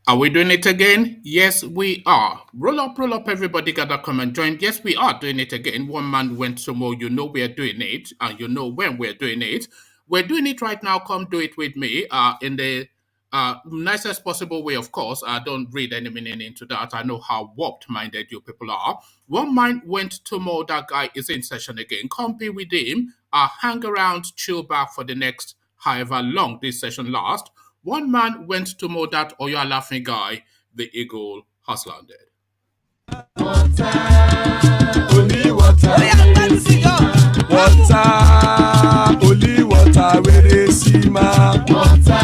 Are we doing it again? Yes, we are. Roll up, everybody gather, come and join. Yes, we are doing it again. One man went somewhere, you know we're doing it, and you know when we're doing it. We're doing it right now. Come do it with me in the nicest possible way, of course. I don't read any meaning into that. I know how warped minded you people are. One man went tomorrow, that guy is in session again. Come be with him, hang around, chill back for the next however long this session lasts. One man went to mow that Oyo laughing guy. The eagle has landed. Water, only water, water, only water, where they see ma. Water,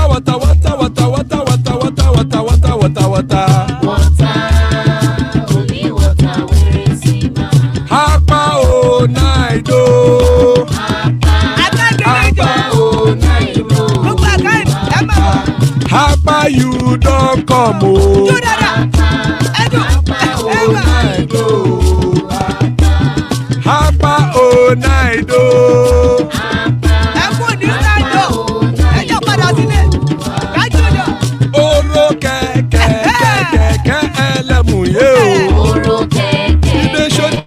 water, water, water, water, water, water, water, water, water, water. Only water, where they see ma. Hapa o naido. Hapa you don't come o. Hapa o naido. Oro kẹ̀kẹ́ ẹlẹ́mù yé o. Ilé ṣọ́ni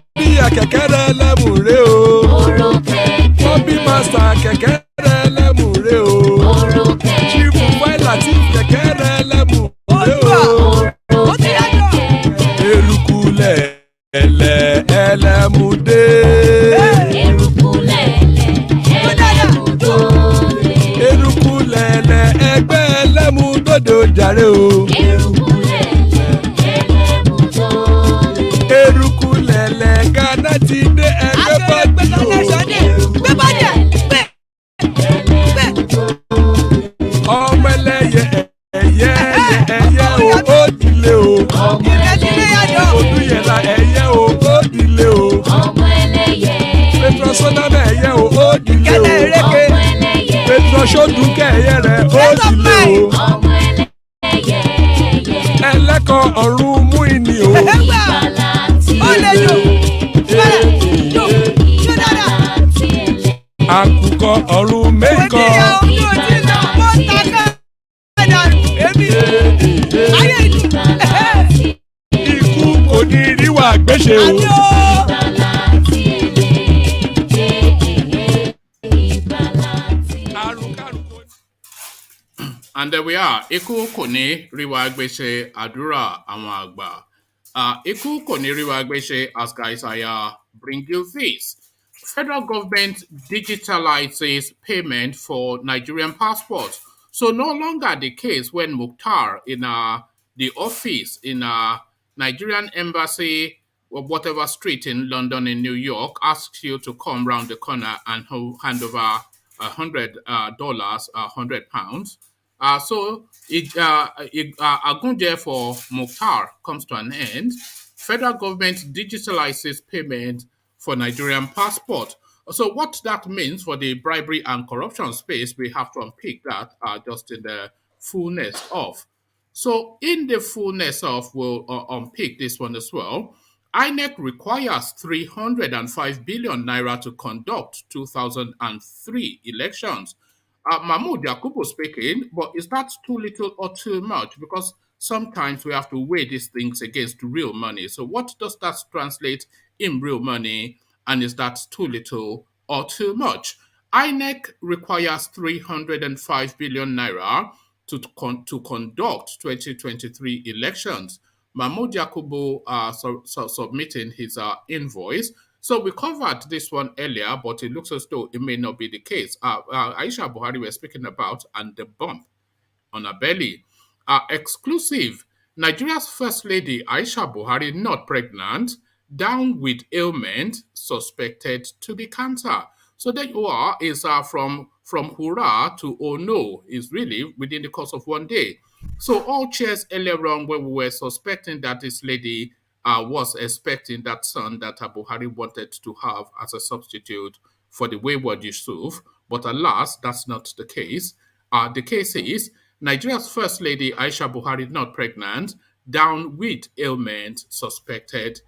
kẹ̀kẹ́ ẹlẹ́mù rẹ o. Bobby master kẹ̀kẹ́ ẹlẹ́mù rẹ o. Chief Faila ti kẹ̀kẹ́ ẹlẹ́mù rẹ o. Erukulẹ̀ ẹlẹ́mù dé. Erukulẹ̀ ẹgbẹ́ ẹlẹ́mù dòdò jàre o. Erukulẹ̀ Ghana ti dé ẹgbẹ́ bọ́ọ̀dù o. Ọmọ ẹlẹ́yẹ ẹyẹ o ó dilé o. Odúyẹ̀lá ẹyẹ o ó dilé o. Petrosoname ẹyẹ o ó dilé o. Petrosodúnkẹ́ ẹyẹ rẹ̀ ó dilé o. Ẹlẹ́kọ̀ ọ̀run mú ìní o. Àkùkọ ọ̀run mẹ́kọ̀. Ikú kò ní ríwà gbéṣe o. And there we are. Ikú kò ní ríwa gbéṣe àdúrà àwọn àgbà. Ikú kò ní ríwa gbéṣe, ask Isaiah, bring you this. Federal government digitalizes payment for Nigerian passports. So no longer the case when Mukhtar in the office in a Nigerian embassy or whatever street in London, in New York, asks you to come round the corner and hand over $100, £100. So Agunje for Mukhtar comes to an end. Federal government digitalizes payment for Nigerian passport. So what that means for the bribery and corruption space, we have to unpick that just in the fullness of. So in the fullness of, we'll unpick this one as well. INEC requires 305 billion naira to conduct 2003 elections. Mahmood Yakubu speaking, but is that too little or too much? Because sometimes we have to weigh these things against real money. So what does that translate in real money? And is that too little or too much? INEC requires 305 billion naira to conduct 2023 elections. Mahmood Yakubu submitting his invoice. So we covered this one earlier, but it looks as though it may not be the case. Aisha Buhari was speaking about and the bump on her belly. Exclusive. Nigeria's First Lady Aisha Buhari not pregnant, down with ailment suspected to be cancer. So there you are, is from hurrah to oh no, is really within the course of one day. So all cheers earlier on when we were suspecting that this lady was expecting that son that Buhari wanted to have as a substitute for the wayward Yusuf. But alas, that's not the case. The case is Nigeria's First Lady Aisha Buhari not pregnant, down with ailment suspected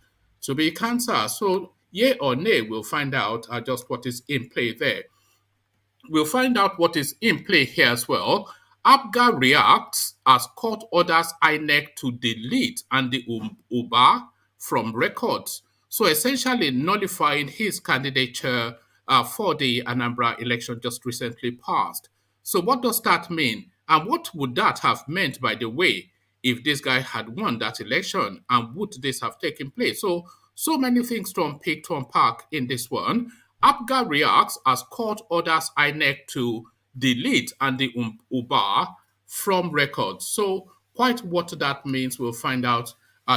to be cancer. So, yay or nay, we'll find out just what is in play there. we'll find out what is in play here as well. APGA reacts as court orders INEC to delete and the UBA from records. So essentially nullifying his candidature for the Anambra election just recently passed. So what does that mean? And what would that have meant, by the way, if this guy had won that election? And would this have taken place? So many things to unpick, to unpack in this one. APGA reacts as court orders INEC to delete and the UBA from records. So quite what that means, we'll find out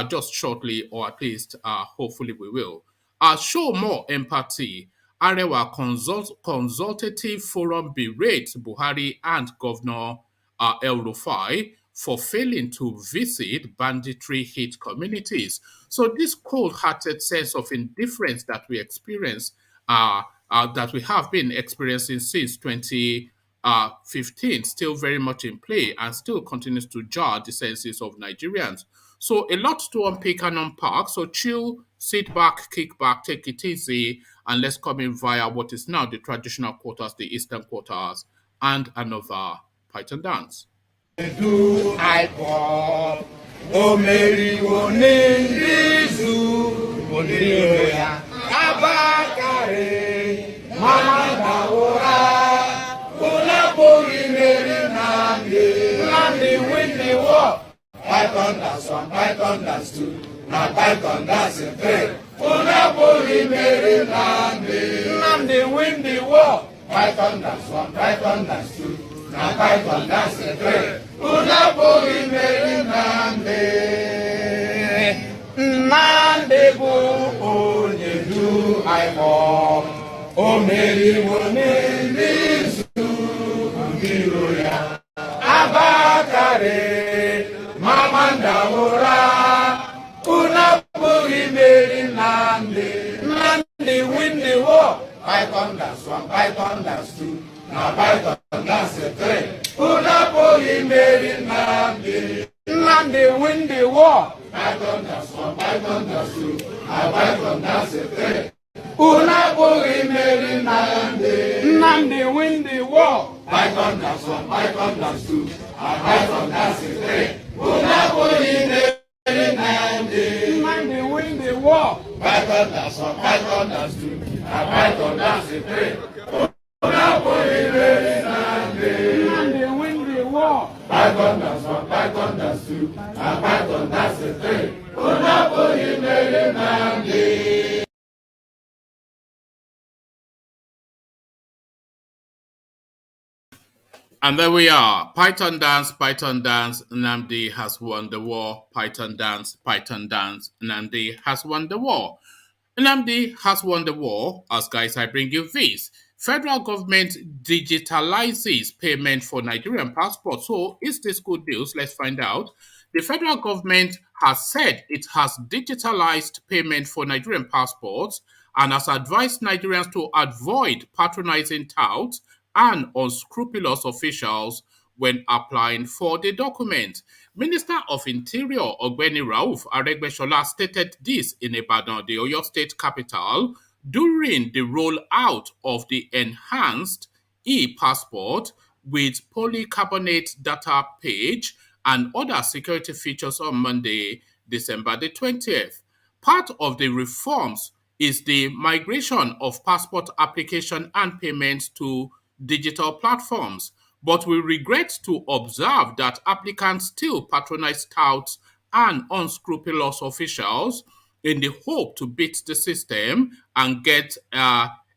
just shortly, or at least hopefully we will. Show more empathy. Arewa Consultative Forum berates Buhari and Governor El Rufai for failing to visit banditry hit communities. So this cold-hearted sense of indifference that we experience, that we have been experiencing since 2015, still very much in play and still continues to jar the senses of Nigerians. So a lot to unpick and unpack. So chill, sit back, kick back, take it easy, and let's come in via what is now the traditional quarters, the eastern quarters, and another Python dance. Do I pop? O Mary, o Nindizu, o Niroya, Abakare, Mama Daora, Ulapuri Mary Nandi, win the war. Python dance 1, Python dance 2, now Python dance 3. Ulapuri Mary Nandi, win the war. Python dance 1, Python dance 2. Na Python dance 3, Unapoli Mary Nande bu onye du aimo, o Mary wone nisu ngiro ya, abakare mamanda ora, Unapoli Mary Nande win the war. Python dance 1, Python dance 2. Na Python dance 3. Unapoli Mary Nandi win the war. Python dance 1, Python dance 2. Na Python dance 3. Unapoli Mary Nandi win the war. Python dance 1, Python dance 2. Na Python dance 3. Unapoli Mary Nandi win the war. Python dance 1, Python dance 2. Na Python dance 3. Nandi win the war. Python dance 1, Python dance 2, and Python dance 3. Unapoli Mary Nandi. And there we are. Python dance, Nnamdi has won the war. Python dance, Nnamdi has won the war. Nnamdi has won the war. As guys, I bring you this. Federal government digitalizes payment for Nigerian passports. So is this good news? Let's find out. The federal government has said it has digitalized payment for Nigerian passports and has advised Nigerians to avoid patronizing touts and unscrupulous officials when applying for the document. Minister of Interior Ogbeni Rauf Aregbesola stated this in Ibadan, the Oyo State capital, during the rollout of the enhanced e-passport with polycarbonate data page and other security features on Monday, December the 20th. Part of the reforms is the migration of passport application and payments to digital platforms, but we regret to observe that applicants still patronize touts and unscrupulous officials in the hope to beat the system and get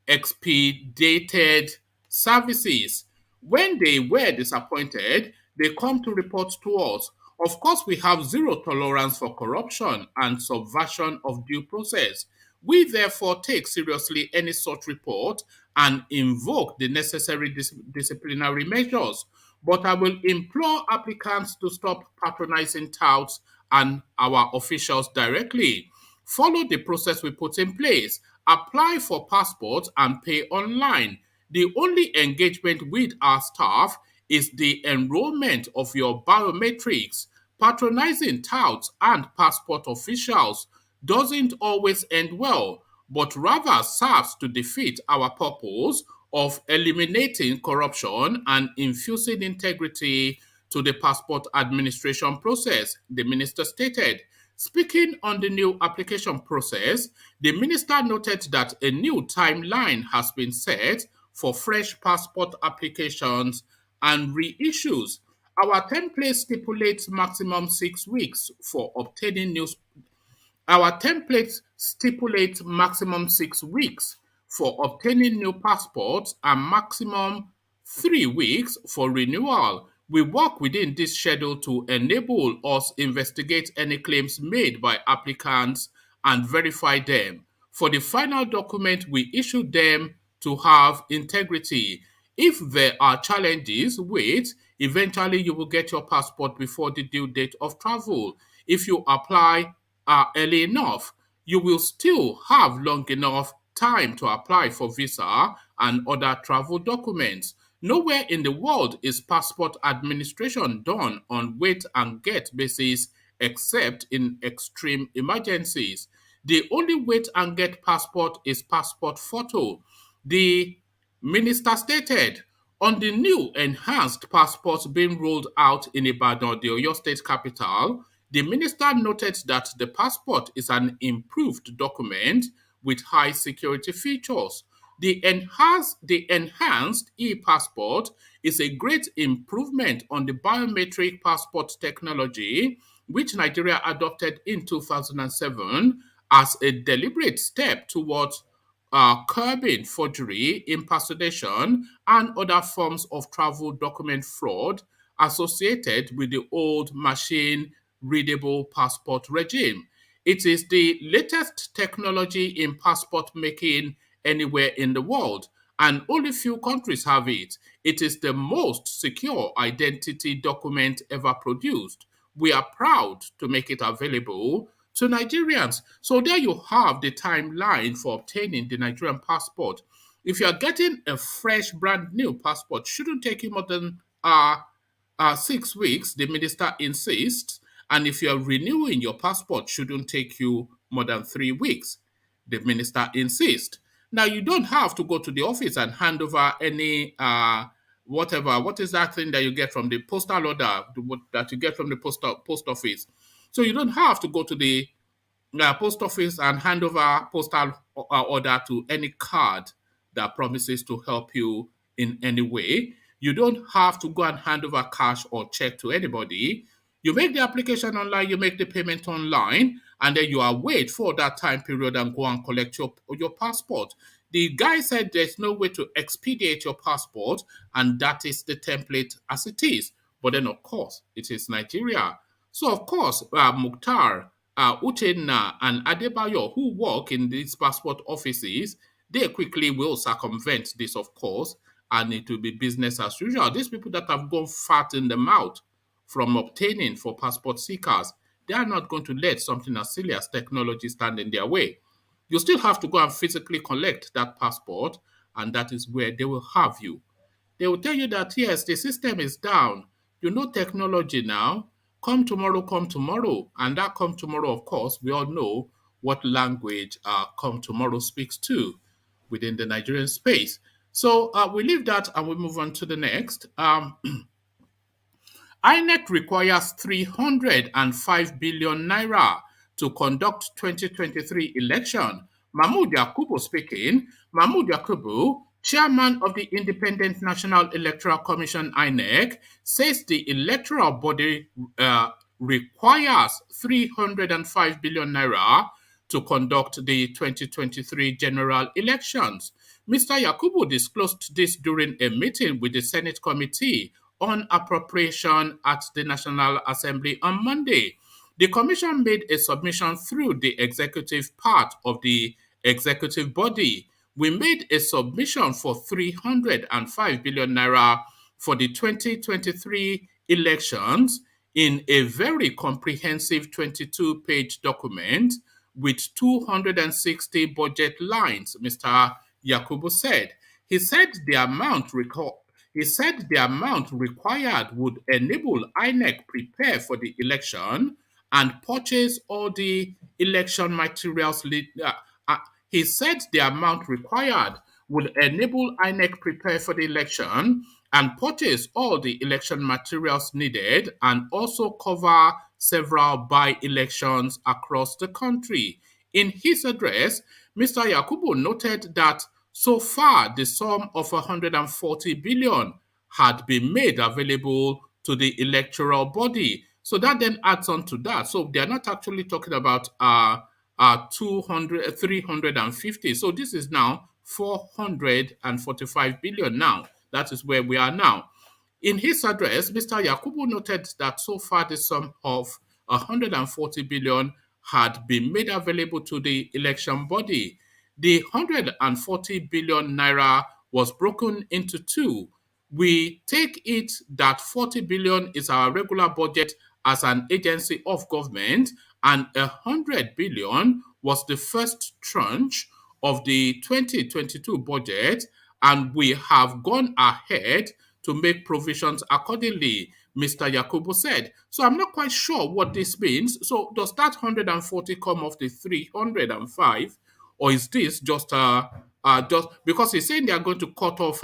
expedited services. When they were disappointed, they come to report to us. Of course, we have zero tolerance for corruption and subversion of due process. We therefore take seriously any such report and invoke the necessary disciplinary measures. But I will implore applicants to stop patronizing touts and our officials directly. Follow the process we put in place. Apply for passports and pay online. The only engagement with our staff is the enrollment of your biometrics. Patronizing touts and passport officials doesn't always end well, but rather serves to defeat our purpose of eliminating corruption and infusing integrity to the passport administration process, the minister stated. Speaking on the new application process, the minister noted that a new timeline has been set for fresh passport applications and reissues. Our template stipulates maximum 6 weeks for obtaining new our template stipulates maximum 6 weeks for obtaining new passports and maximum 3 weeks for renewal. We work within this schedule to enable us investigate any claims made by applicants and verify them. For the final document, we issue them to have integrity. If there are challenges, wait. Eventually, you will get your passport before the due date of travel. If you apply early enough, you will still have long enough time to apply for visa and other travel documents. Nowhere in the world is passport administration done on wait and get basis except in extreme emergencies. The only wait and get passport is passport photo. The minister stated on the new enhanced passports being rolled out in Ibadan, the Oyo state capital, the minister noted that the passport is an improved document with high security features. The enhanced e-passport is a great improvement on the biometric passport technology, which Nigeria adopted in 2007 as a deliberate step towards curbing forgery, impersonation, and other forms of travel document fraud associated with the old machine readable passport regime. It is the latest technology in passport making anywhere in the world, and only few countries have it. It is the most secure identity document ever produced. We are proud to make it available to Nigerians. So there you have the timeline for obtaining the Nigerian passport. If you are getting a fresh, brand new passport, shouldn't take you more than 6 weeks, the minister insists. And if you are renewing your passport, shouldn't take you more than 3 weeks, the minister insists. Now, you don't have to go to the office and hand over any whatever. What is that thing that you get from the postal order that you get from the post office? So you don't have to go to the post office and hand over postal order to any card that promises to help you in any way. You don't have to go and hand over cash or check to anybody. You make the application online, you make the payment online, and then you await for that time period and go and collect your passport. The guy said there's no way to expedite your passport, and that is the template as it is. But then, of course, it is Nigeria. So, of course, Mukhtar, Uchenna, and Adebayo, who work in these passport offices, they quickly will circumvent this, of course, and it will be business as usual. These people that have gone fat in the mouth from obtaining for passport seekers, they are not going to let something as silly as technology stand in their way. You still have to go and physically collect that passport, and that is where they will have you. They will tell you that, yes, the system is down. You know technology now. Come tomorrow, come tomorrow. And that come tomorrow, of course, we all know what language come tomorrow speaks to within the Nigerian space. So we leave that and we move on to the next. INEC requires 305 billion naira to conduct 2023 election. Mahmood Yakubu speaking. Mahmood Yakubu, chairman of the Independent National Electoral Commission INEC, says the electoral body requires 305 billion naira to conduct the 2023 general elections. Mr. Yakubu disclosed this during a meeting with the Senate Committee on Appropriation at the National Assembly on Monday. The Commission made a submission through the executive part of the executive body. We made a submission for 305 billion naira for the 2023 elections in a very comprehensive 22-page document with 260 budget lines, Mr. Yakubu said. He said the amount required would enable INEC prepare for the election and purchase all the election materials. He said the amount required would enable INEC prepare for the election and purchase all the election materials needed and also cover several by-elections across the country. In his address, Mr. Yakubu noted that so far the sum of 140 billion had been made available to the electoral body. So that then adds on to that. So they're not actually talking about 200, 350. So this is now 445 billion now. That is where we are now. In his address, Mr. Yakubu noted that so far the sum of 140 billion had been made available to the election body. The 140 billion naira was broken into two. We take it that 40 billion is our regular budget as an agency of government, and 100 billion was the first tranche of the 2022 budget, and we have gone ahead to make provisions accordingly, Mr. Yakubu said. So I'm not quite sure what this means. So does that 140 come off the 305, or is this just because he's saying they are going to cut off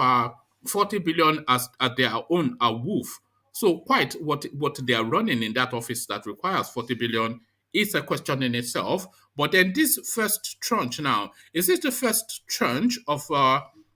40 billion as at their own woof? So quite what they are running in that office that requires 40 billion is a question in itself. But then this first tranche now, is this the first tranche of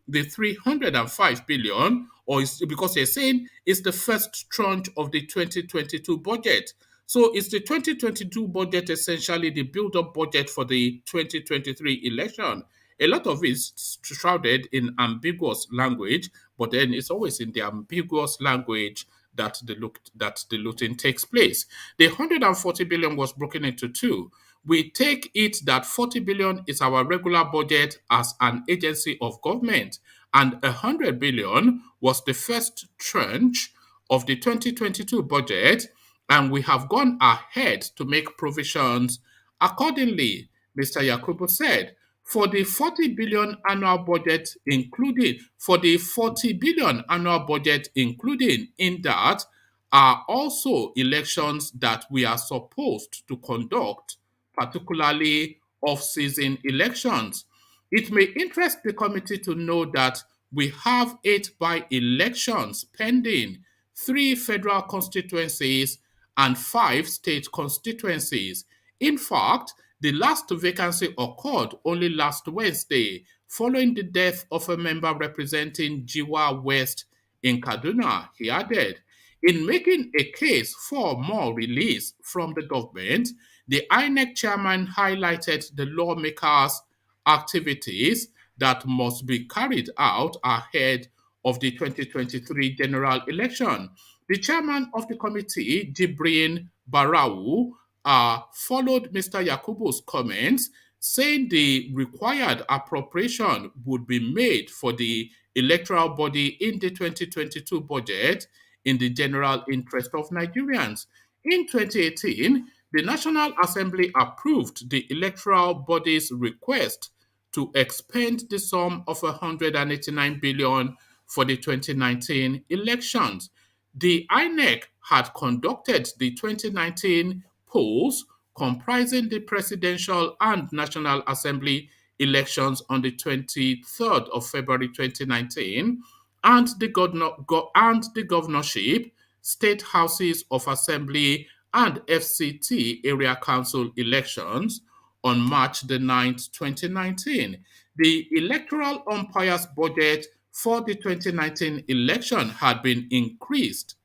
the 305 billion, or is because they're saying it's the first tranche of the 2022 budget? So is the 2022 budget essentially the build-up budget for the 2023 election? A lot of it is shrouded in ambiguous language, but then it's always in the ambiguous language that the looting takes place. The 140 billion was broken into two. We take it that 40 billion is our regular budget as an agency of government, and 100 billion was the first tranche of the 2022 budget, and we have gone ahead to make provisions accordingly, Mr. Yakubu said. For the 40 billion annual budget included, for the 40 billion annual budget including in that are also elections that we are supposed to conduct, particularly off-season elections. It may interest the committee to know that we have 8 by-elections pending, 3 federal constituencies and 5 state constituencies. In fact, the last vacancy occurred only last Wednesday, following the death of a member representing Jiwa West in Kaduna, he added. In making a case for more release from the government, the INEC chairman highlighted the lawmakers' activities that must be carried out ahead of the 2023 general election. The chairman of the committee, Jibrin Barau, followed Mr. Yakubu's comments, saying the required appropriation would be made for the electoral body in the 2022 budget in the general interest of Nigerians. In 2018, the National Assembly approved the electoral body's request to expend the sum of 189 billion for the 2019 elections. The INEC had conducted the 2019 polls comprising the presidential and National Assembly elections on the 23rd of February 2019, and the governorship, state houses of assembly, and FCT area council elections on March the 9th, 2019. The electoral umpire's budget for the 2019 election had been increased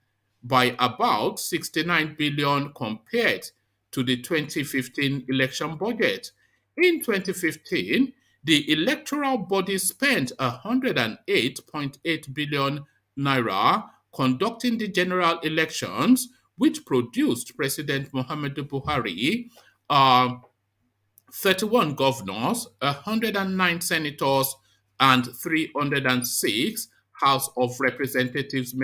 by about 69 billion compared to the 2015 election budget. In 2015, the electoral body spent 108.8 billion naira conducting the general elections, which produced President Muhammadu Buhari, 31 governors, 109 senators, and 306 House of Representatives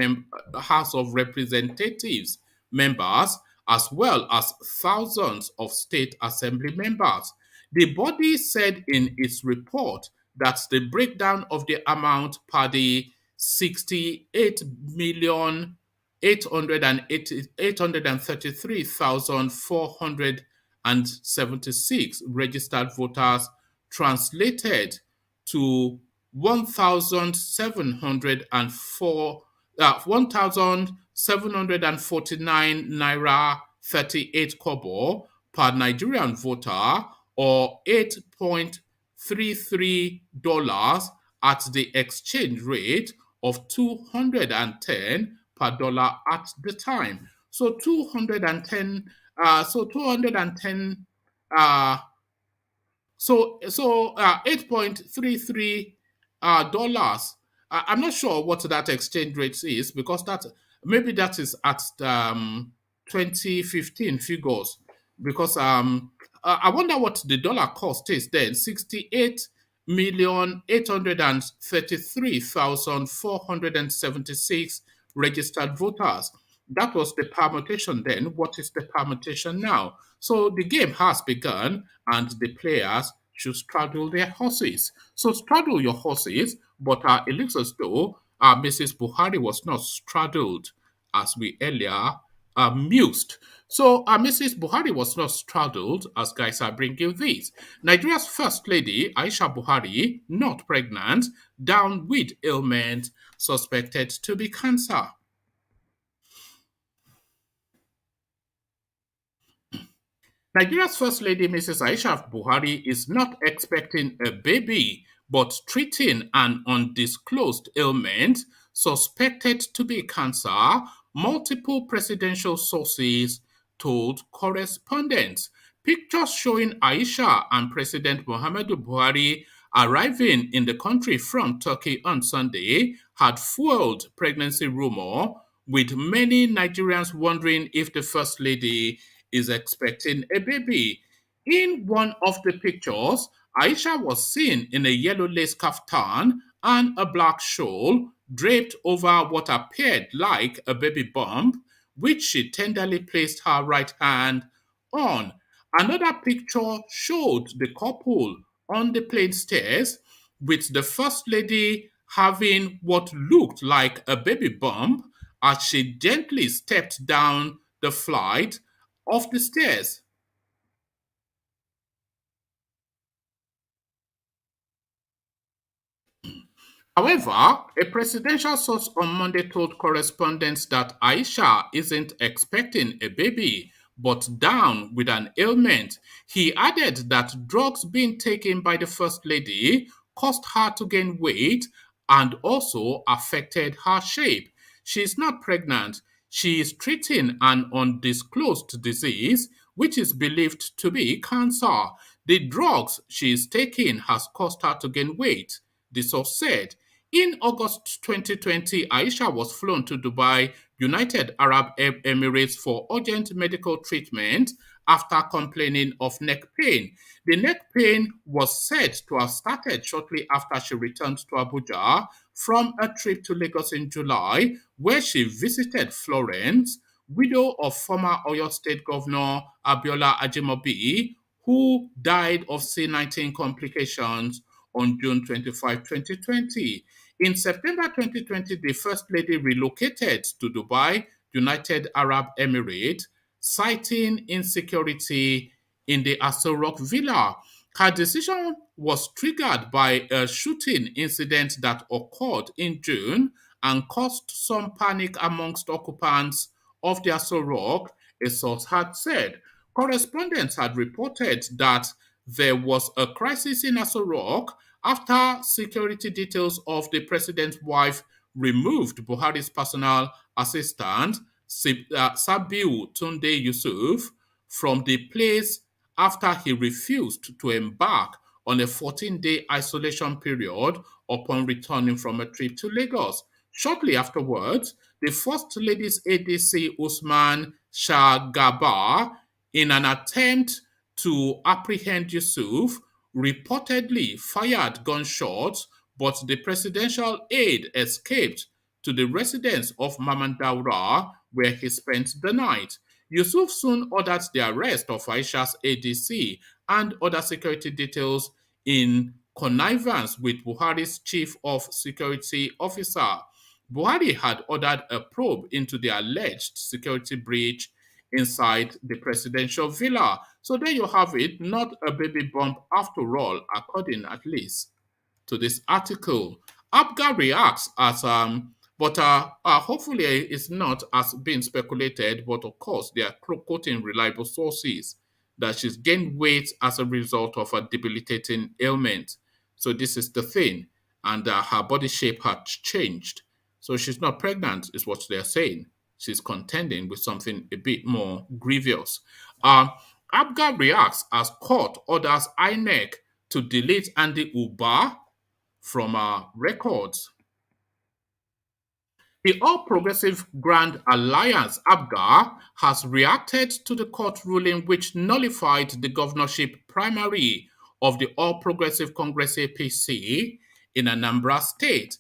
members, as well as thousands of state assembly members. The body said in its report that the breakdown of the amount per the 68 million 833,476 registered voters translated to 1,749 naira 38 kobo per Nigerian voter, or $8.33 at the exchange rate of 210 per dollar at the time. So 210 210 uh, 8.33 dollars. I'm not sure what that exchange rate is, because that maybe that is at 2015 figures, because I wonder what the dollar cost is then. 68,833,476 registered voters. That was the permutation then. What is the permutation now? So the game has begun, and the players should straddle their horses. So straddle your horses, but it looks as though Mrs. Buhari was not straddled, as we earlier mused. So Mrs. Buhari was not straddled, as guys are bringing this. Nigeria's First Lady, Aisha Buhari, not pregnant, down with ailment, suspected to be cancer. Nigeria's First Lady, Mrs. Aisha Buhari, is not expecting a baby, but treating an undisclosed ailment suspected to be cancer, multiple presidential sources told correspondents. Pictures showing Aisha and President Muhammadu Buhari arriving in the country from Turkey on Sunday had fueled pregnancy rumor, with many Nigerians wondering if the First Lady is expecting a baby. In one of the pictures, Aisha was seen in a yellow lace kaftan and a black shawl draped over what appeared like a baby bump, which she tenderly placed her right hand on. Another picture showed the couple on the plane stairs, with the First Lady having what looked like a baby bump as she gently stepped down the flight of the stairs. However, a presidential source on Monday told correspondents that Aisha isn't expecting a baby, but down with an ailment. He added that drugs being taken by the First Lady caused her to gain weight and also affected her shape. She is not pregnant. She is treating an undisclosed disease, which is believed to be cancer. The drugs she is taking has caused her to gain weight, the source said. In August 2020, Aisha was flown to Dubai, United Arab Emirates, for urgent medical treatment after complaining of neck pain. The neck pain was said to have started shortly after she returned to Abuja from a trip to Lagos in July, where she visited Florence, widow of former Oyo State Governor Abiola Ajimobi, who died of C-19 complications on June 25, 2020. In September 2020, the First Lady relocated to Dubai, United Arab Emirates, citing insecurity in the Aso Rock villa. Her decision was triggered by a shooting incident that occurred in June and caused some panic amongst occupants of the Aso Rock, a source had said. Correspondents had reported that there was a crisis in Aso Rock after security details of the president's wife removed Buhari's personal assistant, Sabiu Tunde Yusuf, from the place after he refused to embark on a 14-day isolation period upon returning from a trip to Lagos. Shortly afterwards, the First Lady's ADC Usman Shah Gabar, in an attempt to apprehend Yusuf, reportedly fired gunshots, but the presidential aide escaped to the residence of Mamandaura, where he spent the night. Yusuf soon ordered the arrest of Aisha's ADC and other security details in connivance with Buhari's chief of security officer. Buhari had ordered a probe into the alleged security breach inside the presidential villa. So there you have it, not a baby bump after all, according at least to this article. APGA reacts as but hopefully it's not as being speculated, but of course they are quoting reliable sources that she's gained weight as a result of a debilitating ailment. So this is the thing, and her body shape had changed. So she's not pregnant, is what they're saying. She's contending with something a bit more grievous. APGA reacts as court orders INEC to delete Andy Uba from records. The All Progressive Grand Alliance, APGA, has reacted to the court ruling which nullified the governorship primary of the All Progressive Congress APC in Anambra State.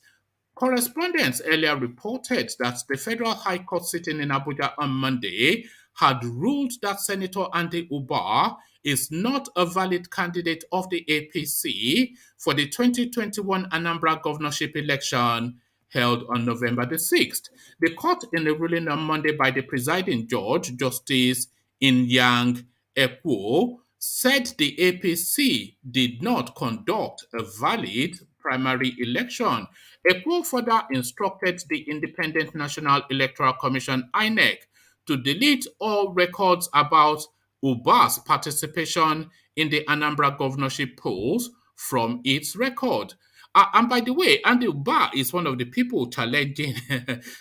Correspondents earlier reported that the Federal High Court sitting in Abuja on Monday had ruled that Senator Andy Uba is not a valid candidate of the APC for the 2021 Anambra governorship election held on November the 6th. The court, in a ruling on Monday by the presiding judge, Justice Inyang Ekwo, said the APC did not conduct a valid primary election. Ekwo further instructed the Independent National Electoral Commission, INEC, to delete all records about UBA'S participation in the Anambra governorship polls from its record. And by the way, Andy Uba is one of the people challenging.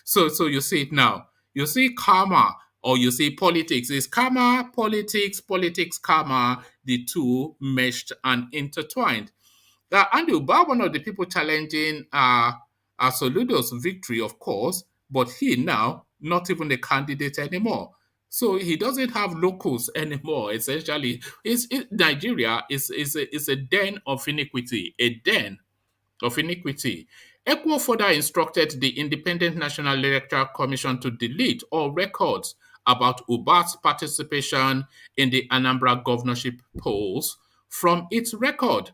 so you see it now. You see karma, or you see politics. It's karma, politics, karma, the two meshed and intertwined. Andy Uba, one of the people challenging Soludo's victory, of course, but he now not even a candidate anymore. So he doesn't have locals anymore. Essentially, Nigeria is a den of iniquity, a den of iniquity. Ekwo further instructed the Independent National Electoral Commission to delete all records about Uba's participation in the Anambra governorship polls from its record.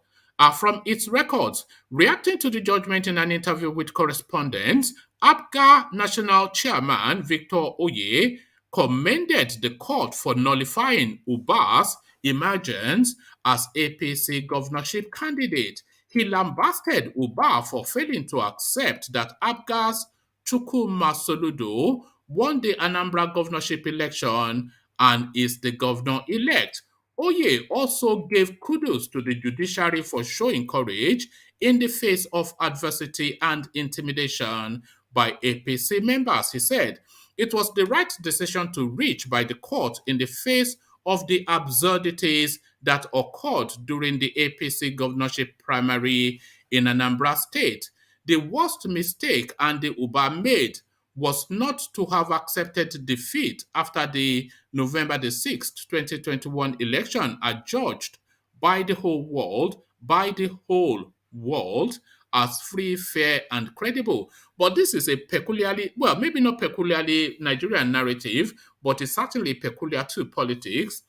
From its records, reacting to the judgment in an interview with correspondents, APGA National Chairman Victor Oye commended the court for nullifying Uba's emergence as APC governorship candidate. He lambasted Uba for failing to accept that APGA's Chukwuma Soludo won the Anambra governorship election and is the governor-elect. Oye also gave kudos to the judiciary for showing courage in the face of adversity and intimidation by APC members. He said, it was the right decision to reach by the court in the face of the absurdities that occurred during the APC governorship primary in Anambra State. The worst mistake Andy Uba made was not to have accepted defeat after the November the 6th, 2021 election adjudged by the whole world as free, fair, and credible. But this is a peculiarly, well, maybe not peculiarly Nigerian narrative, but it's certainly peculiar to politics.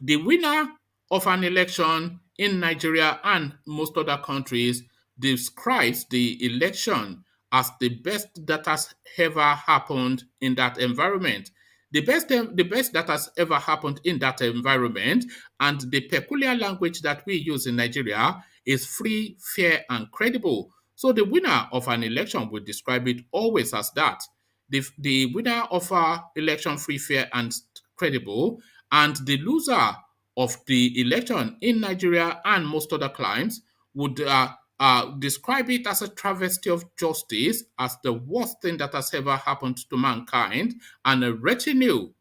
The winner of an election in Nigeria and most other countries describes the election as the best that has ever happened in that environment. The best that has ever happened in that environment, and the peculiar language that we use in Nigeria is free, fair, and credible. So the winner of an election would describe it always as that. The winner of an election, free, fair, and credible, and the loser of the election in Nigeria and most other climes would describe it as a travesty of justice, as the worst thing that has ever happened to mankind, and a retinue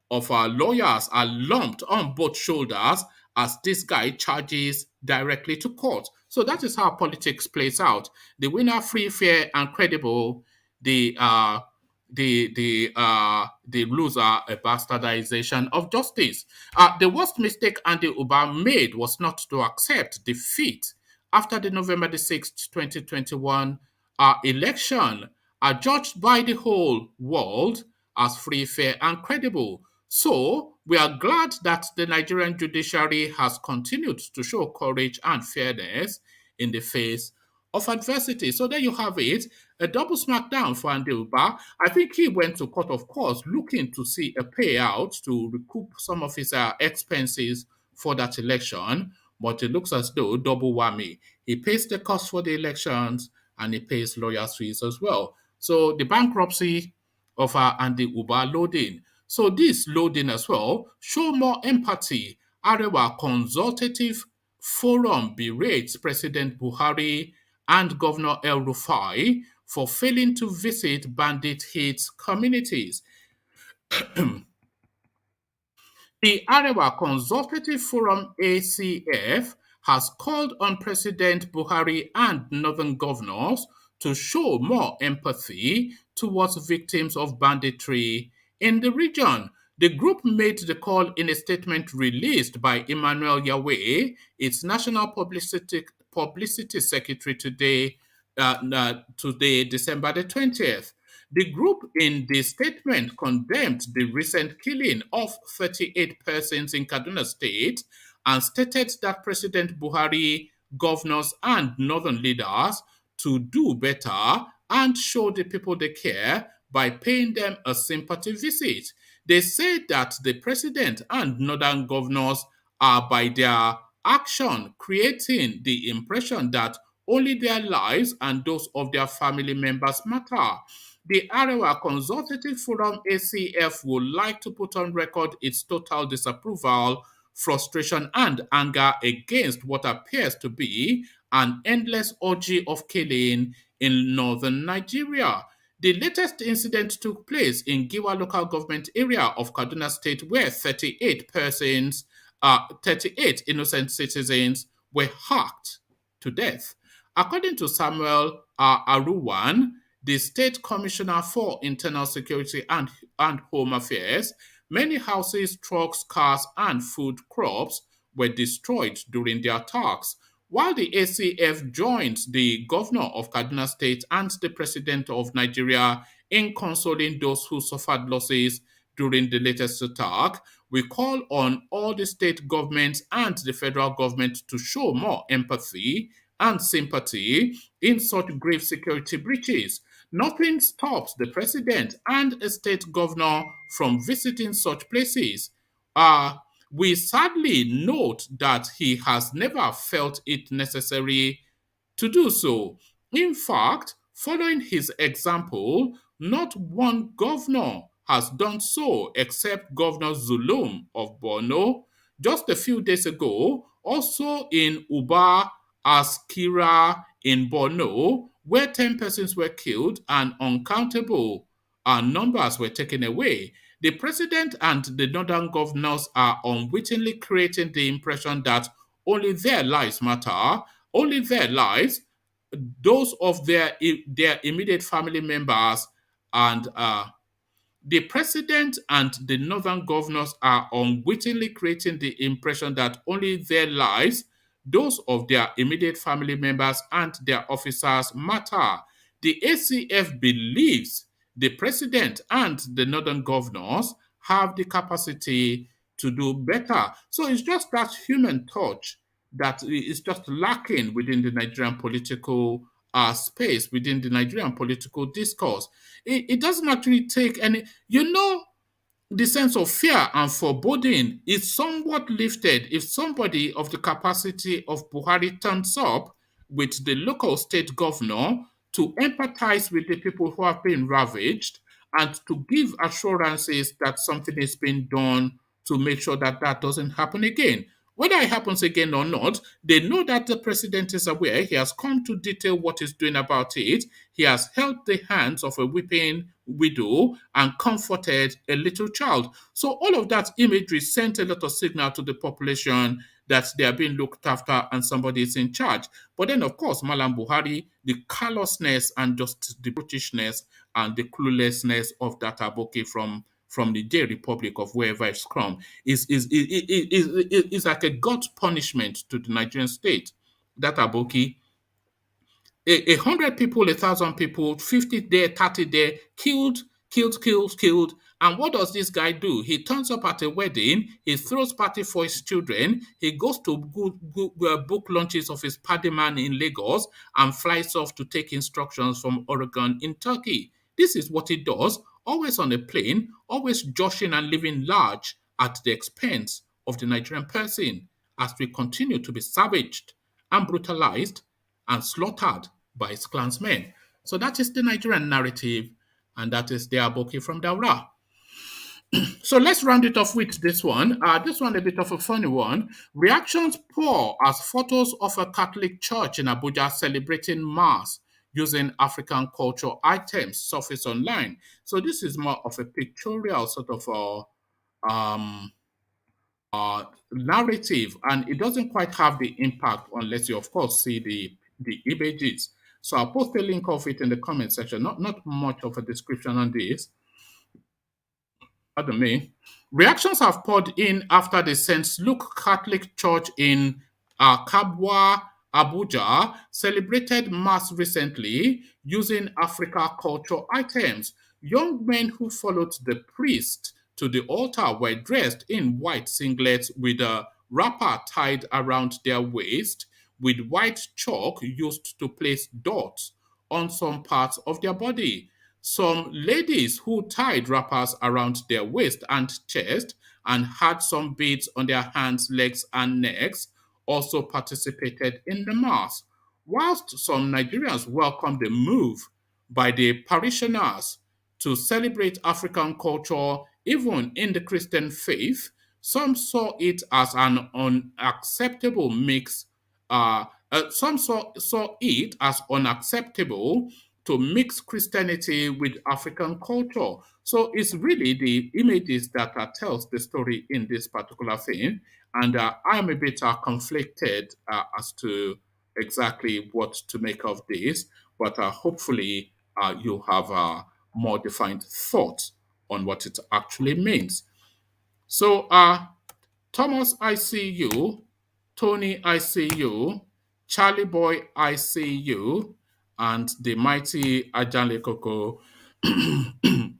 of our lawyers are lumped on both shoulders as this guy charges directly to court. So that is how politics plays out. The winner, free, fair, and credible. The loser, a bastardization of justice. The worst mistake Andy Uba made was not to accept defeat after the November the 6th, 2021 election, judged by the whole world as free, fair, and credible. So, we are glad that the Nigerian judiciary has continued to show courage and fairness in the face of adversity. So there you have it, a double smackdown for Andy Uba. I think he went to court, of course, looking to see a payout to recoup some of his expenses for that election, but it looks as though double whammy. he pays the cost for the elections, and he pays lawyers' fees as well. So the bankruptcy offer and the Uber loading. So this loading as well show more empathy. Arewa Consultative Forum berates President Buhari and Governor El Rufai for failing to visit bandit-hit communities. The Arewa Consultative Forum (ACF) has called on President Buhari and northern governors to show more empathy towards victims of banditry in the region. The group made the call in a statement released by Emmanuel Yahweh, its national publicity secretary today, December the 20th. The group in the statement condemned the recent killing of 38 persons in Kaduna State and stated that President Buhari, governors, and northern leaders to do better and show the people they care by paying them a sympathy visit. They said that the president and northern governors are, by their action, creating the impression that only their lives and those of their family members matter. The Arewa Consultative Forum (ACF) would like to put on record its total disapproval, frustration, and anger against what appears to be an endless orgy of killing in northern Nigeria. The latest incident took place in Giwa local government area of Kaduna State, where 38 innocent citizens were hacked to death. According to Samuel Aruwan, the State Commissioner for Internal Security and Home Affairs, many houses, trucks, cars, and food crops were destroyed during the attacks. While the ACF joined the governor of Kaduna State and the president of Nigeria in consoling those who suffered losses during the latest attack, we call on all the state governments and the federal government to show more empathy and sympathy in such grave security breaches. Nothing stops the president and a state governor from visiting such places. We sadly note that he has never felt it necessary to do so. In fact, following his example, not one governor has done so except Governor Zulum of Borno. Just a few days ago, also in UBA'S in Borno, where 10 persons were killed and uncountable numbers were taken away. The president and the northern governors are unwittingly creating the impression that only their lives matter, only their lives, those of their immediate family members, and the president and the northern governors are unwittingly creating the impression that only their lives, those of their immediate family members, and their officers matter. The ACF believes the president and the northern governors have the capacity to do better. So it's just that human touch that is just lacking within the Nigerian political space, within the Nigerian political discourse. It doesn't actually take any, the sense of fear and foreboding is somewhat lifted if somebody of the capacity of Buhari turns up with the local state governor to empathize with the people who have been ravaged and to give assurances that something is being done to make sure that that doesn't happen again. Whether it happens again or not, they know that the president is aware. He has come to detail what he's doing about it. He has held the hands of a weeping widow and comforted a little child. So all of that imagery sent a lot of signal to the population that they are being looked after and somebody is in charge. But then, of course, Mallam Buhari, the callousness and just the brutishness and the cluelessness of that Aboki from the J Republic of wherever it's from is like a God punishment to the Nigerian state. That Aboki, 100 people, 1,000 people, 50 there, 30 there, killed. And what does this guy do? He turns up at a wedding, he throws party for his children, he goes to book lunches of his paddy man in Lagos and flies off to take instructions from Oregon in Turkey. This is what he does, always on a plane, always joshing and living large at the expense of the Nigerian person as we continue to be savaged and brutalized and slaughtered by his clansmen. So that is the Nigerian narrative, and that is the Aboki from Daura. So let's round it off with this one. This one a bit of a funny one. Reactions pour as photos of a Catholic church in Abuja celebrating Mass using African culture items surface online. So this is more of a pictorial sort of narrative, and it doesn't quite have the impact unless you, of course, see the images. So I'll post a link of it in the comment section. Not much of a description on this. Pardon me. Reactions have poured in after the St. Luke Catholic Church in Kabwa, Abuja, celebrated Mass recently using Africa culture items. Young men who followed the priest to the altar were dressed in white singlets with a wrapper tied around their waist, with white chalk used to place dots on some parts of their body. Some ladies who tied wrappers around their waist and chest and had some beads on their hands, legs, and necks also participated in the mass, whilst some Nigerians welcomed the move by the parishioners to celebrate African culture even in the Christian faith. Some saw it as an unacceptable mix. Some saw it as unacceptable to mix Christianity with African culture. So it's really the images that tells the story in this particular thing. And I'm a bit conflicted as to exactly what to make of this, but hopefully you have a more defined thought on what it actually means. So, Thomas, I see you. Tony, I see you. Charlie Boy, I see you. And the mighty Ajanle Koko,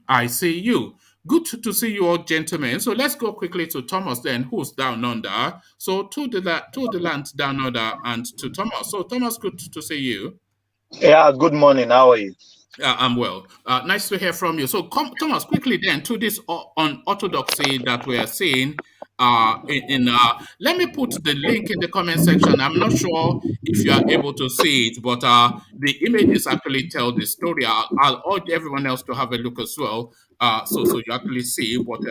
I see you. Good to see you all, gentlemen. So let's go quickly to Thomas then, who's down under. So to the land down under and to Thomas. So Thomas, good to see you. Yeah, good morning. How are you? I'm well. Nice to hear from you. So, Thomas, quickly then to this unorthodoxy that we are seeing. Let me put the link in the comment section. I'm not sure if you are able to see it, but the images actually tell the story. I'll urge everyone else to have a look as well, so you actually see what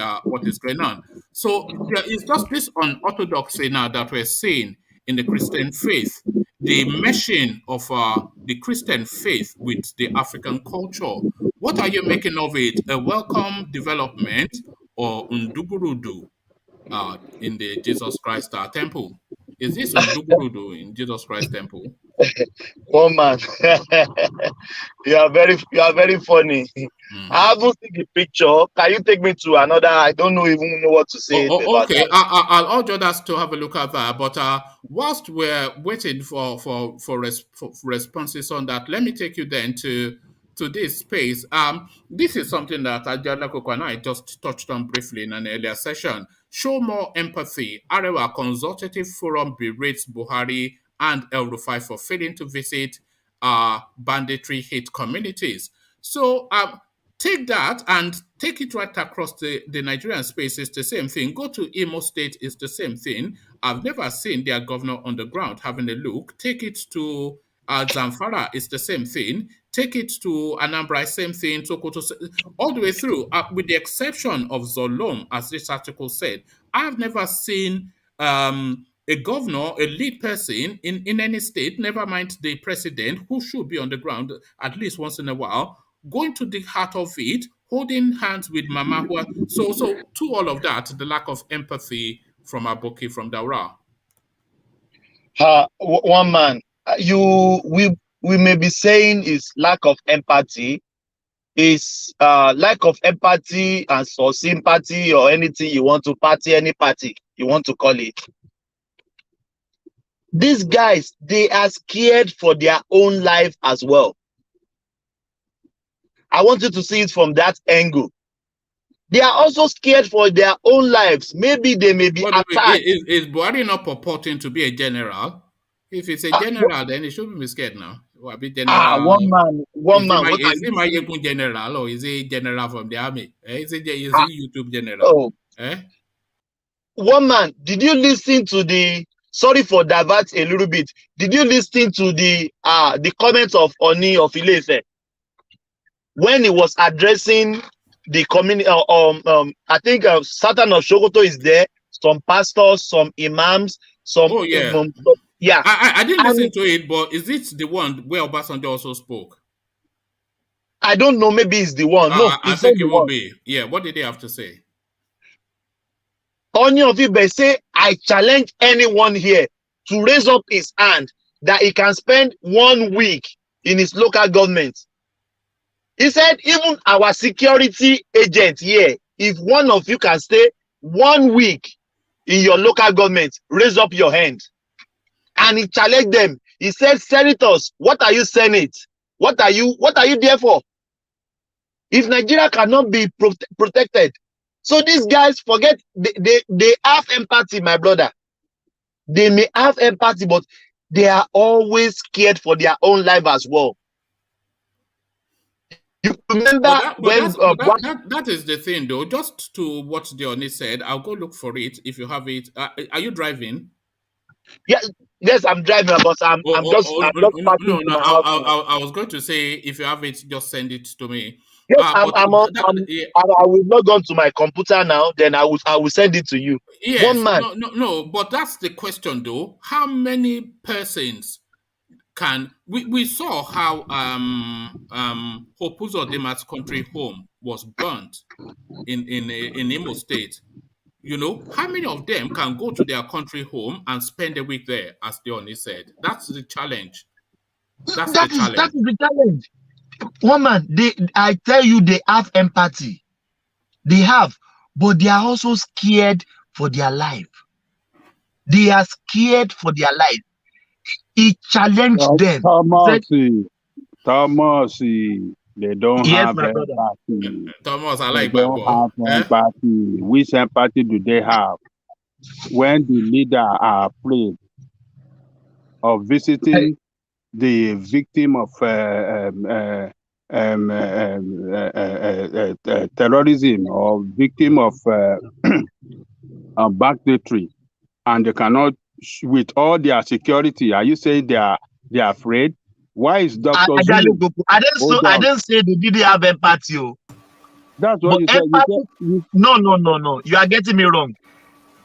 is going on. So there is just this unorthodoxy now that we're seeing in the Christian faith, the meshing of the Christian faith with the African culture. What are you making of it? A welcome development or undugurudu in the Jesus Christ temple? Is this undugurudu in Jesus Christ temple? Oh man, you are very funny. I haven't seen the picture. Can you take me to another? I don't even know what to say about Okay. that. I'll urge others to have a look at that. But whilst we're waiting for responses on that, let me take you then to this space. This is something that Ajala Koko and I just touched on briefly in an earlier session. Show more empathy. Arewa Consultative Forum berates Buhari and El Rufai for failing to visit banditry hit communities. So take that and take it right across the Nigerian space. It's the same thing. Go to Imo State, it's the same thing. I've never seen their governor on the ground having a look. Take it to Zamfara, it's the same thing. Take it to Anambra, same thing. Sokoto, all the way through, with the exception of Zolom, as this article said. I've never seen a governor, a lead person in any state, never mind the president, who should be on the ground at least once in a while, going to the heart of it, holding hands with Mama. So to all of that, the lack of empathy from Aboki from Daura. One man, we may be saying is lack of empathy, is lack of empathy and or sympathy or anything you want to any party you want to call it. These guys, they are scared for their own life as well. I want you to see it from that angle. They are also scared for their own lives. Maybe they may be attacked. Is Buhari not purporting to be a general? If it's a general, then he shouldn't be scared now. Or a bit general. One man. Is he my general or is he general from the army? Is he YouTube general? One man, did you listen to the sorry for divert a little bit. Did you listen to the comments of Oni of Ile-Ife when he was addressing the community? I think Satan of Sokoto is there. Some pastors, some imams, some Oh yeah, yeah. I didn't listen to it, but is it the one where Obasanjo also spoke? I don't know. Maybe it's the one. No, I it's not think it the will one. be. Yeah, what did they have to say? Oni of Ibe say, I challenge anyone here to raise up his hand that he can spend 1 week in his local government. He said, even our security agent here, if one of you can stay 1 week in your local government, raise up your hand. And he challenged them. He said, senators, what are you Senate? What are you there for? If Nigeria cannot be protected. So these guys forget, they have empathy, my brother. They may have empathy, but they are always scared for their own life as well. You remember that is the thing, though. Just to what Deoni said, I'll go look for it if you have it. Are you driving? Yeah, yes, I'm driving, but I'm just passing to my house now. I was going to say, if you have it, just send it to me. Yes, I will log on to my computer now. Then I will send it to you. Yes, One man. no. But that's the question, though. How many persons can we saw how Hopuzo Dema's country home was burnt in Imo State. You know, how many of them can go to their country home and spend a week there, as Deoni said? That's the challenge. That is the challenge. One man, I tell you, they have empathy. They have, but they are also scared for their life. They are scared for their life. He challenged them. Thomas, they don't have empathy. Thomas, I like they don't have empathy. Which empathy do they have when the leader are afraid of visiting the victim of terrorism or victim of banditry, and they cannot, with all their security? Are you saying they are afraid? Why is Dr. Zulu? I didn't say they didn't have empathy. That's what you said. No. You are getting me wrong.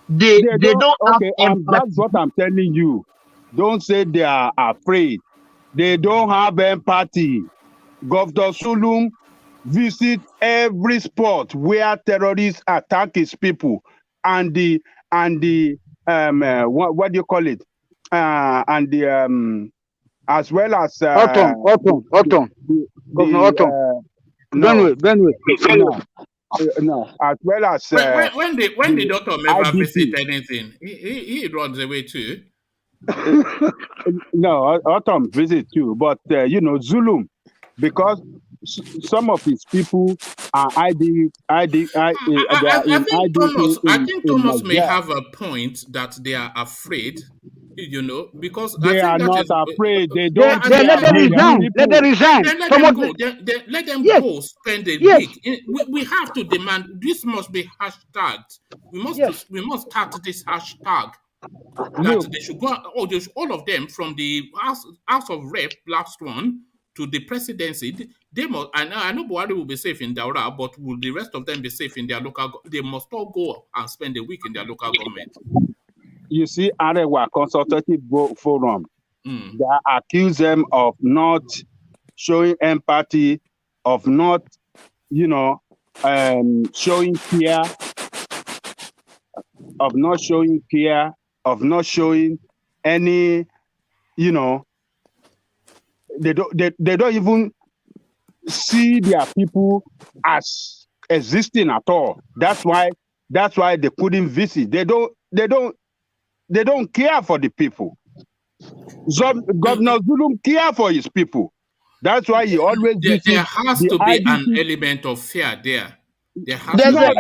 They don't have empathy. That's what I'm telling you. Don't say they are afraid. They don't have empathy. Governor Zulum visits every spot where terrorists attack his people, and the what do you call it? And the as well as Autumn. No, as well as when the doctor ever visit anything, he runs away too. No, Autumn visit too, but Zulum, because some of his people are I think Thomas may have a point that they are afraid, because they are not afraid. They don't. Let them resign. Let them resign. Let them go spend a week. We have to demand. This must be hashtagged. We must start this hashtag. That they should go. All of them, from the House of Rep last one to the presidency, they must. I know Buhari will be safe in Daura, but will the rest of them be safe in their local? They must all go and spend a week in their local government. You see, Arewa Consultative Forum, they accuse them of not showing empathy, of not, showing care, of not showing care, of not showing any, they don't even see their people as existing at all. That's why they couldn't visit. They don't care for the people. Governor Zulum care for his people. That's why he always visits. There has to be an element of fear there. There's no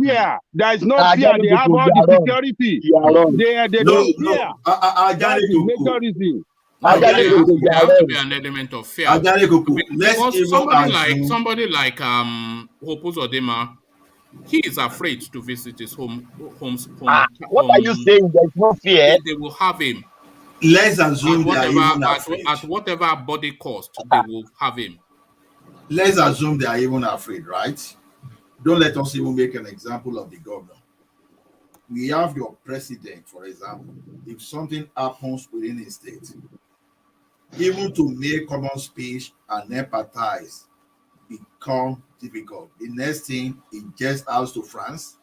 fear. There is no fear. They have all the security. They don't fear. That's the major reason. There has to be an element of fear. Because somebody like Hopuzo Dema He is afraid to visit his What are you saying? There's no fear. They will have him Let's at assume they are whatever even afraid. at whatever body cost. They will have him. Let's assume they are even afraid, right? Don't let us even make an example of the governor. We have your president, for example. If something happens within a state, even to make common speech and empathize become difficult. The next thing, he gets out to France,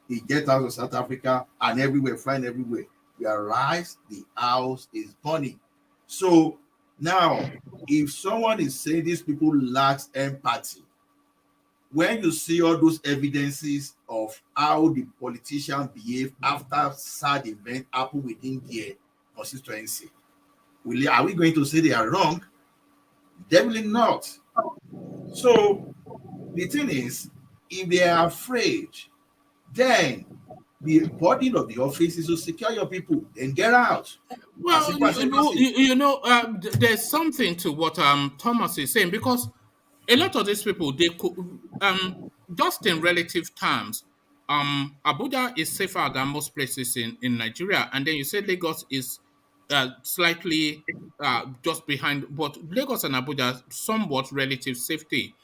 he gets out to South Africa, and everywhere, flying everywhere. Whereas the house is burning. So now, if someone is saying these people lack empathy, when you see all those evidences of how the politicians behave after sad event happen within their constituency, are we going to say they are wrong? Definitely not. So the thing is, if they are afraid, then the burden of the office is to secure your people and get out. As Well, simple as ABC. there's something to what Thomas is saying, because a lot of these people, they could just in relative terms, Abuja is safer than most places in Nigeria, and then you say Lagos is slightly just behind, but Lagos and Abuja somewhat relative safety.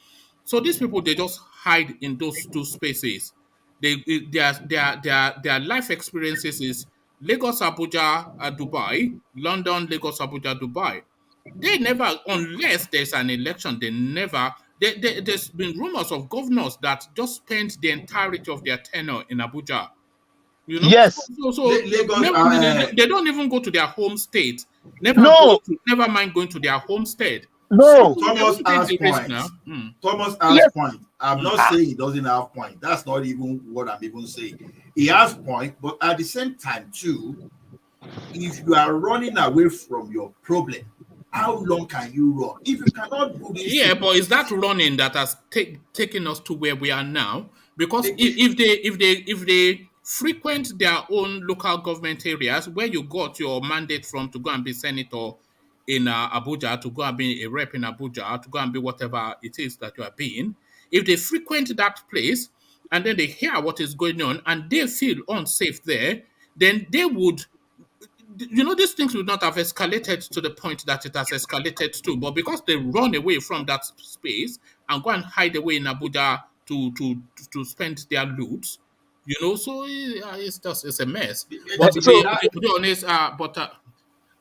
So these people, they just hide in those two spaces. Their life experiences is Lagos, Abuja, Dubai, London, Lagos, Abuja, Dubai. They never, unless there's an election, they never. There's been rumors of governors that just spent the entirety of their tenure in Abuja. You know, Yes. Lagos, they don't even go to their home state. No. Never mind going to their homestead. So No. they Thomas won't take has the risk point. now. Thomas has Yes. point. I'm not saying he doesn't have point. That's not even what I'm even saying. He has point, but at the same time, too, if you are running away from your problem, how long can you run? If you cannot do this Yeah, thing, but is that running that has taken us to where we are now? Because it- if they frequent their own local government areas where you got your mandate from to go and be senator in Abuja, to go and be a rep in Abuja, to go and be whatever it is that you are being, if they frequent that place and then they hear what is going on and they feel unsafe there, then they would, these things would not have escalated to the point that it has escalated to, but because they run away from that space and go and hide away in Abuja to spend their loot, so it's a mess. But So the honest,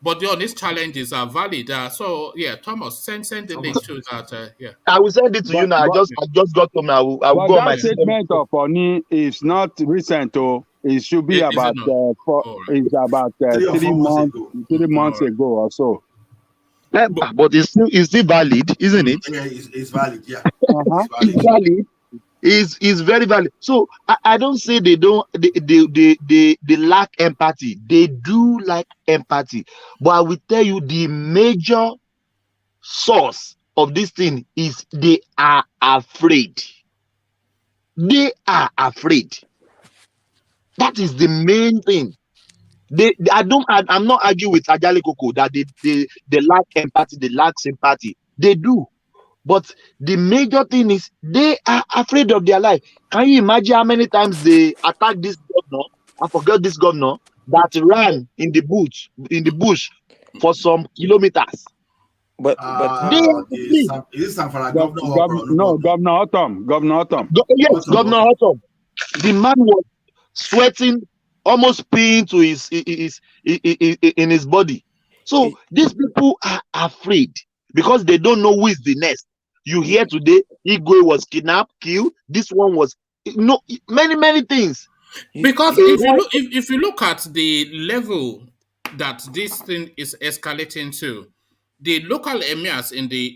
but the honest challenges are valid. So yeah, Thomas, send the link to that. Yeah, I will send it to you But now. but I just got home. I will but go on my that yeah. system. statement of Oni is not recent. Oh, it should be Is it about not? All right. it's about 3 or 4 months ago. 3 months All right. ago or so. But it's still valid, isn't it? Yeah, it's valid. Yeah, Uh-huh. it's It's valid. valid. Is very valid. So I don't say they don't they lack empathy. They do lack empathy. But I will tell you the major source of this thing is they are afraid. They are afraid. That is the main thing. I'm not arguing with Ajale Koko that they lack empathy, they lack sympathy. They do. But the major thing is they are afraid of their life. Can you imagine how many times they attacked this governor? I forgot this governor that ran in the bush for some kilometers. But They are afraid. Is Sanfara governor or Borno No, governor? Governor Autumn. Yes, Autumn, Governor okay. Autumn. The man was sweating, almost peeing to in his body. So these people are afraid because they don't know who is the next. You hear today, Igwe was kidnapped, killed. This one was many things. Because A if you whole- look if you look at the level that this thing is escalating to, the local emirs in the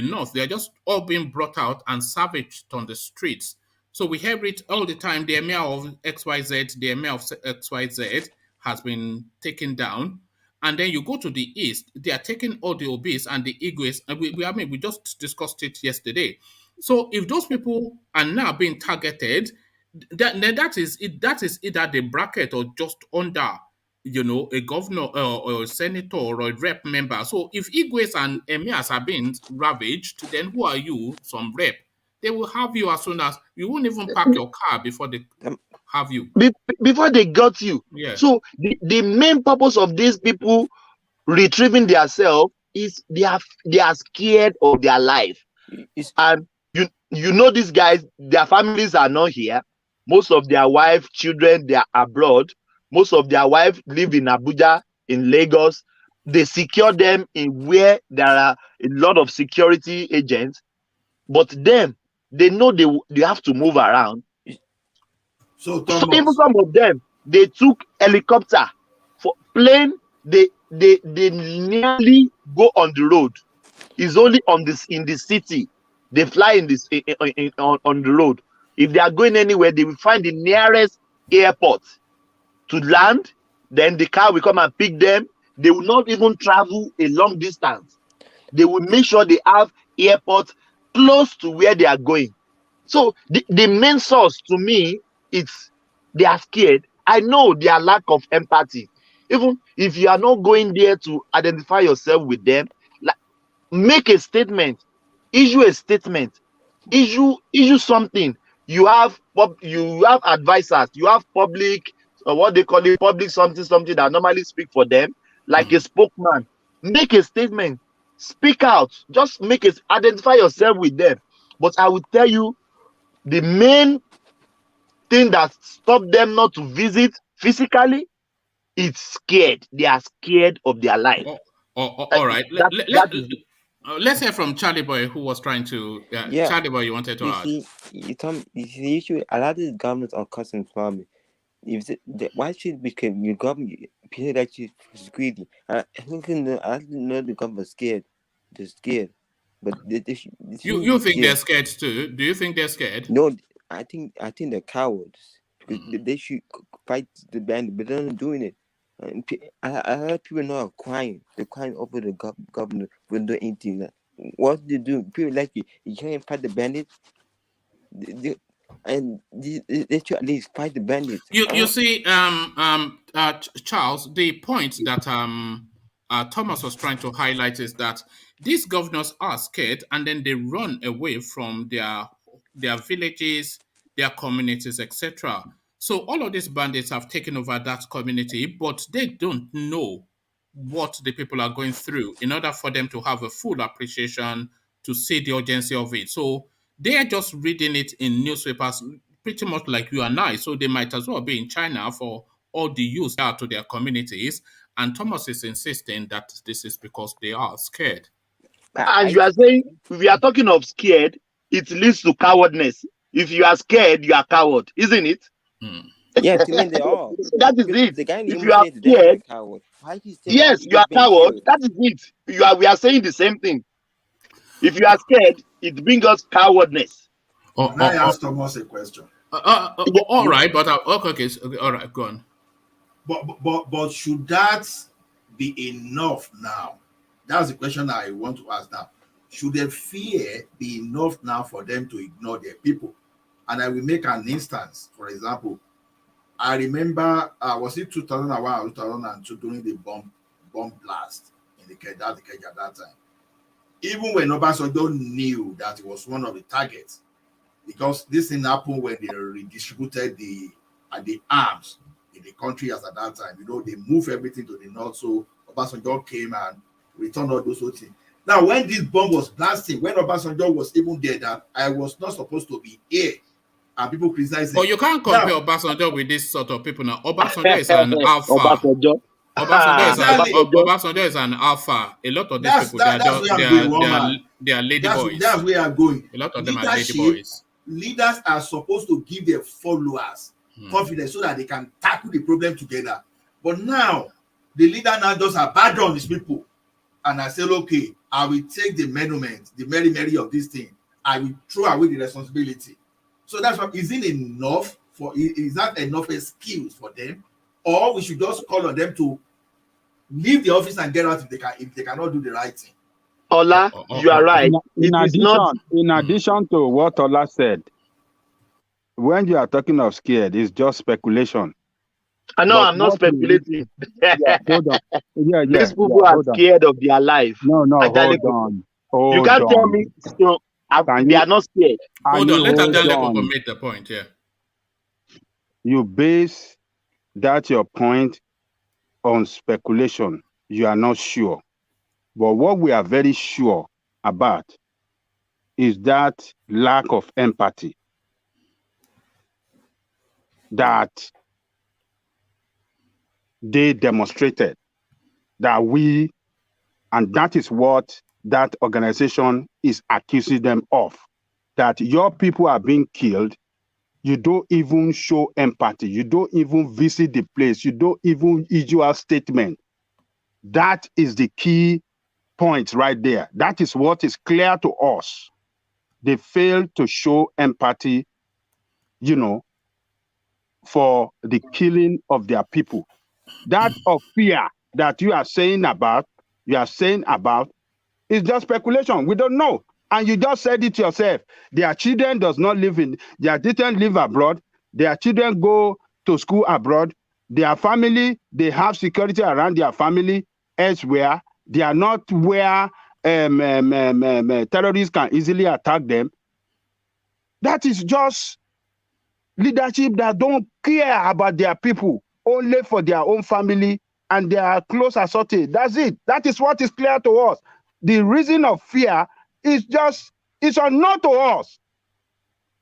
north, they're just all being brought out and savaged on the streets. So we hear it all the time. The emir of XYZ, the emir of XYZ has been taken down. And then you go to the east, they are taking all the obese and the Igwes. And we just discussed it yesterday. So if those people are now being targeted, that is it. That is either the bracket or just under, a governor or a senator or a rep member. So if Igwes and emirs are being ravaged, then who are you? Some rep. they will have you as soon as you won't even park your car before they have you. Before they got you. Yeah. So the main purpose of these people retrieving themselves is they are scared of their life. And you know these guys, their families are not here. Most of their wife, children, they are abroad. Most of their wife live in Abuja, in Lagos. They secure them in where there are a lot of security agents. But them, they know they have to move around. So Thomas, even some of them, they took helicopter for plane. They nearly go on the road. It's only in the city. They fly on the road. If they are going anywhere, they will find the nearest airport to land. Then the car will come and pick them. They will not even travel a long distance. They will make sure they have airport close to where they are going. So the main source to me, it's they are scared. I know their lack of empathy. Even if you are not going there to identify yourself with them, like, make a statement, issue a statement, issue something. You have advisors, you have public, or what they call it, public something that normally speak for them, like a spokesman. Make a statement, speak out, just identify yourself with them. But I will tell you, the main thing that stopped them not to visit physically, it's scared. They are scared of their life. All right. Let's hear from Charlie Boy, who was trying to. Charlie Boy, you wanted to add. You see, the issue. A lot of the governments are customs farming. Why should your government people that you security? I think the government scared. They're scared. But you think they're scared too? Do you think they're scared? No, I think they're cowards because they should fight the bandit, but they're not doing it. I heard people now are crying. They're crying over the government when doing anything. What they do? People like you can't fight the bandits. They should at least fight the bandits. You see, Charles, the point that Thomas was trying to highlight is that these governors are scared and then they run away from their villages, their communities, etc. So all of these bandits have taken over that community, but they don't know what the people are going through in order for them to have a full appreciation to see the urgency of it. So they are just reading it in newspapers, pretty much like you and I. So they might as well be in China for all the use out to their communities. And Thomas is insisting that this is because they are scared. And you are saying, if we are talking of scared, it leads to cowardness. If you are scared, you are coward, isn't it? Yeah, to me they are. That is it. The guy if you are scared, yes, you are coward. That is it. We are saying the same thing. If you are scared, it brings us cowardness. Can I ask Thomas a question? All right, but okay, all right, go on. But should that be enough now? That's the question I want to ask now. Should the fear be enough now for them to ignore their people? And I will make an instance. For example, I remember, was it 2001 or 2002 during the bomb blast in the Kenya at that time? Even when Obasanjo knew that it was one of the targets, because this thing happened when they redistributed the arms in the country as at that time. They moved everything to the north, so Obasanjo came and returned all those things. Now, when this bomb was blasting, when Obasanjo was even there, that I was not supposed to be here, and people criticizing. But you can't compare Obasanjo with this sort of people now. Obasanjo is an alpha. Obasanjo is an alpha. A lot of these people, they are lady boys. That's where I'm going. A lot of them are lady boys. Leaders are supposed to give their followers confidence so that they can tackle the problem together. But now, the leader now just abandon these people. And I said, okay, I will take the monument, the merry of this thing. I will throw away the responsibility. So that's what, is it enough is that enough excuse for them? Or we should just call on them to leave the office and get out if they cannot do the right thing. Ola, you are right. In addition to what Ola said, when you are talking of scared, it's just speculation. I know, I'm not speculating. Hold on. These people are scared of their life. No, hold on. You can't tell me. They are not scared. Hold on, let on? make the point here. You base that your point on speculation. You are not sure. But what we are very sure about is that lack of empathy that they demonstrated, and that is what that organization is accusing them of, that your people are being killed. You don't even show empathy. You don't even visit the place. You don't even issue a statement. That is the key point right there. That is what is clear to us. They failed to show empathy, for the killing of their people. That of fear that you are saying about is just speculation. We don't know. And you just said it yourself. Their children didn't live abroad. Their children go to school abroad. Their family, they have security around their family elsewhere. They are not where terrorists can easily attack them. That is just leadership that don't care about their people, only for their own family and their close associates. That's it. That is what is clear to us. The reason of fear is it's unknown to us.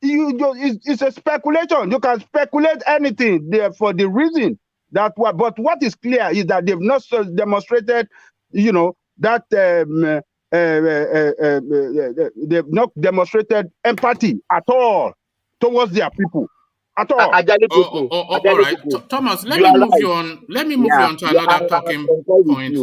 It's a speculation. You can speculate anything there for the reason but what is clear is that they've not demonstrated, that they've not demonstrated empathy at all towards their people. At all. All right, Thomas. Let me move you on. Let me move you on to another talking point.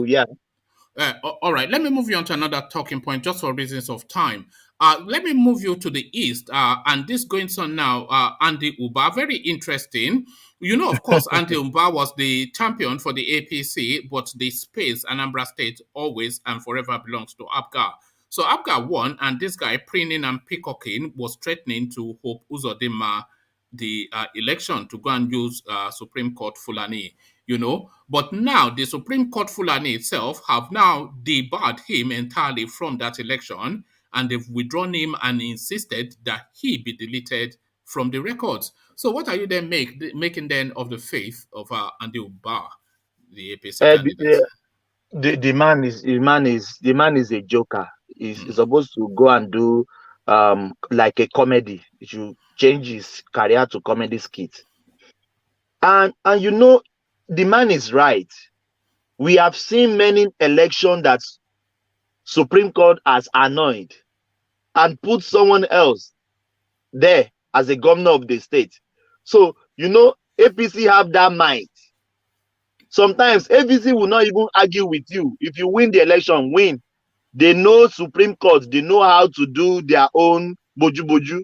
All right, let me move you on to another talking point just for reasons of time. Let me move you to the east, and this going on now. Andy Uba, very interesting. Of course, Andy Uba was the champion for the APC, but the space, Anambra State, always and forever belongs to APGA. So APGA won, and this guy, preening and peacocking, was threatening to Hope Uzodinma the election to go and use Supreme Court Fulani, But now the Supreme Court Fulani itself have now debarred him entirely from that election, and they've withdrawn him and insisted that he be deleted from the records. So what are you then making then of the faith of Andy Uba, the APC candidate? The man is a joker. He's supposed to go and do like a comedy. He should change his career to comedy skit. And the man is right. We have seen many elections that Supreme Court has annoyed and put someone else there as a governor of the state. So, APC have that mind. Sometimes APC will not even argue with you. If you win the election, win. They know Supreme Court. They know how to do their own boju.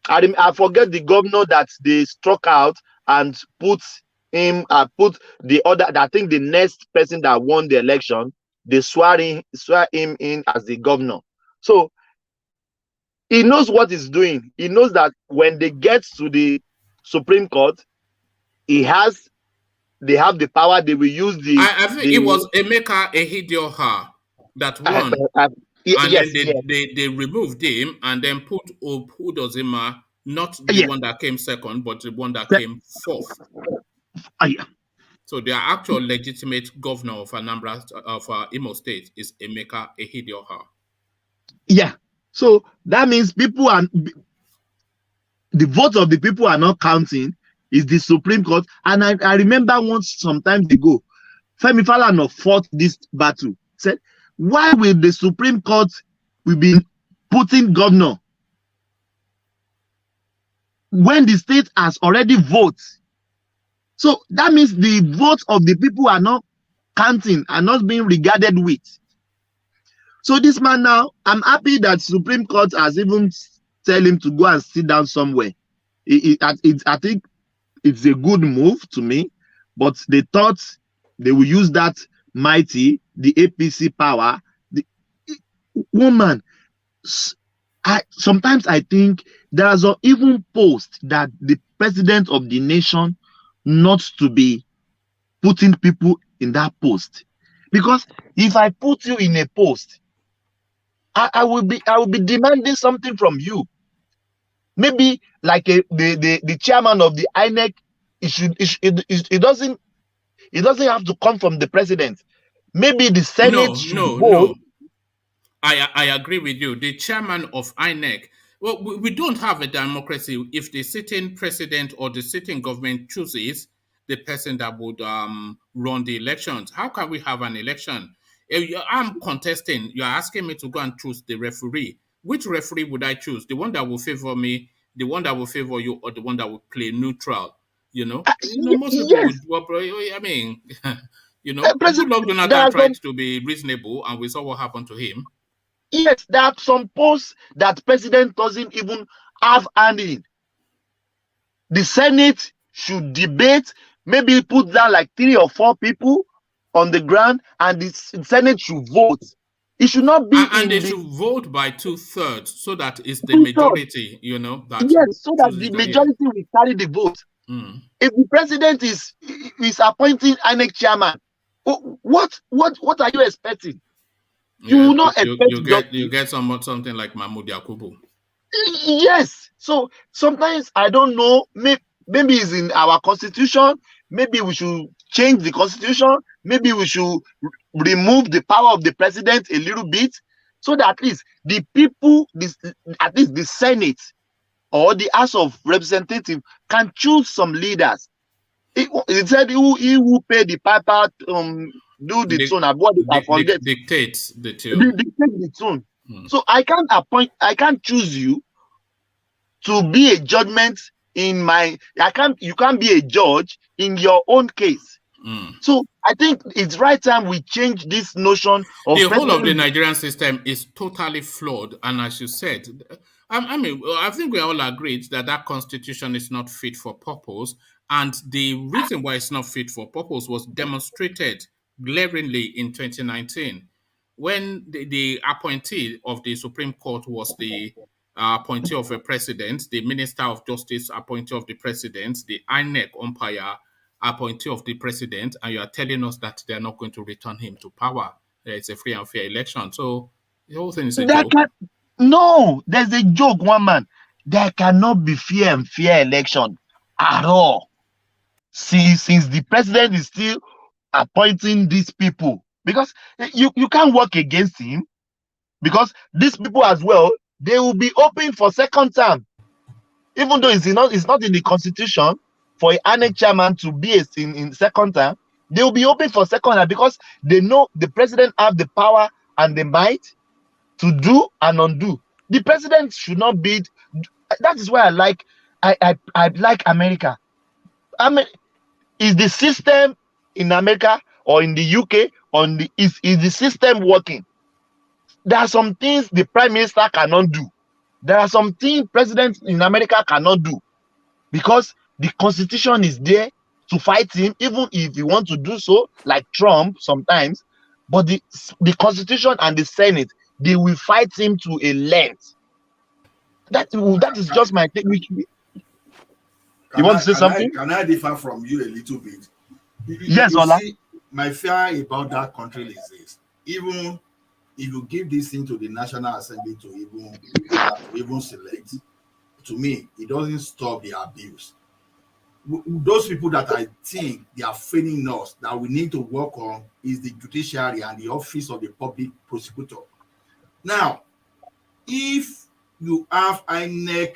I forget the governor that they struck out and put the other. I think the next person that won the election, they swear him in as the governor. So he knows what he's doing. He knows that when they get to the Supreme Court, they have the power. They will use I think it was Emeka Ehidioha that won. They removed him and then put Udozima, not the one that came second, but the one that came fourth. So the actual legitimate governor of Anambra, of Imo State, is Emeka Ehidioha. Yeah. So that means the votes of the people are not counting. Is the Supreme Court. And I remember once, some time ago, Femi Falana fought this battle. Said, why will the Supreme Court be putting governor when the state has already voted? So that means the votes of the people are not counting, are not being regarded with. So this man now, I'm happy that Supreme Court has even tell him to go and sit down somewhere. I think it's a good move to me, but they thought they will use that the APC power. Woman, sometimes I think there's an even post that the president of the nation not to be putting people in that post. Because if I put you in a post, I will be demanding something from you. Maybe like the chairman of the INEC, it doesn't have to come from the president. Maybe the Senate No, should no, vote. no. I agree with you. The chairman of INEC, well, we don't have a democracy if the sitting president or the sitting government chooses the person that would run the elections. How can we have an election? I'm contesting. You're asking me to go and choose the referee. Which referee would I choose? The one that will favor me, the one that will favor you, or the one that will play neutral? Most people Yes, would. Well, I mean, president. Goodluck There Jonathan are tried some to be reasonable, and we saw what happened to him. Yes, there are some posts that president doesn't even have hand in. The Senate should debate, maybe put down like 3 or 4 people on the ground, and the Senate should vote. It should not be And they in the should vote by 2/3 so that it's the 2/3. majority, that Yes, so that chooses the the yeah. majority will carry the vote. Mm. If the president is appointing INEC chairman, what are you expecting? You Yeah, will not expect you justice. get something like Mahmood Yakubu. Yes. So sometimes I don't know. Maybe it's in our constitution. Maybe we should change the constitution. Maybe we should remove the power of the president a little bit, so that at least the people, at least the Senate or the House of Representatives, can choose some leaders. It said he who pay the piper do the tune. I forget. Dictates the tune. Dictate the tune. Mm. So I can't choose you to be a judgment in my. You can't be a judge in your own case. Mm. So I think it's right time we change this notion of The whole of the president. Nigerian system is totally flawed, and as you said, I think we all agreed that that constitution is not fit for purpose, and the reason why it's not fit for purpose was demonstrated glaringly in 2019 when the appointee of the Supreme Court was the appointee of a president, the Minister of Justice appointee of the president, the INEC umpire appointee of the president, and you are telling us that they're not going to return him to power. It's a free and fair election. So the whole thing is a joke. No, there's a joke, one man. There cannot be fair and fair election at all. Since the president is still appointing these people, because you can't work against him, because these people as well, they will be open for second term, even though it's not in the constitution for an INEC chairman to be in second term. They will be open for second term because they know the president have the power and the might to do and undo. The president should not be. That is why I like America. Is the system in America or in the UK is the system working? There are some things the prime minister cannot do. There are some things presidents in America cannot do, because the constitution is there to fight him, even if you want to do so, like Trump sometimes. But the constitution and the Senate, they will fight him to a length. That is just my take. You want to say something? Can I differ from you a little bit? Yes, Ola. See, my fear about that country is this: even if you give this thing to the National Assembly to even select, to me, it doesn't stop the abuse. Those people that I think they are failing us, that we need to work on, is the Judiciary and the Office of the Public Prosecutor. Now, if you have INEC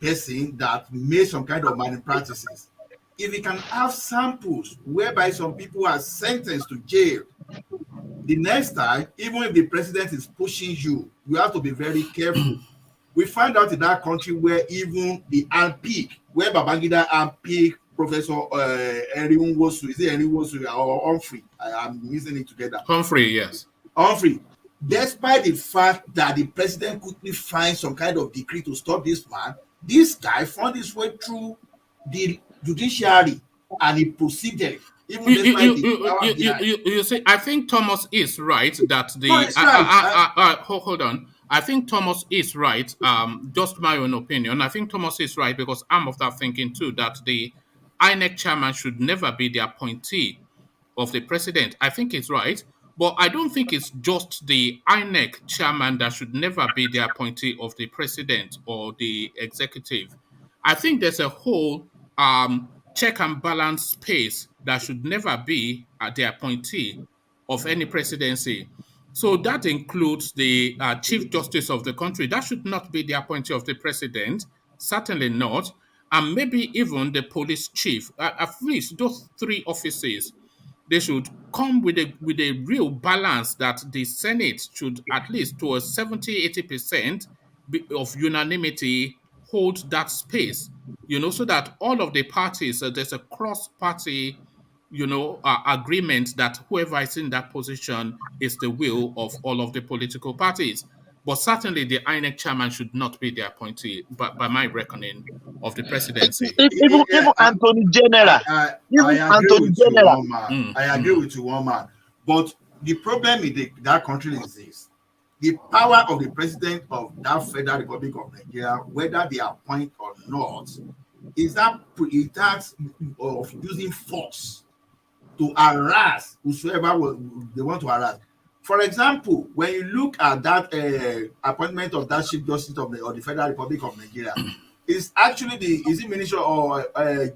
person that made some kind of malpractices, if we can have samples whereby some people are sentenced to jail, the next time, even if the president is pushing you, you have to be very careful. We find out in that country where even the unpick, where Babangida unpick Professor Eriwosu, is it Eriwosu or Humphrey? I'm mixing it together. Humphrey, yes. Humphrey. Despite the fact that the president quickly finds some kind of decree to stop this man, this guy found his way through the judiciary and he proceeded. Even you see, I think Thomas is right that the. No, it's right. Hold on. I think Thomas is right. Just my own opinion. I think Thomas is right because I'm of that thinking too, that the INEC chairman should never be the appointee of the president. I think it's right. But I don't think it's just the INEC chairman that should never be the appointee of the president or the executive. I think there's a whole check and balance space that should never be the appointee of any presidency. So that includes the Chief Justice of the country. That should not be the appointee of the president, certainly not. And maybe even the police chief. At least those three offices, they should come with a real balance that the Senate should at least to a 70-80% of unanimity hold that space, so that all of the parties, there's a cross-party, agreement that whoever is in that position is the will of all of the political parties. But certainly the INEC chairman should not be the appointee, but by my reckoning, of the presidency. Even Anthony General. I agree with you, one man. I agree with you, one man. But the problem in that country is this: the power of the president of that Federal Republic of Nigeria, whether they appoint or not, is that of using force to harass whosoever they want to harass. For example, when you look at that appointment of that Chief Justice of the Federal Republic of Nigeria, it's actually is it Ministry or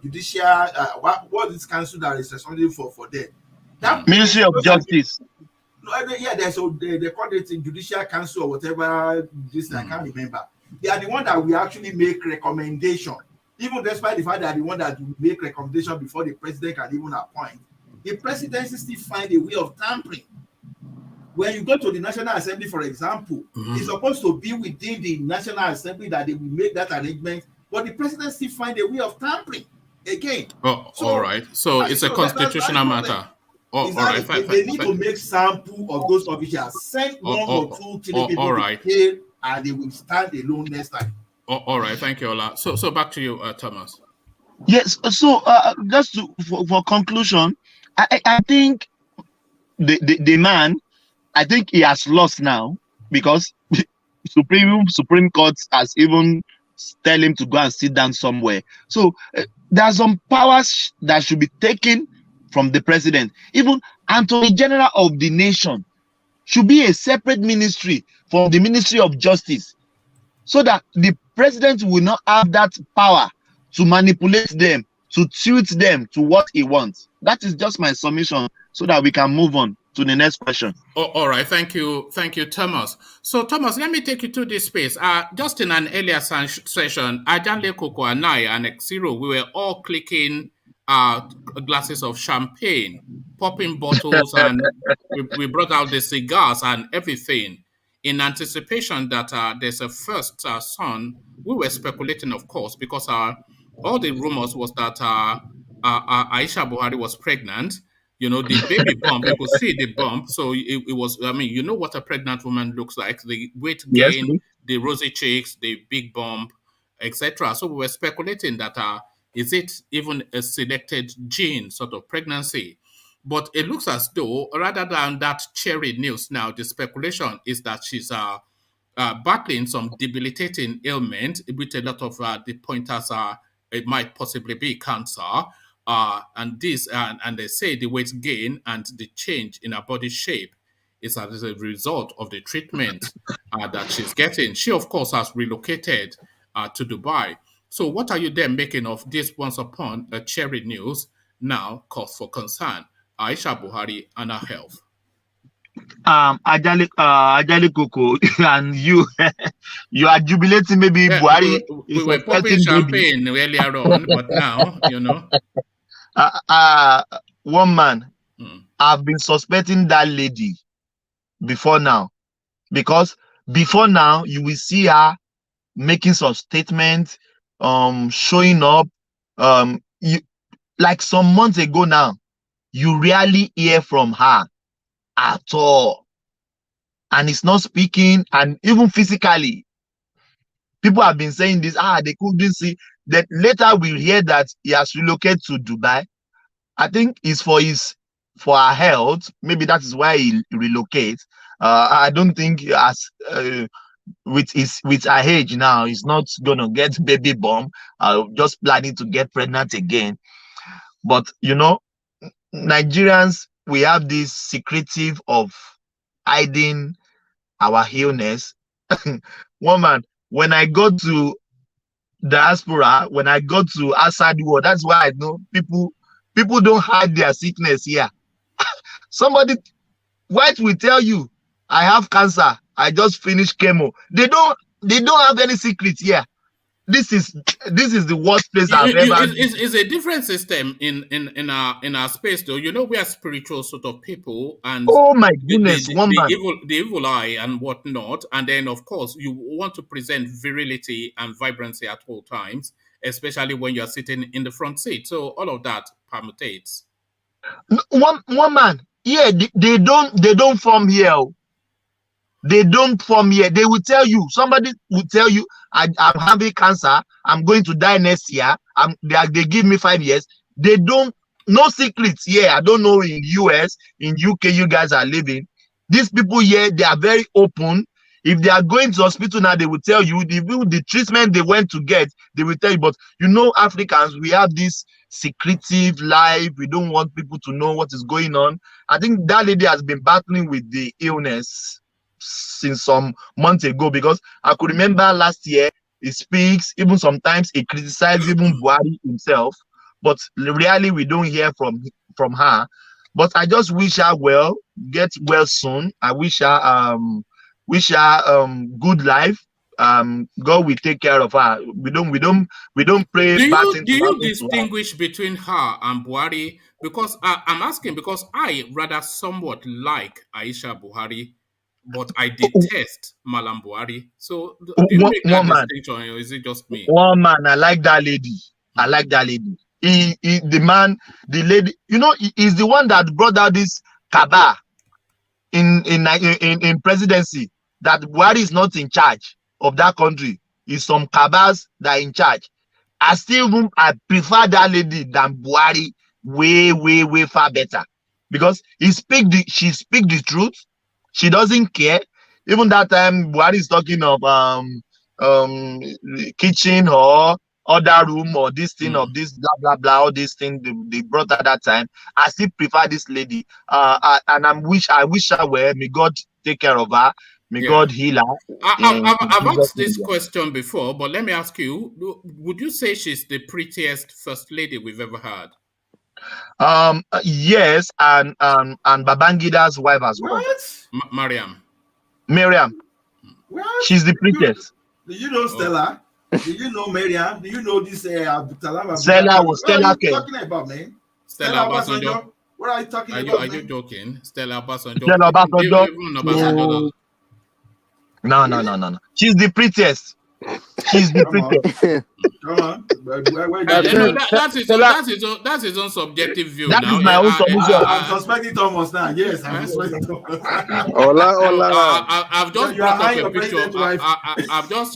Judiciary? What is council that is responsible for them? That Ministry of Justice. Yeah, they call it Judicial Council or whatever. I can't remember. They are the one that we actually make recommendation, even despite the fact that the one that make recommendation before the president can even appoint. The presidency still find a way of tampering. When you go to the National Assembly, for example, it's supposed to be within the National Assembly that they will make that arrangement, but the president still find a way of tampering again. All right. So it's a constitutional matter. All right. They need to make sample of those officials, send one or two people to pay, and they will stand alone next time. All right. Thank you, Ola. So back to you, Thomas. Yes. So just for conclusion, I think the man, I think he has lost now, because Supreme Court has even tell him to go and sit down somewhere. So there are some powers that should be taken from the president. Even Attorney General of the nation should be a separate ministry from the Ministry of Justice, so that the president will not have that power to manipulate them, to tilt them to what he wants. That is just my submission, so that we can move on to the next question. All right. Thank you, Thomas. So, Thomas, let me take you to this space. Just in an earlier session, Ajanle Koko and I and Xero, we were all clicking glasses of champagne, popping bottles, and we brought out the cigars and everything in anticipation that there's a first son. We were speculating, of course, because all the rumors was that Aisha Buhari was pregnant. The baby bump, you could see the bump. So it was, you know what a pregnant woman looks like, the weight gain, yes, the rosy cheeks, the big bump, etc. So we were speculating that is it even a selected gene sort of pregnancy? But it looks as though, rather than that cherry news now, the speculation is that she's battling some debilitating ailment with a lot of the pointers it might possibly be cancer. And they say the weight gain and the change in her body shape is as a result of the treatment that she's getting. She, of course, has relocated to Dubai. So what are you then making of this once upon a cherry news now cause for concern? Aisha Buhari and her health. Ajali Koko, and you are jubilating. Maybe Buhari. We were popping champagne earlier on, but now, one man, I've been suspecting that lady before now, because before now you will see her making some statements, showing up. Like some months ago now, you rarely hear from her at all, and it's not speaking, and even physically, people have been saying this. They couldn't see that. Later we hear that he has relocated to Dubai. I think it's for her health. Maybe that is why he relocates. I don't think with her age now, he's not gonna get baby bump. Just planning to get pregnant again. But Nigerians, we have this secretive of hiding our illness. Woman, when I go to diaspora, when I go to outside the world, that's why I know people don't hide their sickness here. Somebody white will tell you, I have cancer, I just finished chemo. They don't have any secret here. This is the worst place I've ever. It's a different system in our space, though. You know, we are spiritual sort of people, and oh my goodness, the evil eye and whatnot. And then, of course, you want to present virility and vibrancy at all times, especially when you're sitting in the front seat. So all of that permutates. One man, yeah, they don't form here. They don't form here. They will tell you, somebody will tell you, I'm having cancer, I'm going to die next year. They give me 5 years. They don't, no secrets here. I don't know in US, in UK, you guys are living. These people here, they are very open. If they are going to hospital now, they will tell you the treatment they went to get, they will tell you. But you know, Africans, we have this secretive life. We don't want people to know what is going on. I think that lady has been battling with the illness since some months ago, because I could remember last year he speaks, even sometimes he criticizes even Buhari himself, but really we don't hear from her. But I just wish her well, get well soon. I wish her good life. God will take care of her. We don't pray. Do you distinguish between her and Buhari? Because I'm asking because I rather somewhat like Aisha Buhari, but I detest MALLAM Buhari. So do you make that distinction, or is it just me? One man, I like that lady. I like that lady. The lady, you know, is the one that brought out this cabal in presidency, that Buhari is not in charge of that country. It's some cabals that are in charge. I prefer that lady than Buhari way far better, because she speak the truth. She doesn't care. Even that time Buhari is talking of kitchen or other room or this thing of this blah blah blah, all these things they brought at that time. I still prefer this lady. And I wish her well. May God take care of her. May God heal her. I've asked this question before, but let me ask you: would you say she's the prettiest first lady we've ever had? Yes, and Babangida's wife as well. Mariam. She's the prettiest. Do you know Stella? Do you know Mariam? Do you know this Stella was Stella? What are you talking about, man? Stella Obasanjo. What are you talking about? Are you joking? Stella Obasanjo. No. She's the prettiest. She's the prettiest. Come on. That's his own subjective view. That is my own submission. I'm suspecting Thomas now. Yes, I'm suspecting Thomas. I've just brought up a picture.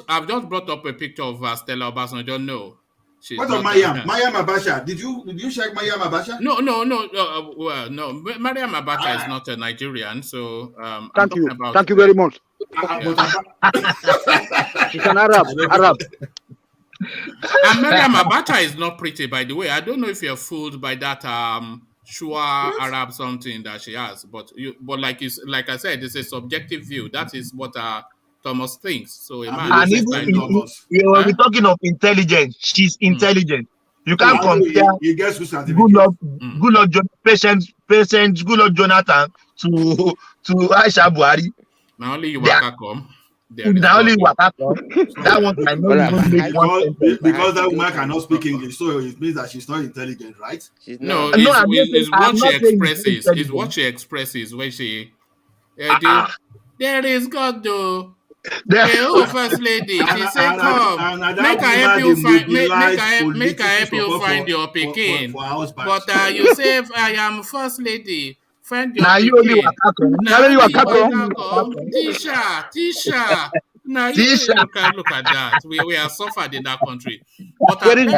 I've just brought up a picture of Stella Obasanjo. No. What of Mariam? Mariam Abacha? Did you check Mariam Abacha? No. Well, no. Mariam Abacha is not a Nigerian, so thank you very much. She's an Arab. And Mariam Abacha is not pretty, by the way. I don't know if you're fooled by that Shua Arab something that she has, but like I said, it's a subjective view. That is what Thomas thinks. So a man we're talking of intelligence. She's intelligent. You can't compare good luck patient, good luck Jonathan to Aisha Buhari. Now only you come. Now only you come. That one I know because that woman cannot speak English, so it means that she's not intelligent, right? It's what she expresses. It's what she expresses when she. There is God though. The first lady, she said, "Come, make I help you find your Peking." But you say, "I am first lady." Find your Peking. Tisha. Now look at that. We are suffered in that country. But there is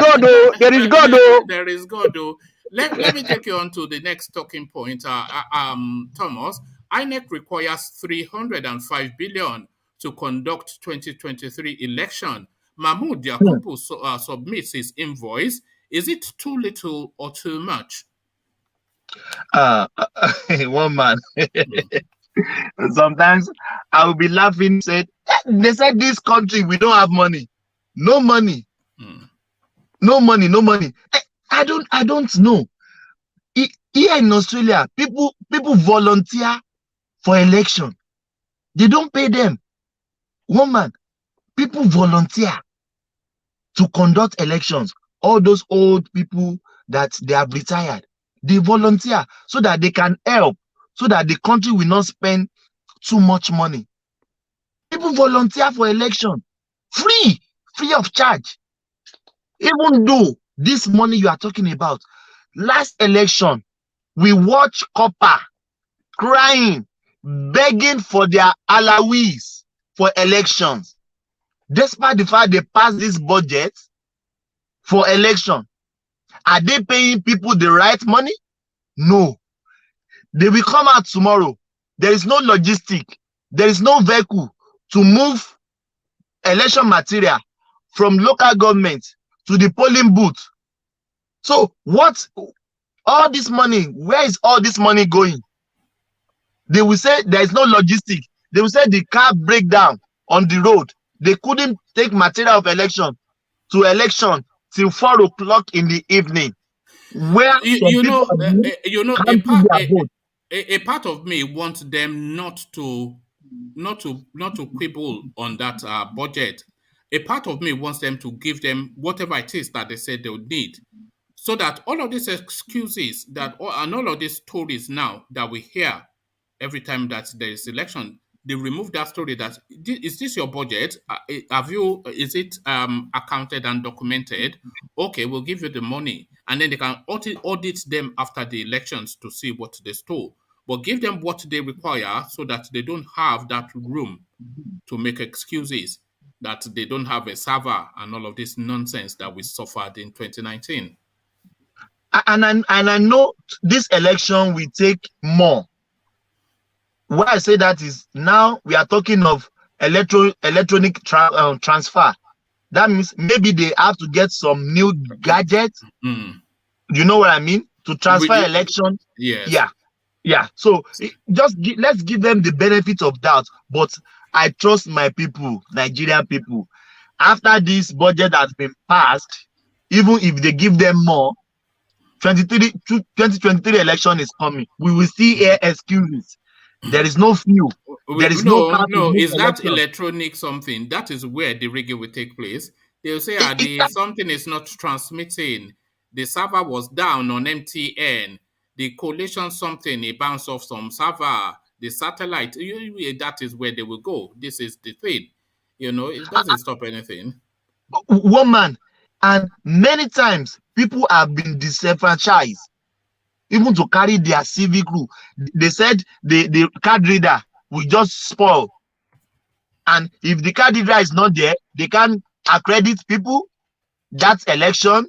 God though. Let me take you on to the next talking point. Thomas, INEC requires 305 billion to conduct 2023 election. Mahmood Yakubu submits his invoice. Is it too little or too much? One man. Sometimes I will be laughing. They said this country we don't have money, no money, no money, no money. I don't know. Here in Australia, people volunteer for election. They don't pay them. One man, people volunteer to conduct elections. All those old people that they have retired, they volunteer so that they can help, so that the country will not spend too much money. People volunteer for election, free of charge. Even though this money you are talking about, last election, we watch copper crying, begging for their allowances for elections. Despite the fact they passed this budget for election, are they paying people the right money? No. They will come out tomorrow. There is no logistic. There is no vehicle to move election material from local government to the polling booth. So what? All this money, where is all this money going? They will say there is no logistic. They will say the car break down on the road. They couldn't take material of election to election till 4 o'clock in the evening. Where a part of me wants them not to quibble on that budget. A part of me wants them to give them whatever it is that they said they'll need, so that all of these excuses and all of these stories now that we hear every time that there is election, they remove that story that, is this your budget? Is it accounted and documented? Okay, we'll give you the money. And then they can audit them after the elections to see what they stole. But give them what they require so that they don't have that room to make excuses, that they don't have a server and all of this nonsense that we suffered in 2019. And I know this election will take more. Why I say that is, now we are talking of electronic transfer. That means maybe they have to get some new gadgets. You know what I mean? To transfer election. Yes. Yeah. So let's give them the benefit of doubt. But I trust my people, Nigerian people. After this budget has been passed, even if they give them more, 2023 election is coming. We will see hear excuses. There is no fuel. There is no. Is that electronic something? That is where the rigging will take place. They'll say something is not transmitting. The server was down on MTN. The collation something, it bounced off some server. The satellite. That is where they will go. This is the thing. It doesn't stop anything. Woman, and many times people have been disenfranchised. Even to carry their civic rule. They said the card reader will just spoil. And if the card reader is not there, they can accredit people. That election,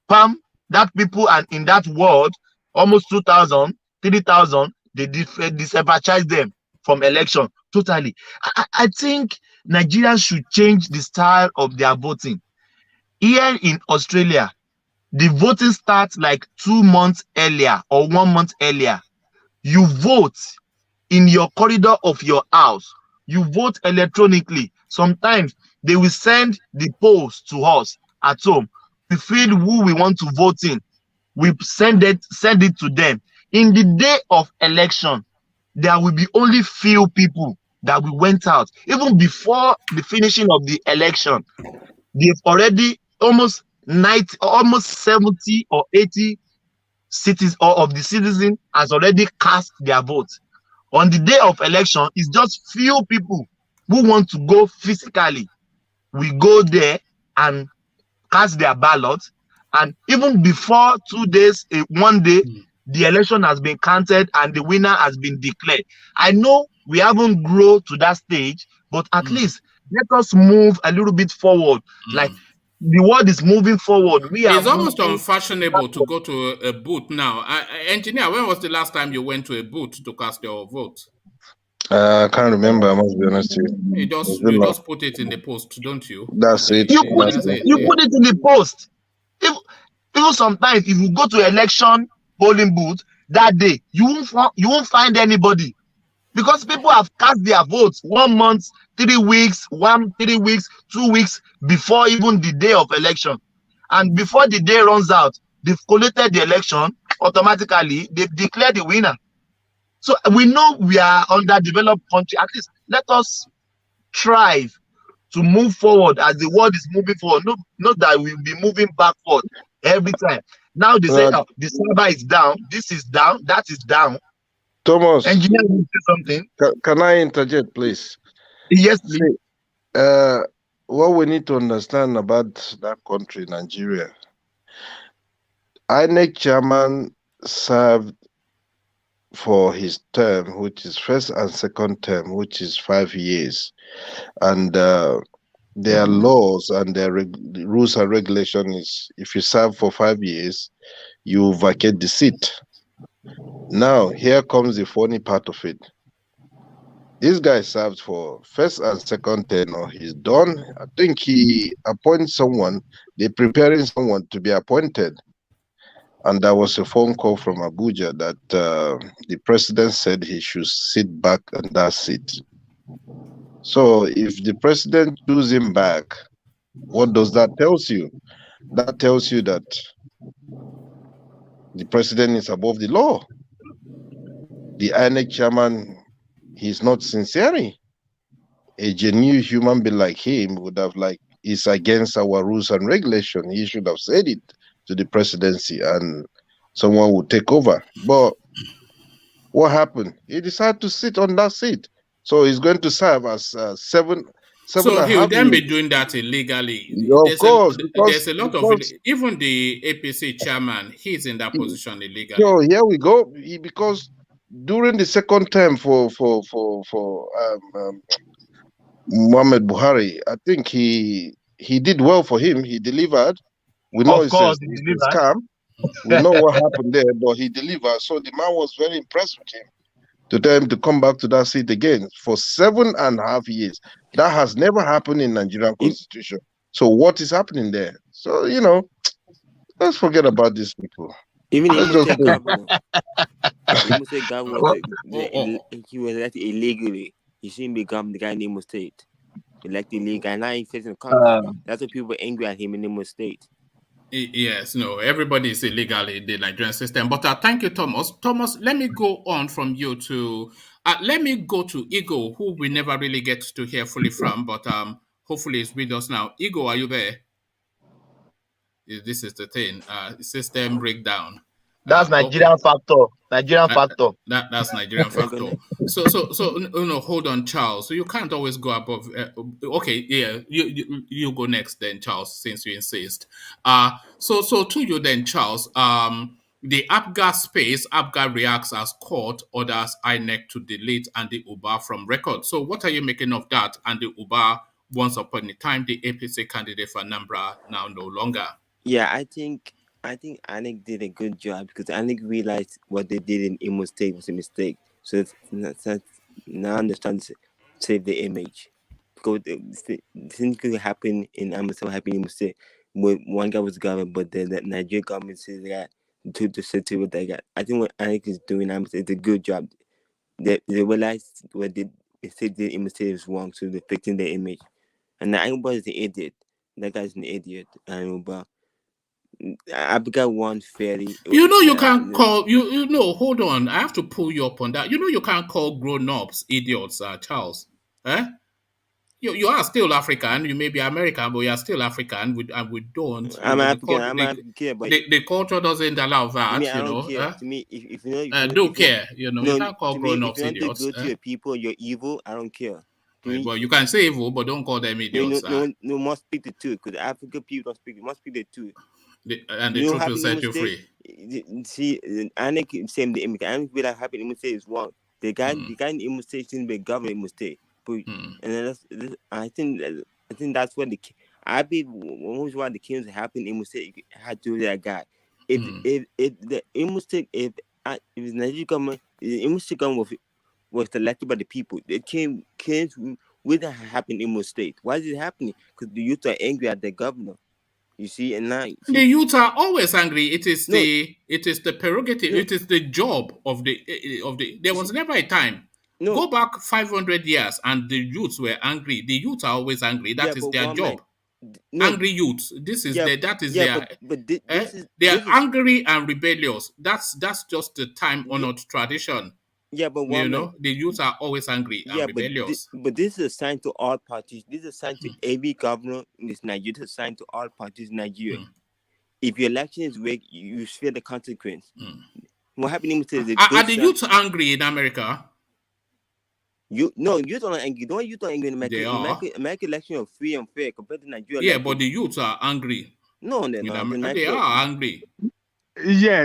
that people, and in that world, almost 2,000, 3,000, they disenfranchise them from election totally. I think Nigerians should change the style of their voting. Here in Australia, the voting starts like 2 months earlier or 1 month earlier. You vote in your corridor of your house. You vote electronically. Sometimes they will send the polls to us at home. We feel who we want to vote in. We send it to them. In the day of election, there will be only few people that we went out. Even before the finishing of the election, they've already almost 70 or 80 cities of the citizen has already cast their vote. On the day of election, it's just few people who want to go physically. We go there and cast their ballot. And even before 2 days, 1 day, the election has been counted and the winner has been declared. I know we haven't grown to that stage, but at least let us move a little bit forward. Like, the world is moving forward. It's almost unfashionable to go to a booth now. Engineer, when was the last time you went to a booth to cast your vote? I can't remember, I must be honest with you. You just put it in the post, don't you? That's it. You put it in the post. Even sometimes, if you go to election polling booth, that day, you won't find anybody, because people have cast their votes 1 month, 3 weeks, 3 weeks, 2 weeks before even the day of election. And before the day runs out, they've collated the election, automatically they've declared the winner. So we know we are underdeveloped country. At least let us strive to move forward as the world is moving forward. Not that we'll be moving backward every time. Now they say, Uh, oh, the server is down, this is down, that is down. Thomas, Engineer will say something. can I interject, please? Yes, See, please. what we need to understand about that country, Nigeria, INEC chairman served for his term, which is first and second term, which is 5 years. And their laws and their rules and regulation is, if you serve for 5 years, you vacate the seat. Now, here comes the funny part of it. This guy served for first and second tenure. He's done. I think he appoints someone. They're preparing someone to be appointed. And there was a phone call from Abuja that the president said he should sit back on that seat. So if the president chooses him back, what does that tell you? That tells you that the president is above the law. The INEC chairman, he's not sincere. A genuine human being like him would have it's against our rules and regulation. He should have said it to the presidency and someone would take over. But what happened? He decided to sit on that seat. So he's going to serve as seven So and a he will half then be years. doing that illegally. Of course, There's a lot of even the APC chairman. He's in that position illegally. So here we go. Because during the second term for Muhammad Buhari, I think he did well for him. He delivered. We know it's a scam. We know what happened there, but he delivered. So the man was very impressed with him to tell him to come back to that seat again for 7.5 years. That has never happened in Nigerian constitution. So what is happening there? So, let's forget about these people. Even if you say governor, he was elected illegally. He shouldn't become the guy in Imo State. Elected illegal, and now he's facing the country. That's why people are angry at him in Imo State. Yes, no, everybody is illegal in the Nigerian system. But thank you, Thomas. Thomas, let me go on from you to let me go to Ego, who we never really get to hear fully from, but hopefully is with us now. Ego, are you there? This is the thing. System breakdown. That's Nigerian factor. Nigerian factor. That's Nigerian factor. So no, hold on, Charles. So you can't always go above. Okay, yeah, you go next then, Charles, since you insist. So to you then, Charles. The APGA space, APGA reacts as court orders INEC to delete and the UBA from record. So what are you making of that? And the UBA, once upon a time, the APC candidate for Anambra, now no longer. Yeah, I think Inec did a good job because Inec realized what they did in Imo State was a mistake. So now understand to save the image. Because things could happen in Amsterdam, happen in Imo State. When one guy was government, but the Nigerian government says they got to city what they got. I think what Inec is doing in Amsterdam is a good job. They realized what they said the Imo State is wrong, so they're fixing their image. And the Inec is an idiot. That guy's an idiot. APGA won fairly. You can't call hold on. I have to pull you up on that. You can't call grown-ups idiots, Charles. You are still African. You may be American, but you are still African. We don't. I'm African. I'm African, but the culture doesn't allow that. To me, I don't care. To me, if you know, don't care. You can't call grown-ups idiots. If you go to your people, you're evil. I don't care. Well, you can say evil, but don't call them idiots. No, must speak the truth because African people don't speak. Must speak the truth. And the truth will set you free. See, Inec same the image. Inec be like happy Imo State is wrong. The guy in Imo State shouldn't be government Imo State. But and I think that's what I be why the kings happen in Imo State had to do that guy. If the Imo State if Nigeria government, the Imo State government was elected by the people, it came wouldn't happen in Imo State. Why is it happening? Because the youth are angry at the governor. You see, and now The youth are always angry. It is no, the prerogative. no, It is the job of the. There see, was never a time. no, Go back 500 years, and the youths were angry. The youths are always angry. yeah, That is but their one man, job. no, Angry youths. This is yeah, that is yeah, their. but They are this is angry and rebellious. That's just the time thi- honored tradition. yeah, but You one man, know, the youths are always angry and yeah, rebellious. but this is assigned to all parties. This is assigned to every governor in this Nigeria. This is assigned to all parties in Nigeria. If your election is rigged, you feel the consequence. What happened in is a Are good the sign. youths angry in America? You don't angry. Don't you don't angry in America? They are. American election are free and fair compared to Nigeria Yeah, but election. the youths are angry. No, they're not. In They America, are angry. Yeah,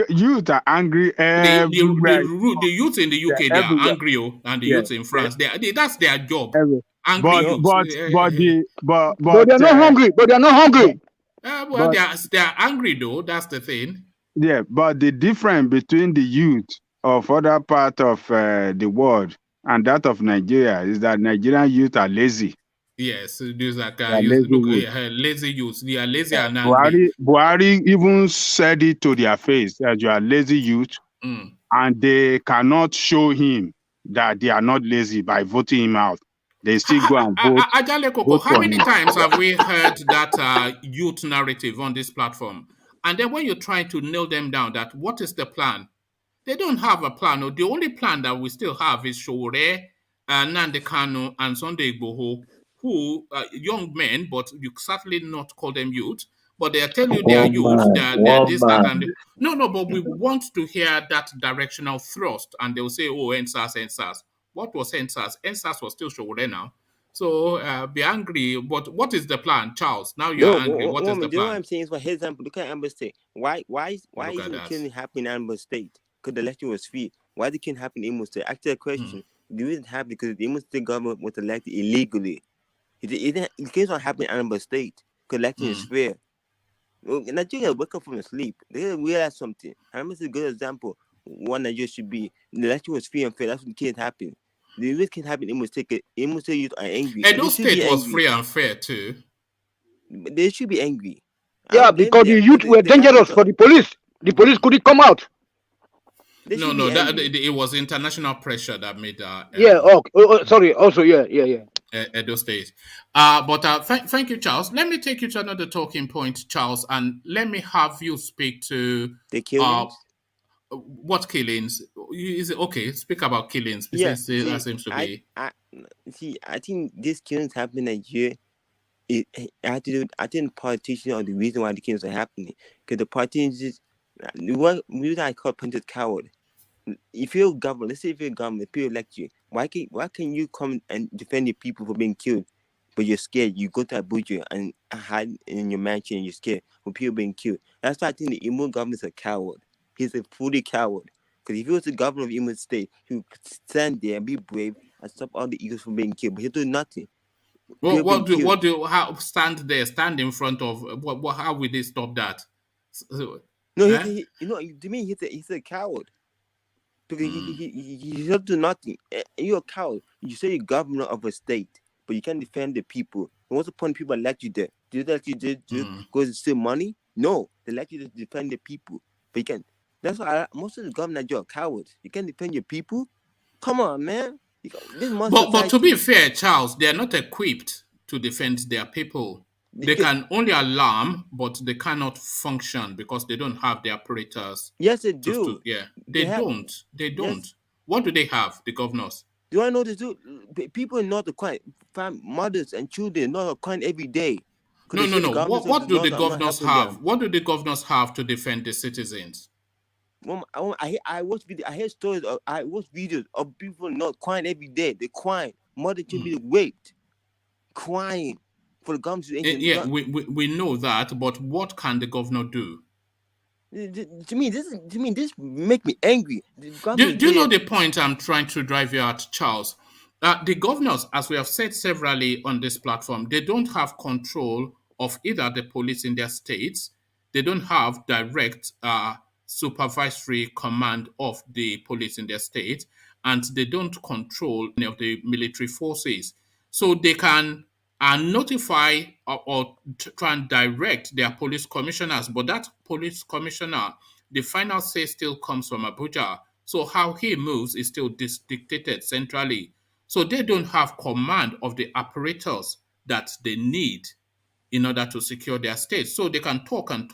youth are angry everywhere. The youth in the Yeah, UK, they are everywhere. angry, and the Yeah, youth in France, that's their job. everywhere. Angry But no, youths. But they're not hungry. But they're not hungry. Well, but they are angry though. That's the thing. yeah, but the difference between the youth of other part of the world and that of Nigeria is that Nigerian youth are lazy. Yes, there's like They are lazy look, youth. lazy youths. They are lazy Yeah. and angry. Buhari even said it to their face that you are lazy youth, and they cannot show him that they are not lazy by voting him out. They still go and Ajale Koko, vote how for many him. times have we heard that youth narrative on this platform? And then when you're trying to nail them down, that what is the plan? They don't have a plan. Or the only plan that we still have is Shore, Nande Kanu, and Sunday Igboho, who are young men, but you certainly not call them youth. But they tell you they are youth, they are One this, that, man. and no. But we want to hear that directional thrust, and they'll say, "Oh, NSAS, NSAS." What was NSAS? NSAS was still Shore now. So be angry. But what is the plan, Charles? Now you are no. angry. What is the Woman, you know what plan? I'm saying? Is for example, look at Amber State. Why Look at isn't that. killing happening in Amber State? Because the election was free. Why did it happen in Imo State? Actually, a question. The reason it happened because the Imo State government was elected illegally. The case not happen in Amber State. Because election is fair. Nigeria wake up from sleep. They didn't realize something. Amber State is a good example. What Nigeria should be. The election was free and fair. That's what can't happen. The reason can happen in Imo State. Imo State youth are angry, and Edo they should be State was angry. free and fair too. They should be angry. I Yeah, don't blame because them the youth were they got dangerous the for the police. The police couldn't come out. They No, should be that angry. it was international pressure that made Yeah. Sorry. Also, yeah. Edo State. But thank you, Charles. Let me take you to another talking point, Charles, and let me have you speak to The killings. what killings. Is it okay? Speak about killings Yeah. because that See, seems to I be. I see. I think these killings happen in Nigeria. I think politicians are the reason why the killings are happening. Because the politicians, what I call printed coward. If you're a government, let's say if you're a government, people elect you. Why can you come and defend your people for being killed? But you're scared. You go to Abuja and hide in your mansion and you're scared for people being killed. That's why I think the Imo government is a coward. He's a fully coward. Because if he was the governor of Imo State, he would stand there and be brave and stop all the Eagles from being killed. But he'll do nothing. People being killed. How stand there, stand in front of how will they stop that? No, Eh? to me, he's a coward. Because he don't do nothing. You're a coward. You say you're governor of a state, but you can't defend the people. And what's the point? People elect you there. Do they elect you there just because it's still money? No, they elect you to defend the people. But you can't. That's why most of the governors are cowards. You can't defend your people. Come on, man. This is But to be society. fair, Charles, they are not equipped to defend their people. They can only alarm, but they cannot function because they don't have the apparatus. Yes, they do. They don't. Yes. What do they have? The governors. Do I know this? People in North are crying. Mothers and children not are crying every day. No. What do the are not governors helping have? them. What do the governors have to defend the citizens? I watch video. I hear stories. I watch videos of people not crying every day. They're crying. Mother to be raped, crying for the government to Yeah, we know that, but what can the governor do? To me, this make me angry. Do you know the point I'm trying to drive you at, Charles? The governors, as we have said severally on this platform, they don't have control of either the police in their states. They don't have direct supervisory command of the police in their state, and they don't control any of the military forces. So they can and notify or try and direct their police commissioners. But that police commissioner, the final say still comes from Abuja. So how he moves is still dictated centrally. So they don't have command of the apparatus that they need in order to secure their state. So they can talk and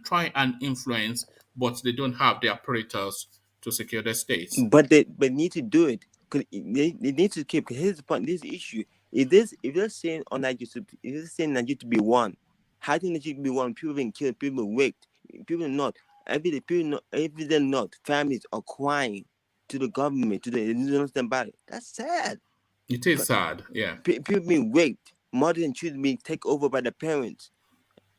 try and influence, but they don't have the apparatus to secure their states. But they need to do it. Cause they need to keep. Cause here's the point. This issue. If they're saying on Nigeria, if they're saying Nigeria to be one, how do Nigeria be one? People being killed, people being raped, people not. Every day not. Families are crying to the government, to the body. That's sad. It is sad, yeah. People being raped, mothers and children being taken over by the parents.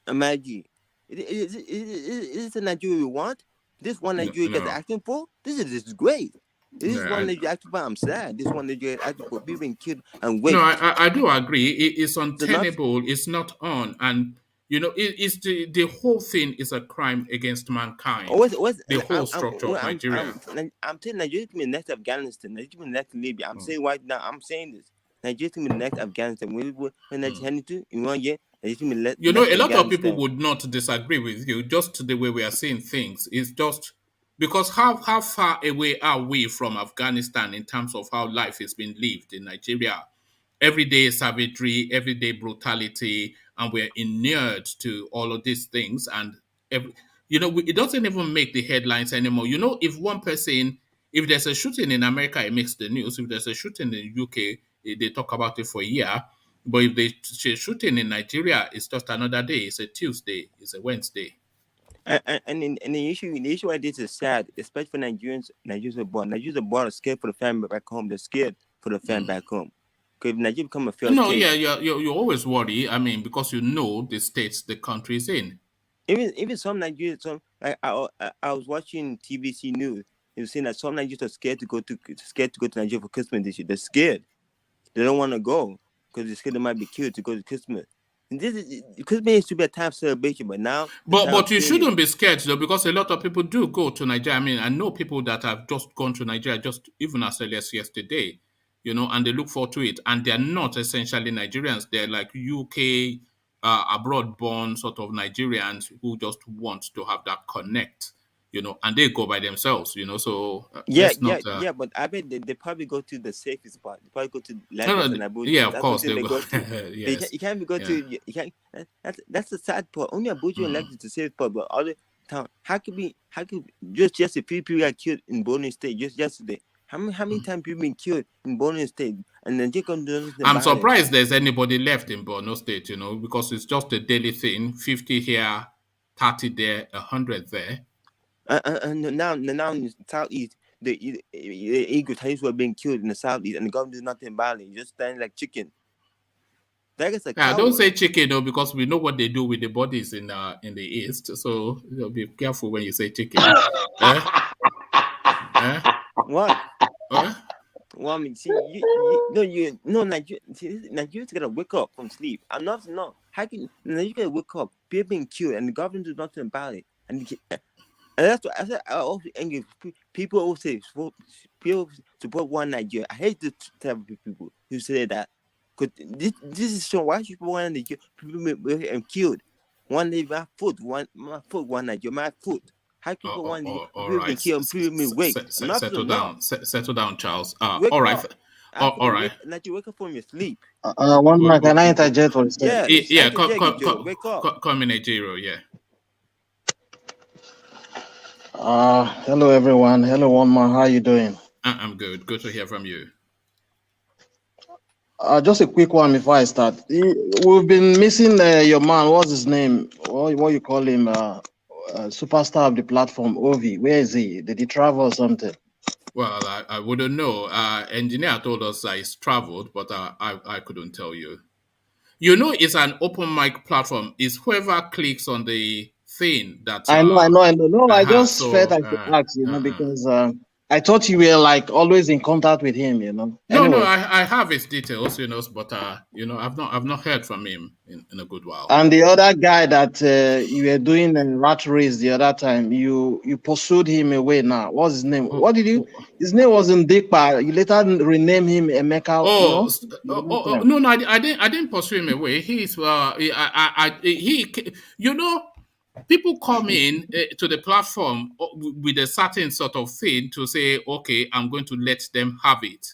Imagine. Is this the Nigeria we want? This one Nigeria No. gets acting for? This is great. This is one Nigeria acting for. I'm sad. This one Nigeria acting for people being killed and raped. No, I do agree. It's untenable. It's not on. And, it's the whole thing is a crime against mankind. The whole structure of Nigeria. I'm telling Nigeria to be next Afghanistan. Nigeria to be next Libya. I'm saying right now, this. Nigeria to be next Afghanistan. When Nigeria to, in 1 year, a lot of people would not disagree with you, just the way we are seeing things. It's just because how far away are we from Afghanistan in terms of how life is being lived in Nigeria? Everyday savagery, everyday brutality, and we're inured to all of these things. And it doesn't even make the headlines anymore. If there's a shooting in America, it makes the news. If there's a shooting in the UK, they talk about it for a year. But if they're shooting in Nigeria, it's just another day. It's a Tuesday. It's a Wednesday. And the issue why this is sad, especially for Nigerians. Nigerians are born scared for the family back home. They're scared for the family back home. Because if Nigeria become a failed state, you always worry. I mean, because the states the country is in. Even some Nigerians, I was watching TVC news. They were saying that some Nigerians are scared to go to Nigeria for Christmas this year. They're scared. They don't want to go because they're scared they might be killed to go to Christmas. And Christmas used to be a time of celebration, but now. But you shouldn't be scared though, because a lot of people do go to Nigeria. I mean, I know people that have just gone to Nigeria just even as early as yesterday, and they look forward to it. And they're not essentially Nigerians. They're like UK, abroad-born sort of Nigerians who just want to have that connect. And they go by themselves, so but I bet they probably go to the safest spot. They probably go to Lagos and Abuja. Yeah, of course they go. Yes. You can't go to. You can't. That's the sad part. Only Abuja and Lagos is the safest part, but other town. How could just a few people got killed in Borno State just yesterday? How many times people been killed in Borno State? And then I'm surprised there's anybody left in Borno State, because it's just a daily thing. 50 here, 30 there, 100 there. And now in the southeast, the Igbo were being killed in the southeast, and the government does nothing about it. Just standing like chicken. That is don't say chicken though, because we know what they do with the bodies in the east. So be careful when you say chicken. What? Well, I mean, see, Nigerians gotta wake up from sleep. I'm not. How can you gotta wake up? People being killed, and the government does nothing about it. And that's what I said. I also angry. People always say people support one Nigeria. I hate the type of people who say that. Because this is so why people want Nigeria. People were killed. One day my foot, one Nigeria, my foot. How people want people be killed? People be raped. Settle down, Charles. All right. All right. Nigeria, wake up from your sleep. One more. Can I interject for a second? Yeah. Come in, Nigeria. Yeah. Hello everyone. Hello one more. How you doing? I'm good. Good to hear from you. Just a quick one before I start. We've been missing your man. What's his name? What you call him? Superstar of the platform, Ovi. Where is he? Did he travel or something? Well, I wouldn't know. Engineer told us that he's traveled, but I couldn't tell you. It's an open mic platform. It's whoever clicks on the thing that. I know. No, I just felt I could ask, because I thought you were like always in contact with him, you know. No, Anyway. I have his details, but I've not heard from him in a good while. And the other guy that you were doing a rat race the other time, you pursued him away now. What's his name? What did you? His name wasn't Dikpa. You later renamed him Emeka. No, I didn't pursue him away. He's people come in to the platform with a certain sort of thing to say, okay, I'm going to let them have it.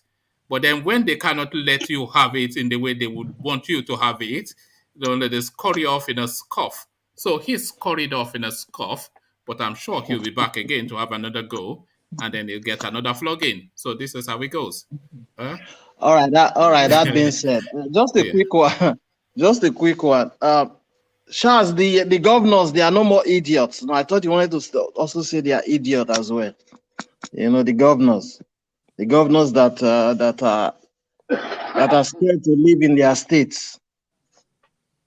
But then when they cannot let you have it in the way they would want you to have it, they scurry off in a scuff. So he's scurried off in a scuff, but I'm sure he'll be back again to have another go, and then he'll get another flogging. So this is how it goes. All right. That being said, just a quick one. Just a quick one. Charles, the governors, they are no more idiots. No, I thought you wanted to also say they are idiot as well. The governors that are scared to live in their states.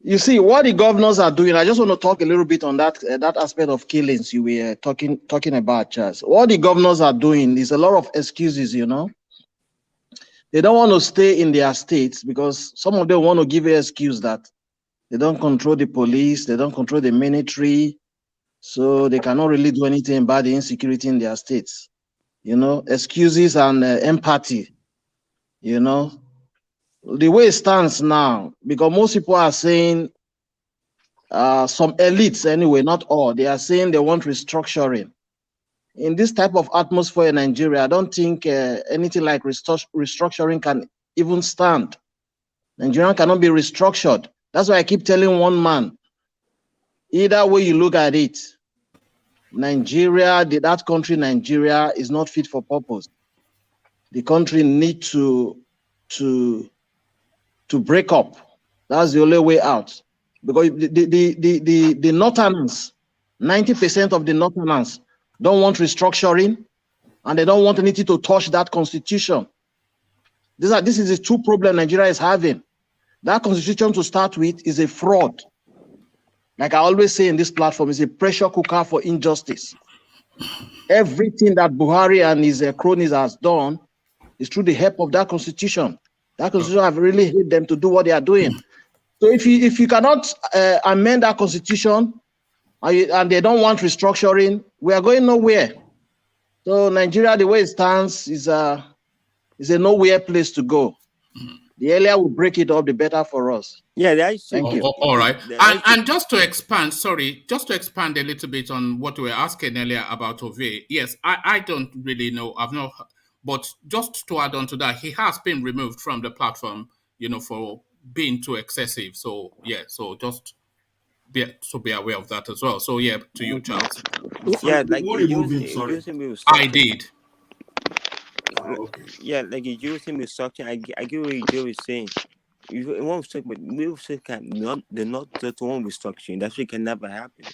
You see what the governors are doing. I just want to talk a little bit on that aspect of killings you were talking about, Charles. What the governors are doing is a lot of excuses. They don't want to stay in their states because some of them want to give an excuse that they don't control the police, they don't control the military, so they cannot really do anything about the insecurity in their states. Excuses and empathy. The way it stands now, because most people are saying, some elites anyway, not all, they are saying they want restructuring. In this type of atmosphere in Nigeria, I don't think anything like restructuring can even stand. Nigeria cannot be restructured. That's why I keep telling one man, either way you look at it, that country, Nigeria, is not fit for purpose. The country needs to break up. That's the only way out. Because the Northerners, 90% of the Northerners don't want restructuring, and they don't want anything to touch that constitution. This is the two problems Nigeria is having. That constitution to start with is a fraud. Like I always say in this platform, it's a pressure cooker for injustice. Everything that Buhari and his cronies has done is through the help of that constitution. That constitution have really hit them to do what they are doing. So if you cannot amend that constitution and they don't want restructuring, we are going nowhere. So Nigeria, the way it stands, is a nowhere place to go. The earlier we break it up, the better for us. Yeah, thank you. All right. And just to expand a little bit on what we were asking earlier about Ove. Yes, I don't really know. I've not, but just to add on to that, he has been removed from the platform, for being too excessive. So yeah, so just be aware of that as well. So yeah, to you, Charles. Yeah, like I did. Okay. Yeah, like you use him with structure. I get what Joe is saying. You want to but they're not the one restructuring. That shit can never happen.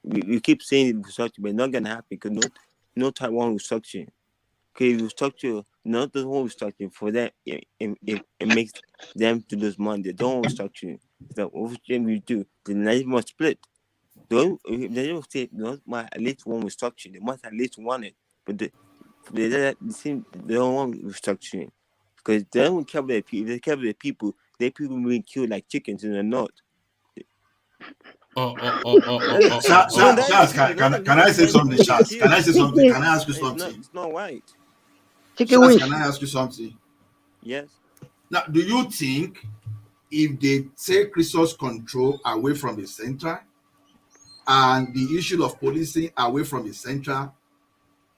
We keep saying restructuring, but it's not gonna happen because no Taiwan restructuring. Okay, restructure, not the whole restructuring for them. It makes them to lose money. They don't restructuring. So what we do? The Nigerian must split. Don't they don't say not my at least one restructuring. They must at least want it, but they don't want restructuring because they don't care about the people. They care about the people. They people being killed like chickens in the north. Charles, can I say something? Charles, can I say something? Can I ask you something? It's not right. Charles, can I ask you something? Yes. Now, do you think if they take resource control away from the center and the issue of policing away from the center,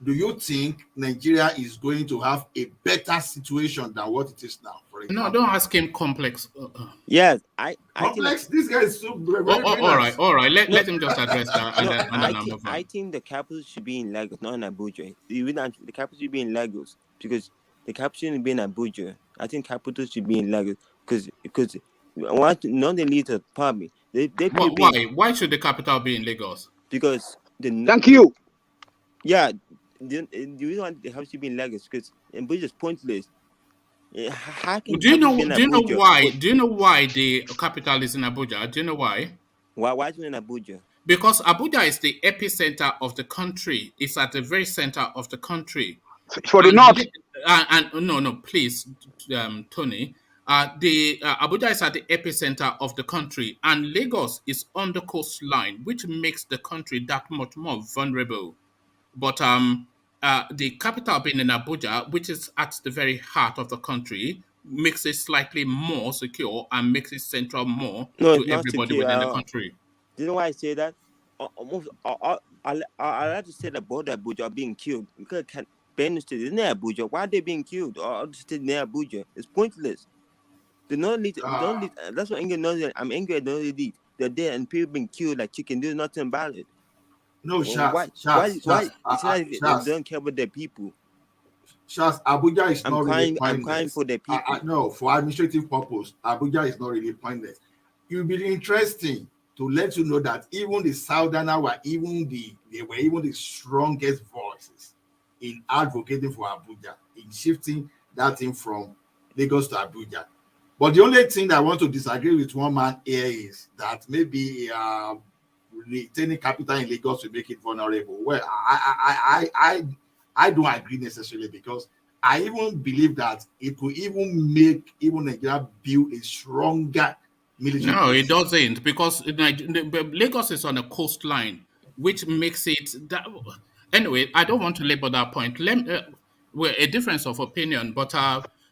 do you think Nigeria is going to have a better situation than what it is now? For example? No, don't ask him complex. Yes, complex. This guy is so all right. Let him just address that. I think the capital should be in Lagos, not in Abuja. The capital should be in Lagos because the capital shouldn't be in Abuja. I think capital should be in Lagos because not the leader probably. Why should the capital be in Lagos? Because thank you. Yeah. The reason why they have to be in Lagos because Abuja is pointless. Do you know why? Do you know why the capital is in Abuja? Do you know why? Why is it in Abuja? Because Abuja is the epicenter of the country. It's at the very center of the country. For the north. No, please, Tony. The Abuja is at the epicenter of the country, and Lagos is on the coastline, which makes the country that much more vulnerable. But the capital being in Abuja, which is at the very heart of the country, makes it slightly more secure and makes it central more No, to it's not everybody secure. within the country. Do you know why I say that? Almost, I like to say that both Abuja are being killed because Benue State is near Abuja. Why are they being killed? Or other state near Abuja? It's pointless. They don't lead. That's what England knows. I'm angry at the lead. They're there and people being killed like chicken. There's nothing about it. No, Why? They don't care about their people. Shas, Abuja is not really pointless. I'm crying for their people. No, for administrative purpose, Abuja is not really pointless. It will be interesting to let you know that even the Southerner were even the strongest voices in advocating for Abuja, in shifting that thing from Lagos to Abuja. But the only thing that I want to disagree with one man here is that maybe retaining capital in Lagos will make it vulnerable. Well, I don't agree necessarily, because I even believe that it could even make even Nigeria build a stronger military. No, it doesn't, because Lagos is on a coastline, which makes it that. Anyway, I don't want to label that point. We're a difference of opinion, but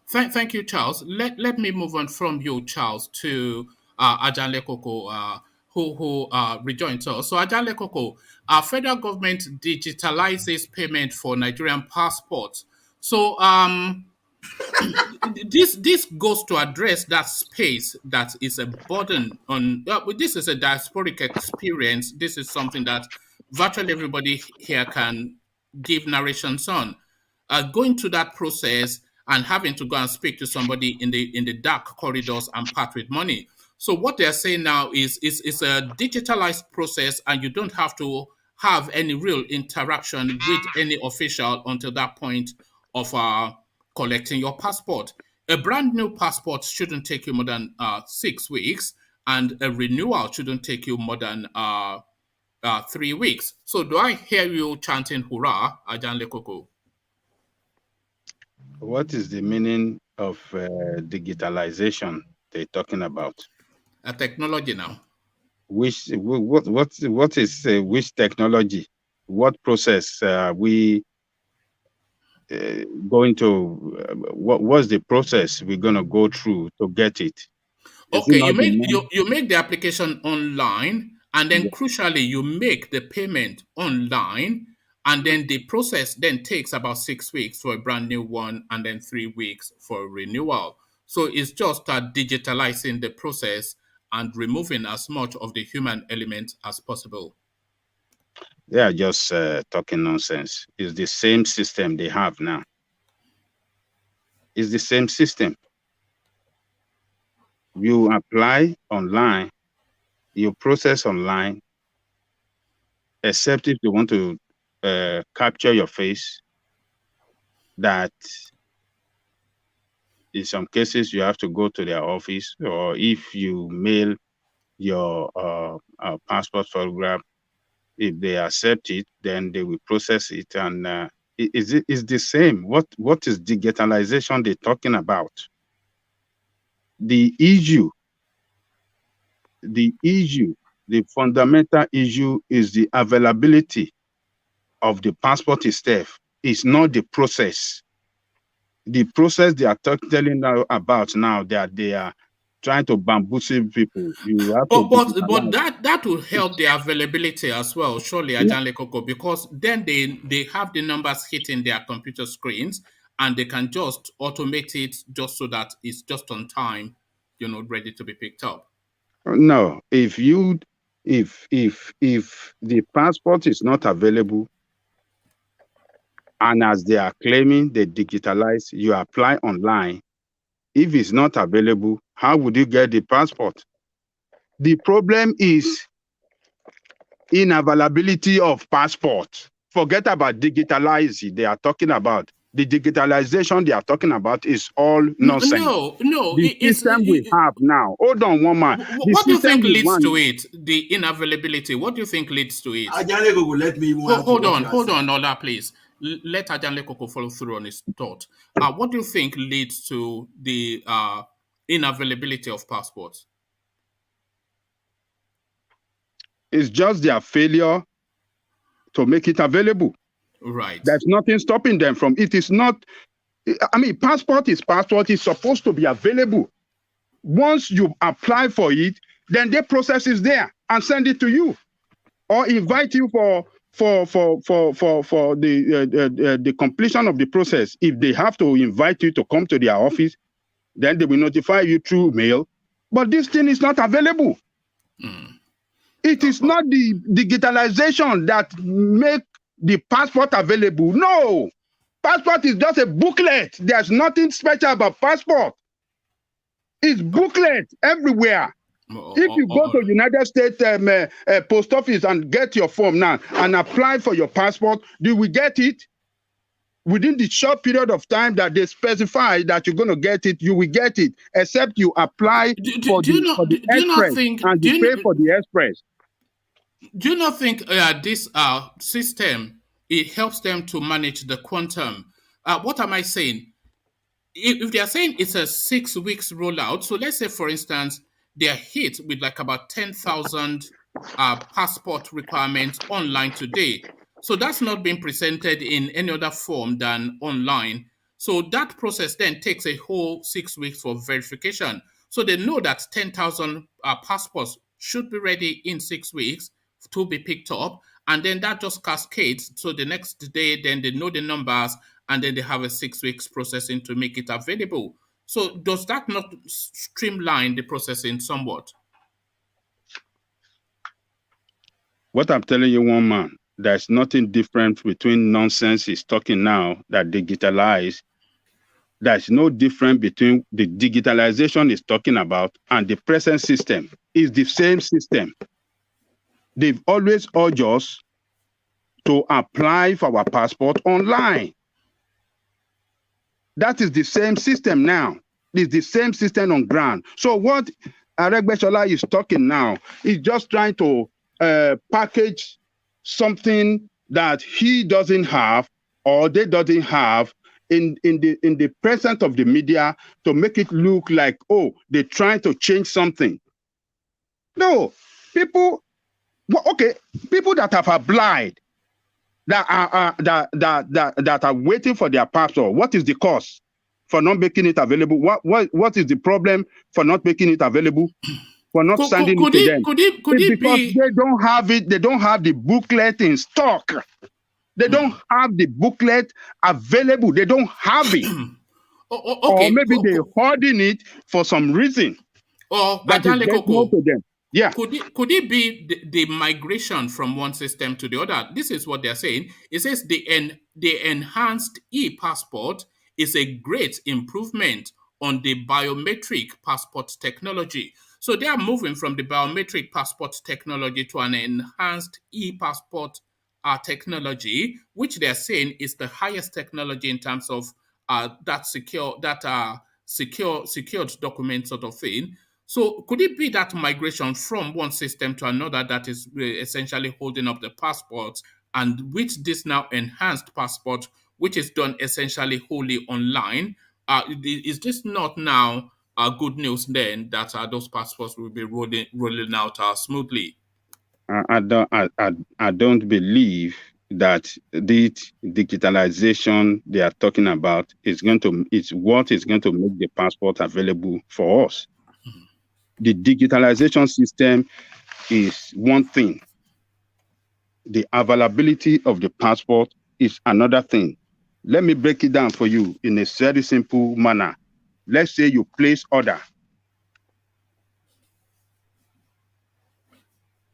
thank you, Charles. Let me move on from you, Charles, to Ajanle Koko, who rejoins us. So Ajanle Koko, our federal government digitalizes payment for Nigerian passports. So this goes to address that space that is a burden on. This is a diasporic experience. This is something that virtually everybody here can give narrations on. Going through that process and having to go and speak to somebody in the dark corridors and part with money. So what they're saying now is a digitalized process, and you don't have to have any real interaction with any official until that point of collecting your passport. A brand new passport shouldn't take you more than 6 weeks, and a renewal shouldn't take you more than 3 weeks. So do I hear you chanting hurrah, Ajanle Koko? What is the meaning of digitalization they're talking about? Technology now. What is which technology? What process are we going to? What's the process we're going to go through to get it? Okay, you make the application online, and then crucially you make the payment online, and then the process then takes about 6 weeks for a brand new one, and then 3 weeks for renewal. So it's just digitalizing the process and removing as much of the human element as possible. They are just talking nonsense. It's the same system they have now. It's the same system. You apply online, you process online, except if you want to capture your face, that in some cases you have to go to their office, or if you mail your passport photograph, if they accept it, then they will process it, and it's the same. What is digitalization they're talking about? The fundamental issue is the availability of the passport itself. It's not the process. The process they are telling about now, that they are trying to bamboozle people. You have but that will help the availability as well, surely, Ajanle Koko, because then they have the numbers hitting their computer screens, and they can just automate it just so that it's just on time, ready to be picked up. No, if the passport is not available, and as they are claiming they digitalize, you apply online. If it's not available, how would you get the passport? The problem is inavailability of passport. Forget about digitalizing. They are talking about the digitalization they are talking about is all nonsense. No. The system we have now. Hold on, one man. What do you think leads to it? The inavailability. What do you think leads to it? Ajanle Koko, let me hold on, Ola, please. let Ajanle Koko follow through on his thought. What do you think leads to the inavailability of passports? It's just their failure to make it available. Right. There's nothing stopping them from it. Is not, I mean, passport is supposed to be available. Once you apply for it, then the process is there and send it to you, or invite you for the completion of the process. If they have to invite you to come to their office, then they will notify you through mail. But this thing is not available. It is not the digitalization that make the passport available. No, passport is just a booklet. There's nothing special about passport. It's booklet everywhere. If you go to United States post office and get your form now and apply for your passport, you will get it within the short period of time that they specify that you're going to get it. You will get it, except you apply for the express and you pay for the express. Do you not think this system, it helps them to manage the quantum? What am I saying? If they are saying it's a 6 weeks rollout, so let's say, for instance, they're hit with like about 10,000 passport requirements online today. So that's not being presented in any other form than online. So that process then takes a whole 6 weeks for verification. So they know that 10,000 passports should be ready in 6 weeks to be picked up. And then that just cascades. So the next day, then they know the numbers, and then they have a 6 weeks processing to make it available. So does that not streamline the processing somewhat? What I'm telling you, one man, there's nothing different between nonsense he's talking now that digitalized. There's no difference between the digitalization he's talking about and the present system. It's the same system. They've always urged us to apply for our passport online. That is the same system now. It's the same system on ground. So what Aregbesola is talking now is just trying to package something that he doesn't have or they doesn't have in the presence of the media to make it look like, oh, they're trying to change something. No, people that have applied, that are waiting for their passport. What is the cause for not making it available? What is the problem for not making it available? For not sending it to them? Because they don't have it. They don't have the booklet in stock. They don't have the booklet available. They don't have it. Or maybe they're hoarding it for some reason. Or that is known to them. Yeah. Could it be the migration from one system to the other? This is what they're saying. It says the enhanced e-passport is a great improvement on the biometric passport technology. So they are moving from the biometric passport technology to an enhanced e-passport technology, which they're saying is the highest technology in terms of secured document sort of thing. So could it be that migration from one system to another that is essentially holding up the passports, and with this now enhanced passport, which is done essentially wholly online, is this not now good news then that those passports will be rolling out smoothly? I don't believe that the digitalization they are talking about is what is going to make the passport available for us. The digitalization system is one thing. The availability of the passport is another thing. Let me break it down for you in a very simple manner. Let's say you place order.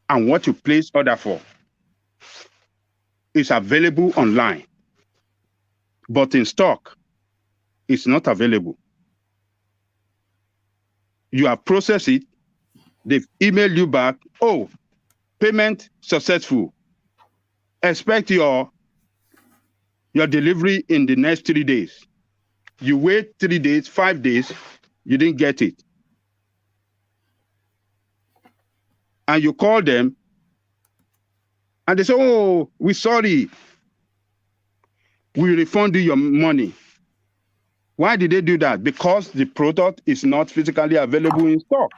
And what you place order for is available online. But in stock, it's not available. You have processed it, they've emailed you back, oh, payment successful. Expect your delivery in the next 3 days. You wait 3 days, 5 days, you didn't get it. And you call them, and they say, oh, we're sorry. we refund you your money. Why did they do that? Because the product is not physically available in stock.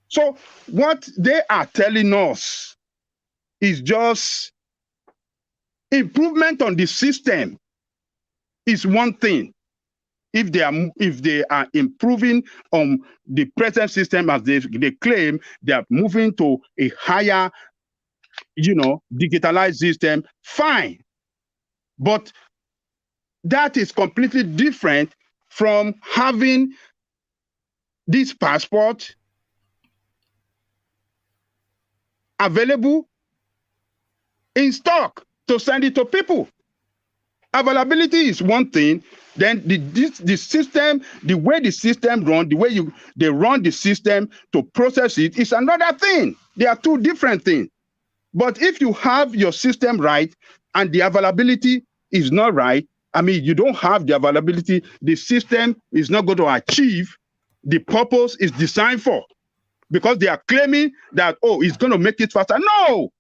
So what they are telling us is just improvement on the system is one thing. If they are improving on the present system as they claim, they are moving to a higher, digitalized system, fine. But that is completely different from having this passport available in stock to send it to people. Availability is one thing. Then the system, the way the system run, the way they run the system to process it is another thing. They are two different things. But if you have your system right and the availability is not right, you don't have the availability, the system is not going to achieve the purpose it's designed for, because they are claiming that, it's going to make it faster. No,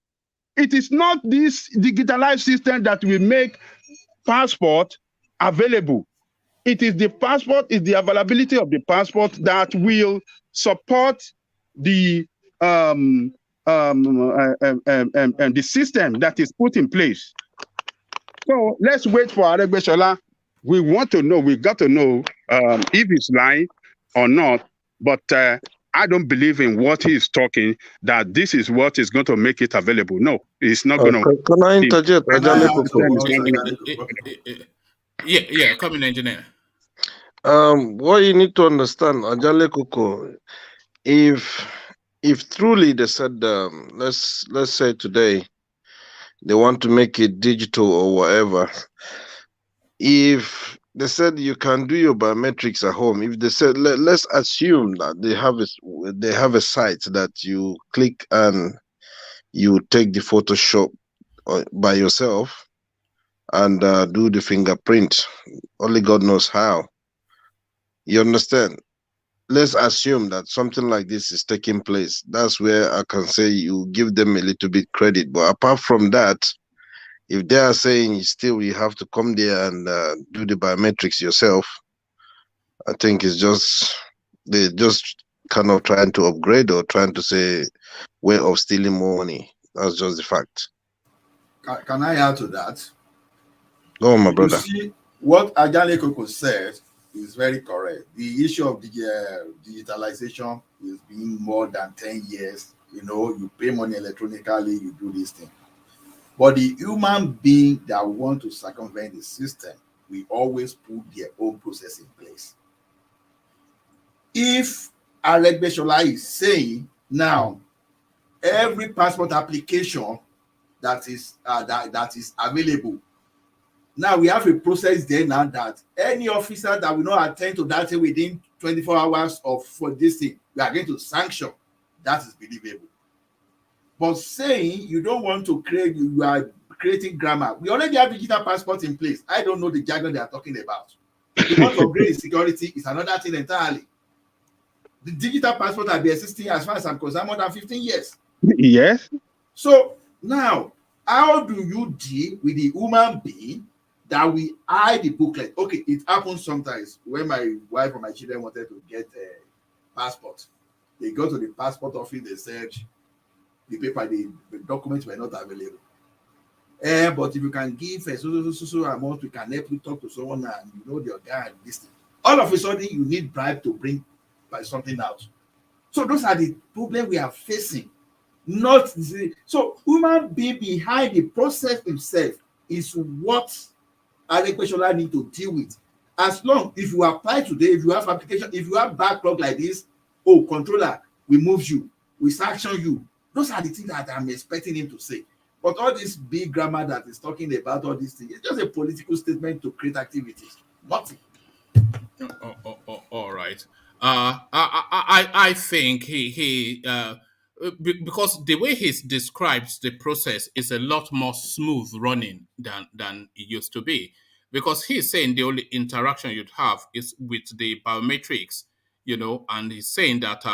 it is not this digitalized system that will make passport available. It is the passport, is the availability of the passport that will support the the system that is put in place. So let's wait for Aregbesola. We got to know if he's lying or not. But I don't believe in what he's talking, that this is what is going to make it available. No, it's not going to. Can I interject? Yeah, come in, engineer. What you need to understand, Ajale Koko, if truly they said, let's say today they want to make it digital or whatever, if they said you can do your biometrics at home, if they said let's assume that they have a site that you click and you take the Photoshop by yourself and do the fingerprint, only God knows how. You understand? Let's assume that something like this is taking place. That's where I can say you give them a little bit credit. But apart from that, if they are saying still you have to come there and do the biometrics yourself, I think it's just they're just kind of trying to upgrade or trying to say way of stealing more money. That's just the fact. Can I add to that? Go on, my brother. You see, what Ajale Koko said is very correct. The issue of the digitalization is being more than 10 years. You pay money electronically, you do this thing. But the human being that want to circumvent the system, we always put their own process in place. If Aregbesola is saying now every passport application that is available, now we have a process there now that any officer that will not attend to that thing within 24 hours for this thing, we are going to sanction. That is believable. But saying you don't want to create, you are creating grammar. We already have digital passport in place. I don't know the jargon they are talking about. The want to upgrade security is another thing entirely. The digital passport has been existing, as far as I'm concerned, more than 15 years. Yes. So now, how do you deal with the human being that we hide the booklet? Okay, it happens sometimes when my wife or my children wanted to get a passport. They go to the passport office, they search the paper, the documents were not available. But if you can give a so amount, we can help you talk to someone and your guy and this thing. All of a sudden, you need bribe to bring something out. So those are the problems we are facing. So human being behind the process itself is what Aregbesola need to deal with. As long if you apply today, if you have application, if you have backlog like this, controller, we move you, we sanction you. Those are the things that I'm expecting him to say. But all this big grammar that is talking about all these things, it's just a political statement to create activities. Nothing. All right. I think because the way he describes the process is a lot more smooth running than it used to be. Because he's saying the only interaction you'd have is with the biometrics, and he's saying that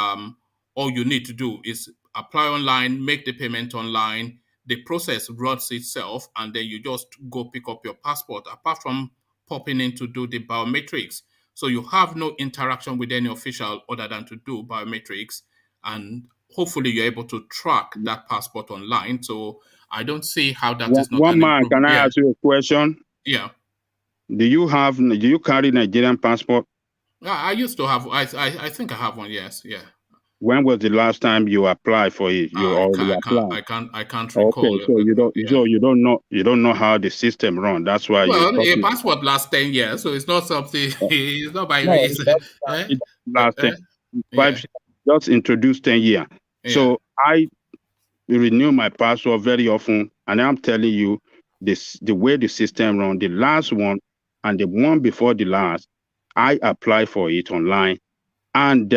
all you need to do is apply online, make the payment online, the process runs itself, and then you just go pick up your passport, apart from popping in to do the biometrics. So you have no interaction with any official other than to do biometrics, and hopefully you're able to track that passport online. So I don't see how that is not One an man, can improvement. I ask you a question? Yeah. Do you carry Nigerian passport? I used to have. I think I have one. Yes. Yeah. When was the last time you applied for it? You already applied. I can't recall. Okay, so you don't know how the system runs. That's why you're Well, a talking. passport lasts 10 years, so it's not something. It's not by No, race. it last 10, Yeah. 5 just introduced 10 years. Yeah. So I renew my passport very often, and I'm telling you the way the system runs. The last one and the one before the last, I applied for it online, and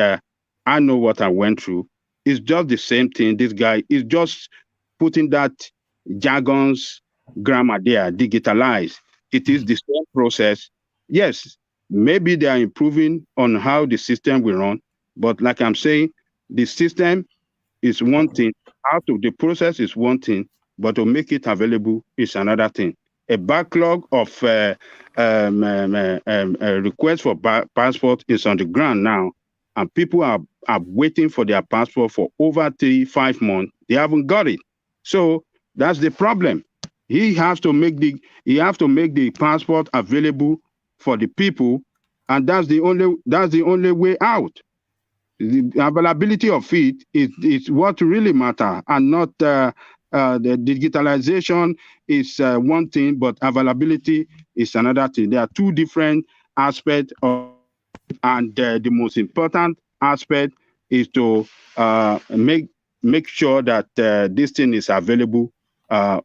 I know what I went through. It's just the same thing. This guy is just putting that jargon's grammar there, digitalized. It is the same process. Yes, maybe they are improving on how the system will run, but like I'm saying, the system is one thing. The process is one thing, but to make it available is another thing. A backlog of requests for passport is on the ground now, and people are waiting for their passport for over 3-5 months. They haven't got it. So that's the problem. He has to make the passport available for the people, and that's the only way out. The availability of it is what really matters, and not the digitalization is one thing, but availability is another thing. There are two different aspects of, and the most important aspect is to make sure that this thing is available to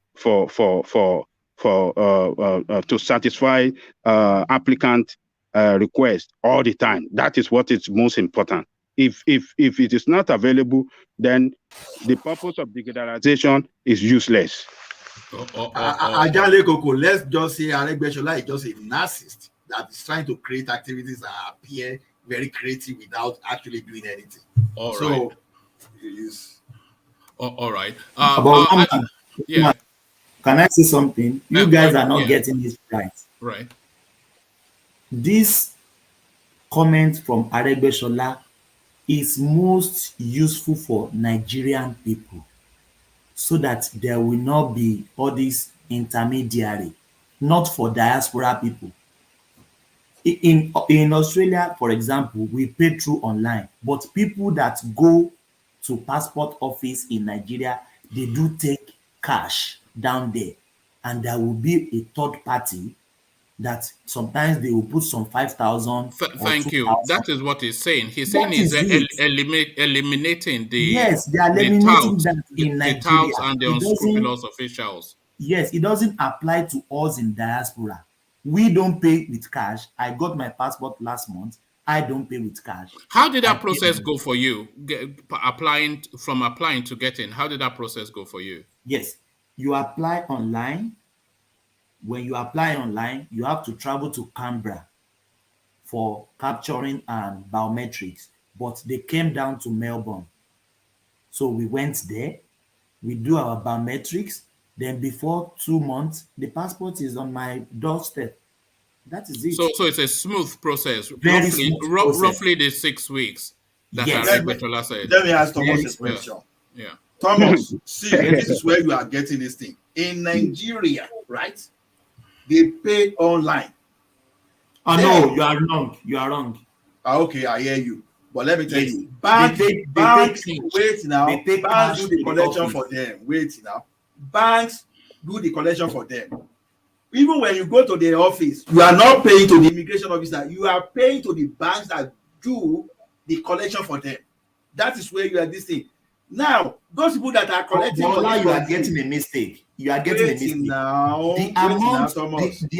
satisfy applicant request all the time. That is what is most important. If it is not available, then the purpose of digitalization is useless. Ajale Koko, let's just say Aregbesola is just a narcissist that is trying to create activities that appear very creative without actually doing anything. All right. Yeah. Can I say something? You guys are not getting this right. Right. This comment from Aregbesola is most useful for Nigerian people, so that there will not be all these intermediary, not for diaspora people. In Australia, for example, we pay through online, but people that go to passport office in Nigeria, they do take cash down there, and there will be a third party that sometimes they will put some 5,000. Thank you. That is what he's saying. He's saying he's eliminating the they are eliminating that in Nigeria. The touts and the unscrupulous officials. Yes, it doesn't apply to us in diaspora. We don't pay with cash. I got my passport last month. I don't pay with cash. How did that process go for you? Applying to getting, how did that process go for you? Yes, you apply online. When you apply online, you have to travel to Canberra for capturing and biometrics, but they came down to Melbourne. So we went there, we do our biometrics, then before 2 months, the passport is on my doorstep. That is it. So it's a smooth process. Very smooth process. Roughly the 6 weeks that Aregbesola said. Let me ask Thomas a question. Yeah. Thomas, see, this is where you are getting this thing. In Nigeria, right? They pay online. Oh no, you are wrong. You are wrong. Okay, I hear you. But let me tell you, banks wait now. Banks do the collection for them. Wait now. Banks do the collection for them. Even when you go to the office, you are not paying to the immigration officer. You are paying to the banks that do the collection for them. That is where you are this thing. Now, those people that are collecting money, you are getting a mistake. You are getting a mistake. Now, the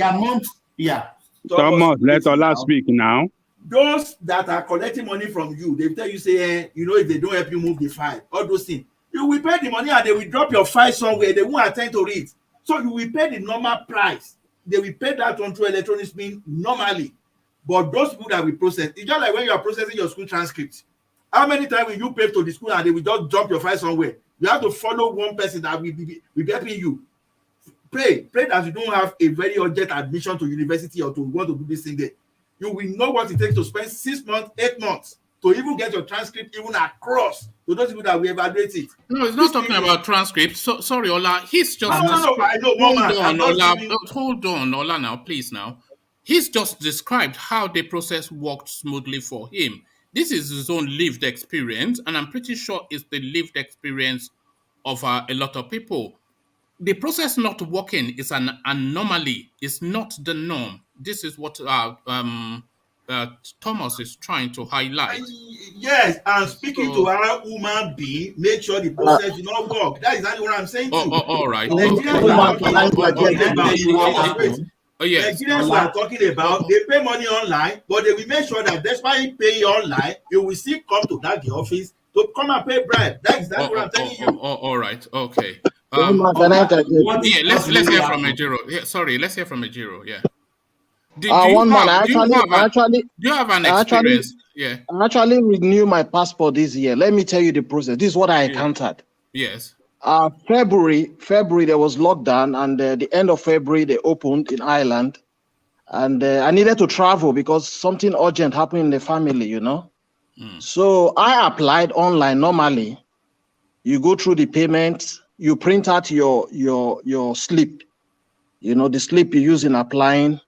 amount, yeah. Thomas, let Allah speak now. Those that are collecting money from you, they tell you, say, if they don't help you move the file, all those things, you will pay the money and they will drop your file somewhere. They won't attend to it. So you will pay the normal price. They will pay that on through electronic means normally. But those people that will process, it's just like when you are processing your school transcripts. How many times will you pay to the school and they will just drop your file somewhere? You have to follow one person that will be helping you. Pray that you don't have a very urgent admission to university or to want to do this thing there. You will know what it takes to spend 6 months, 8 months to even get your transcript even across to those people that will evaluate it. No, he's not talking about transcript. So sorry, Ola. He's just no. I know, hold on, Ola. Now, please, now. He's just described how the process worked smoothly for him. This is his own lived experience, and I'm pretty sure it's the lived experience of a lot of people. The process not working is an anomaly. It's not the norm. This is what Thomas is trying to highlight. Yes, and speaking to our human being, make sure the process do not work. That is exactly what I'm saying. All right. Nigerians are talking about they pay money online, but they will make sure that despite paying online, you will still come to that office to come and pay bribe. That is exactly what I'm telling you. All right. Okay. Let's hear from Ejiro. Yeah, sorry, let's hear from Ejiro. Yeah. Do you have an experience? I actually renewed my passport this year. Let me tell you the process. This is what I encountered. Yes. February there was lockdown, and the end of February they opened in Ireland, and I needed to travel because something urgent happened in the family, you know. So I applied online. Normally, you go through the payment, you print out your slip, you know, the slip you use in applying,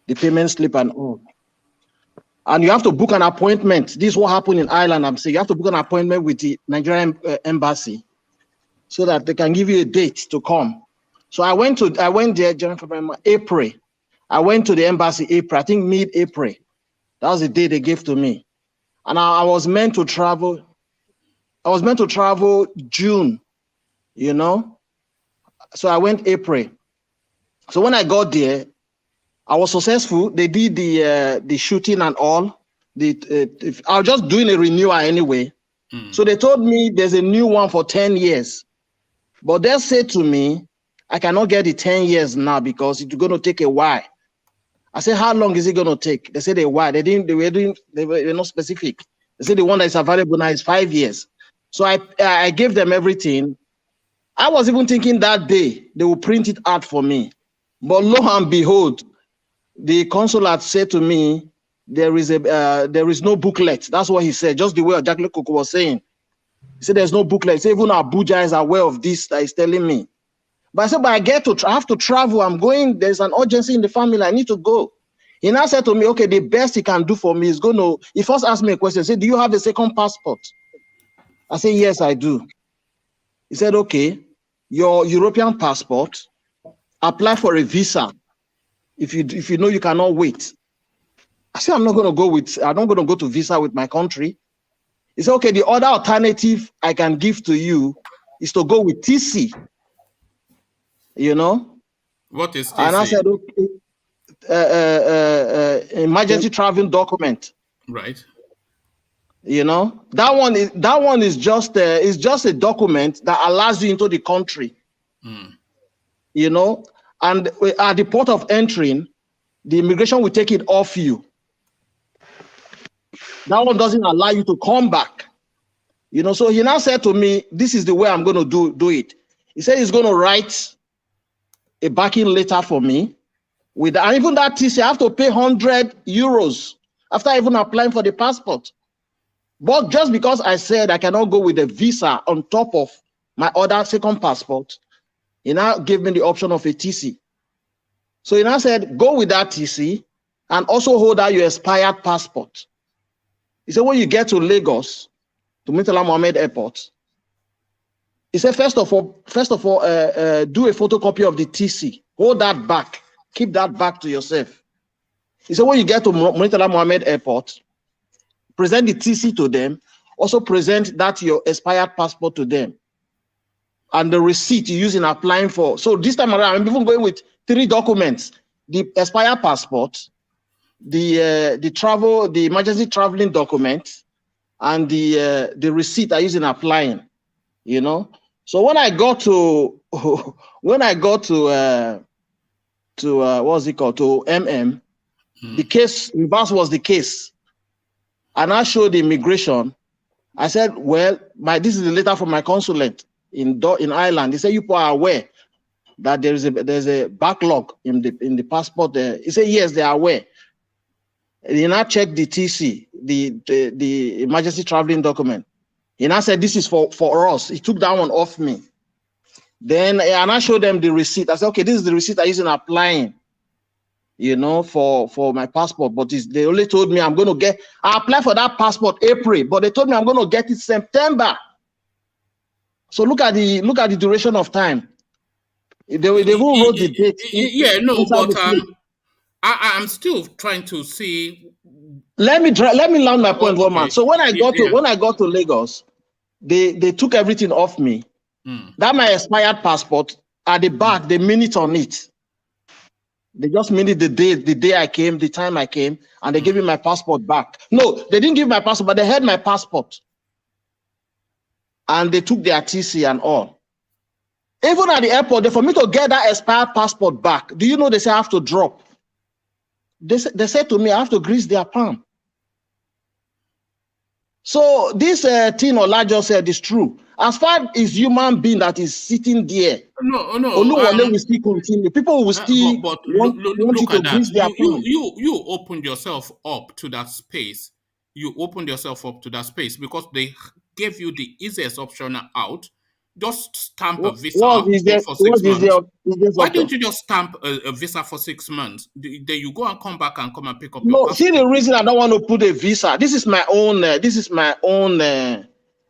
the payment slip and all. And you have to book an appointment. This is what happened in Ireland. I'm saying you have to book an appointment with the Nigerian embassy so that they can give you a date to come. So I went there January, February, April. I went to the embassy April, I think mid-April. That was the day they gave to me. And I was meant to travel. I was meant to travel June, you know. So I went April. So when I got there, I was successful. They did the shooting and all. I was just doing a renewal anyway. So they told me there's a new one for 10 years. But they said to me, I cannot get the 10 years now because it's going to take a while. I said, how long is it going to take? They said a while. They were not specific. They said the one that is available now is 5 years. So I gave them everything. I was even thinking that day they will print it out for me. But lo and behold, the consulate said to me, there is no booklet. That's what he said, just the way Jacqueline Coco was saying. He said there's no booklet. He said even APGA is aware of this that he's telling me. But I said, but I have to travel. I'm going. There's an urgency in the family. I need to go. He now said to me, okay, the best he can do for me is he first asked me a question. He said, do you have a second passport? I said, yes, I do. He said, okay, your European passport, apply for a visa if you know you cannot wait. I said, I'm not going to go to visa with my country. He said, okay, the other alternative I can give to you is to go with TC. You know? What is TC? And I said, okay, emergency travel document. Right. You know, that one is just a document that allows you into the country. You know, and at the port of entering, the immigration will take it off you. That one doesn't allow you to come back. You know, so he now said to me, this is the way I'm going to do it. He said he's going to write a backing letter for me. And even that TC, I have to pay 100 euros after even applying for the passport. But just because I said I cannot go with a visa on top of my other second passport, he now gave me the option of a TC. So he now said, go with that TC and also hold out your expired passport. He said, when you get to Lagos, to Murtala Mohammed Airport, he said, first of all, do a photocopy of the TC. Hold that back. Keep that back to yourself. He said, when you get to Murtala Mohammed Airport, present the TC to them. Also present that your expired passport to them. And the receipt you use in applying for. So this time around, I'm even going with 3 documents. The expired passport, the emergency traveling document, and the receipt I use in applying, you know. So when I got to what's it called, to MM, the case reverse was the case, and I showed the immigration. I said, well, this is the letter from my consulate. in Ireland. They say you people are aware that there's a backlog in the passport. He said yes, they are aware. He now checked the TC, the emergency traveling document. He now said this is for us. He took that one off me. Then and I showed them the receipt. I said, okay, this is the receipt I used in applying, you know, for my passport. But they only told me I applied for that passport April, but they told me I'm going to get it September. So look at the duration of time. They who wrote the date. But I'm still trying to see. Let me land my point, Roman. So when I got to Lagos, they took everything off me. That my expired passport at the back, the minute on it. They just minute the day I came, the time I came, and they gave me my passport back. No, they didn't give my passport, but they had my passport. And they took their TC and all. Even at the airport, for me to get that expired passport back, do you know they say I have to drop? They said to me, I have to grease their palm. So this thing Ola just said is true. As far as human being that is sitting there, Oluwole will still continue. People will still want you to grease their palm. You opened yourself up to that space. You opened yourself up to that space because they gave you the easiest option out. Just stamp a visa for 6 months. Why don't you just stamp a visa for 6 months? Then you go and come back and come and pick up your passport. See the reason I don't want to put a visa. This is my own.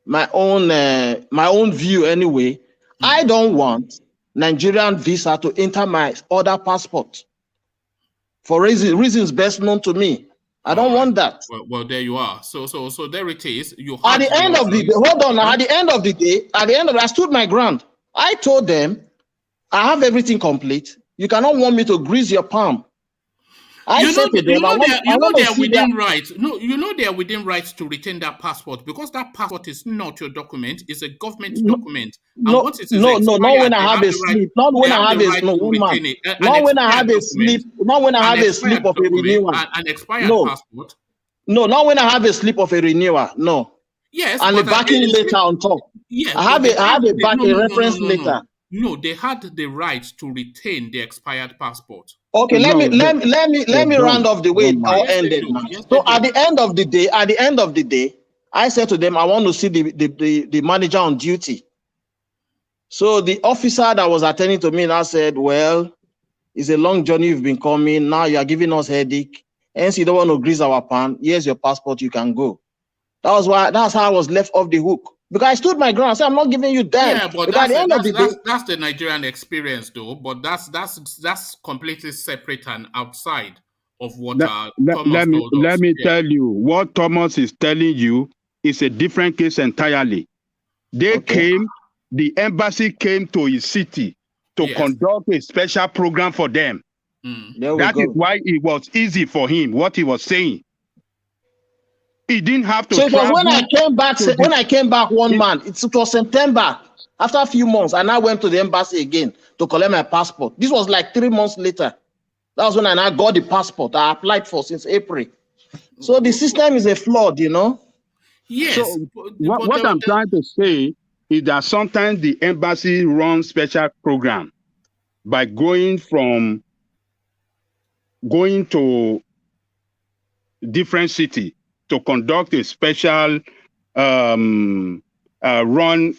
My own view anyway. I don't want Nigerian visa to enter my other passport for reasons best known to me. I don't want that. Well, there you are. So there it is. At the end of the day, hold on. At the end of the day, I stood my ground. I told them, I have everything complete. You cannot want me to grease your palm. They are within rights. No, you know they are within rights to retain that passport because that passport is not your document; it's a government document. Not when I have a slip. Not when I have a slip. Not when I have a slip. Not when I have a slip of a renewal. An expired passport. No, not when I have a slip of a renewal. No. Yes, and the backing letter on top. Yes, I have a reference letter. No, they had the right to retain the expired passport. Okay, let me round off the way it all ended. So at the end of the day, I said to them, I want to see the manager on duty. So the officer that was attending to me now said, well, it's a long journey you've been coming. Now you are giving us headache. Hence, you don't want to grease our pan. Here's your passport, you can go. That's how I was left off the hook. Because I stood my ground. I said, I'm not giving you that. Yeah, but that's the Nigerian experience, though. But that's completely separate and outside of what let me tell you what Thomas is telling you is a different case entirely. The embassy came to his city to conduct a special program for them. That is why it was easy for him. What he was saying. He didn't have to. So when I came back 1 month, it was September. After a few months, and I went to the embassy again to collect my passport. This was like 3 months later. That was when I now got the passport I applied for since April. So the system is a flawed, you know. Yes. So what I'm trying to say is that sometimes the embassy runs special program by going to different city to conduct a special run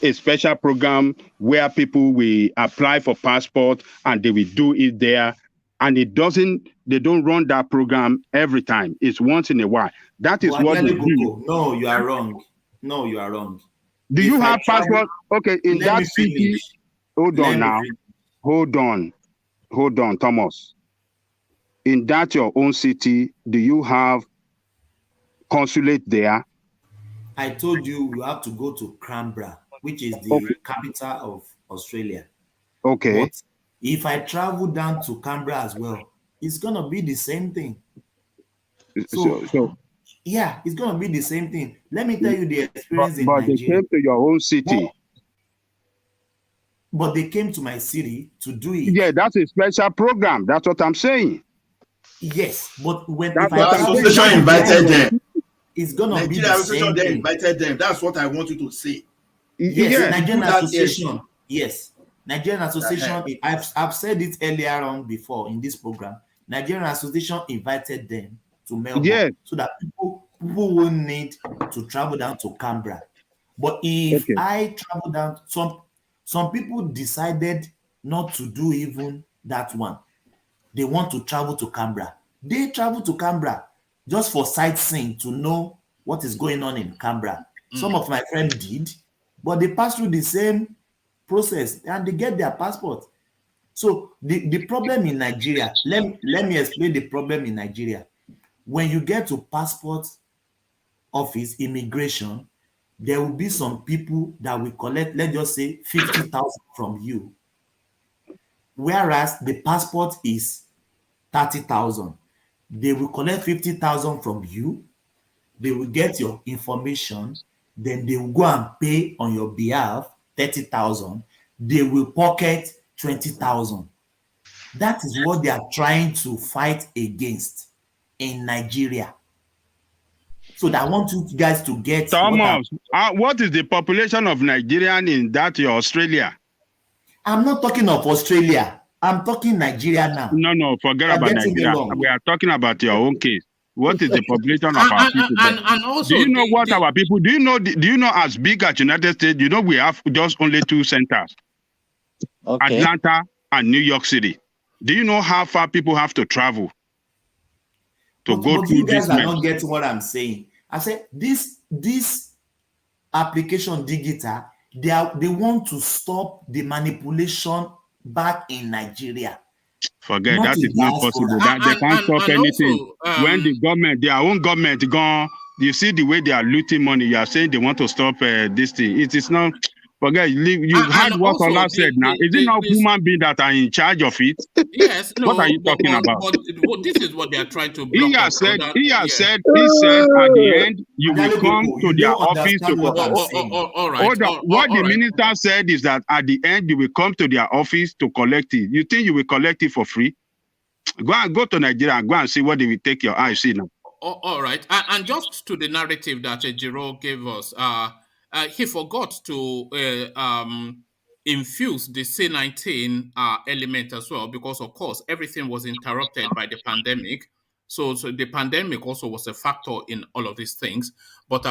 a special program where people will apply for passport and they will do it there. And they don't run that program every time. It's once in a while. That is what they do. No, you are wrong. No, you are wrong. Do you have passport? Okay, in that city. Hold on now. Hold on, Thomas. In that your own city, do you have consulate there? I told you have to go to Canberra, which is the capital of Australia. Okay. But if I travel down to Canberra as well, it's gonna be the same thing. So yeah, it's gonna be the same thing. Let me tell you the experience in Nigeria. But they came to your own city. But they came to my city to do it. Yeah, that's a special program. That's what I'm saying. Yes, but when the association invited them, it's gonna be the Nigeria same they thing. invited them. That's what I want you to say. Yes, Yes. Nigerian that Association. Yes, Nigerian Association. I've said it earlier on before in this program. Nigerian Association invited them to Melbourne Yes. so that people won't need to travel down to Canberra. But if Okay. I travel down, some people decided not to do even that one. They want to travel to Canberra. They travel to Canberra just for sightseeing to know what is going on in Canberra. Some of my friends did, but they pass through the same process and they get their passport. So the problem in Nigeria, let me explain the problem in Nigeria. When you get to passport office, immigration, there will be some people that will collect, let's just say 50,000 from you, whereas the passport is 30,000. They will collect 50,000 from you. They will get your information. Then they will go and pay on your behalf 30,000. They will pocket 20,000. That is what they are trying to fight against in Nigeria. So I want you guys to get Thomas, what is the population of Nigerian in that your Australia? I'm not talking of Australia. I'm talking Nigeria now. No, forget about Nigeria. We are talking about your own case. What is the population of our people there? And also, do you know what our people? Do you know as big as United States? You know we have just only 2 centers, Atlanta and New York City. Do you know how far people have to travel to go but through you guys this? are not getting what I'm saying. I said this application digital, they want to stop the manipulation back in Nigeria. Forget that is not possible. That they can't stop anything. Also, when the government, their own government, gone, you see the way they are looting money. You are saying they want to stop this thing. It is not. Forget. You heard what Allah said. Now, is it not human beings that are in charge of it? Yes. No. What are you talking about? But this is what they are trying to block. He has said. He said. He said at the end, you will come to their office to. All right. What the minister said is that at the end, you will come to their office to collect it. You think you will collect it for free? Go to Nigeria and go and see what they will take your eyes see now. All right. And just to the narrative that Jiro gave us, he forgot to infuse the C19 element as well, because of course everything was interrupted by the pandemic. So the pandemic also was a factor in all of these things. But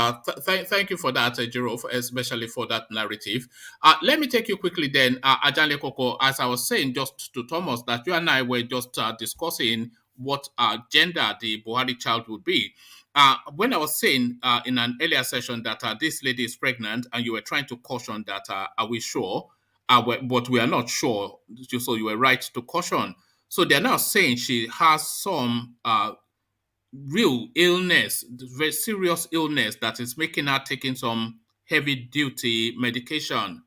thank you for that, Jiro, especially for that narrative. Let me take you quickly then, Ajanle Koko, as I was saying just to Thomas, that you and I were just discussing what gender the Buhari child would be. When I was saying in an earlier session that this lady is pregnant, and you were trying to caution that, are we sure? But we are not sure. So you were right to caution. So they're now saying she has some real illness, very serious illness, that is making her taking some heavy duty medication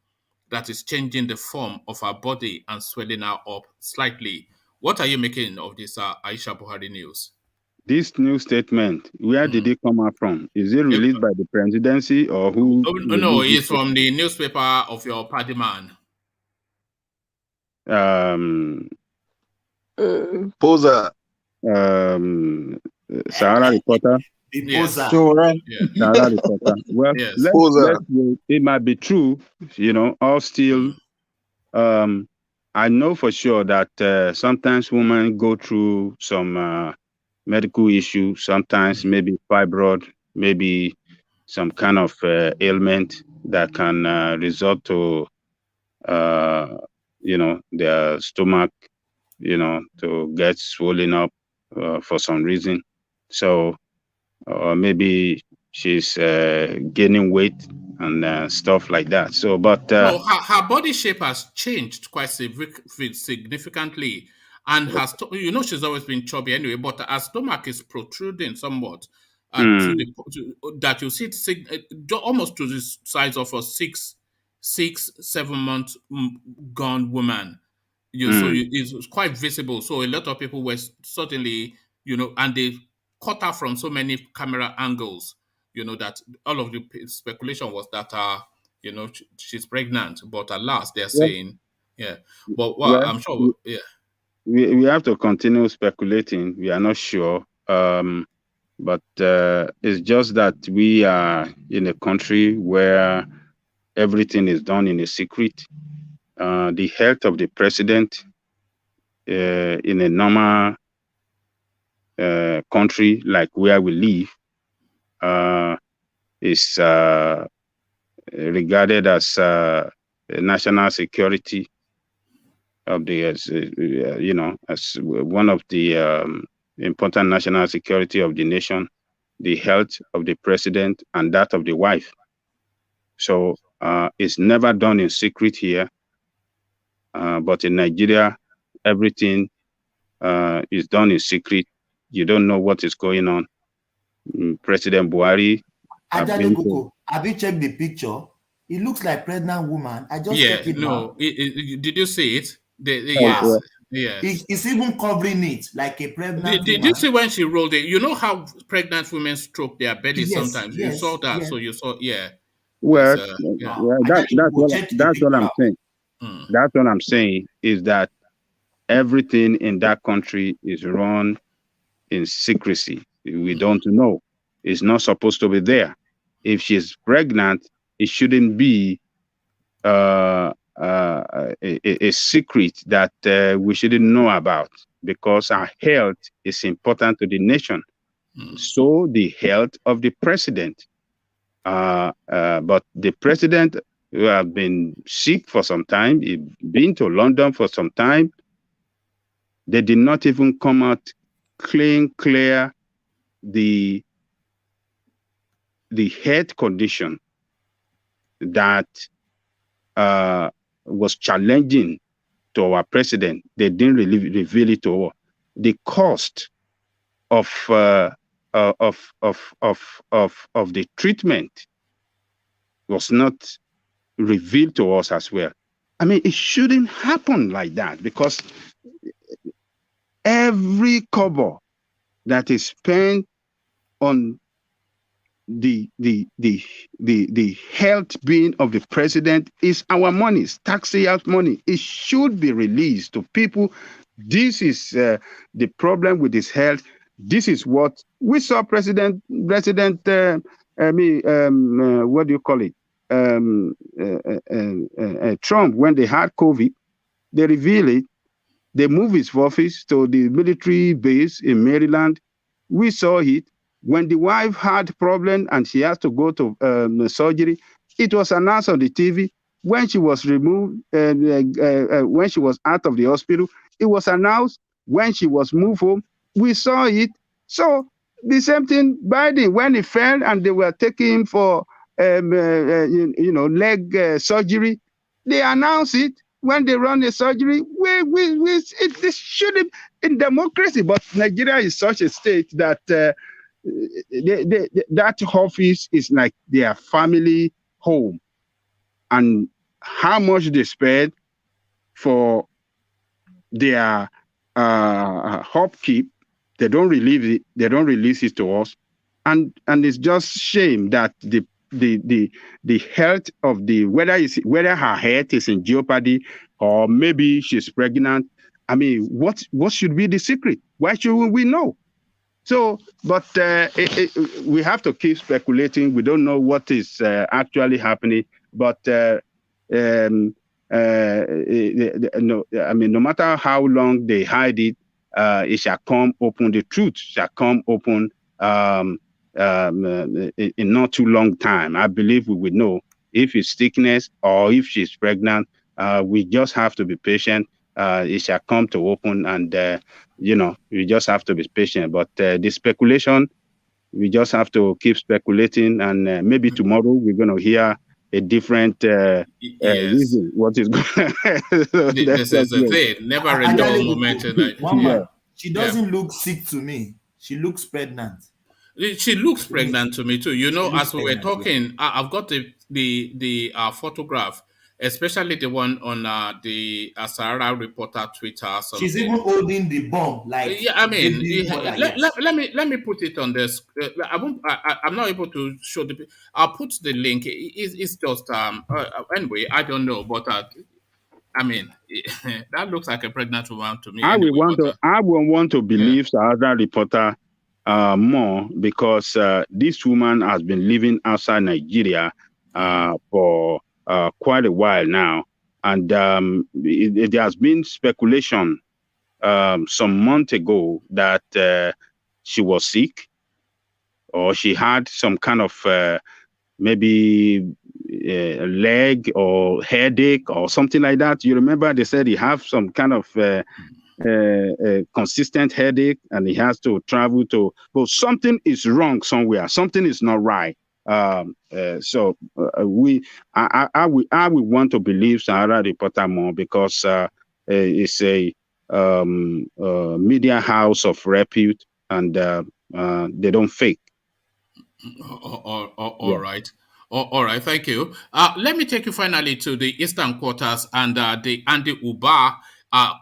that is changing the form of her body and swelling her up slightly. What are you making of this Aisha Buhari news? This new statement, where did it come out from? Is it released by the presidency or who? No, it's from the newspaper of your party man. Poser. Sahara Reporter. Yes. Sahara Reporter. Well, it might be true, or still. I know for sure that sometimes women go through some medical issues, sometimes maybe fibroid, maybe some kind of ailment that can result to, their stomach, to get swollen up for some reason. So maybe she's gaining weight and stuff like that. So, but no, her body shape has changed quite significantly, and has she's always been chubby anyway. But her stomach is protruding somewhat, that you see it almost to the size of a 7 month gone woman. So it's quite visible. So a lot of people were certainly, and they caught her from so many camera angles, that all of the speculation was that, she's pregnant. But at last they're saying, yeah. But I'm sure, yeah. We have to continue speculating. We are not sure. But it's just that we are in a country where everything is done in a secret. The health of the president in a normal country like where we live is regarded as national security of the, as one of the important national security of the nation, the health of the president and that of the wife. So it's never done in secret here. But in Nigeria, everything is done in secret. You don't know what is going on. President Buhari. Have you checked the picture? It looks like pregnant woman. I just checked it now. Did you see it? Wow. Yes. It's even covering it like a pregnant woman. Did you see when she rolled it? You know how pregnant women stroke their belly sometimes? Yes, you saw that, yes. So you saw, yeah. Well, that's what I'm saying. That's what I'm saying is that everything in that country is run in secrecy. We don't know. It's not supposed to be there. If she's pregnant, it shouldn't be a secret that we shouldn't know about, because our health is important to the nation. So the health of the president. But the president who have been sick for some time, he been to London for some time. They did not even come out clear the health condition that was challenging to our president. They didn't really reveal it to us. The cost of the treatment was not revealed to us as well. I mean, it shouldn't happen like that, because every kobo that is spent on the health being of the president is our money, taxpayers' money. It should be released to people. This is the problem with his health. This is what we saw President what do you call it? Trump, when they had COVID, they revealed it. They moved his office to the military base in Maryland. We saw it. When the wife had problem and she has to go to surgery, it was announced on the TV. When she was removed, when she was out of the hospital, it was announced. When she was moved home, we saw it. So the same thing, Biden, when he fell and they were taking him for leg surgery, they announced it. When they run the surgery, this shouldn't in democracy. But Nigeria is such a state that that office is like their family home, and how much they spend for their upkeep, they don't release it. They don't release it to us, and it's just shame that the health of whether her health is in jeopardy or maybe she's pregnant. I mean, what should be the secret? Why should we know? So, but we have to keep speculating. We don't know what is actually happening. But no matter how long they hide it, it shall come open. The truth shall come open in not too long time. I believe we will know if it's sickness or if she's pregnant. We just have to be patient. It shall come to open, and we just have to be patient. But the speculation, we just have to keep speculating, and maybe tomorrow we're going to hear a different reason what is going on. This is the thing. Never a dull moment. She doesn't look sick to me. She looks pregnant. She looks pregnant to me too. As we were talking, I've got the photograph, especially the one on the Sahara Reporter Twitter. Something. She's even holding the bomb, like I mean, let me put it on this. I'm not able to show the. I'll put the link. It's just anyway. I don't know, but I mean, that looks like a pregnant woman to me. I will want to believe Sahara Reporter more, because this woman has been living outside Nigeria for quite a while now. And there has been speculation some month ago that she was sick, or she had some kind of maybe leg or headache or something like that. You remember they said he have some kind of consistent headache, and he has to travel to. But something is wrong somewhere. Something is not right. I would want to believe Sahara Reporter more, because it's a media house of repute, and they don't fake. All right. All right, thank you. Let me take you finally to the Eastern Quarters and the Andy Uba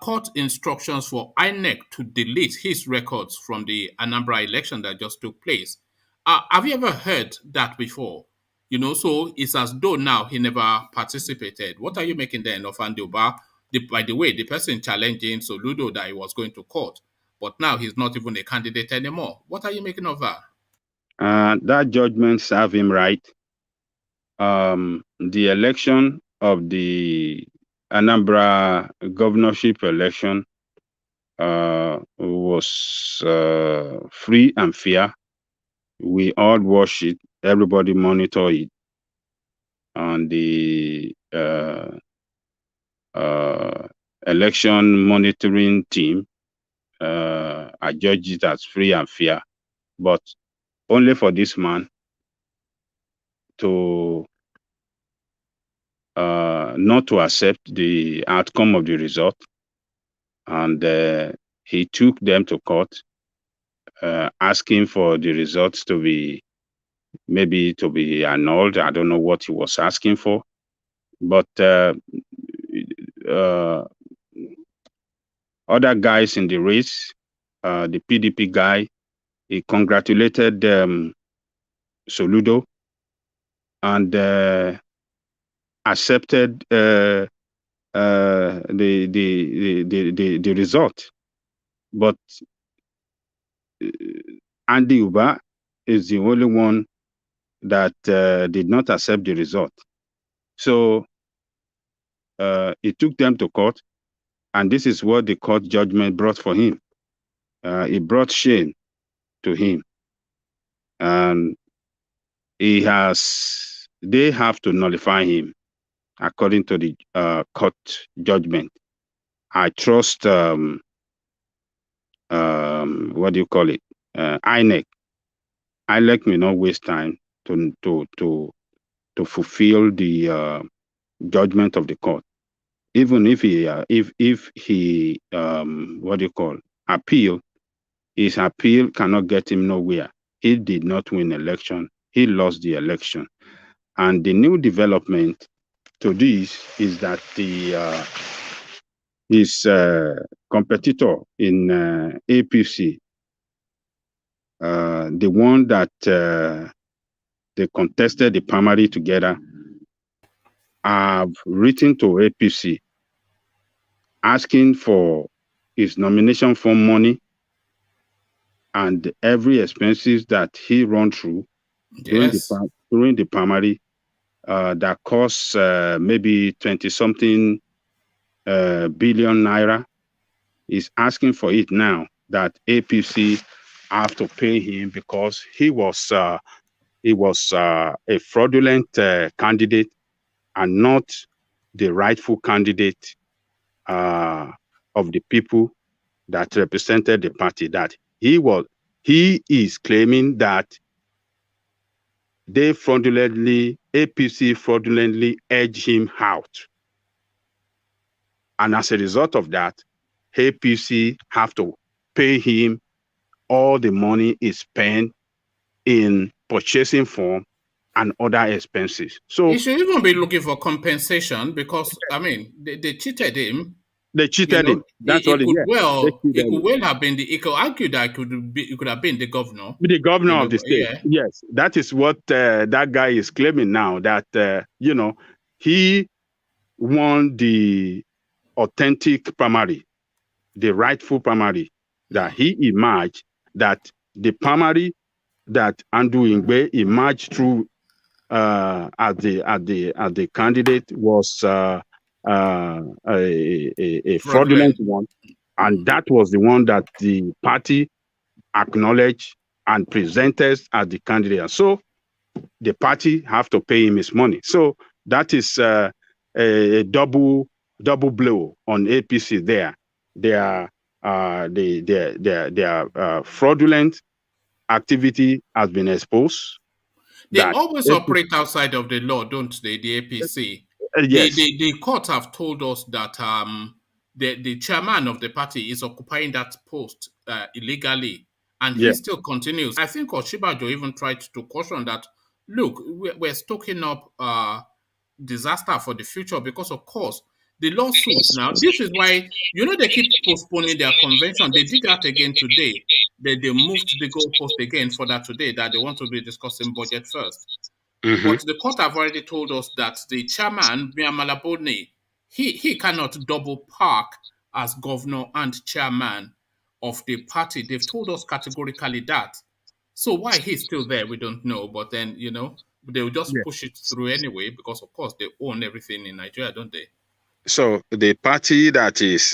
court instructions for INEC to delete his records from the Anambra election that just took place. Have you ever heard that before? So it's as though now he never participated. What are you making then of Andy Uba? By the way, the person challenging Soludo that he was going to court, but now he's not even a candidate anymore. What are you making of that? That judgment served him right. The election of the Anambra governorship election was free and fair. We all watched it. Everybody monitored it. And the election monitoring team judged it as free and fair. But only for this man to not to accept the outcome of the result, and he took them to court, asking for the results to be annulled. I don't know what he was asking for, but other guys in the race, the PDP guy, he congratulated Soludo and accepted the result. But Andy Uba is the only one that did not accept the result. So he took them to court, and this is what the court judgment brought for him. It brought shame to him, and they have to nullify him according to the court judgment. I trust what do you call it? INEC. INEC may not waste time to fulfill the judgment of the court. Even if he what do you call, appeal, his appeal cannot get him nowhere. He did not win election. He lost the election. And the new development to this is that his competitor in APC, the one that they contested the primary together, have written to APC asking for his nomination for money and every expenses that he run through during the primary that costs maybe 20-something billion naira. Is asking for it now, that APC have to pay him because he was a fraudulent candidate and not the rightful candidate of the people that represented the party. That he is claiming that APC fraudulently edged him out. And as a result of that, APC have to pay him all the money he spent in purchasing form and other expenses. So he should even be looking for compensation, because I mean they cheated him. They cheated him. That's it what could well have been he could argue that it could have been the governor. The governor of the state. Yeah. Yes, that is what that guy is claiming now, that he won the authentic primary, the rightful primary, that he emerged, that the primary that Andrew Ingbe emerged through as the candidate was a fraudulent one, and that was the one that the party acknowledged and presented as the candidate. So the party have to pay him his money. So that is a double blow on APC there. Their fraudulent activity has been exposed. They That always APC, operate outside of the law, don't they? The APC. yes, The court have told us that the chairman of the party is occupying that post illegally, and he yeah, still continues. I think Oshibajo even tried to caution that, look, we're stoking up disaster for the future because, of course, the lawsuits now. This is why they keep postponing their convention. They did that again today. They moved the goalpost again for that today, that they want to be discussing budget first. mm-hmm. But the court have already told us that the chairman, Mia Malabone, he cannot double park as governor and chairman of the party. They've told us categorically that. So why he's still there, we don't know. But then, they'll just Yeah. push it through anyway because, of course, they own everything in Nigeria, don't they? So the party that is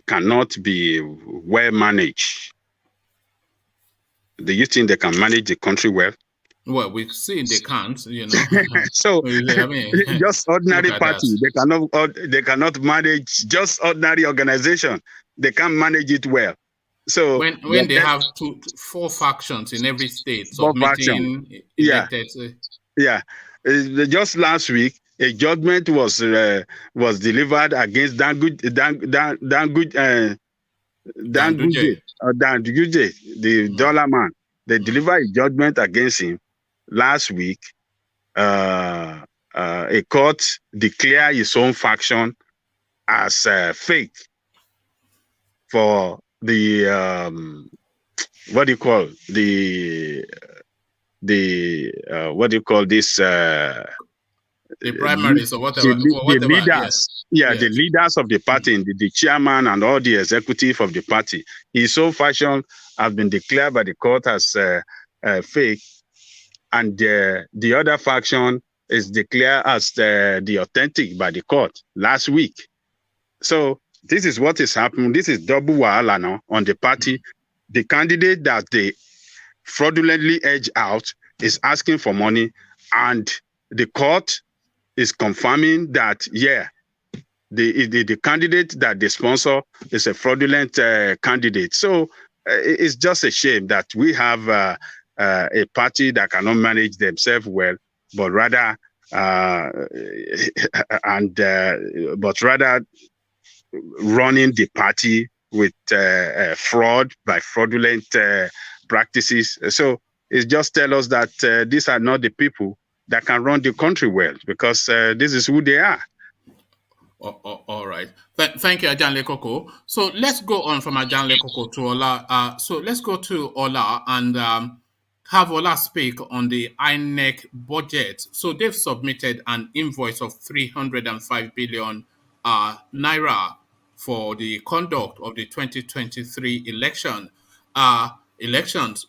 cannot be well managed. Do you think they can manage the country well? Well, we've seen they can't, So I mean, just look ordinary at party, that. they cannot manage just ordinary organization. They can't manage it well. So When they have four factions in every state both faction, submitting yeah, elected. yeah. Just last week, a judgment was delivered against Danguje, the dollar man. They delivered a judgment against him last week. A court declared his own faction as fake for the what do you call what do you call this? The primaries or whatever. The leaders, yes. the leaders of the party, the chairman and all the executive of the party. His own faction has been declared by the court as fake, and the other faction is declared as the authentic by the court last week. So this is what is happening. This is double wahala now on the party. The candidate that they fraudulently edge out is asking for money, and the court is confirming that the candidate that they sponsor is a fraudulent candidate. So it's just a shame that we have a party that cannot manage themselves well, but rather running the party with fraud by fraudulent practices. So it just tells us that these are not the people that can run the country well, because this is who they are. All right. Thank you, Ajan Lekoko. So let's go on from Ajan Lekoko to Ola. So let's go to Ola and have Ola speak on the INEC budget. So they've submitted an invoice of 305 billion naira for the conduct of the 2023 elections.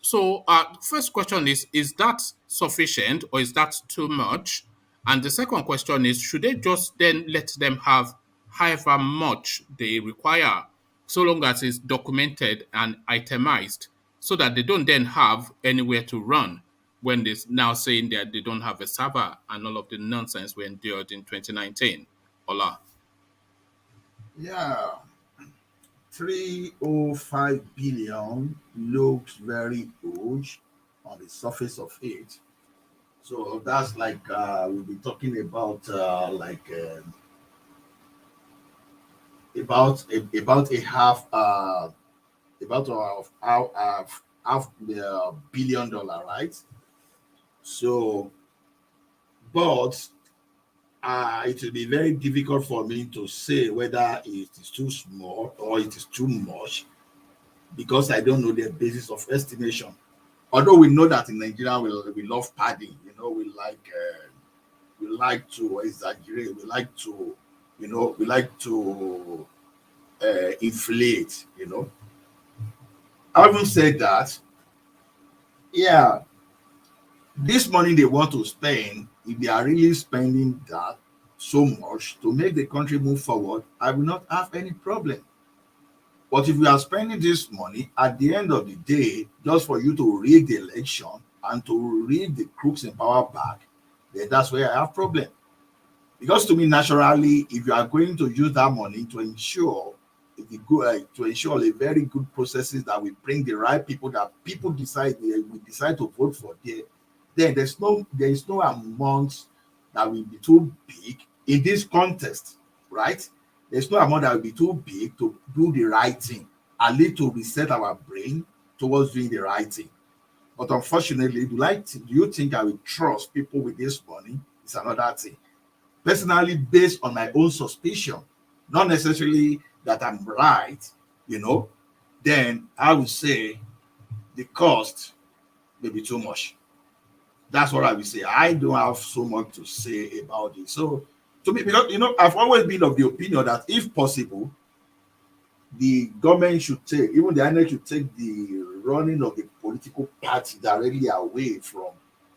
So first question is that sufficient or is that too much? And the second question is, should they just then let them have however much they require, so long as it's documented and itemized, so that they don't then have anywhere to run when they're now saying that they don't have a server and all of the nonsense we endured in 2019? Ola. Yeah. 305 billion looks very huge on the surface of it. So that's like we'll be talking about about a half billion dollar, right? So, but it will be very difficult for me to say whether it is too small or it is too much, because I don't know the basis of estimation. Although we know that in Nigeria we love padding, we like to exaggerate, we like to inflate, Having said that, yeah, this money they want to spend, if they are really spending that so much to make the country move forward, I will not have any problem. But if we are spending this money at the end of the day just for you to rig the election and to rig the crooks in power back, then that's where I have problem. Because to me, naturally, if you are going to use that money to ensure the good, to ensure a very good processes that will bring the right people that people decide they will decide to vote for there, then there is no amount that will be too big in this contest, right? There's no amount that will be too big to do the right thing, at least to reset our brain towards doing the right thing. But unfortunately, do you think I will trust people with this money? It's another thing. Personally, based on my own suspicion, not necessarily that I'm right, then I would say the cost may be too much. That's what I would say. I don't have so much to say about it. So, to me, because I've always been of the opinion that if possible, the government should take, even the INEC should take the running of the political party directly away from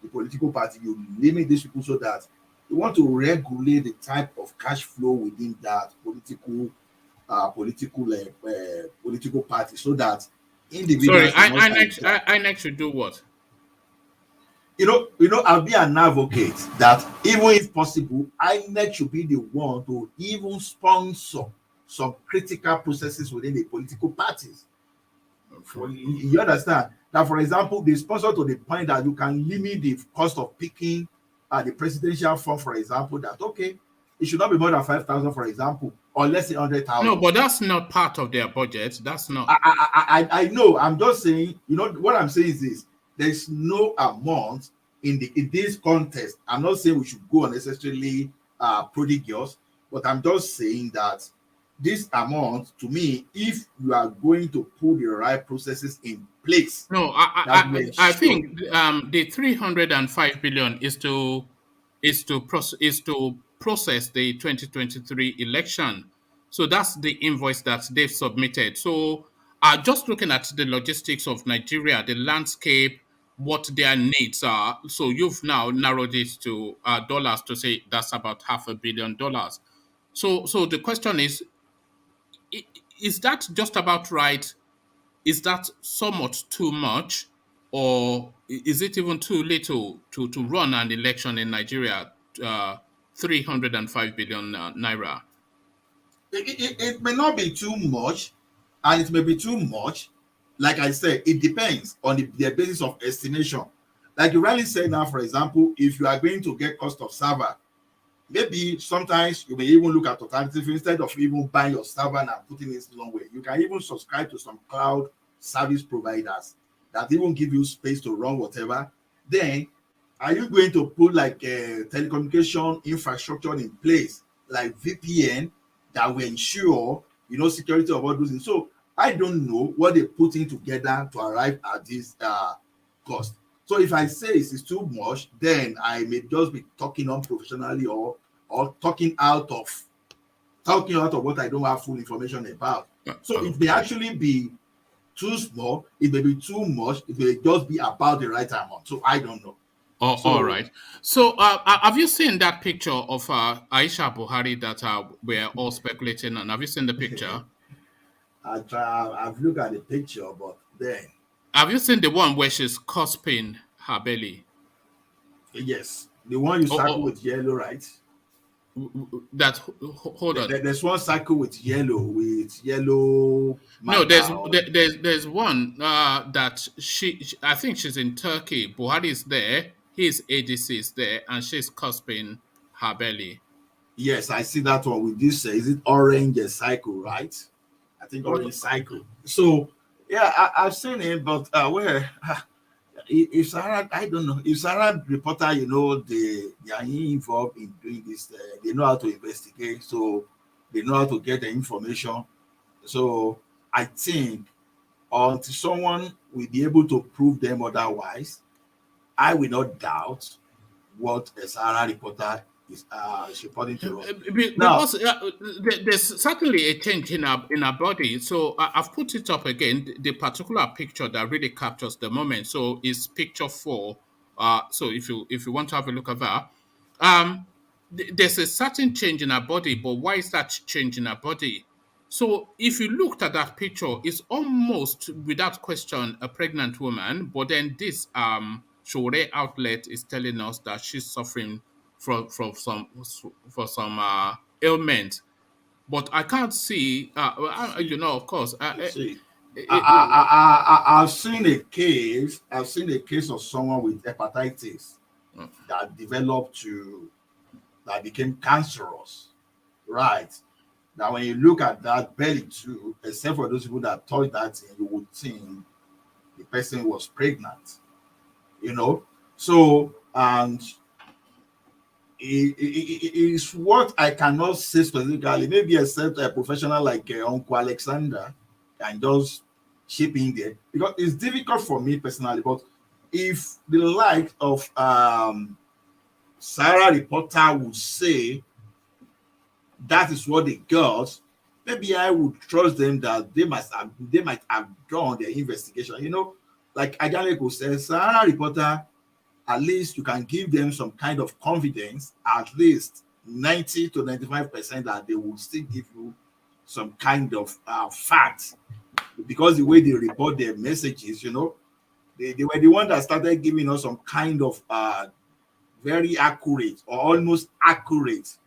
the political party. You limit these people so that you want to regulate the type of cash flow within that political party, so that Sorry, individuals will not start. INEC should do what? I'll be an advocate that even if possible, INEC should be the one to even sponsor some critical processes within the political parties. You understand that, for example, they sponsor to the point that you can limit the cost of picking the presidential fund, for example, that okay, it should not be more than 5,000, for example, or less than 100,000. No, but that's not part of their budget. That's not. I know. I'm just saying. What I'm saying is this: there's no amount in this contest. I'm not saying we should go unnecessarily prodigious, but I'm just saying that this amount, to me, if you are going to put the right processes in place. No, I think the 305 billion is to process the 2023 election. So that's the invoice that they've submitted. So just looking at the logistics of Nigeria, the landscape, what their needs are. So you've now narrowed it to dollars to say that's about $500 million. So the question is that just about right? Is that somewhat too much, or is it even too little to run an election in Nigeria? 305 billion naira. It may not be too much, and it may be too much. Like I said, it depends on the basis of estimation. Like you rightly say now, for example, if you are going to get cost of server, maybe sometimes you may even look at alternative instead of even buying your server and putting it somewhere. You can even subscribe to some cloud service providers that even give you space to run whatever. Then, are you going to put like a telecommunication infrastructure in place, like VPN, that will ensure security of all those things? So I don't know what they're putting together to arrive at this cost. So if I say it's too much, then I may just be talking unprofessionally or talking out of what I don't have full information about. So it may actually be too small, it may be too much, it may just be about the right amount. So I don't know. All right. So have you seen that picture of Aisha Buhari that we're all speculating on? Have you seen the picture? I've looked at the picture, but then... Have you seen the one where she's cusping her belly? Yes. The one you circle with yellow, right? Hold on. There's one circle with yellow. No, there's one that I think she's in Turkey. Buhari is there, his ADC is there, and she's cusping her belly. Yes, I see that one with this. Is it orange cycle, right? I think orange cycle. So yeah, I've seen it, but where if Sarah, I don't know if Sarah reporter, they are involved in doing this. They know how to investigate, so they know how to get the information. So I think until someone will be able to prove them otherwise, I will not doubt what a Sarah reporter is reporting to us. Because there's certainly a change in our body. So I've put it up again, the particular picture that really captures the moment. So it's picture 4 So if you want to have a look at that, there's a certain change in her body, but why is that change in her body? So if you looked at that picture, it's almost without question a pregnant woman, but then this Shore outlet is telling us that she's suffering from some ailment. But I can't see, of course. See, It- I've seen a case. I've seen a case of someone with hepatitis that developed that became cancerous. Right. Now, when you look at that belly too, except for those people that touch that thing, you would think the person was pregnant. So, and it is what I cannot say specifically, maybe except a professional like Uncle Alexander can just chip in there, because it's difficult for me personally. But if the like of Sarah reporter would say that is what they got, maybe I would trust them that they might have done their investigation. Like Ajaleko says, Sarah reporter, at least you can give them some kind of confidence, at least 90 to 95% that they will still give you some kind of fact, because the way they report their messages, they were the one that started giving us some kind of very accurate or almost accurate,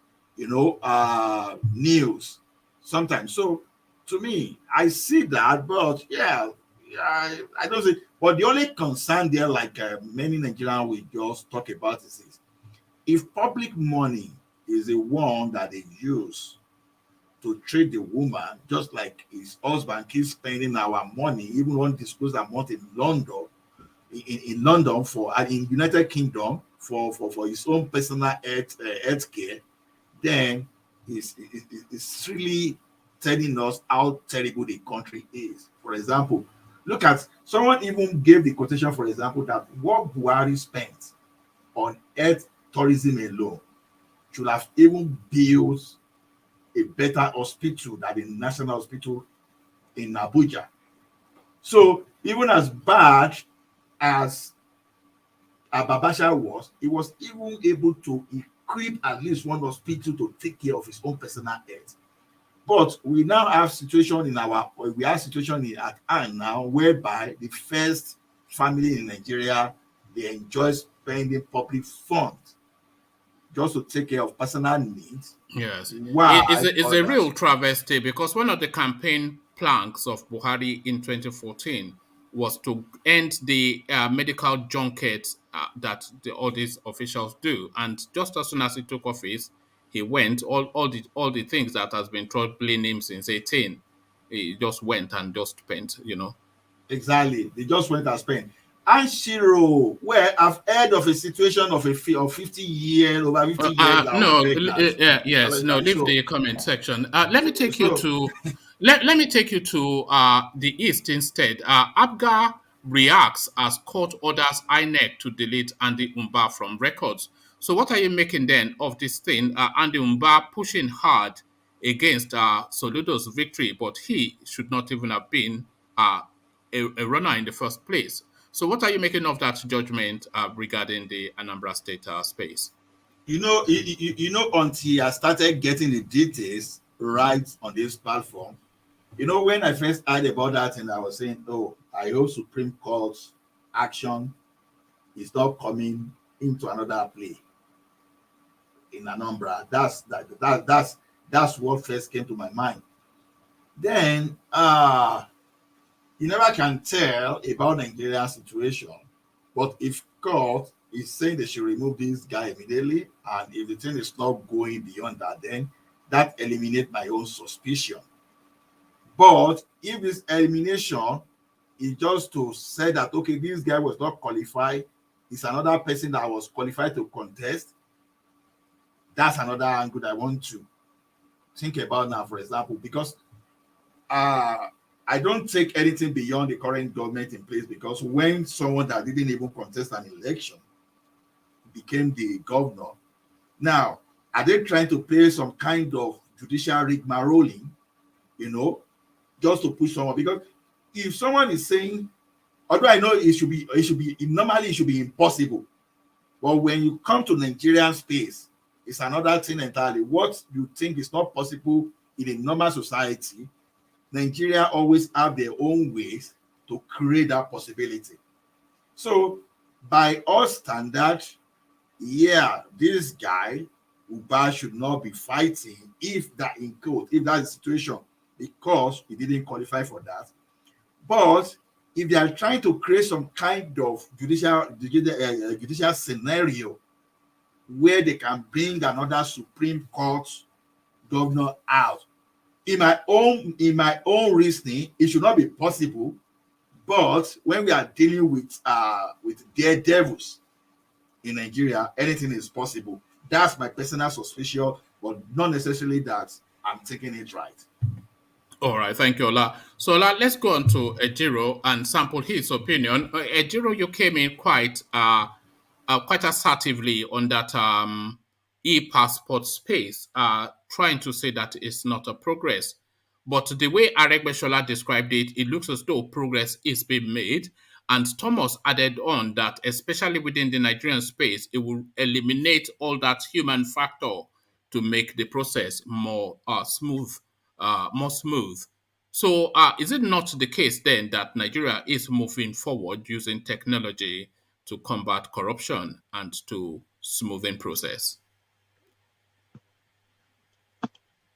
news sometimes. So to me, I see that, but I don't see. But the only concern there, like many Nigerians will just talk about, is if public money is the one that they use to treat the woman, just like his husband keeps spending our money, even one disclosed amount in London, in London for in United Kingdom for his own personal health care, then it's really telling us how terrible the country is. For example, look at, someone even gave the quotation, for example, that what Buhari spent on health tourism alone should have even built a better hospital than the national hospital in Abuja. So even as bad as Ababasha was, he was even able to equip at least one hospital to take care of his own personal health. But we now have situation at hand now, whereby the first family in Nigeria, they enjoy spending public funds just to take care of personal needs. Yes, Why it's a others? real travesty, because one of the campaign planks of Buhari in 2014 was to end the medical junkets that all these officials do. And just as soon as he took office, he went all the things that has been troubling him since 18. He just went and just spent. Exactly. They just went and spent. And Shiro, where I've heard of a situation of of 50 years, over 50 years that was No, pregnant. yes, no. Leave So, the comment section. Let me take you so to let me take you to the east instead. APGA reacts as court orders INEC to delete Andy Umba from records. So, what are you making then of this thing? Andy Umba pushing hard against Soludo's victory, but he should not even have been a runner in the first place. So, what are you making of that judgment regarding the Anambra State space? until I started getting the details right on this platform, when I first heard about that, and I was saying, oh, I hope Supreme Court action is not coming into another play in Anambra. That's what first came to my mind. Then you never can tell about Nigerian situation, but if court is saying they should remove this guy immediately, and if the thing is not going beyond that, then that eliminates my own suspicion. But if this elimination is just to say that, okay, this guy was not qualified, it's another person that was qualified to contest, that's another angle I want to think about now, for example, because I don't take anything beyond the current government in place, because when someone that didn't even contest an election became the governor, now, are they trying to play some kind of judicial rigmaroling, just to push someone? Because if someone is saying, although I know normally it should be impossible, But when you come to Nigerian space, it's another thing entirely. What you think is not possible in a normal society, Nigeria always have their own ways to create that possibility. So by all standards, yeah, this guy, UBA, should not be fighting if that in court, if that's the situation, because he didn't qualify for that. But if they are trying to create some kind of judicial scenario where they can bring another Supreme Court governor out, in my own reasoning, it should not be possible. But when we are dealing with daredevils in Nigeria, anything is possible. That's my personal suspicion, but not necessarily that I'm taking it right. All right, thank you, Ola. So, Ola, let's go on to Ejiro and sample his opinion. Ejiro, you came in quite assertively on that e-passport space, trying to say that it's not a progress. But the way Aregbesola described it, it looks as though progress is being made. And Thomas added on that, especially within the Nigerian space, it will eliminate all that human factor to make the process more smooth. So is it not the case then that Nigeria is moving forward using technology to combat corruption and to smoothen process?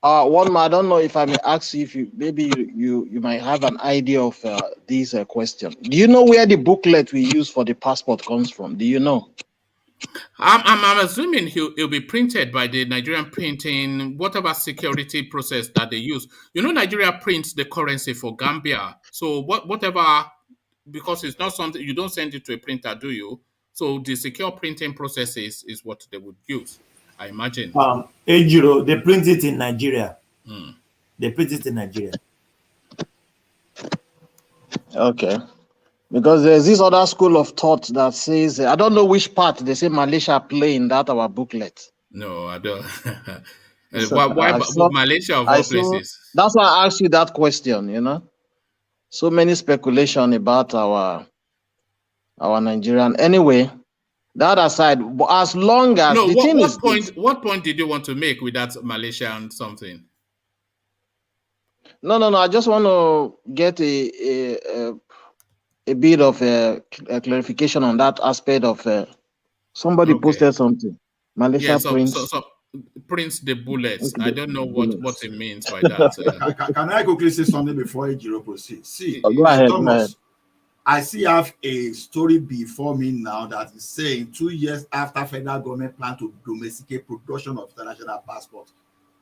One more, I don't know if I may ask you if you might have an idea of this question. Do you know where the booklet we use for the passport comes from? Do you know? I'm assuming he'll be printed by the Nigerian printing, whatever security process that they use. You know, Nigeria prints the currency for Gambia. So whatever, because it's not something, you don't send it to a printer, do you? So the secure printing process is what they would use, I imagine. Ejiro, they print it in Nigeria. They print it in Nigeria. Okay. Because there's this other school of thought that says, I don't know which part they say Malaysia play in that our booklet. No, I don't. So, why Malaysia of all places? That's why I asked you that question, you know. So many speculation about our Nigerian. Anyway, that aside, as long as no, the thing is what point did you want to make with that Malaysian something? No. I just want to get a bit of a clarification on that aspect of somebody posted something. Malaysia prints the bullets. I don't know what it means by that. Can I quickly say something before Ejiro proceeds? See, go ahead, Thomas, I still have a story before me now that is saying 2 years after federal government plan to domesticate production of international passports,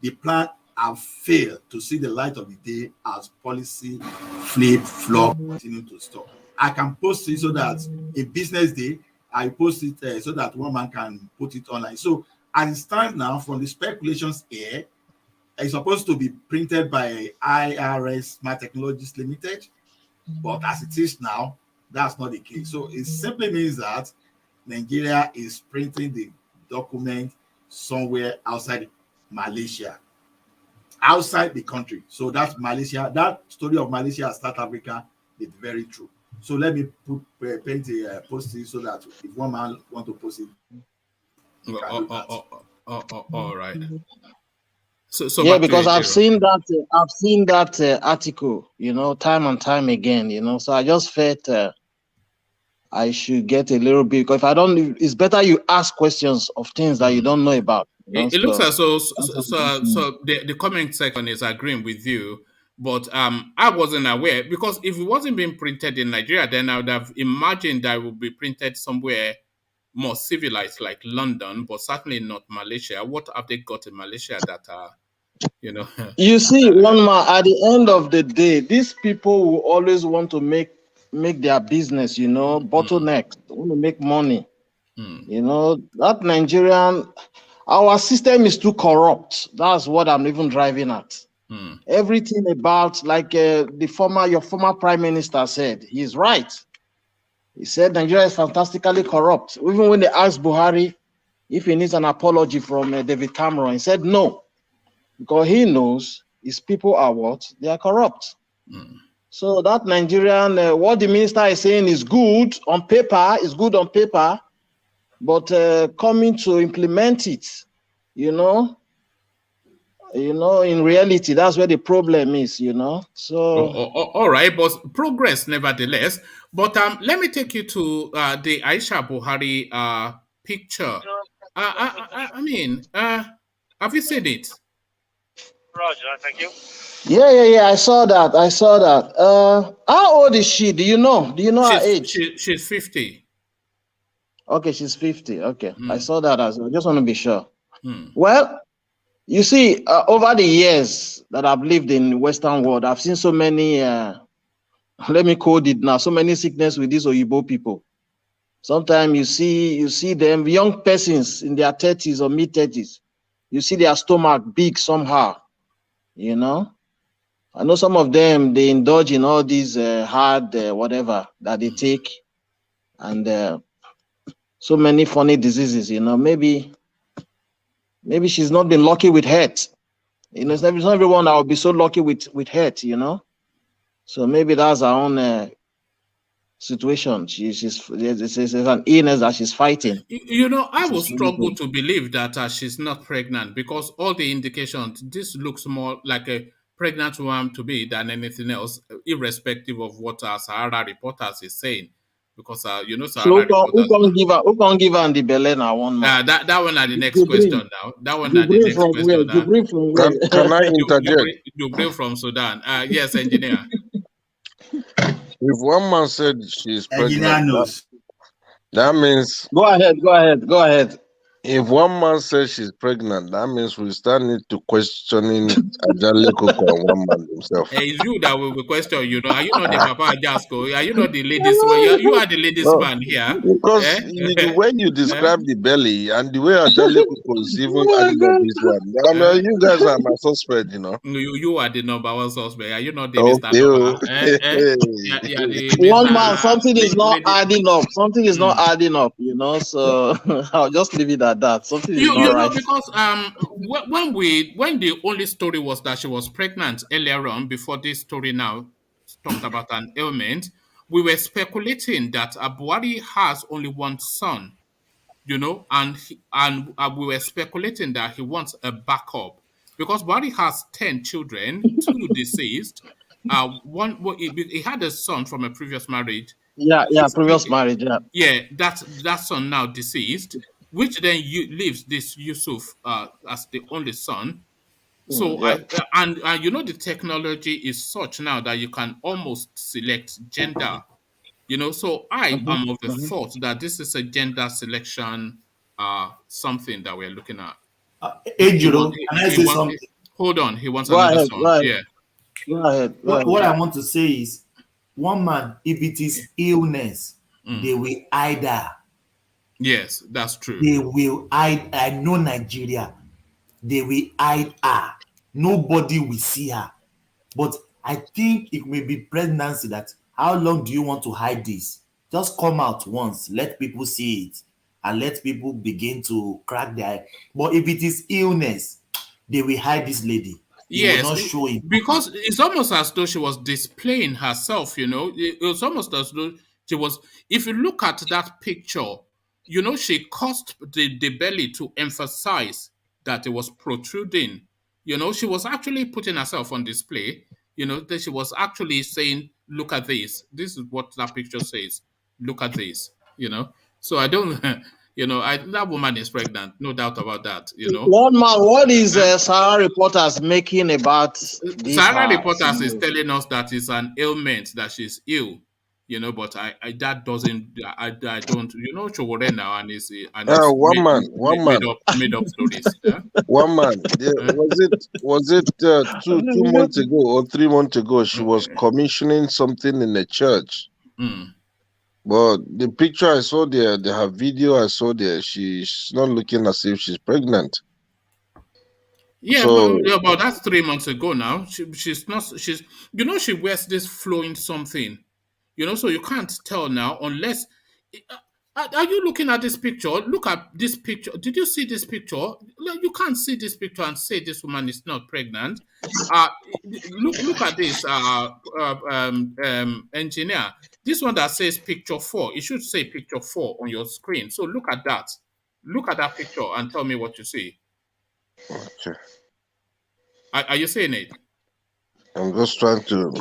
the plan have failed to see the light of the day as policy flip-flop continue to stop. I can post it so that a business day, I post it so that one man can put it online. So as it stands now, from the speculations here, it's supposed to be printed by IRS Smart Technologies Limited, but as it is now, that's not the case. So it simply means that Nigeria is printing the document somewhere outside Malaysia, outside the country. So that's Malaysia. That story of Malaysia and South Africa is very true. So let me paint a post it so that if one man want to post it, all right. So yeah, because I've seen that article, you know, time and time again, you know. So I just felt I should get a little bit, because if I don't, it's better you ask questions of things that you don't know about. You know? It looks as so the comment section is agreeing with you, but I wasn't aware, because if it wasn't being printed in Nigeria, then I would have imagined that it would be printed somewhere more civilized like London, but certainly not Malaysia. What have they got in Malaysia that you know? You see, one man, at the end of the day, these people will always want to make their business, you know, bottlenecks, want to make money. You know, that Nigerian, our system is too corrupt. That's what I'm even driving at. Everything about, like your former prime minister said, he's right. He said Nigeria is fantastically corrupt. Even when they asked Buhari if he needs an apology from David Cameron, he said no, because he knows his people are what? They are corrupt. So that Nigerian, what the minister is saying is good on paper, but coming to implement it, in reality, that's where the problem is, So All right, but progress nevertheless. But let me take you to the Aisha Buhari picture. I mean, have you seen it? Roger, thank you. Yeah. I saw that. How old is she? Do you know? Do you know her age? She's 50. Okay, she's 50. Okay, I Mm. saw that as well. Just want to be sure. Mm. Well, you see, over the years that I've lived in the Western world, I've seen so many, let me code it now, so many sickness with these Oyibo people. Sometimes you see them, young persons in their 30s or mid-30s, you see their stomach big somehow, I know some of them, they indulge in all these hard whatever that they take, and so many funny diseases, maybe she's not been lucky with health. It's not everyone that will be so lucky with health, So maybe that's her own situation. It's an illness that she's fighting. I will struggle to believe that she's not pregnant because all the indications, this looks more like a pregnant woman to me than anything else, irrespective of what our Sahara reporters is saying. Because So Sahara reporters. who can give her the belly now 1 month? That one are the next question now. That one are the Jubril next from where? question now. Jubril from where? Can I interject? Jubril from Sudan. Yes, engineer. If one man said she's Engineer pregnant, knows. that means Go ahead. if one man says she's pregnant, that means we start need to questioning Ajale Koko and one man himself. It's you that will question. Are you not the Papa Jasko? Are you not the ladies man? You are the ladies No, man here. because the way you describe the belly and the way Ajale Koko is even adding up this one, I mean, you guys are my suspect, You are the number one suspect. Are you not the Mr. Okay. Lover? Yeah, the One Mr. man, something is not Lady. adding up. Something is not adding up, So I'll just leave it at that. Something is not right. Because when the only story was that she was pregnant earlier on, before this story now talked about an ailment, we were speculating that Buhari has only one son, and we were speculating that he wants a backup because Buhari has 10 children, 2 deceased. One he had a son from a previous marriage. Yeah, previous marriage, yeah. Yeah, that son now deceased, which then leaves this Yusuf as the only son. So Yeah. and the technology is such now that you can almost select gender. So I am of the thought that this is a gender selection something that we're looking at. Ejiro, can I say something? Hold on, he wants Go another ahead, son. go ahead. Yeah. Go ahead. What I want to say is, one man, if it is illness, they will hide her. Yes, that's true. They will hide. I know Nigeria. They will hide her. Nobody will see her. But I think it may be pregnancy that how long do you want to hide this? Just come out once, let people see it, and let people begin to crack their eye. But if it is illness, they will hide this lady. They will not show it. Because it's almost as though she was displaying herself, It was almost as though she was. If you look at that picture, she caused the belly to emphasize that it was protruding. She was actually putting herself on display. That she was actually saying, "Look at this. This is what that picture says. Look at this." So I don't. That woman is pregnant, no doubt about that. One man, what is Sahara reporters making about this? Sahara reporters is telling us that it's an ailment, that she's ill. But I that doesn't. I don't. Chowore now and it's made up stories. Yeah? One man. Was it 2 months ago or 3 months ago? She was commissioning something in a church. But the picture I saw there, her video I saw there, she's not looking as if she's pregnant. Yeah, but that's 3 months ago now. She's not. She wears this flowing something. So you can't tell now unless Are you looking at this picture? Look at this picture. Did you see this picture? You can't see this picture and say this woman is not pregnant. Uh, look at this, engineer. This one that says picture 4. It should say picture 4 on your screen. So look at that. Look at that picture and tell me what you see. Okay. Are you seeing it? I'm just trying to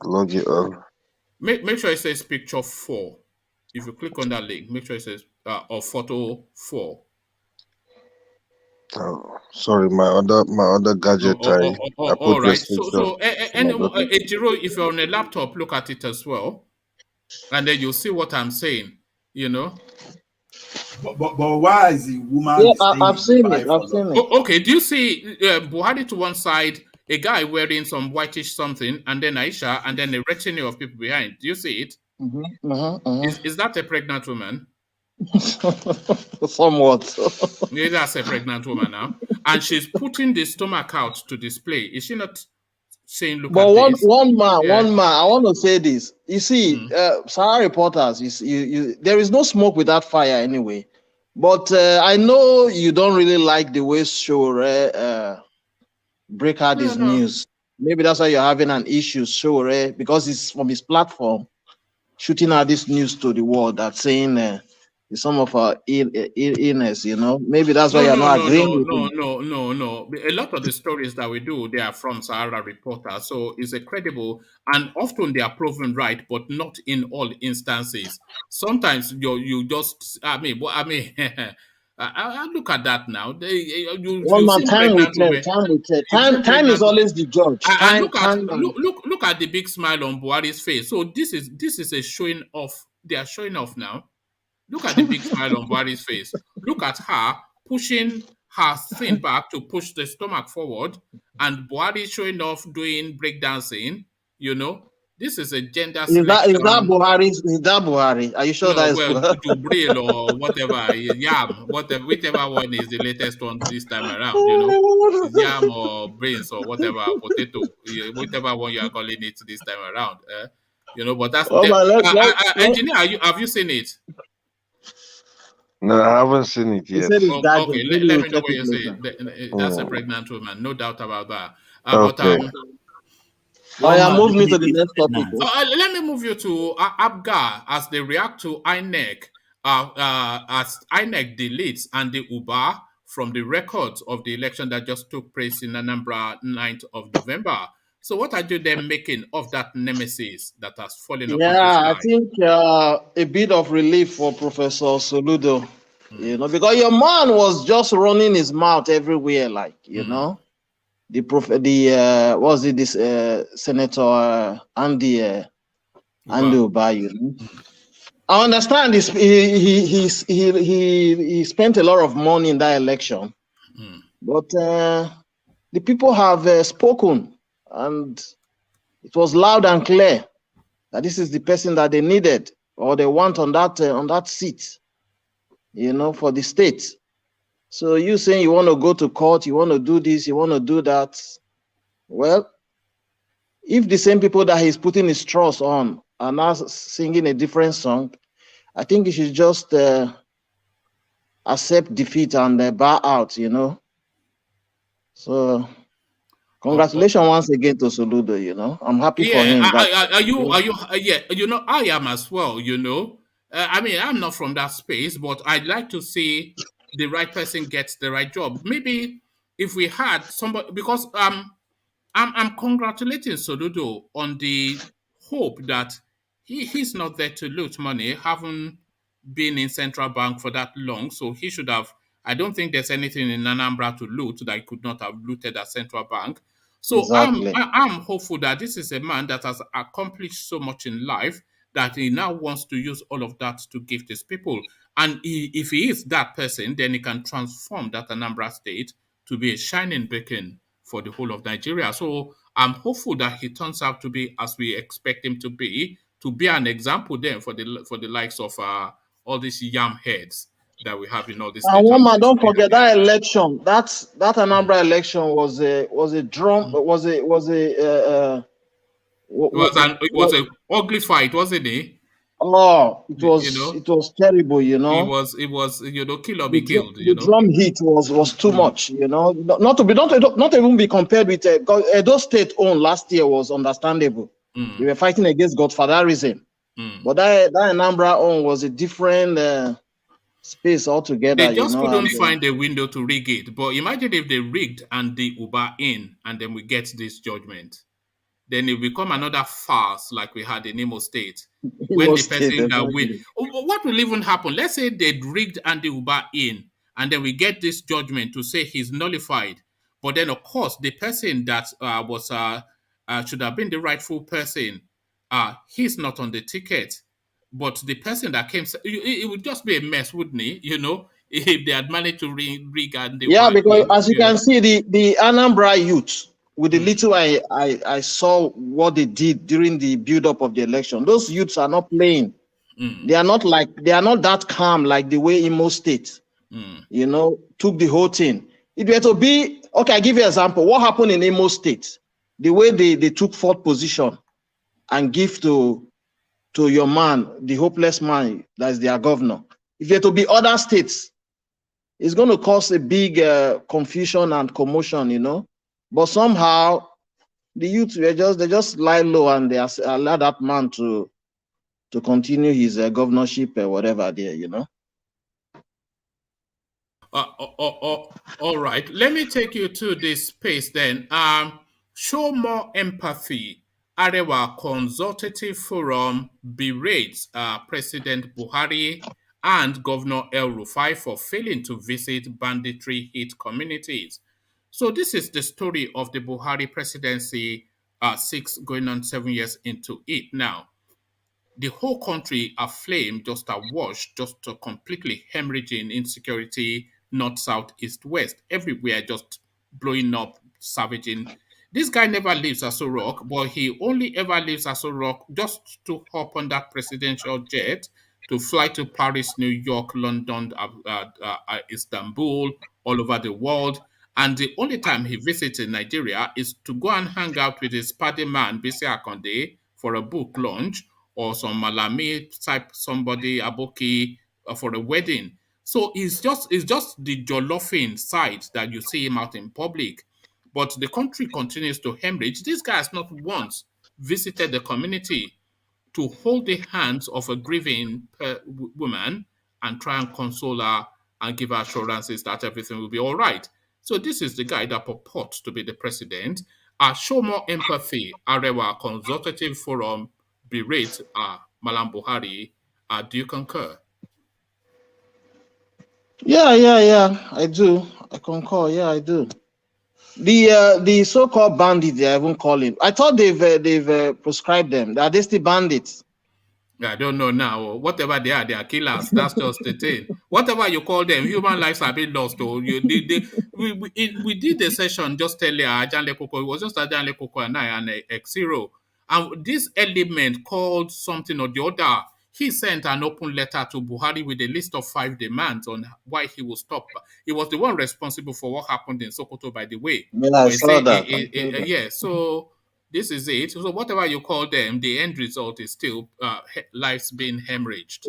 log it on. Make sure it says picture 4. If you click on that link, make sure it says or photo 4. Oh, sorry, my other gadget. I put all right. restriction. So Ejiro, if you're on a laptop, look at it as well, and then you'll see what I'm saying. You know. But why is the woman? Yeah, I've seen it. I've seen it. Okay. Do you see Buhari to one side, a guy wearing some whitish something, and then Aisha, and then a retinue of people behind? Do you see it? Is that a pregnant woman? Somewhat. Yeah, that's a pregnant woman now, and she's putting the stomach out to display. Is she not saying, "Look but at this"? one man. I want to say this. You see, Sahara reporters. There is no smoke without fire anyway. But I know you don't really like the way Shore break out his news. Maybe that's why you're having an issue, Shore, because it's from his platform, shooting out this news to the world that's saying some of our illness, you know. Maybe that's why you're not agreeing with him. No. A lot of the stories that we do, they are from Sahara reporters, so it's a credible, and often they are proven right, but not in all instances. Sometimes you just, I look at that now. Time is always the judge. Look at the big smile on Buhari's face. So this is a showing off. They are showing off now. Look at the big smile on Buhari's face. Look at her pushing her thing back to push the stomach forward, and Buhari showing off doing breakdancing. You know, this is a gender selection. Is that Buhari's? Is that Buhari? Are you sure that is Buhari? Jubril or whatever, Yam, whichever one is the latest one this time around. You know, Yam or brains or whatever, potato, whichever one you are calling it this time around. You know, but that's engineer. Have you seen it? No, I haven't seen it yet. Okay, let me know what you say. That's a pregnant woman, no doubt about that. Move me to the next topic. Let me move you to APGA as they react to Inec, as Inec deletes and the UBA from the records of the election that just took place in Anambra 9th of November. So what are you then making of that nemesis that has fallen upon this guy? I think a bit of relief for Professor Soludo, you know, because your man was just running his mouth everywhere, like, you know, Senator Andy Uba, you know. I understand he spent a lot of money in that election, but the people have spoken. And it was loud and clear that this is the person that they needed or they want on that seat, you know, for the state. So you saying you want to go to court, you want to do this, you want to do that. Well, if the same people that he's putting his trust on are now singing a different song, I think he should just accept defeat and bow out, you know. So congratulations once again to Soludo, you know. I'm happy for him. You know, I am as well, you know. I'm not from that space, but I'd like to see the right person gets the right job. Maybe if we had somebody, because I'm congratulating Soludo on the hope that he's not there to loot money, haven't been in central bank for that long, so he should have. I don't think there's anything in Anambra to loot that he could not have looted at central bank. So exactly. I'm hopeful that this is a man that has accomplished so much in life that he now wants to use all of that to give these people. And if he is that person, then he can transform that Anambra state to be a shining beacon for the whole of Nigeria. So I'm hopeful that he turns out to be as we expect him to be an example then for the likes of all these yam heads that we have in all this. Don't forget that election. That Anambra election was a drum. It was a ugly fight, wasn't it? Oh, You know, it was terrible, you know. it was, kill or be killed, The drum hit was too much, you know. Not even be compared with Edo State own last year was understandable. They were fighting against godfatherism, but that Anambra own was a different space altogether, They you just know. couldn't And find a window to rig it. But imagine if they rigged and the Uber in, and then we get this judgment. Then it will become another farce like we had in Imo State. When Imo the State, person that win, exactly. what will even happen? Let's say they rigged Andy Uba in, and then we get this judgment to say he's nullified. But then, of course, the person that was should have been the rightful person, he's not on the ticket. But the person that came, it would just be a mess, wouldn't it? If they had managed to rig Andy Yeah, Uba because in, as you can see, the Anambra youth, with the little I saw what they did during the build-up of the election, those youths are not playing. They are not that calm like the way Imo State, took the whole thing. It were to be, okay, I give you an example. What happened in Imo State? The way they took fourth position and give to your man, the hopeless man, that's their governor. If it to be other states, it's going to cause a big confusion and commotion, But somehow the youth they just lie low and they allow that man to continue his governorship or whatever there. All right. Let me take you to this space then. Show more empathy. Arewa Consultative Forum berates President Buhari and Governor El Rufai for failing to visit banditry hit communities. So this is the story of the Buhari presidency, going on 7 years into it now. The whole country aflame, just awash, just completely hemorrhaging insecurity, north, south, east, west, everywhere just blowing up, savaging. This guy never leaves Aso Rock, but he only ever leaves Aso Rock just to hop on that presidential jet to fly to Paris, New York, London, Istanbul, all over the world. And the only time he visits in Nigeria is to go and hang out with his party man, Bisi Akonde, for a book launch or some Malami type somebody, Aboki, for a wedding. So it's just the Jolofin side that you see him out in public. But the country continues to hemorrhage. This guy has not once visited the community to hold the hands of a grieving woman and try and console her and give her assurances that everything will be all right. So this is the guy that purports to be the president. Show more empathy. Arewa Consultative Forum berate Mallam Buhari. Do you concur? Yeah. I do. I concur. Yeah, I do. The so-called bandits they are even calling. I thought they've prescribed them. Are they still bandits? I don't know now. Whatever they are killers. That's just the thing. Whatever you call them, human lives have been lost. Oh, we did a session just earlier. Ajanle Koko. It was just Ajanle Koko and I and X0. And this element called something or the other. He sent an open letter to Buhari with a list of 5 demands on why he will stop. He was the one responsible for what happened in Sokoto, by the way. Yeah, I But saw that. yeah, so this is it. So whatever you call them, the end result is still lives being hemorrhaged.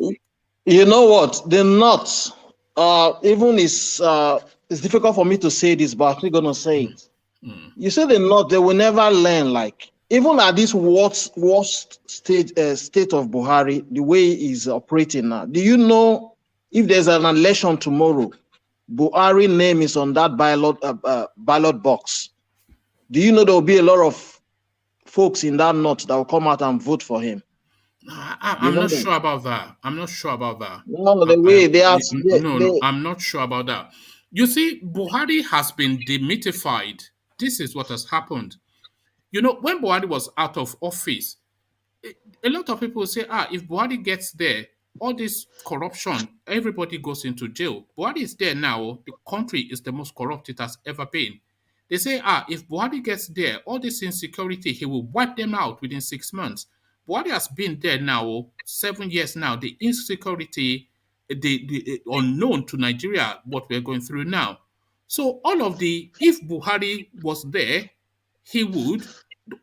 You know what? The North, even it's difficult for me to say this, but I'm still gonna say it. You see, the North, they will never learn. Like even at this worst state of Buhari, the way he's operating now. Do you know if there's an election tomorrow, Buhari name is on that ballot box? Do you know there will be a lot of folks in that North that will come out and vote for him? I'm not sure about that. I'm not sure about that. No, the way they are. No, I'm not sure about that. You see, Buhari has been demythified. This is what has happened. When Buhari was out of office, a lot of people say, if Buhari gets there, all this corruption, everybody goes into jail. Buhari is there now. The country is the most corrupt it has ever been. They say, if Buhari gets there, all this insecurity, he will wipe them out within 6 months. Buhari has been there now, 7 years now. The insecurity, the unknown to Nigeria, what we're going through now. So if Buhari was there, he would.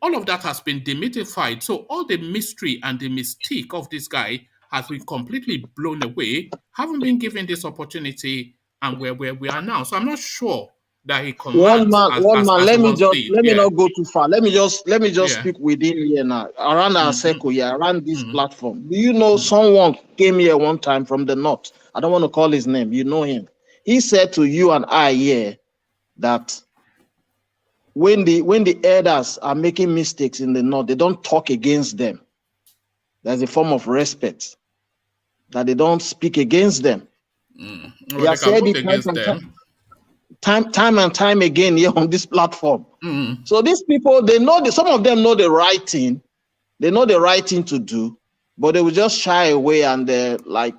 All of that has been demythified. So all the mystery and the mystique of this guy has been completely blown away, haven't been given this opportunity, and where we are now. So I'm not sure that he commands as let me one just state. let me Yeah. not go too far. Let me just Yeah. speak within here now, around our circle here, around this Mhm. platform. Do you know someone came here one time from the north? I don't want to call his name. You know him. He said to you and I here that when the elders are making mistakes in the north, they don't talk against them. There's a form of respect that they don't speak against them. Well, He they has can said vote it against them. time and time again here on this platform. Mm. So these people, they know some of them know the right thing. They know the right thing to do, but they will just shy away and like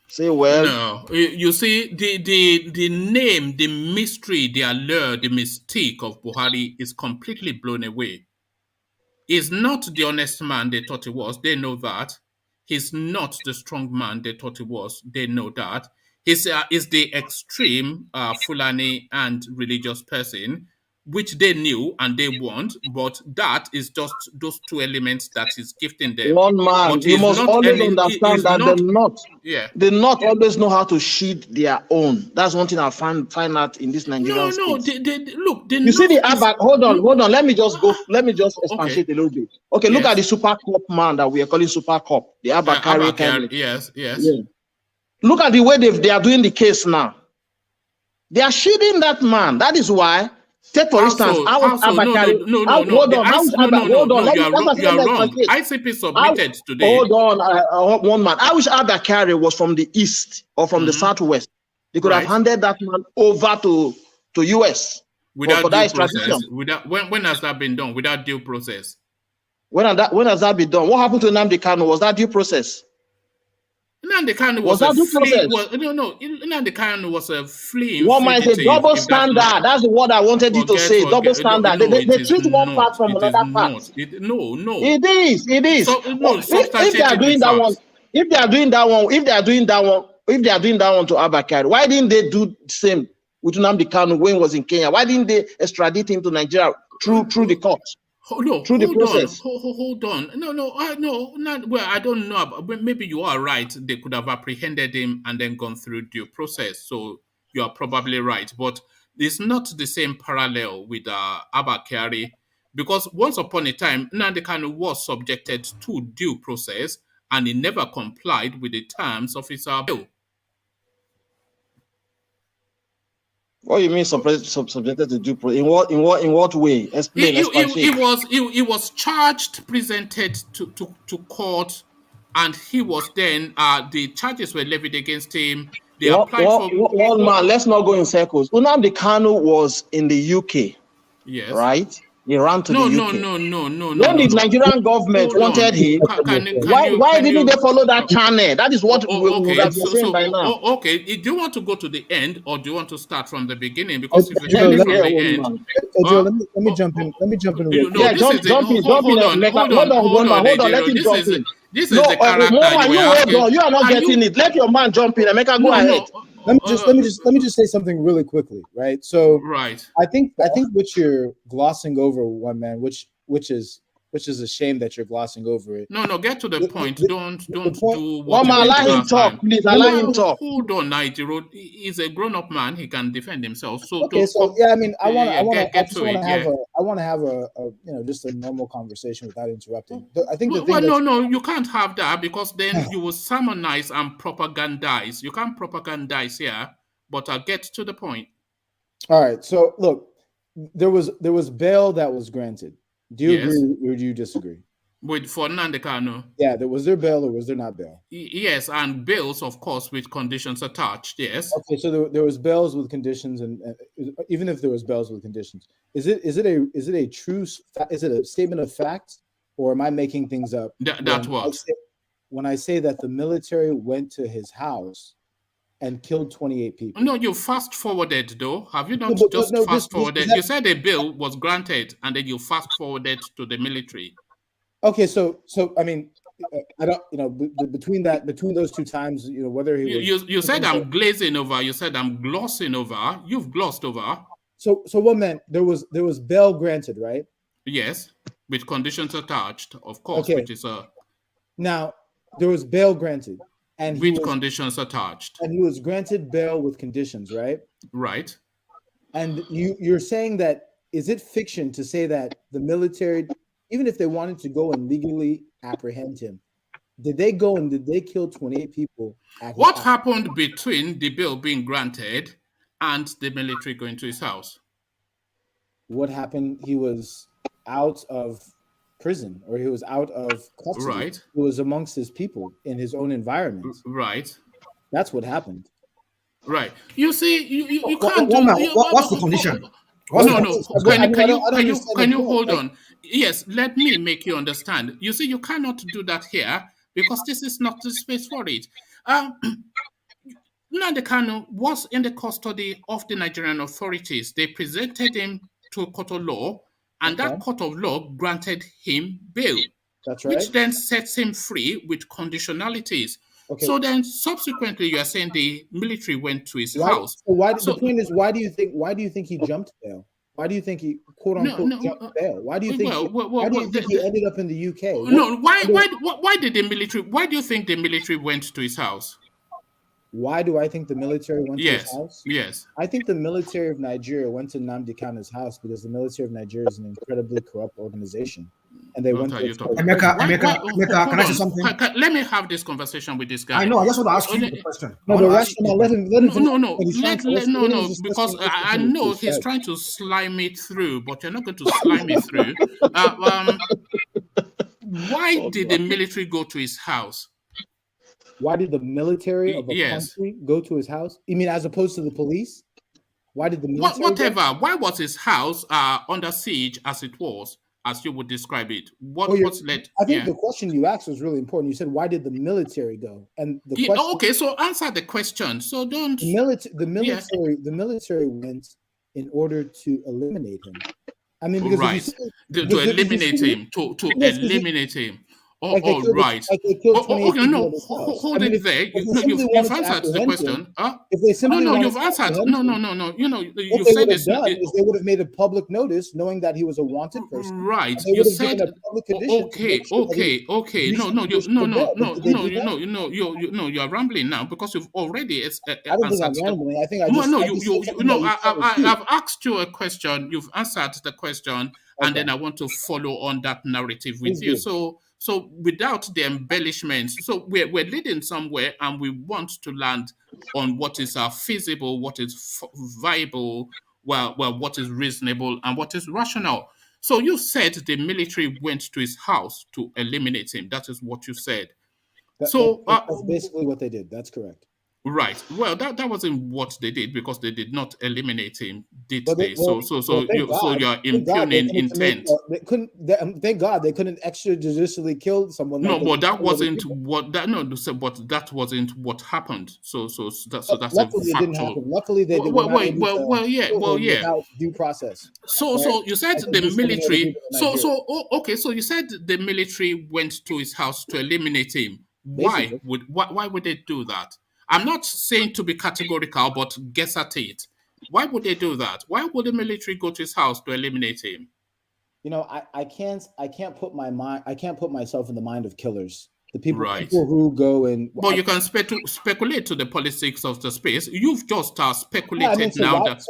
say, well, No, you see, the name, the mystery, the allure, the mystique of Buhari is completely blown away. He's not the honest man they thought he was. They know that. He's not the strong man they thought he was. They know that. He's is the extreme Fulani and religious person, which they knew and they want. But that is just those two elements that is gifting them. one man, But you he's must not always any. He understand is that not. Yeah. they not always know how to shield their own. That's one thing I find out in this Nigerian No. space. Look. The You see the North is. ABAC, hold on. Let me just Okay. expatiate a little bit. Okay, look at Yes. the Super Cup man that we are calling Super Cup, the Abakari kind of. Yes. Yeah. Look at the way they are doing the case now. They are shielding that man. That is why. Take for instance, I was Abakari. No. Hold on. Hold on. You are Let me wrong. expatiate. ICP submitted today. Hold on, one man. I wish Abakari was from the east or from the southwest. They could have handed that man over to US without for due that extradition. process. When has that been done? Without due process. When has that been done? What happened to Nnamdi Kanu? Was that due process? Nnamdi Kanu was a flea. Nnamdi Kanu was a flea. One might say double standard. That's the word I wanted you to say. Double standard. They treat one part from another part. No. It is. So, if they are doing that one, if they are doing that one to Abakari, why didn't they do the same with Nnamdi Kanu when he was in Kenya? Why didn't they extradite him to Nigeria through the court? Through the process. Hold on. No. Well, I don't know. But maybe you are right. They could have apprehended him and then gone through due process. So you are probably right. But it's not the same parallel with Abakari, because once upon a time, Nnamdi Kanu was subjected to due process and he never complied with the terms of his bail. What do you mean subjected to due process? In what way? Explain. He was charged, presented to court, and he was then the charges were levied against him. They applied for one man. Let's not go in circles. Nnamdi Kanu was in the UK. Yes. Right? He ran to the UK. No. When the Nigerian government wanted him, why didn't they follow that channel? That is what we would have been saying by now. Okay, do you want to go to the end or do you want to start from the beginning? Because if you tell me from the end, let me jump in. Let me jump in. Jump in. Hold on. Let him jump in. This is the character you are asking. You are not getting it. Let your man jump in. Emeka, go ahead. Let me just say something really quickly, right? So, I think what you're glossing over, one man, which is a shame that you're glossing over it. No, get to the point. Don't do what. One man, allow him talk, please. Allow him talk. Hold on, Nigel. He's a grown-up man. He can defend himself. So okay, so yeah, I mean, I want to have a just a normal conversation without interrupting. I think no, you can't have that because then you will sermonize and propagandize. You can't propagandize here, but I'll get to the point. All right. So look, there was bail that was granted. Do you agree or do you disagree? For Nnamdi Kanu? Yeah, was there bail or was there not bail? Yes, and bails, of course, with conditions attached, yes. Okay, so there was bails with conditions, and even if there was bails with conditions, is it a true, is it a statement of fact, or am I making things up? When I say that the military went to his house and killed 28 people. No, you fast forwarded though. Have you not fast forwarded? You said a bill was granted and then you fast forwarded to the military. Okay, so I mean, I don't, between those two times, whether he was. You said I'm glazing over. You said I'm glossing over. You've glossed over. So what meant there was bail granted, right? Yes, with conditions attached, of course, which is Now, there was bail granted, and with conditions attached, and he was granted bail with conditions, right? Right. And you're saying that, is it fiction to say that the military, even if they wanted to go and legally apprehend him, did they go and did they kill 28 people? What happened between the bail being granted and the military going to his house? What happened? He was out of prison, or he was out of custody. Right. He was amongst his people in his own environment. Right. That's what happened. Right. You see, you can't what's the condition? Can you hold on? Yes, let me make you understand. You see, you cannot do that here because this is not the space for it. Nnamdi Kanu was in the custody of the Nigerian authorities. They presented him to a court of law, and that court of law granted him bail. That's right. Which then sets him free with conditionalities. Okay. So then subsequently you are saying the military went to his house. The point is, why do you think he jumped bail? Why do you think he quote unquote jumped bail? Why do you think he ended up in the UK? Why did the military, why do you think the military went to his house? Why do I think the military went to his house? Yes. I think the military of Nigeria went to Nnamdi Kanu's house because the military of Nigeria is an incredibly corrupt organization. And they went to Emeka, can I say something? Let me have this conversation with this guy. I know, I just want to ask you the question. No, because I know he's trying to slime me through, but you're not going to slime me through. Why did the military go to his house? Why did the military of a country go to his house? You mean as opposed to the police? Why did the military Why was his house under siege as it was, as you would describe it? What's led? I think the question you asked was really important. You said, why did the military go? And the question, okay, so answer the question. So don't... The military went in order to eliminate him. I mean, because to eliminate him. Oh, right. Okay, no, hold it there. You've answered the question. You've answered. No. You know, you said this. They would have made a public notice knowing that he was a wanted person. Right. You said, okay. No, you're rambling now because you've already answered. I don't think I'm rambling. I think I've asked you a question. You've answered the question, and then I want to follow on that narrative with you. So without the embellishments, so we're leading somewhere, and we want to land on what is feasible, what is viable, what is reasonable, and what is rational. So you said the military went to his house to eliminate him. That is what you said. That's basically what they did. That's correct. Right. Well, that wasn't what they did because they did not eliminate him, did they? So you're impugning intent. Thank God they couldn't extrajudicially kill someone. No, but that wasn't what that. No, but that wasn't what happened. So that's a factual. It didn't happen. Luckily, they did. Without due process. So you said the military. So you said the military went to his house to eliminate him. Why would they do that? I'm not saying to be categorical, but guess at it. Why would they do that? Why would the military go to his house to eliminate him? You know, I can't put myself in the mind of killers. The people who go and... But you can speculate to the politics of the space. You've just speculated now that...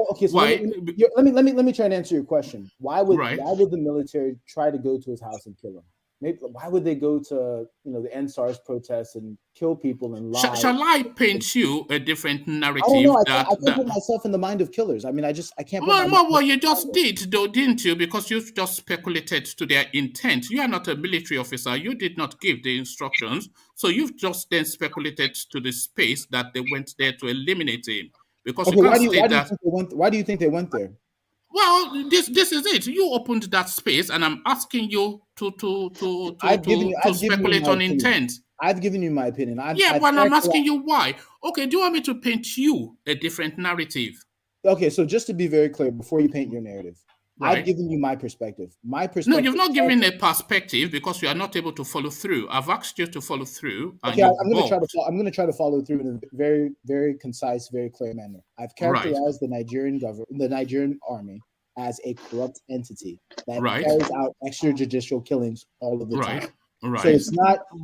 Let me try and answer your question. Why would the military try to go to his house and kill him? Maybe, why would they go to the NSARS protests and kill people and lie? Shall I paint you a different narrative? I don't know. I can't put myself in the mind of killers. I mean, I can't. Well, you just did, though, didn't you? Because you just speculated to their intent. You are not a military officer. You did not give the instructions, so you've just then speculated to the space that they went there to eliminate him. Because why do you think they went there? Well, this is it. You opened that space, and I'm asking you to speculate on intent. I've given you my opinion. I'm asking you why. Okay, do you want me to paint you a different narrative? Okay, so just to be very clear, before you paint your narrative, I've given you my perspective. No, you've not given a perspective because you are not able to follow through. I've asked you to follow through. Okay, I'm going to try to follow through in a very, very concise, very clear manner. I've characterized the Nigerian government, the Nigerian army, as a corrupt entity that carries out extrajudicial killings all of the time. So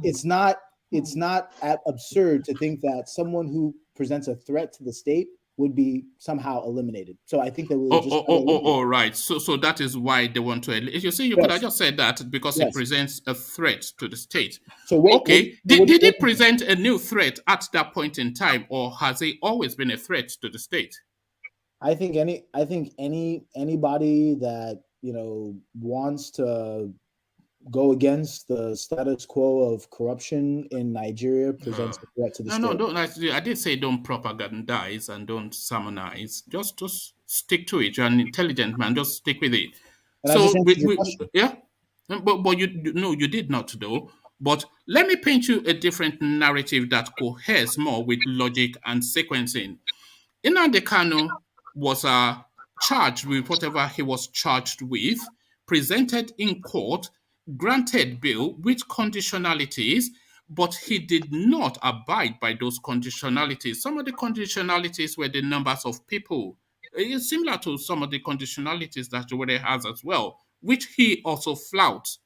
it's not it's not absurd to think that someone who presents a threat to the state would be somehow eliminated. So I think that we would right. So that is why they want to. You see, you could have just said that because it presents a threat to the state. So did he present a new threat at that point in time, or has he always been a threat to the state? I think anybody that wants to go against the status quo of corruption in Nigeria presents a threat to the state. No, I did say don't propagandize and don't sermonize. Just stick to it. You're an intelligent man. Just stick with it. And so yeah, but you did not though. But let me paint you a different narrative that coheres more with logic and sequencing. Nnamdi Kanu was charged with whatever he was charged with, presented in court, granted bail with conditionalities, but he did not abide by those conditionalities. Some of the conditionalities were the numbers of people. It's similar to some of the conditionalities that Jowere has as well, which he also flouts.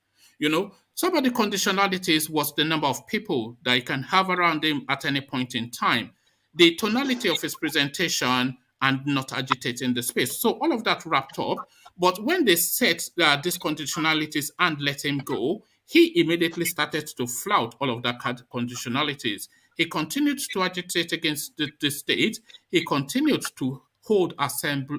Some of the conditionalities was the number of people that he can have around him at any point in time, the tonality of his presentation, and not agitating the space. So all of that wrapped up. But when they set these conditionalities and let him go, he immediately started to flout all of that conditionalities. He continued to agitate against the state. He continued to hold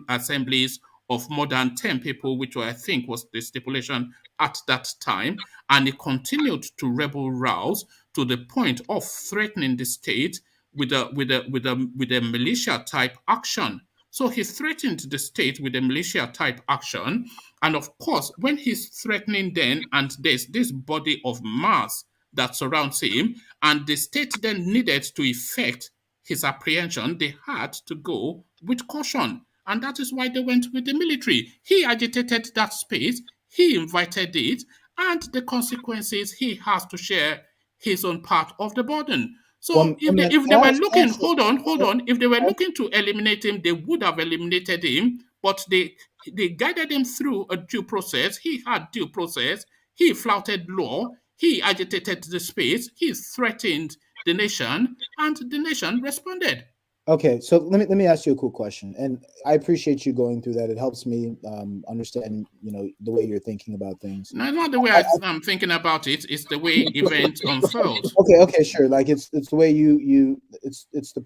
assemblies of more than 10 people, which I think was the stipulation at that time. And he continued to rebel rouse to the point of threatening the state with a militia type action. So he threatened the state with a militia type action. And of course, when he's threatening then, and there's this body of mass that surrounds him, and the state then needed to effect his apprehension, they had to go with caution. And that is why they went with the military. He agitated that space, he invited it, and the consequences, he has to share his own part of the burden. So if they were looking, hold on. If they were looking to eliminate him, they would have eliminated him. But they guided him through a due process. He had due process. He flouted law. He agitated the space. He threatened the nation, and the nation responded. Okay, so let me ask you a cool question, and I appreciate you going through that. It helps me understand, the way you're thinking about things. No, not the way I'm thinking about it. It's the way events unfold. Okay, sure. Like it's the way it's the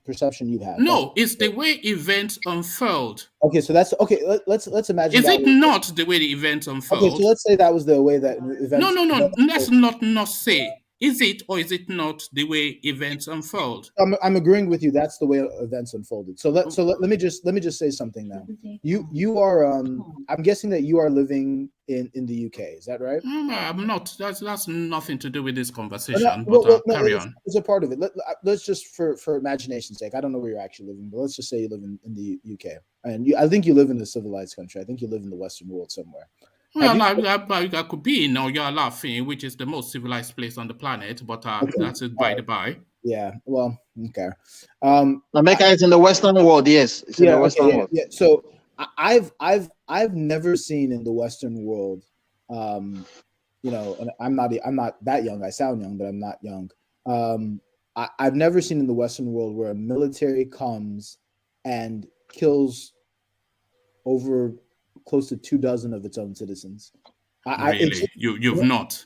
perception you have. No, it's the way events unfold. Okay, so that's okay. Let's imagine. Is it not the way the events unfold? Okay, so let's say that was the way that events. No. Let's not say. Is it or is it not the way events unfold? I'm agreeing with you. That's the way events unfolded. So let me just say something now. You are I'm guessing that you are living in the UK. Is that right? No, I'm not. That's nothing to do with this conversation. Carry on. It's a part of it. Let's just for imagination's sake. I don't know where you're actually living, but let's just say you live in the UK, and I think you live in a civilized country. I think you live in the Western world somewhere. Well, I could be in You're laughing, which is the most civilized place on the planet, but that's it by the by. Yeah, well, okay. America is in the Western world, yes. It's in the Western world. Yeah. So I've never seen in the Western world, and I'm not that young. I sound young, but I'm not young. I've never seen in the Western world where a military comes and kills over close to 24 of its own citizens. Really? You've not.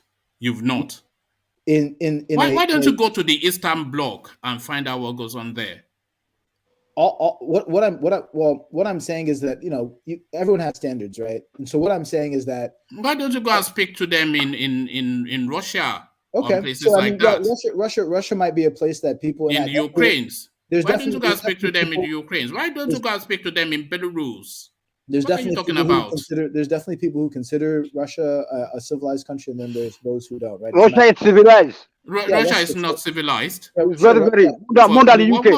Why don't you go to the Eastern Bloc and find out what goes on there? What I'm saying is that everyone has standards, right? And so what I'm saying is that why don't you go and speak to them in Russia? Okay, places like that. Russia might be a place that people in Ukraine's. Why don't you go and speak to them in Ukraine? Why don't you go and speak to them in Belarus? There's what definitely talking about? There's definitely people who consider Russia a civilized country, and then there's those who don't. Right? Russia is civilized. Russia is not civilized. Very more than the UK.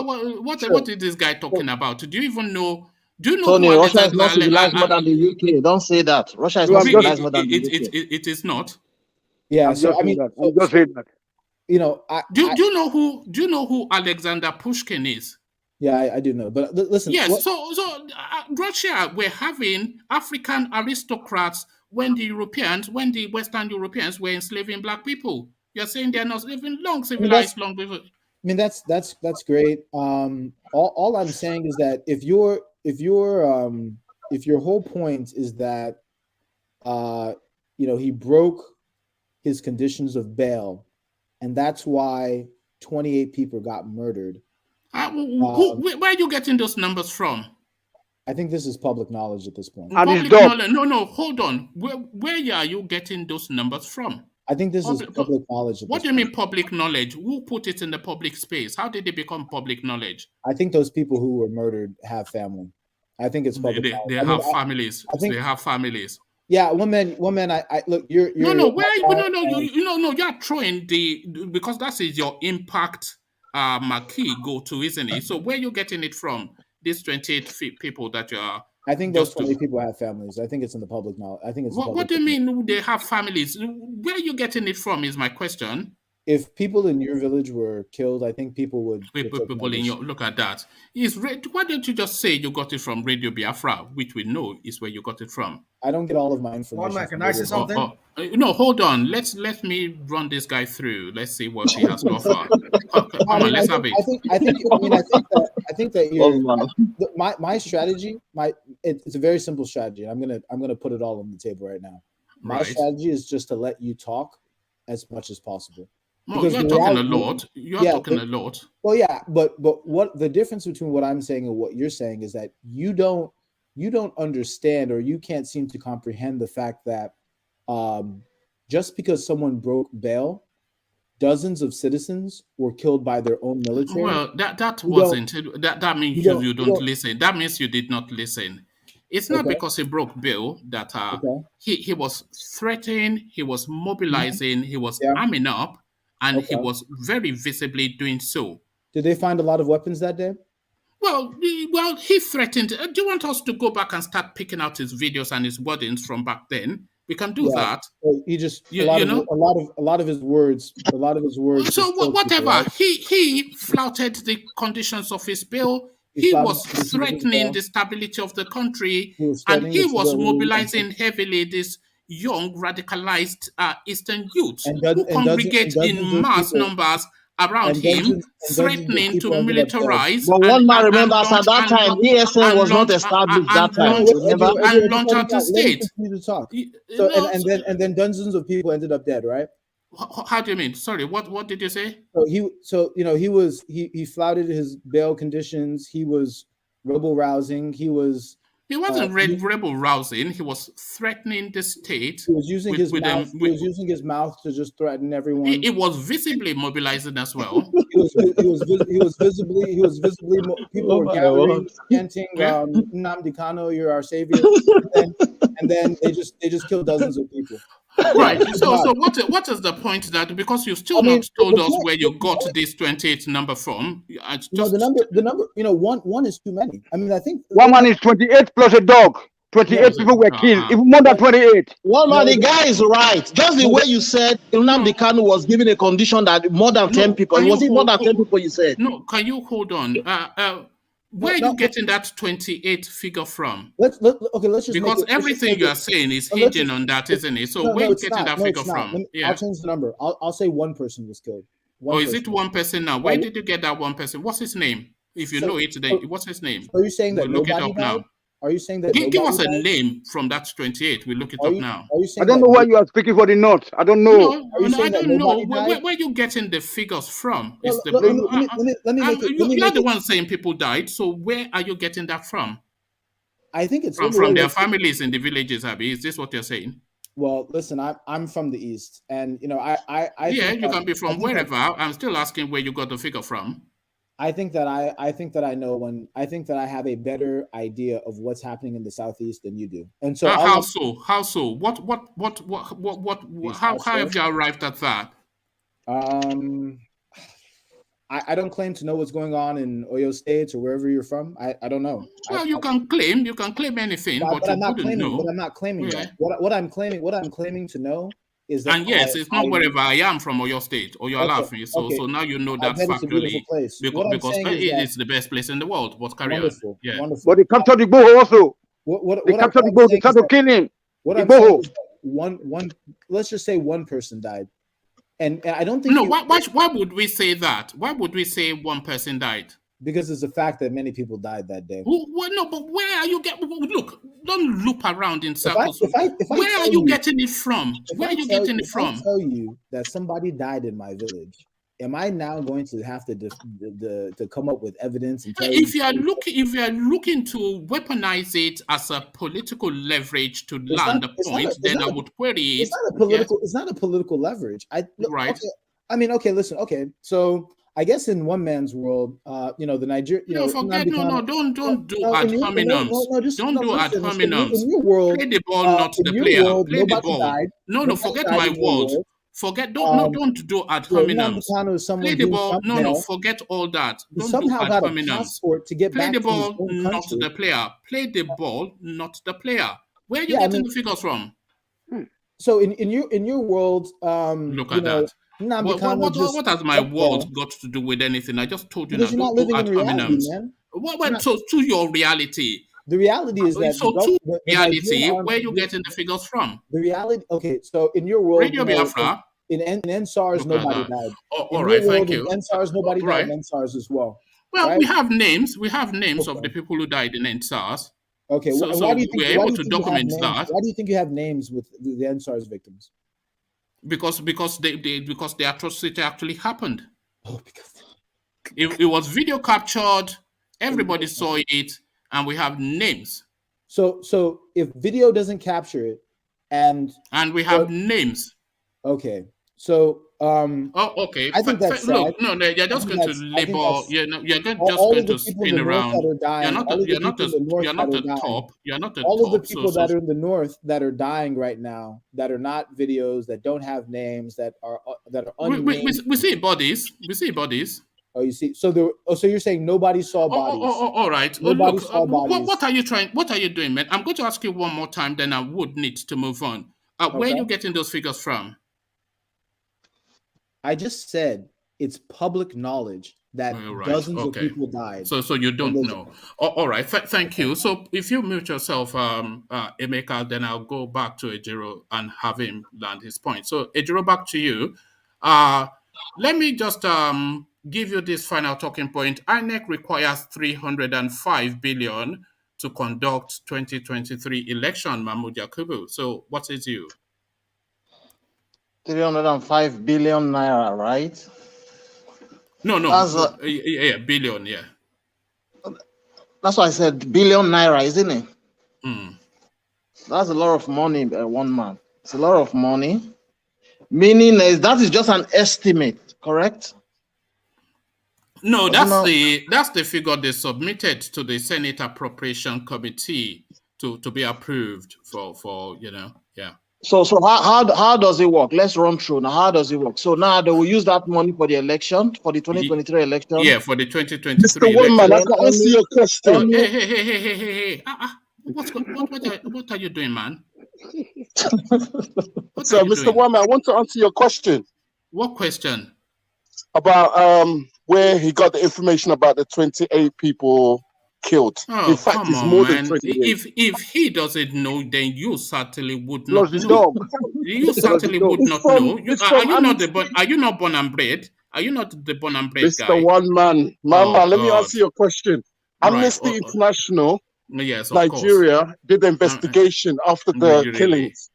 What is this guy talking about? Do you even know? Do you know? Tony, Russia is not civilized more than the UK. Don't say that. Russia is not civilized more than the UK. It is not. Yeah. I'm just saying that. Do you know who Alexander Pushkin is? Yeah, I do know, but listen. Yes, so Russia were having African aristocrats when the Western Europeans were enslaving black people. You're saying they're not even long civilized, long before. I mean, that's great. All I'm saying is that if your whole point is that he broke his conditions of bail, and that's why 28 people got murdered. Where are you getting those numbers from? I think this is public knowledge at this point. Public knowledge? No, hold on. Where are you getting those numbers from? I think this is public knowledge. What do you mean public knowledge? Who put it in the public space? How did it become public knowledge? I think those people who were murdered have family. I think it's public knowledge. They have families. They have families. Yeah, one man. I look. You're no. You're throwing because that is your impact marquee go to, isn't it? So where are you getting it from? These 28 people that you are. I think those 28 people have families. I think it's in the public knowledge. I think it's. What do you mean they have families? Where are you getting it from? Is my question. If people in your village were killed, I think people would. People in your look at that. Why don't you just say you got it from Radio Biafra, which we know is where you got it from? I don't get all of my information. One man, can I say something? No, hold on. Let me run this guy through. Let's see what he has to offer. Come on, let's have it. I think that my strategy, it's a very simple strategy. I'm gonna put it all on the table right now. My strategy is just to let you talk as much as possible. No, you're talking a lot. You're talking a lot. Well, yeah, but what the difference between what I'm saying and what you're saying is that you don't understand, or you can't seem to comprehend the fact that just because someone broke bail, dozens of citizens were killed by their own military. Well, that wasn't. That means you don't listen. That means you did not listen. It's not because he broke bail that he was threatening, he was mobilizing, he was arming up, and he was very visibly doing so. Did they find a lot of weapons that day? Well, he threatened. Do you want us to go back and start picking out his videos and his wordings from back then? We can do that. He just a lot of his words. So whatever, right? He flouted the conditions of his bill. He was threatening the stability of the country, and he was mobilizing heavily this young radicalized Eastern youth who congregate in mass numbers around him, threatening to militarize. But one man remembers at that time, ESN was not established that time. And launch out the state. And then dozens of people ended up dead, right? How do you mean? Sorry, what did you say? He flouted his bail conditions. He was rebel rousing. He wasn't rebel rousing. He was threatening the state. He was using his mouth. He was using his mouth to just threaten everyone. He was visibly mobilizing as well. He was visibly. People were gathering, chanting, "Nnamdi Kanu, you're our savior," and then they just killed dozens of people. Right. So what is the point that because you still not told us where you got this 28 number from? The number. One is too many. I mean, I think one man is 28 plus a dog. 28 people were killed, even more than 28. One man, the guy is right. Just the way you said Nnamdi Kanu was given a condition that more than 10 people. Was it more than 10 people you said? No, can you hold on? Where are you getting that 28 figure from? Let's just because everything you are saying is hinging on that, isn't it? So where are you getting that figure from? I'll change the number. I'll say one person was killed. Is it one person now? Where did you get that one person? What's his name? If you know it today, what's his name? Are you saying that look it up now? Are you saying that? Give us a name from that 28. We look it up now. I don't know why you are speaking for the North. I don't know. I don't know. Where are you getting the figures from? You're the one saying people died. So where are you getting that from? I think it's from their families in the villages. Abby, is this what you're saying? Well, listen, I'm from the East, and you can be from wherever. I'm still asking where you got the figure from. I think that I know I think that I have a better idea of what's happening in the Southeast than you do. And so how so? How have you arrived at that? I don't claim to know what's going on in Oyo State or wherever you're from. I don't know. Well, you can claim anything, but I'm not claiming. But I'm not claiming that. What I'm claiming to know is that. And yes, it's not wherever I am from Oyo State or you're laughing. So now you know that factually because it is the best place in the world. But carry on. Yeah. Wonderful. But they captured the Igboho also. They captured the Igboho. They tried to kill him. What I'm saying is one. Let's just say one person died. And I don't think why would we say that? Why would we say one person died? Because it's a fact that many people died that day. Well, no, but where are you getting? Look, don't loop around in circles. Where are you getting it from? Where are you getting it from? If I tell you that somebody died in my village, am I now going to have to come up with evidence and tell you? If you are looking to weaponize it as a political leverage to land the point, then I would query it. It's not a political. It's not a political leverage. Right. Okay, I mean, okay. Listen. Okay, so I guess in one man's world, the Nigerian. Don't do ad hominems. Don't do ad hominems. In your world, play the ball, not the player. World, play the ball. Died. No, forget my words. Forget. Don't do ad hominems. Play the ball. No, forget all that. Don't do ad hominems. To get play back the ball, to his not the player. Play the ball, not the player. Where are you getting the figures from? So in your world, look at that. What has my world got to do with anything? I just told you now. Don't do ad hominems. So to your reality. The reality is that to reality, where are you getting the figures from? The reality. Okay, so in your world, Radio Biafra. In NSARS, nobody died. All right, thank you. In NSARS, nobody died in NSARS as well. Well, right? we have names. We have names of the people who died in NSARS. Okay, so why do you think we're able to document that? Why do you think you have names with the NSARS victims? Because the atrocity actually happened. Oh, because it was video captured, everybody saw it, and we have names. So if video doesn't capture it, and we have names. Okay, so okay. I think that's look. No, you're just going to label. You're just going to spin around. You're not the top. You're not the top. All of the people that are in the north that are dying right now, that are not videos, that don't have names, that are unnamed. We see bodies. We see bodies. Oh, you see. So you're saying nobody saw bodies. All right. Nobody saw bodies. What are you trying? What are you doing, man? I'm going to ask you one more time. Then I would need to move on. Where are you getting those figures from? I just said it's public knowledge that dozens of people died. So you don't know. All right. Thank you. So if you mute yourself, Emeka, then I'll go back to Ejiro and have him land his point. So Ejiro, back to you. Let me just give you this final talking point. INEC requires 305 billion to conduct 2023 election, Mahmood Yakubu. So what is you? 305 billion naira, right? No. Yeah, billion, yeah. That's why I said billion naira, isn't it? Mm. That's a lot of money, one man. It's a lot of money. Meaning that is just an estimate, correct? No, that's the figure they submitted to the Senate Appropriation Committee to be approved for yeah. So how does it work? Let's run through now. How does it work? So now they will use that money for the election, for the 2023 election. Yeah, for the 2023 Mr. Woman, I can answer your question. Hey. What are you doing, man? So, Mr. Woman, I want to answer your question. What question? About where he got the information about the 28 people killed. In fact, it's more than 28. If he doesn't know, then you certainly would not know. Dog. You certainly would not know. Are you not born and bred? Are you not the born and bred guy? Mr. One Man, let me answer your question. Amnesty International, Nigeria, did the investigation after the killings.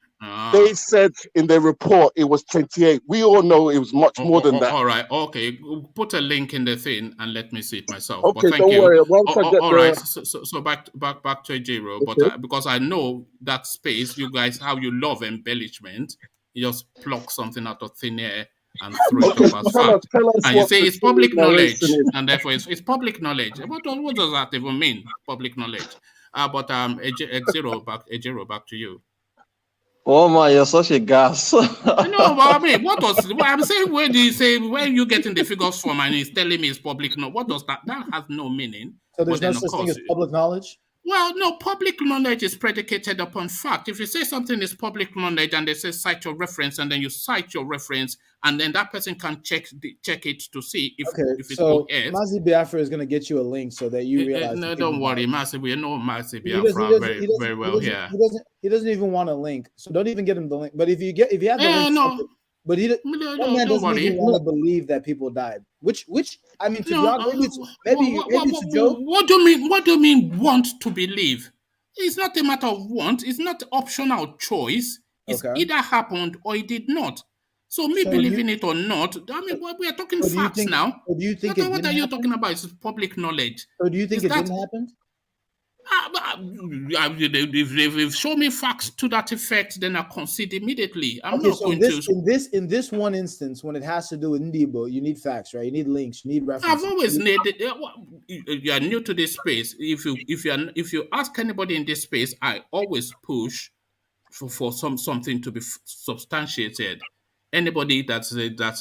They said in their report it was 28. We all know it was much more than that. All right, okay. Put a link in the thing and let me see it myself. Okay, but thank don't you. worry. Once I get all right. So back to Ejiro, okay. But because I know that space, you guys, how you love embellishment. You just pluck something out of thin air and throw it up as fact. And you say it's public knowledge, and therefore it's public knowledge. What does that even mean? Public knowledge. But Ejiro, back to you. Oh my, you're such a gas. No, but I mean, I'm saying, where do you say, where are you getting the figures from? And he's telling me it's public knowledge. What does that? That has no meaning. So there's no such thing as public knowledge? Well, no, public knowledge is predicated upon fact. If you say something is public knowledge and they say cite your reference, and then you cite your reference, and then that person can check it to see if it's so Mazi Biafra is going to get you a link so that you realize. No, don't worry, Mazi. We know Mazi Biafra very well here. He doesn't even want a link, so don't even get him the link. But if you have the link, But that man doesn't even want to believe that people died. Which I mean, to be honest, maybe it's a joke. What do you mean? What do you mean want to believe? It's not a matter of want. It's not optional choice. It's either happened or it did not. So me believing it or not, I mean, we are talking facts now. Do you think what are you talking about? It's public knowledge. So do you think it didn't happen? If they've shown me facts to that effect, then I concede immediately. I'm not going to. In this one instance, when it has to do with Ndibo, you need facts, right? You need links, you need references. I've always needed. You are new to this space. If you ask anybody in this space, I always push for something to be substantiated. Anybody that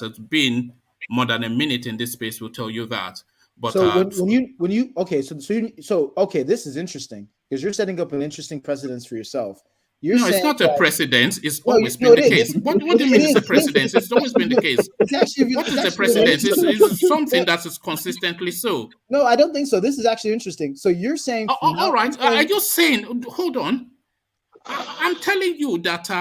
has been more than a minute in this space will tell you that. But so when you okay, so okay, this is interesting because you're setting up an interesting precedence for yourself. No, it's not a precedence. It's always been the case. What do you mean it's a precedence? It's always been the case. What is a precedence? It's something that is consistently so. No, I don't think so. This is actually interesting. So you're saying, all right. Are you saying? Hold on. I'm telling you that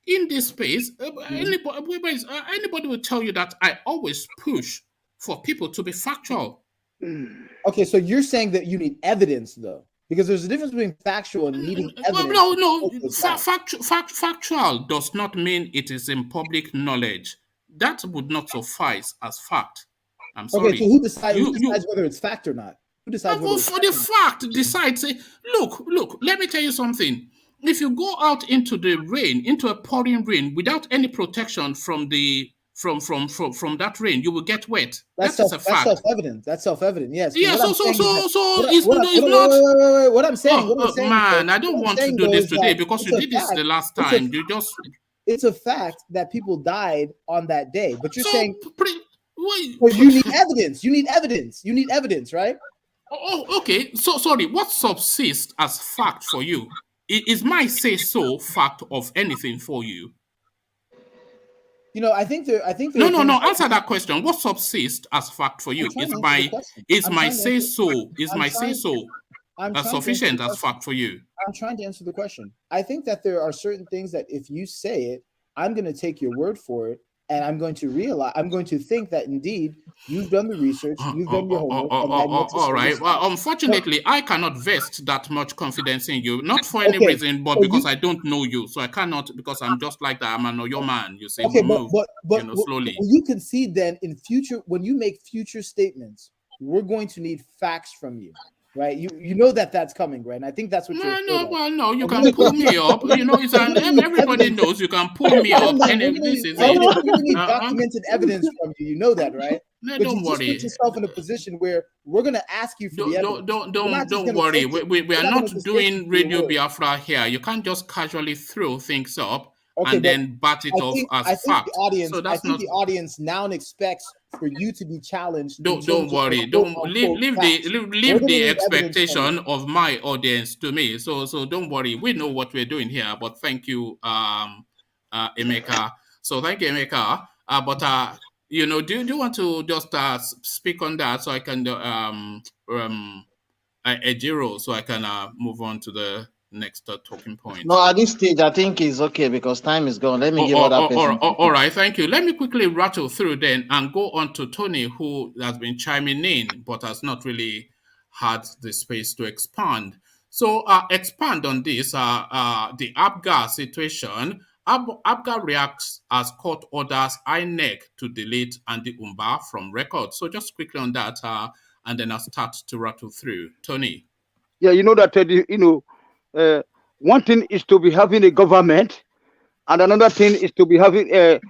in this space, anybody will tell you that I always push for people to be factual. Okay, so you're saying that you need evidence, though, because there's a difference between factual and needing evidence. No. Factual does not mean it is in public knowledge. That would not suffice as fact. I'm sorry. Okay, so who decides whether it's fact or not? Who decides? For the fact, decides. Say, look. Let me tell you something. If you go out into the rain, into a pouring rain, without any protection from that rain, you will get wet. That's a fact. That's self-evident. That's self-evident. Yes. Yeah. What I'm saying. Man, I don't want to do this today because you did this the last time. It's a fact that people died on that day, but you're saying. You need evidence. You need evidence, right? Oh, okay. So sorry. What subsists as fact for you? Is my say-so fact of anything for you? I think there. No. Answer that question. What subsists as fact for you? Is my say-so as sufficient as fact for you? I'm trying to answer the question. I think that there are certain things that if you say it, I'm going to take your word for it, and I'm going to think that indeed you've done the research, you've done your homework. All right. Well, unfortunately, I cannot vest that much confidence in you, not for any reason, but because I don't know you. So I cannot, because I'm just like that. I'm a know your man. You say, but slowly. You can see then in future, when you make future statements, we're going to need facts from you. Right, you know that's coming, right? And I think that's what you're. No. You can pull me up. Everybody knows you can pull me up. And this is it. You need documented evidence from you. You know that, right? No, but don't worry. Just put yourself in a position where we're going to ask you for the evidence. Don't worry. We are not doing Radio Biafra here. You can't just casually throw things up and then bat it off as fact. I think the audience now expects for you to be challenged. Don't worry. Don't leave the expectation of my audience to me. So don't worry. We know what we're doing here. But thank you, Emeka. So thank you, Emeka. But do you want to just speak on that so I can Ejiro, so I can move on to the next talking point? No, at this stage, I think it's okay because time is gone. Let me give other person. All right, thank you. Let me quickly rattle through then and go on to Tony, who has been chiming in but has not really had the space to expand. So expand on this, the APGA situation. APGA reacts as court orders INEC to delete Andy Umba from record. So just quickly on that, and then I'll start to rattle through. Tony. Yeah, you know that one thing is to be having a government, and another thing is to be having a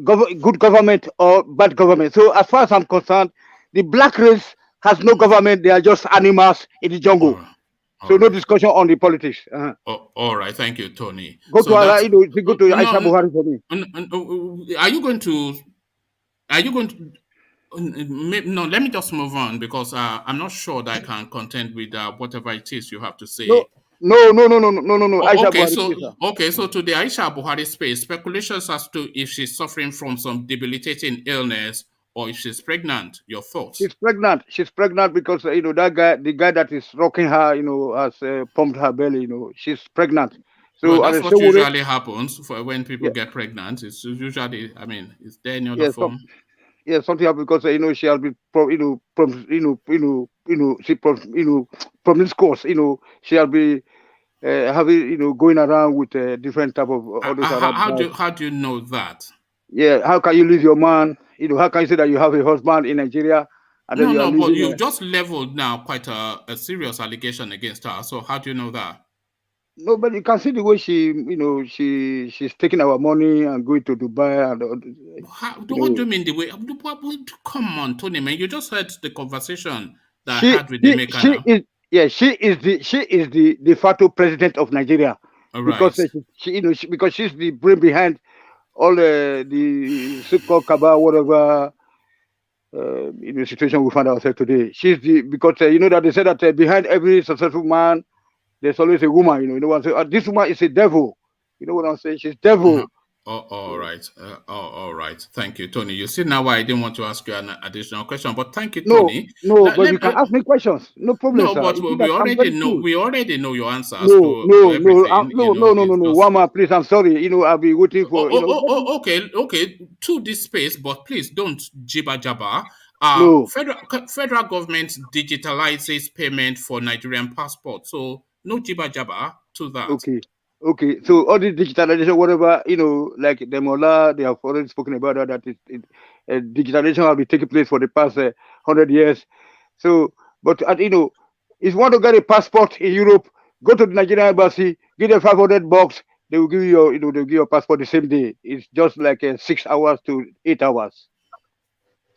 good government or bad government. So as far as I'm concerned, the black race has no government. They are just animals in the jungle. So no discussion on the politics. All right, thank you, Tony. Go to Aisha Buhari for me. Are you going to? No, let me just move on because I'm not sure that I can contend with whatever it is you have to say. No. Okay, so to the Aisha Buhari space, speculations as to if she's suffering from some debilitating illness or if she's pregnant. Your thoughts? She's pregnant because the guy that is rocking her, has pumped her belly. She's pregnant. So well, that's what usually happens for when people get pregnant. It's usually, I mean, is there any other form? Something happens because she'll be from from this course, she'll be having going around with different type of all those how do you know that? Yeah, how can you lose your man? How can you say that you have a husband in Nigeria? And then but you just leveled now quite a serious allegation against her. So how do you know that? No, but you can see the way she's taking our money and going to Dubai and. What do you mean the way? Come on, Tony, man! You just heard the conversation that I had with the maker. She is the de facto president of Nigeria. Because because she's the brain behind all the so-called cabal, whatever situation we find ourselves today. She's because that they said that behind every successful man there's always a woman. You know what I'm saying? This woman is a devil. You know what I'm saying? She's devil. All right. All right. Thank you, Tony. You see now why I didn't want to ask you an additional question, but thank you, Tony. But you can ask me questions. No problem. No, but we already know your answers. No. Wama, please. I'm sorry. I'll be waiting for. Okay. To this space, but please don't jibber jabber. Federal government digitalizes payment for Nigerian passport, so no jibber jabber to that. Okay, so all this digitalization, whatever, like the MALLAM, they have already spoken about that digitalization will be taking place for the past 100 years. So, but if you want to get a passport in Europe, go to the Nigerian embassy, give them $500, they will give you, they'll give your passport the same day. It's just like 6 hours to 8 hours.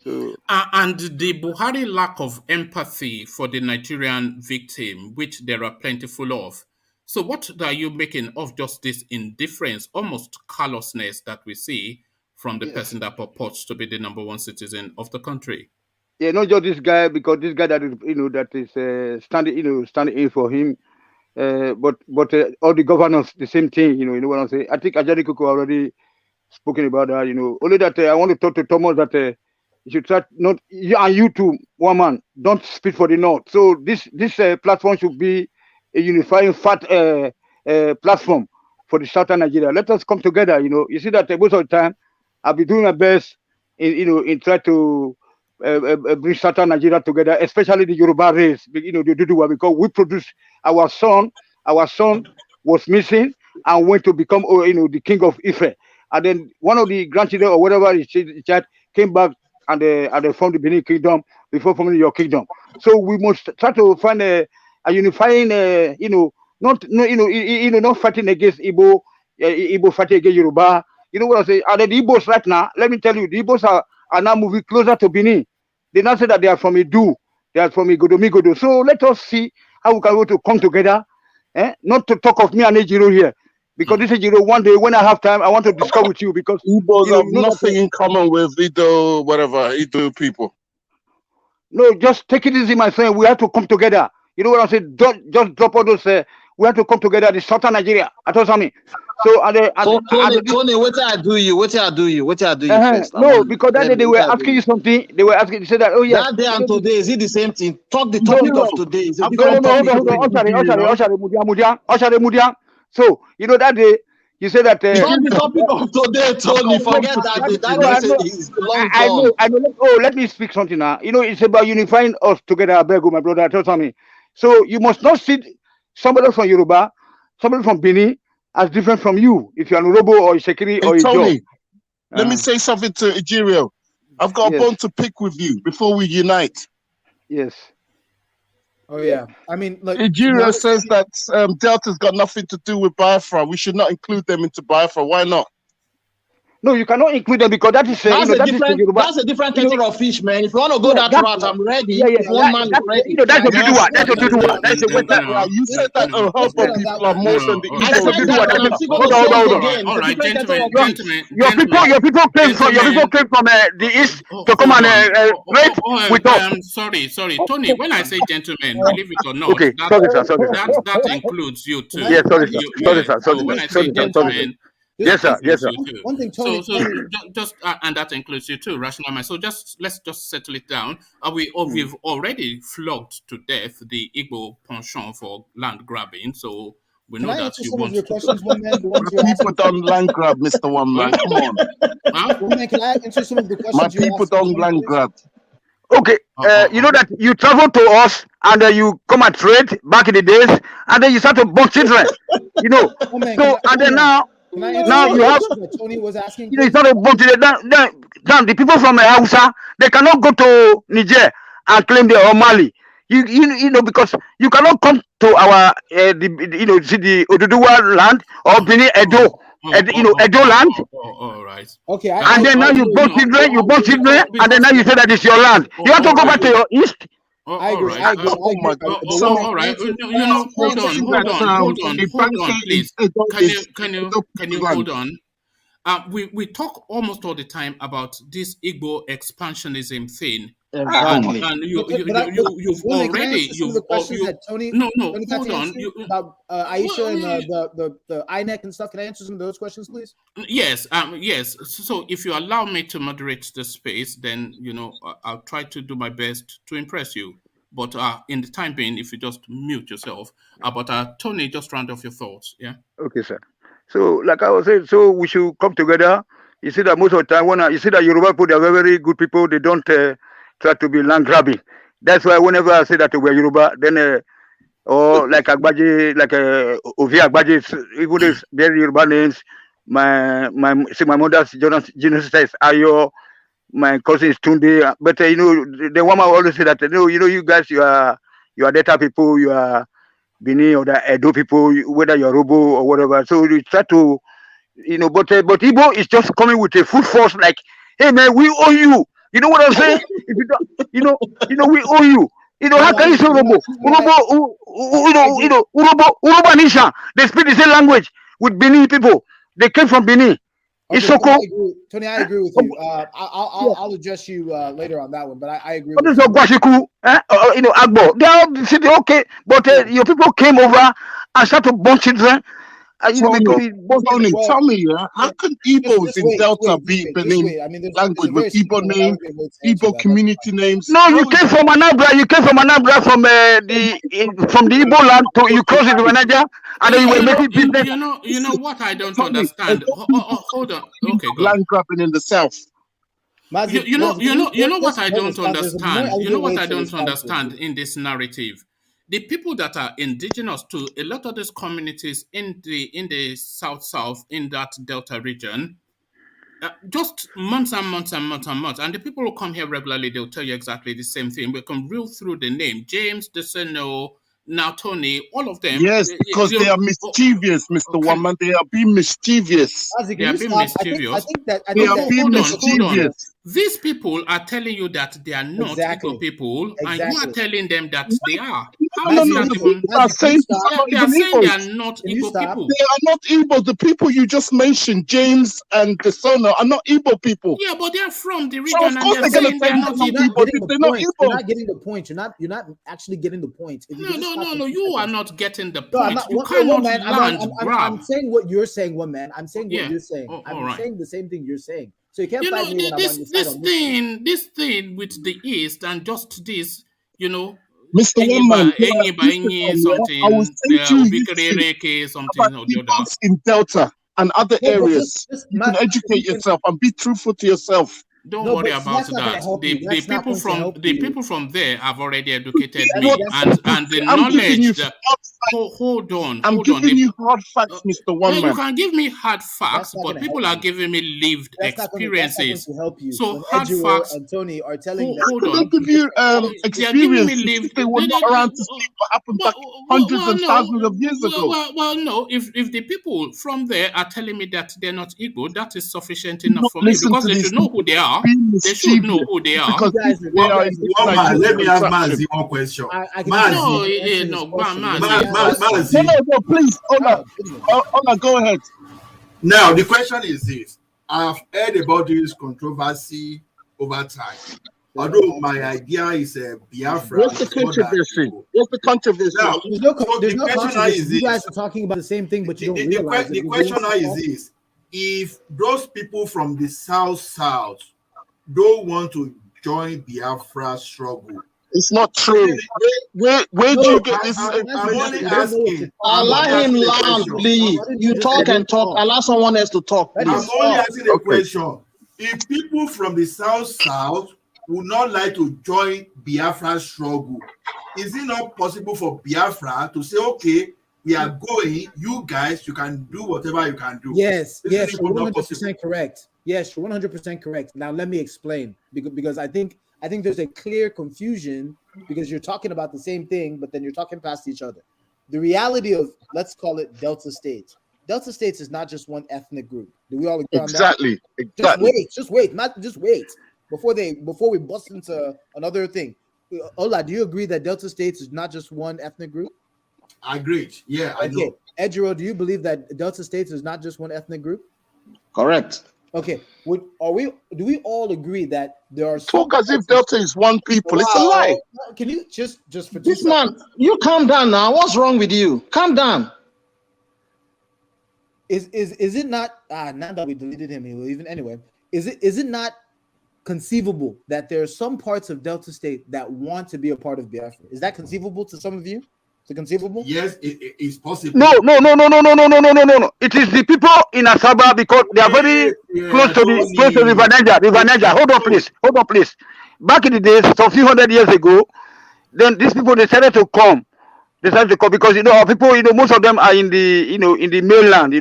So, and the Buhari lack of empathy for the Nigerian victim, which there are plentiful of. So what are you making of just this indifference, almost callousness that we see from the person that purports to be the number one citizen of the country? Yeah, not just this guy, because this guy that is, that is standing in for him, but all the governors, the same thing, you know what I'm saying? I think Ajani Kuku already spoken about that, only that I want to talk to Thomas that you should try not, and you too, one man, don't speak for the North. So this platform should be a unifying platform for the Southern Nigeria. Let us come together. You see that most of the time, I'll be doing my best in try to bring Southern Nigeria together, especially the Yoruba race. The Duduwa, because we produce our son. Our son was missing and went to become the king of Ife. And then one of the grandchildren or whatever he came back and they formed the Benin Kingdom before forming your kingdom. So we must try to find a unifying, not fighting against Igbo, Igbo fighting against Yoruba. You know what I'm saying? And the Igbos right now, let me tell you, the Igbos are now moving closer to Benin. They now say that they are from Idu, they are from Igodomigodo. So let us see how we can go to come together. Not to talk of me and Ejiro here. Because this Ejiro, one day when I have time, I want to discuss with you because Igbos have nothing in common with Ido people. No, just take it easy, my friend. We have to come together. You know what I'm saying? Don't just drop all those. We have to come together. The Southern Nigeria. I told something. So, Tony, what I do you first? No, because that day they were asking you something. They were asking. They said that. Oh yeah. That day and today is it the same thing? Talk the topic of today. Is it Mudia. So that day you said that. Talk the topic of today, Tony. Forget that day. That day is long gone. I know. Oh, let me speak something now. It's about unifying us together. I beg you, my brother. Tell something. So you must not see somebody from Yoruba, somebody from Benin as different from you. If you're an Urobo or a Shekiri or a Tony, let me say something to Ejirio. I've got a bone to pick with you before we unite. Yes. Oh yeah. I mean, like Ejirio says that Delta's got nothing to do with Biafra. We should not include them into Biafra. Why not? No, you cannot include them because that is that's a different kettle of fish, man. If you want to go that route, I'm ready. One man is ready. That's a Duduwa. That's a Duduwa. That's a Western. You said that a half of people are more than the Igbo. All right, gentlemen. Your people came from the east to come and wait with us. I'm sorry, Tony. When I say gentlemen, believe it or not, okay, that includes you too. Yes, sorry, sir. So when I say gentlemen. Yes, sir. One thing, Tony. So just and that includes you too, rational mind. So let's just settle it down. We've already flogged to death the Igbo penchant for land grabbing. So We Can know I that answer you some want of your to. questions, one man? The ones you're My asking. people don't land grab, Mr. One Man. Come on. One man, can I answer some of the questions My you're people asking? don't land grab. Okay, you know that you travel to us and you come and trade back in the days, and then you start to born children. You know, One man, so and then now can I answer now some of you the have. questions that Tony was asking? You know, Please? it's not a bunch. Now the people from Hausa, they cannot go to Niger and claim their own Mali. You know, because you cannot come to our you know, see the Oduduwa land or Benin Edo, you know, Edo land. All right. Okay, And then now you born children, and then now you say that it's your land. You have to go back to your east. I agree. Right. I agree. Oh my God. So, all right. You know, hold on, please. Can you hold on? We talk almost all the time about this Igbo expansionism thing. Exactly. And you've already some of the questions that Tony. No, Tony hold on. About Aisha and the INEC and stuff. Can I answer some of those questions, please? Yes. Yes. So if you allow me to moderate the space, then I'll try to do my best to impress you. But in the time being, if you just mute yourself. But Tony, just round off your thoughts. Yeah. Okay, sir. So, like I was saying, so we should come together. You see that most of the time, when you see that Yoruba people, they are very, very good people. They don't try to be land grabbing. That's why whenever I say that we're Yoruba, then or like Agbaje, like Ovi Agbaje, even these very Yoruba names. My mother's genesis is Ayo. My cousin is Tunde. But you know, the woman always say that you guys, you are data people, you are Bini or the Edo people, whether you're Robo or whatever. So you try to, but Igbo is just coming with a full force, like, hey man, we owe you. You know what I'm saying? If you don't, we owe you. How can you say Robo? Urobo and Isha, they speak the same language with Bini people. They came from Bini. Okay, It's so cool. Tony, I agree with you. I'll address you later on that one, but I agree with you. Agbo. They are okay, but your people came over and started to burn children. Tony, tell me, how can Igbos in Delta be Benin language with Igbo name, Igbo community names? No, you came from Anambra. You came from Anambra from the Igbo land. You crossed into Nigeria, and then you were making business. You know what I don't understand. Hold on. Okay, go. Land grabbing in the south. You know what I don't understand. You know what I don't understand in this narrative. The people that are indigenous to a lot of these communities in the south, in that Delta region, just months and months and months and months, and the people who come here regularly, they'll tell you exactly the same thing. We can reel through the name James, Deseno, now Tony, all of them. Yes, because they are mischievous, Mr. Woman. They are being mischievous. They are being mischievous. They are being mischievous. These people are telling you that they are not Igbo people, and you are telling them that they are. How is that even? They are saying they are not Igbo people. They are not Igbo. The people you just mentioned, James and Desono, are not Igbo people. Yeah, but they are from the region, so of course and they're saying they're not Igbo. They're not getting the point. You're not actually getting the point. No. You are not getting the point. You cannot land grab. I'm saying what you're saying, one man. I'm saying what you're saying. I'm saying the same thing you're saying. So you can't fight me when I'm on your side. This thing with the East and just this, Mr. Woman, something, I will send you about Igbos in Delta and other areas. You can educate yourself and be truthful to yourself. Don't worry about that. The people from there have already educated me, and the knowledge that. Hold on. I'm giving you hard facts, Mr. One Man. You can give me hard facts, but people are giving me lived experiences. So hard facts. And Tony are telling me. Hold on. They give you experiences. They were not around to see what happened back hundreds and thousands of years ago. Well, no. If the people from there are telling me that they're not Igbo, that is sufficient enough for me, because they should know who they are. They should know who they are. Let me ask Mazi one question. No, please, Ola, go ahead. Now, the question is this. I've heard about this controversy over time. Although my idea is a Biafra. What's the controversy? Now, there's no controversy. You guys are talking about the same thing, but you don't realize the question now is this. If those people from the South don't want to join Biafra struggle, It's not true. Where do you get this? I'm only asking. Allow him land, please. You talk and talk. Allow someone else to talk, please. I'm only asking a question. If people from the South would not like to join Biafra's struggle, is it not possible for Biafra to say, okay, we are going, you guys, you can do whatever you can do? Yes, you're 100% correct. Yes, you're 100% correct. Now let me explain, because I think there's a clear confusion, because you're talking about the same thing, but then you're talking past each other. The reality of, let's call it Delta States. Delta States is not just one ethnic group. Do we all agree on that? Exactly. Just wait. Before we bust into another thing. Ola, do you agree that Delta States is not just one ethnic group? I agree. Yeah, I know. Edgero, do you believe that Delta States is not just one ethnic group? Correct. Okay. Do we all agree that there are talk as if Delta is one people? It's a lie. Can you just for this man? You calm down now. What's wrong with you? Calm down. Is it not? Now that we deleted him, even anyway. Is it not conceivable that there are some parts of Delta State that want to be a part of Biafra? Is that conceivable to some of you? Is it conceivable? Yes, it is possible. No. It is the people in Asaba, because they are very close to the River Niger. Hold on, please. Back in the days, some few hundred years ago, then these people decided to come because people, most of them are in the in the mainland, the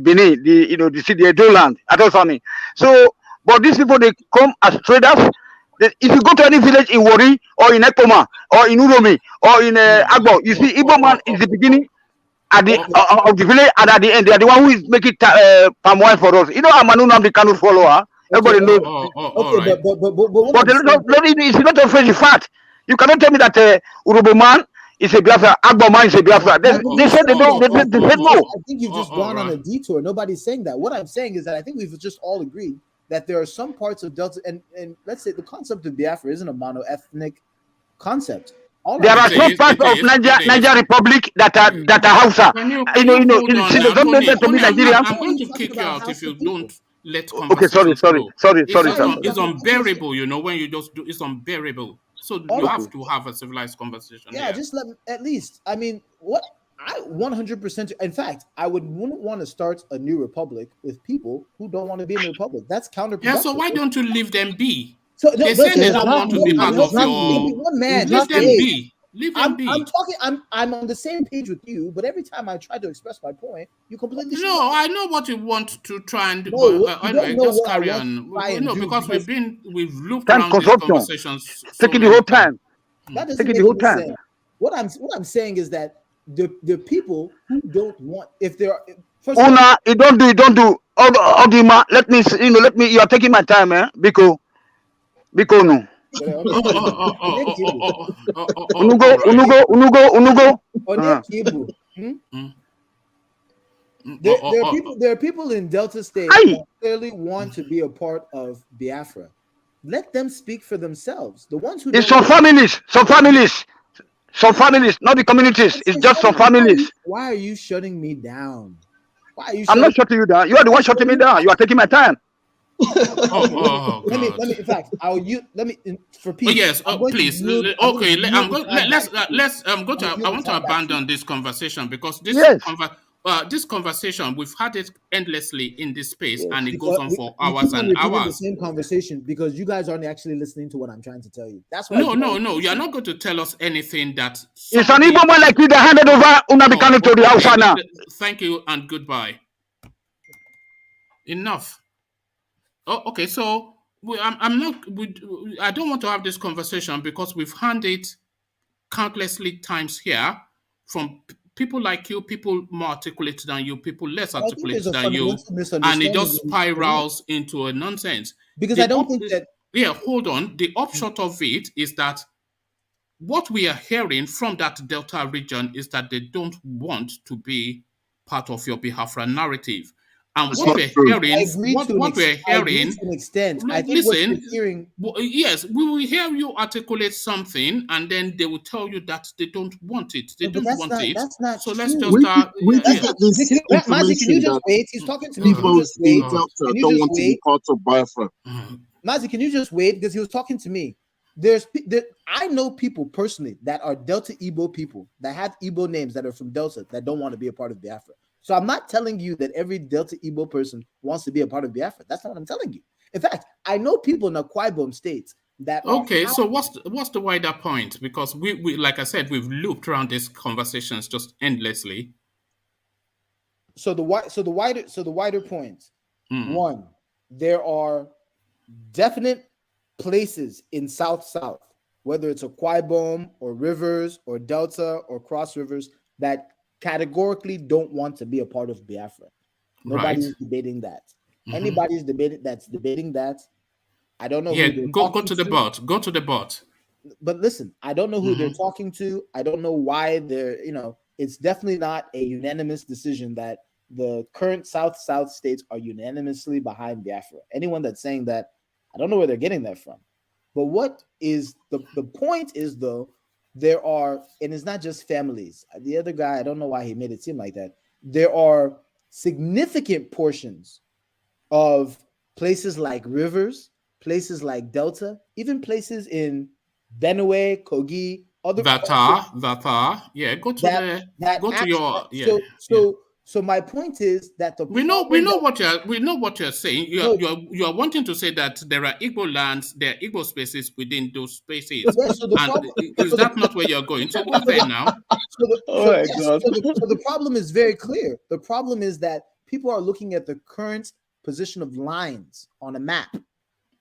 Benin, the city, the Edo land, Atosani. So, but these people, they come as traders. If you go to any village in Wari or in Ekpoma or in Uromi or in Agbo, you see Igbo man is the beginning at the of the village, and at the end they are the one who is making palm wine for us. Amanu Namdi Kanu follower. Everybody knows. Okay, but it's not a crazy fact. You cannot tell me that Urobo man is a Biafra, Agbo man is a Biafra. They said they don't. They said no. I think you've just gone on a detour. Nobody's saying that. What I'm saying is that I think we've just all agreed that there are some parts of Delta, and let's say the concept of Biafra isn't a mono-ethnic concept. There are some parts of Niger Republic that are Hausa. I'm going to kick you out if you don't let conversation sorry. It's unbearable, when you just do. It's unbearable. So you have to have a civilized conversation. Yeah, just let at least. I mean, what? I 100%. In fact, I wouldn't want to start a new republic with people who don't want to be in the republic. That's counterproductive. Yeah, so why don't you leave them be? So they say they don't want to be part of your. One man, leave them be. Leave them be. I'm on the same page with you, but every time I try to express my point, you completely. No, I know what you want to try and do. Anyway, just carry on. Because we've looped around these conversations. Taking the whole time. That doesn't make any sense. What I'm saying is that the people who don't want, if there are, you don't do. Let me. You are taking my time, Because no. Unugo. There are people in Delta State who clearly want to be a part of Biafra. Let them speak for themselves. The ones who it's some families, not the communities. It's just some families. Why are you shutting me down? I'm not shutting you down. You are the one shutting me down. You are taking my time. Let me. In fact, for peace. Yes. Please. Okay. I want to abandon this conversation because this conversation, we've had it endlessly in this space, and it goes on for hours and hours. The same conversation because you guys aren't actually listening to what I'm trying to tell you. That's why. No. You're not going to tell us anything that. It's an Igbo man like you that handed over Unabikano to the Hausa now. Thank you and goodbye. Enough. Oh, okay. So I don't want to have this conversation because we've had it countlessly times here from people like you, people more articulate than you, people less articulate than you, and it just spirals into a nonsense. Because I don't think that. Yeah, hold on. The upshot of it is that what we are hearing from that Delta region is that they don't want to be part of your Biafra narrative. And what we're hearing, to an extent. I think listen, what you're hearing. Yes, we will hear you articulate something, and then they will tell you that they don't want it. They don't want it. That's not so true. let's just Mazi, can you just wait? He's talking to me. Can you just wait? Don't want to be part of Biafra. Mazi, can you just wait? Because he was talking to me. I know people personally that are Delta Igbo people that have Igbo names that are from Delta that don't want to be a part of Biafra. So I'm not telling you that every Delta Igbo person wants to be a part of Biafra. That's not what I'm telling you. In fact, I know people in Akwa Ibom states that. Okay, so what's the wider point? Because we like I said, we've looped around these conversations just endlessly. So the wider points. One, there are definite places in South, whether it's Akwa Ibom or Rivers or Delta or Cross Rivers, that categorically don't want to be a part of Biafra. Nobody's debating that. Anybody's debating that. I don't know. Yeah, go to the bot. Go to the bot. But listen, I don't know who they're talking to. I don't know why they're. It's definitely not a unanimous decision that the current South states are unanimously behind Biafra. Anyone that's saying that, I don't know where they're getting that from. But what is the point is, though, there are, and it's not just families. The other guy, I don't know why he made it seem like that. There are significant portions of places like Rivers, places like Delta, even places in Benue, Kogi, other yeah, go to your yeah. So my point is that we know what you're saying. You're wanting to say that there are Igbo lands, there are Igbo spaces within those spaces. Yeah, so is that not where you're going? So go there now. So the problem is very clear. The problem is that people are looking at the current position of lines on a map,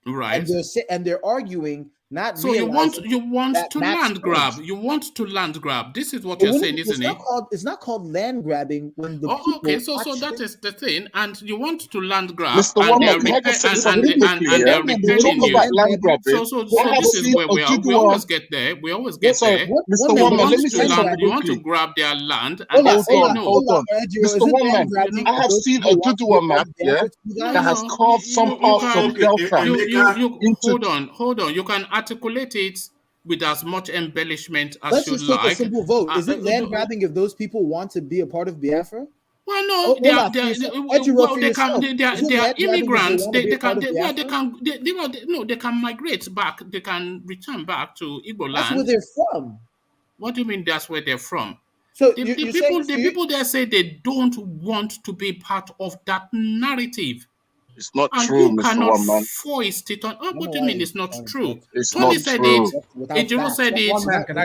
right? And they're arguing. So you want to land grab. You want to land grab. This is what you're saying, isn't it? It's not called land grabbing when the okay. So that is the thing, and you want to land grab, Mr. and they're repelling you. So this is where we always get there. We always get there. Mr. Woman, let me say something. You want to grab their land, and they say no. Hold on, Mr. Woman. I have seen a Duduwa map, that has carved some parts of Delta. Hold on. You can articulate it with as much embellishment as Let's you just like. take a simple vote. Is it land grabbing if those people want to be a part of Biafra? Well, no, they are immigrants. They can migrate back. They can return back to Igbo land. That's where they're from. What do you mean that's where they're from? So the people there say they don't want to be part of that narrative. It's not true, Mr. Woman. Foist it on. What do you mean it's not true? It's Tony not said true. it. Ejiro said it.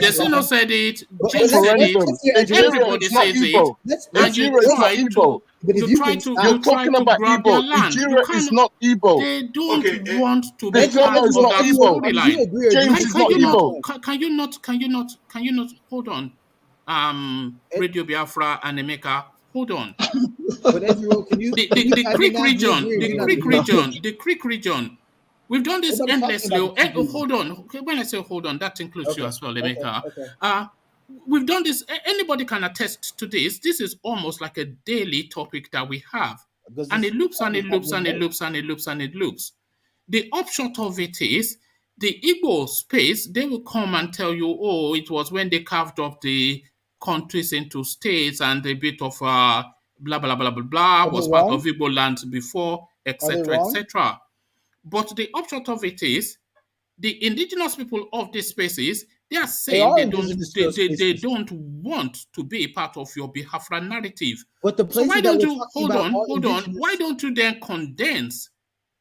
Desino said it. Jim said it. Everybody says it. And you try to grab their land. Ejiro is not Igbo. They don't want to be part of that storyline. James is not Igbo. Can you not hold on? Radio Biafra and Emeka, hold on. The Creek region. We've done this endlessly. Hold on. When I say hold on, that includes you as well, Emeka. Okay. We've done this. Anybody can attest to this. This is almost like a daily topic that we have, and it loops and it loops and it loops and it loops and it loops. The upshot of it is the Igbo space. They will come and tell you, oh, it was when they carved up the countries into states and a bit of blah blah blah blah blah blah was part of Igbo land before, etc., etc. But the upshot of it is the indigenous people of these spaces, they are saying they don't want to be a part of your Biafra narrative. But the so why don't you hold on? Why don't you then condense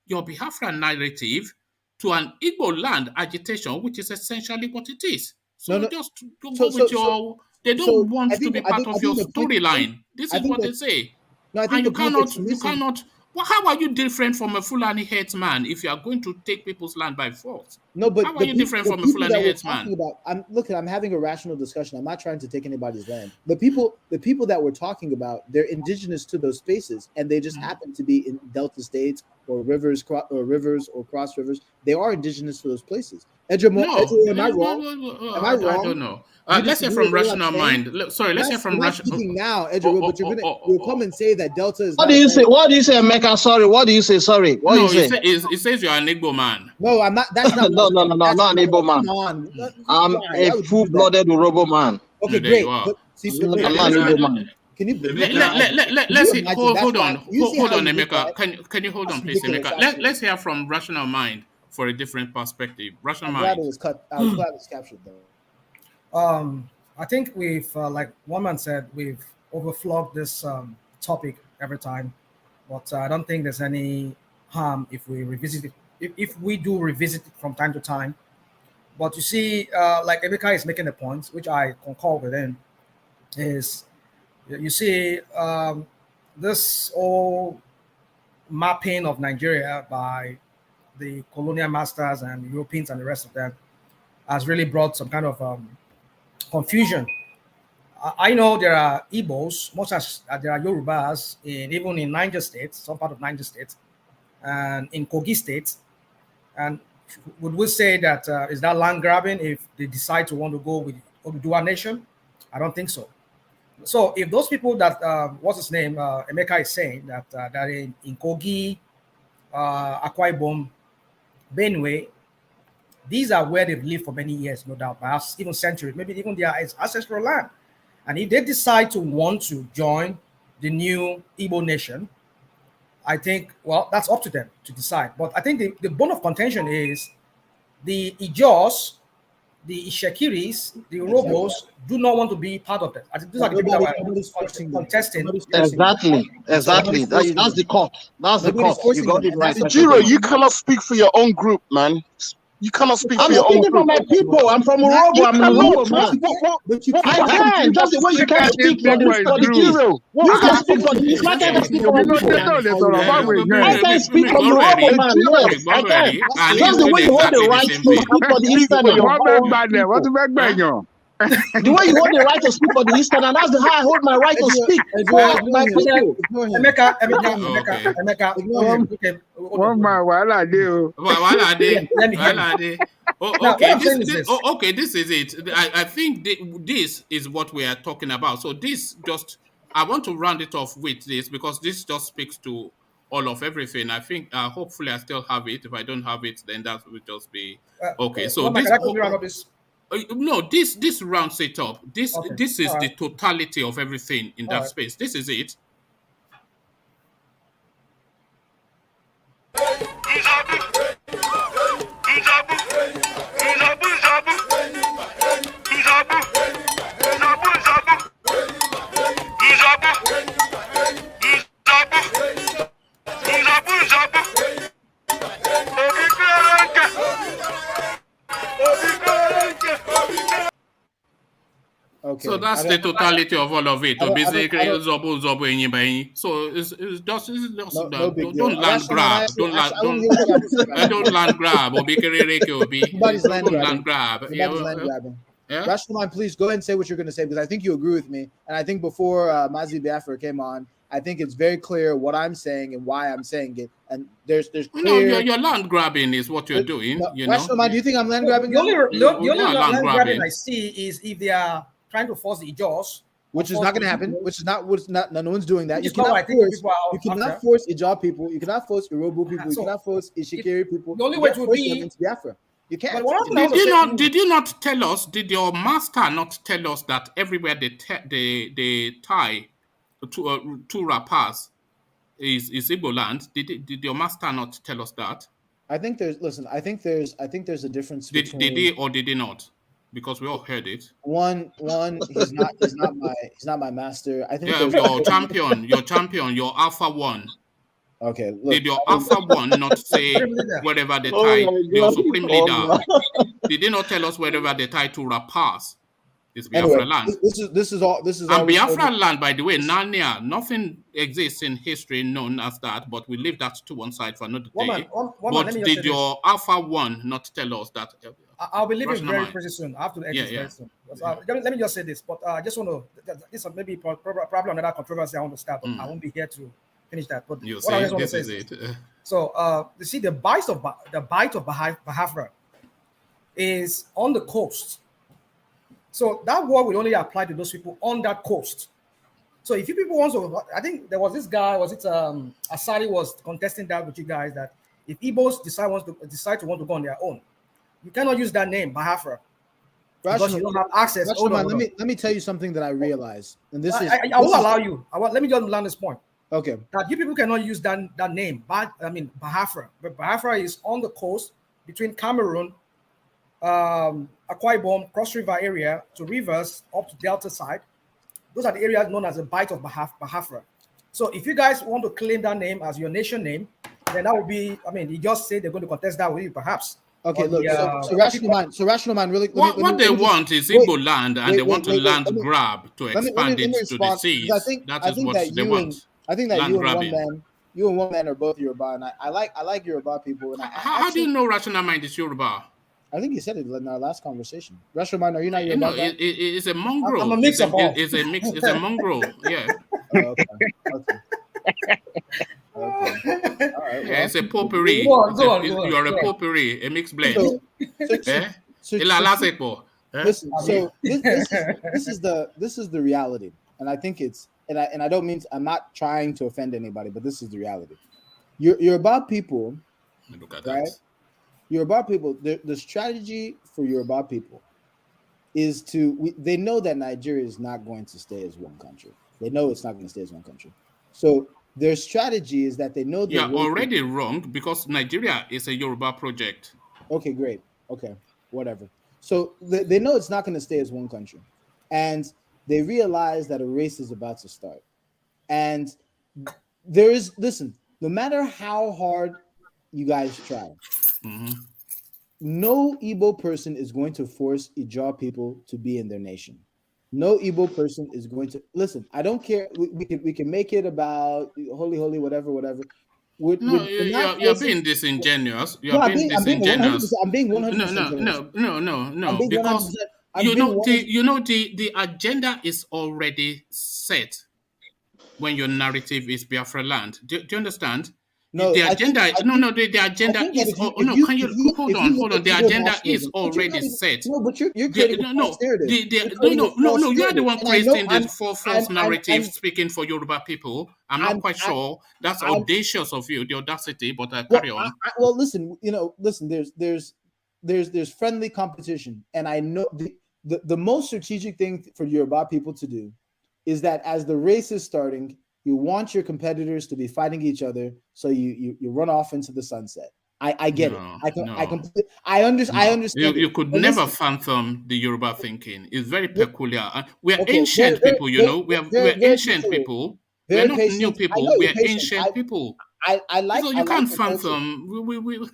your Biafra narrative to an Igbo land agitation, which is essentially what it is? So just go with your. They don't want to be part of your storyline. This is what they say. No, I think you cannot. Well, how are you different from a Fulani headsman if you are going to take people's land by force? No, but how are you different from a Fulani headsman? I'm having a rational discussion. I'm not trying to take anybody's land. The people that we're talking about, they're indigenous to those spaces, and they just happen to be in Delta states or rivers or cross rivers. They are indigenous to those places. Am I wrong? Am I wrong? I don't know. Let's hear from rational mind. Sorry, let's hear from rational. Speaking now, but you'll come and say that Delta is. What do you say? What do you say, Mecca? Sorry. What do you say? Sorry. What do you say? It says you're an Igbo man. No, I'm not. That's not. No, not an Igbo man. I'm a full-blooded Urobo man. Okay, great. I'm not an Igbo man. Can you let's hold on, Emeka. Can you hold on, please, Emeka? Let's hear from rational mind. for a different perspective. Rational I'm glad mind. it was cut. I was glad it was captured though. I think we've, like one man said, we've overflogged this topic every time, but I don't think there's any harm if we revisit it. If we do revisit it from time to time. But you see, like Emeka is making a point, which I concur with him, is you see this whole mapping of Nigeria by the colonial masters and Europeans and the rest of them has really brought some kind of confusion. I know there are Igbos, much as there are Yorubas, even in Niger State, some part of Niger State, and in Kogi State. And would we say that is that land grabbing if they decide to want to go with Oduduwa Nation? I don't think so. So if those people that, what's his name, Emeka is saying that in Kogi, Akwa Ibom, Benue, these are where they've lived for many years, no doubt, perhaps even centuries, maybe even their ancestral land. And if they decide to want to join the new Igbo nation, I think, well, that's up to them to decide. But I think the bone of contention is the Ijos, the Ishekiris, the Urobos do not want to be part of that. I think these are the people that are contesting. Exactly. That's the cut. That's the cut. You got it right. Jiro, you cannot speak for your own group, man. You cannot speak for your own group. I'm speaking for my people. I'm from Urobo. I'm a Urobo man. I can. Just the way you can't speak for the Jiro. You can speak for the people. I can speak for my people. I can speak for Urobo man. Yes, I can. Just the way you hold the right to speak for the Eastern. The way you hold the right to speak for the Eastern, and that's how I hold my right to speak for my people. Emeka. Okay, this is it. I think this is what we are talking about. So this just, I want to round it off with this because this just speaks to all of everything. I think hopefully I still have it. If I don't have it, then that will just be okay. So this. No, this rounds it up. This is the totality of everything in that space. This is it. Okay. So that's the totality of all of it. So basically, so it's just don't land grab, don't land grab, or nobody's land grabbing. Yeah? Rational mind, please go ahead and say what you're going to say because I think you agree with me, and I think before Mazi Biafra came on, I think it's very clear what I'm saying and why I'm saying it. And there's clear. No, your land grabbing is what you're doing. No, Rational mind, do you think I'm land grabbing? The only land grabbing I see is if they are trying to force the Ijos, which is not going to happen. Which is not. No one's doing that. You cannot force Ijos people. You cannot force Urobo people. You cannot force Ishikiri people. The only way to be Biafra. You can't. Did you not tell us? Did your master not tell us that everywhere they tie two rappers is Igbo land? Did your master not tell us that? I think there's. Listen, I think there's a difference. Did he or did he not? Because we all heard it. One, he's not my master. I think your champion, your Alpha One. Okay. Look, did your Alpha One not say wherever they tie your supreme leader? Did they not tell us wherever they tie to rappers? It's Biafra land. This is all. And Biafra land, by the way, Narnia. Nothing exists in history known as that, but we leave that to one side for another day. But did your Alpha One not tell us that? I'll be leaving pretty soon. I have to exit very soon. Let me just say this, but I just want to. This is maybe probably another controversy I want to start, but I won't be here to finish that. But you what I just want to say is it. So you see, the bite of Biafra is on the coast. So that word will only apply to those people on that coast. So if you people want to, I think there was this guy, Asari was contesting that with you guys, that if Igbos decide to want to go on their own, you cannot use that name, Biafra, because you don't have access. Let me tell you something that I realized, and this is I will allow you. Let me just land this point. Okay. That you people cannot use that name, Biafra, but Biafra is on the coast between Cameroon, Akwa Ibom, Cross River area to Rivers up to Delta side. Those are the areas known as the Bight of Biafra. So if you guys want to claim that name as your nation name, then that would be, I mean, you just say they're going to contest that with you, perhaps. Okay, look, so rational mind, really. What they want is Igbo land, and they want a land grab to expand it to the seas. That is what they want. I think that you and one man are both Yoruba, and I like Yoruba people. And how do you know rational mind is Yoruba? I think you said it in our last conversation. Rational mind, are you not Yoruba? No, it's a mongrel. I'm a mix of all. It's a mix. It's a mongrel. Yeah. Okay. All right, yeah, it's a potpourri. Go on. You are a potpourri, a mixed blend. Listen, so this is the reality, and I think it's and I don't mean I'm not trying to offend anybody, but this is the reality. Yoruba people, look at right? that. Yoruba people, the strategy for Yoruba people is they know that Nigeria is not going to stay as one country. They know it's not going to stay as one country. So their strategy is that they know they're already wrong because Nigeria is a Yoruba project. Okay, great. Okay, whatever. So they know it's not going to stay as one country. And they realize that a race is about to start. And listen, no matter how hard you guys try, no Igbo person is going to force Ijaw people to be in their nation. No Igbo person is going to listen. I don't care. We can make it about holy, whatever. You're being disingenuous. You're being disingenuous. I'm being 100%. No. Because the agenda is already set when your narrative is Biafra land. Do you understand? No, the agenda. The agenda is. Hold on. The agenda is already set. No, but you're creating a false narrative. No. You are the one creating this false narrative, speaking for Yoruba people. I'm not quite sure. That's audacious of you, the audacity. But carry on. Well, listen. There's friendly competition, and I know the most strategic thing for Yoruba people to do is that as the race is starting, you want your competitors to be fighting each other, so you run off into the sunset. I get it. I understand. You could never fathom the Yoruba thinking. It's very peculiar. We are ancient people, We're ancient people. We're not new people. We're ancient people. I like. So you can't fathom.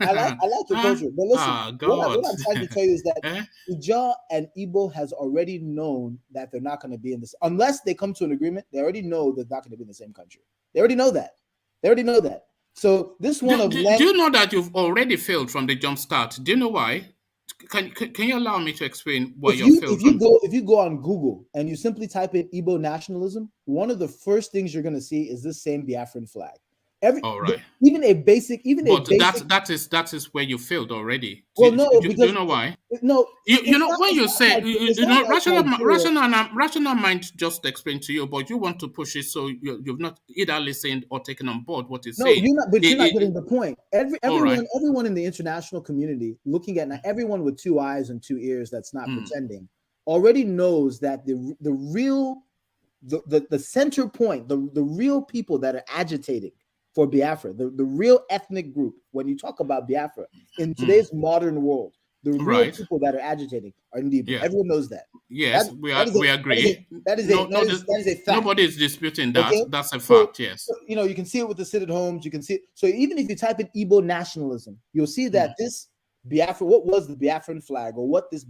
I like your culture, but listen. What I'm trying to tell you is that Ijaw and Igbo has already known that they're not going to be in this unless they come to an agreement. They already know they're not going to be in the same country. They already know that. So this one do you know that you've already failed from the jump start? Do you know why? Can you allow me to explain why you failed? If you go on Google and you simply type in Igbo nationalism, one of the first things you're going to see is this same Biafran flag. All right. That is where you failed already. Well, do you know why? No, when you say rational mind just explained to you, but you want to push it, so you've not either listened or taken on board what is saying. You're not getting the point. Everyone in the international community, looking at everyone with two eyes and two ears, that's not pretending, already knows that the real center point, the real people that are agitating for Biafra, the real ethnic group, when you talk about Biafra in today's modern world, the real people that are agitating are Igbo. Yeah. Everyone knows that. Yes, we agree. That is a fact. Nobody is disputing that. Okay? That's a fact, yes. So, you can see it with the sit-at homes. You can see it. So even if you type in Igbo nationalism, you'll see that this Biafra, what was the Biafran flag, or what it's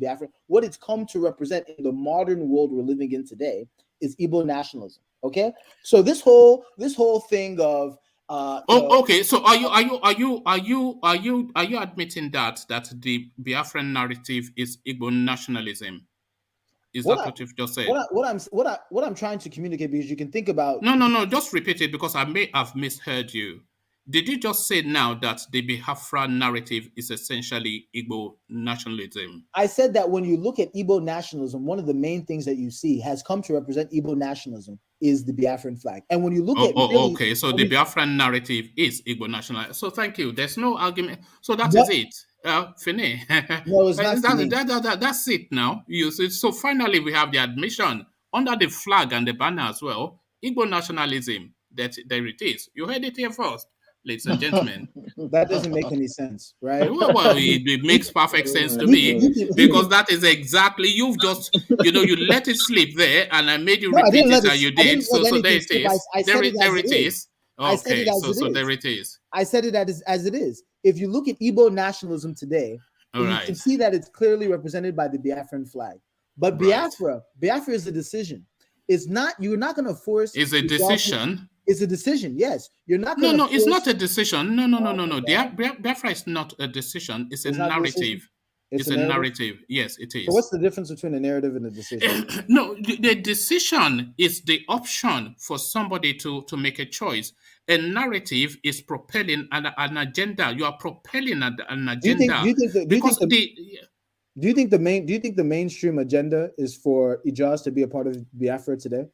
come to represent in the modern world we're living in today is Igbo nationalism. Okay, so this whole thing of okay. So are you admitting that the Biafran narrative is Igbo nationalism? Is that what you've just said? What I'm trying to communicate, because you can think about. No. Just repeat it, because I may have misheard you. Did you just say now that the Biafra narrative is essentially Igbo nationalism? I said that when you look at Igbo nationalism, one of the main things that you see has come to represent Igbo nationalism is the Biafran flag. And when you look okay, so the Biafran narrative is Igbo nationalism. So thank you. There's no argument. So that is it. Fine. No, it's not. That's it now. So finally, we have the admission under the flag and the banner as well. Igbo nationalism. There it is. You heard it here first. ladies and gentlemen. That doesn't make any sense, right? Well, it makes perfect sense to me, because that is exactly, you've just, you let it slip there, and I made you repeat it, and you did. So there it is. There it is. Okay, so there it is. I said it as it is. If you look at Igbo nationalism today, you can see that it's clearly represented by the Biafran flag. But Biafra is a decision. It's not, you're not going to force. It's a decision. It's a decision, yes. You're not going to. No, it's not a decision. No. Biafra is not a decision. It's a narrative. It's a narrative. Yes, it is. So what's the difference between a narrative and a decision? No, the decision is the option for somebody to make a choice. A narrative is propelling an agenda. You are propelling an agenda. Do you think the mainstream agenda is for UBA'S to be a part of Biafra today?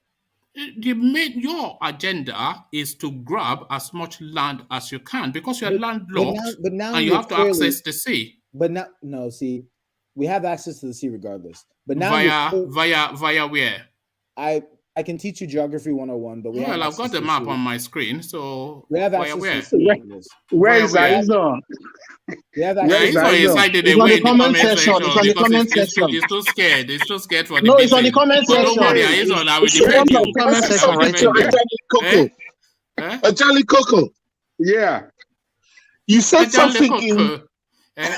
Your agenda is to grab as much land as you can, because you're landlocked, and you have to access the sea. But now, no, see, we have access to the sea regardless. But now via where? I can teach you geography 101, but I've got the map on my screen, so we have access where? To the sea. Where is Aisha? We have access. It's on the comment section. It's on the comment section. He's too scared. He's too scared for the No, it's on the comment section. Don't worry, I will defend you. Comment section right there. Ajali Coco. Yeah. You said something in... Look at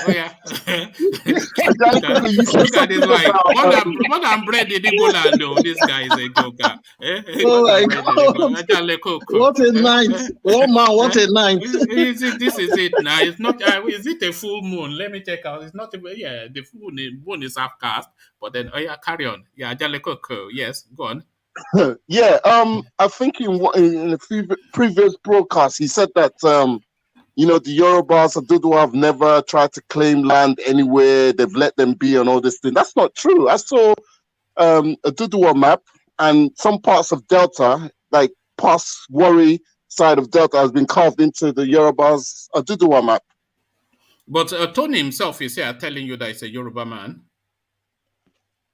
this guy. What I'm bread in Ebola, though. This guy is a joker. Oh my God! What a night! Oh man, what a night! This is it now. It's not. Is it a full moon? Let me check out. It's not. The full moon is half cast. But then, carry on. Yeah, Jaleko. Yes, go on. Yeah. I think in a previous broadcast, he said that the Yorubas and Dudu have never tried to claim land anywhere. They've let them be and all this thing. That's not true. I saw a Dudu map, and some parts of Delta, like past Warri side of Delta, has been carved into the Yorubas Dudu map. But Tony himself is here telling you that he's a Yoruba man.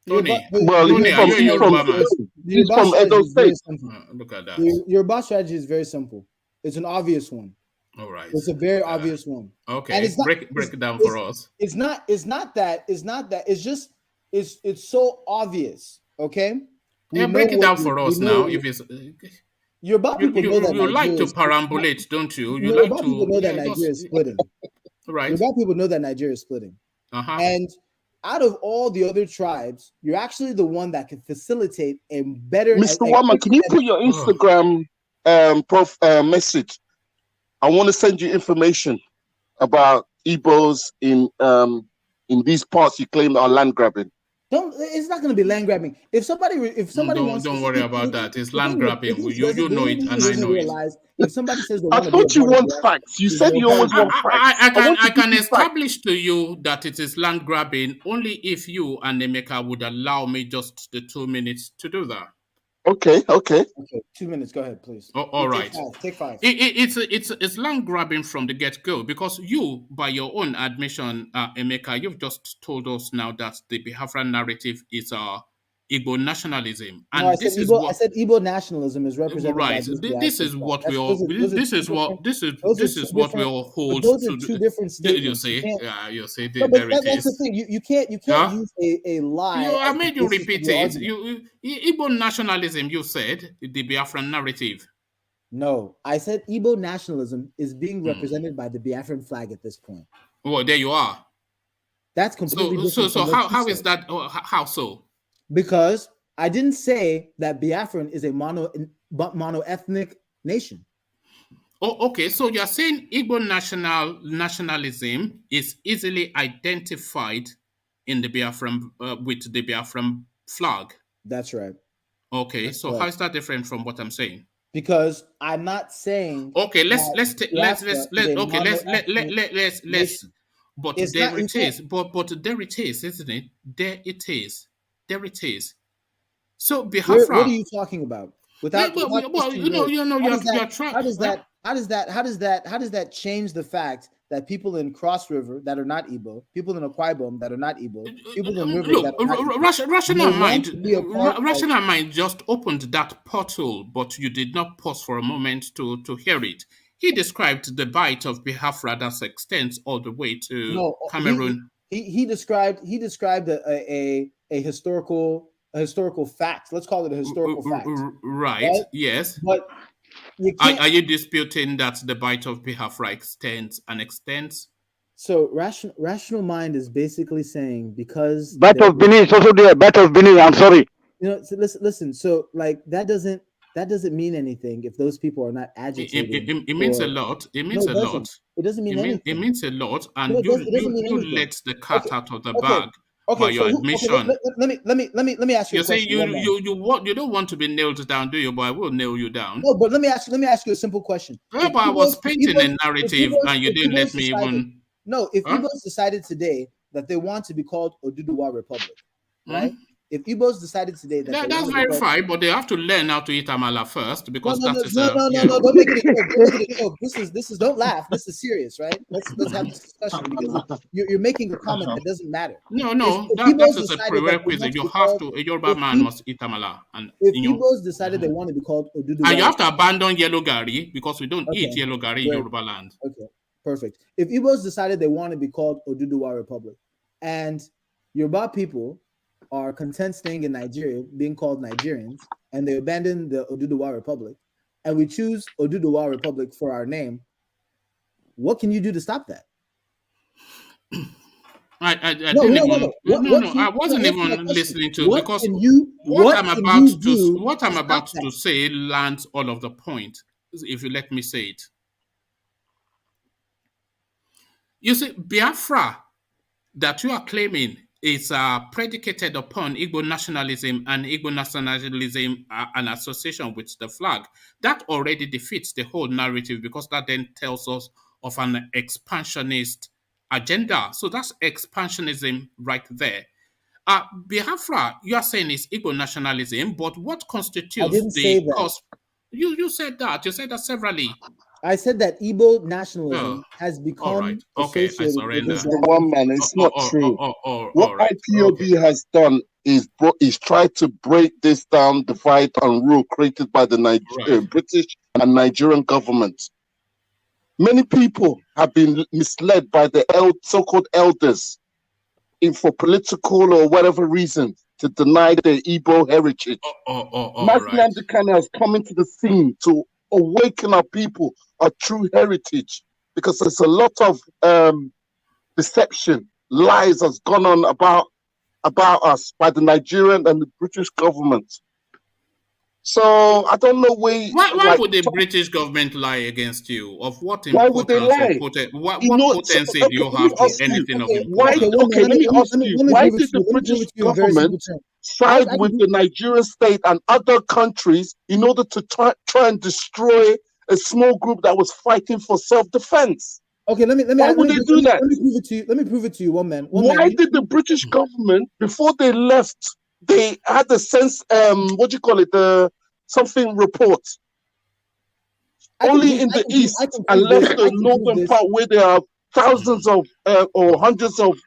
Tony, he's from Edo State. Look at that. Yoruba strategy is very simple. It's an obvious one. All right. It's a very obvious one. Okay. And break it down for us. It's not that. It's just it's so obvious. Okay. Break it down for us now. If it's Yoruba people know that you like to perambulate, don't you? Yoruba people know that Nigeria is splitting. Right. Yoruba people know that Nigeria is splitting. And out of all the other tribes, you're actually the one that can facilitate a better. Mr. Wama, can you put your Instagram message? I want to send you information about Igbos in these parts you claim are land grabbing. It's not going to be land grabbing. If somebody wants, don't worry about that. It's land grabbing. You know it, and I know it. If somebody says, I thought you want facts. You said you always want facts. I can establish to you that it is land grabbing only if you and Emeka would allow me just the 2 minutes to do that. Okay. 2 minutes. Go ahead, please. All right. Take five. It's land grabbing from the get-go, because you, by your own admission, Emeka, you've just told us now that the Biafran narrative is Igbo nationalism, and I said Igbo nationalism is represented. Right. This is what we all. This is what we all hold. Those are two different statements. You say. That's the thing. You can't use a lie. I made you repeat it. Igbo nationalism. You said the Biafran narrative. No, I said Igbo nationalism is being represented by the Biafran flag at this point. Well, there you are. That's completely different. So how is that? How so? Because I didn't say that Biafran is a mono-ethnic nation. Oh, okay. So you're saying Igbo nationalism is easily identified in the Biafran with the Biafran flag. That's right. Okay. That's so right. How is that different from what I'm saying? Because I'm not saying. Okay. Let's. But there it is. But there it is, isn't it? There it is. There it is. So Biafra. What are you talking about? How does that change the fact that people in Cross River that are not Igbo, people in Akwa Ibom that are not Igbo, people in River that are not Igbo, rational mind just opened that portal, but you did not pause for a moment to hear it. he described the bite of Biafra that extends all the way to Cameroon. He described a historical fact. Let's call it a historical fact. Right? Yes. But are you disputing that the bite of Biafra extends? So rational mind is basically saying because Bite of Benin is also there. Bite of Benin. I'm sorry. So listen. So like that doesn't mean anything if those people are not agitating. It means a lot. It means a lot. It doesn't mean anything. It means a lot, and you let the cat out of the bag by your admission. Let me ask you. You say you don't want to be nailed down, do you? But I will nail you down. No, but let me ask you a simple question. But I was painting a narrative, and you didn't let me even. No, if Igbos decided today that they want to be called Oduduwa Republic, right? If Igbos decided today that's very fine, but they have to learn how to eat amala first because no, don't make it a joke. This is don't laugh. This is serious, right? Let's have this discussion because you're making a comment that doesn't matter. No, that is a prerequisite. You have to. A Yoruba man must eat amala, and if Igbos decided they want to be called Oduduwa, and you have to abandon yellow gari because we don't eat yellow gari in Yoruba land. Okay, perfect. If Igbos decided they want to be called Oduduwa Republic, and Yoruba people are content staying in Nigeria, being called Nigerians, and they abandon the Oduduwa Republic, and we choose Oduduwa Republic for our name, what can you do to stop that? I wasn't even listening to because what I'm about to say lands all of the point. If you let me say it, you see, Biafra that you are claiming is predicated upon Igbo nationalism and Igbo nationalism an association with the flag. That already defeats the whole narrative because that then tells us of an expansionist agenda. So that's expansionism right there. Biafra, you are saying is Igbo nationalism, but what constitutes I didn't say that. You said that. You said that severally. I said that Igbo nationalism has become associated with the one man. It's not true. What IPOB has done is tried to break this down, divide and rule created by the British and Nigerian government. Many people have been misled by the so-called elders for political or whatever reason to deny their Igbo heritage. Nnamdi Kanu has come into the scene to awaken our people a true heritage, because there's a lot of deception, lies has gone on about us by the Nigerian and the British government. So I don't know why would the British government lie against you? Of what importance? Why would they lie? What potency do you have to anything of importance? Let me ask you. Why did the British government side with the Nigerian state and other countries in order to try and destroy a small group that was fighting for self-defense? Okay, let me do that? Let me prove it to you, one man. Why did the British government, before they left, they had the sense, something report, only in the east and left the northern part where there are thousands of or hundreds of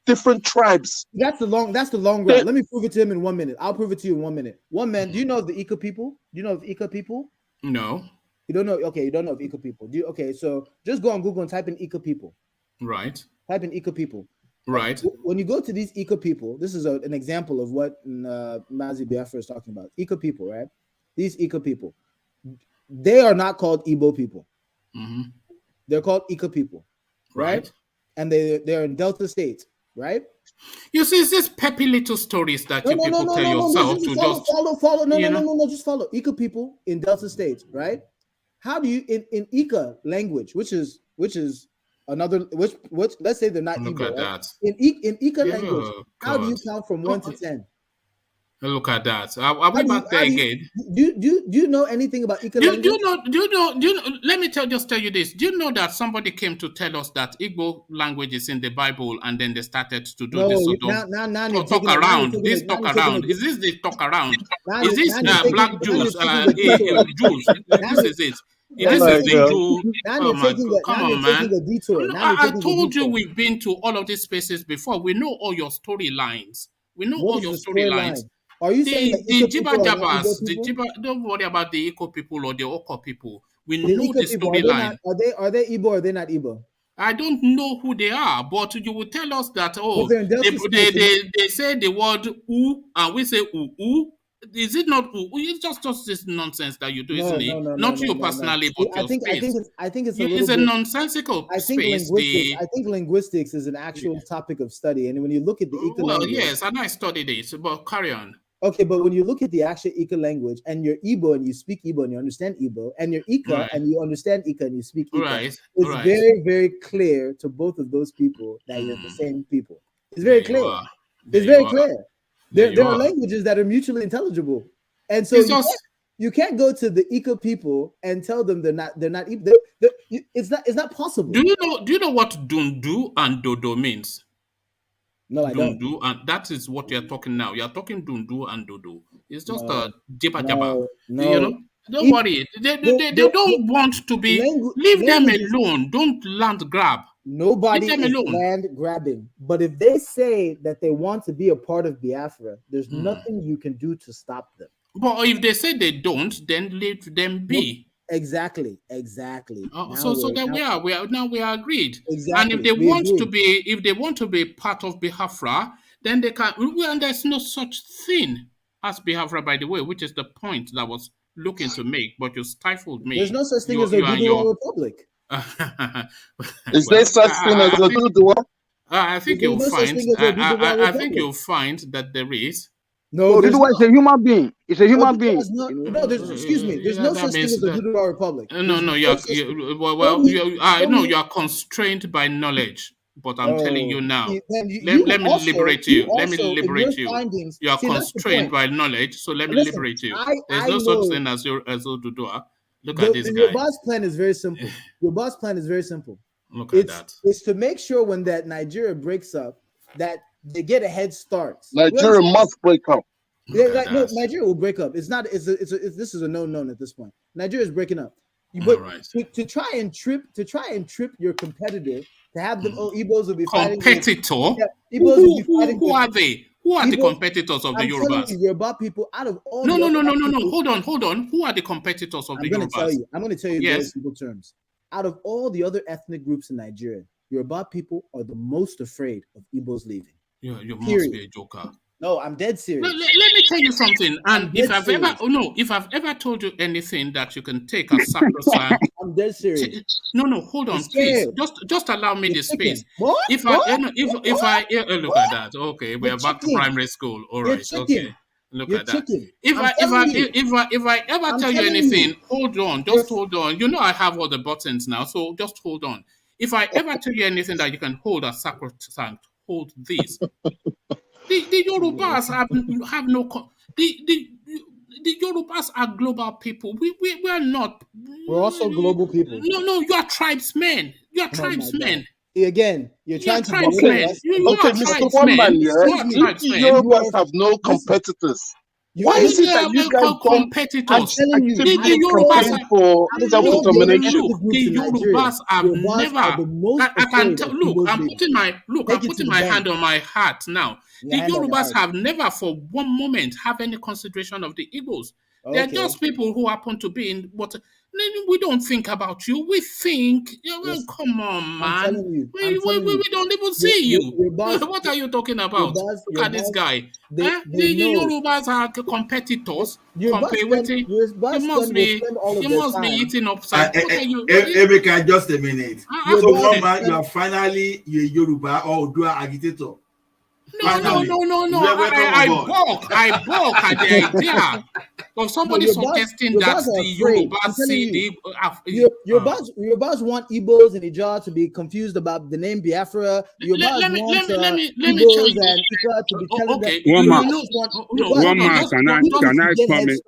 different tribes. That's the long run. Let me prove it to him in 1 minute. I'll prove it to you in 1 minute. One man, do you know of the Ika people? Do you know of the Ika people? No. You don't know? Okay, you don't know of Ika people. So just go on Google and type in Ika people. Right. Type in Ika people. Right. When you go to these Ika people, this is an example of what Mazi Biafra is talking about. Ika people, right? These Ika people, they are not called Igbo people. Mm-hmm. They're called Ika people, right? And they're in Delta State, right? You see, it's these peppy little stories that you people tell yourself to just follow. No, just follow. Ika people in Delta State, right? How do you in Ika language, which is another which let's say they're not Look Igbo, at right? that. In Ika language, how do you count from 1 to 10? Look at that. Are we back there again? Do you know anything about Ika language? Do you know? Let me tell you this. Do you know that somebody came to tell us that Igbo language is in the Bible, and then they started to do this? So don't talk around. This talk around. Is this the talk around? Is this black Jews? Jews. This is it. This is the Jew. Come on, man. I told you we've been to all of these spaces before. We know all your storylines. Are you saying the Jiba Jabas, don't worry about the Iko people or the Oko people. We know the storyline. Are they Igbo or are they not Igbo? I don't know who they are, but you will tell us that, they say the word "u" and we say "u." Is it not "u"? It's just this nonsense that you do, isn't it? Not you personally, but your space. I think it's a nonsensical space. I think linguistics is an actual topic of study, and when you look at the Ika language, yes, and I studied it, but carry on. Okay, but when you look at the actual Ika language, and you're Igbo and you speak Igbo and you understand Igbo, and you're Ika and you understand Ika and you speak Ika, it's very, very clear to both of those people that you're the same people. It's very clear. It's very clear. There are languages that are mutually intelligible, and so you can't go to the Ika people and tell them they're not Igbo. It's not possible. Do you know what Dundu and Dodo means? No, I don't. Dundu, and that is what you're talking now. You're talking Dundu and Dodo. It's just a jibba jabba. No. You know, don't worry. They don't want to be. Leave them alone. Don't land grab. Nobody is land grabbing. But if they say that they want to be a part of Biafra, there's nothing you can do to stop them. But if they say they don't, then let them be. Exactly. So then we are agreed. Exactly. And if they want to be part of Biafra, then they can. Well, there's no such thing as Biafra, by the way, which is the point that I was looking to make, but you stifled me. There's no such thing as a Duduwa Republic. Is there such thing as a Duduwa? I think you'll find. I think you'll find that there is. No, Duduwa is a human being. It's a human being. Excuse me. There's no such thing as a Duduwa Republic. No, you are constrained by knowledge. But I'm telling you now. Let me liberate you. You are constrained by knowledge, so let me liberate you. There's no such thing as Duduwa. Look at this guy. Your boss plan is very simple. Look at that. It's to make sure when that Nigeria breaks up, that they get a head start. Nigeria must break up. No, Nigeria will break up. This is a known at this point. Nigeria is breaking up. But to try and trip your competitor, to have them Igbos will be fighting. Competitor? Who are they? Who are the competitors of the Yorubas? Yoruba people out of all. No. Hold on. Who are the competitors of the Yorubas? I'm going to tell you in very simple terms. Out of all the other ethnic groups in Nigeria, Yoruba people are the most afraid of Igbos leaving. You must be a joker. No, I'm dead serious. Let me tell you something. And if I've ever told you anything that you can take as sacrosanct, I'm dead serious. No, hold on, please. Just allow me the space. What? If I look at that, okay, we're back to primary school. All right, okay. Look at that. If I ever tell you anything, hold on, just hold on. You know I have all the buttons now, so just hold on. If I ever tell you anything that you can hold as sacrosanct, hold this. The Yorubas have no. The Yorubas are global people. We are not. We're also global people. No, you are tribesmen. You are tribesmen. Again, you're trying to tribesmen. Okay, Mr. One Man, if the Yorubas have no competitors, why is it that you guys competitors? The Yorubas for self-determination? The Yorubas have never. I can tell. Look, I'm putting my hand on my heart now. The Yorubas have never, for one moment, have any consideration of the Igbos. They're just people who happen to be in what. We don't think about you. We think, come on, man. We don't even see you. What are you talking about? Look at this guy. The Yorubas are competitors. You must be eating upside. Emeka, just a minute. So, one man, you are finally a Yoruba or Odua agitator. No. I balk at the idea of somebody suggesting that the Yorubas see the Yorubas want Igbos and Ija to be confused about the name Biafra. Yorubas want Igbos and Ika to be telling them. One man, can I comment?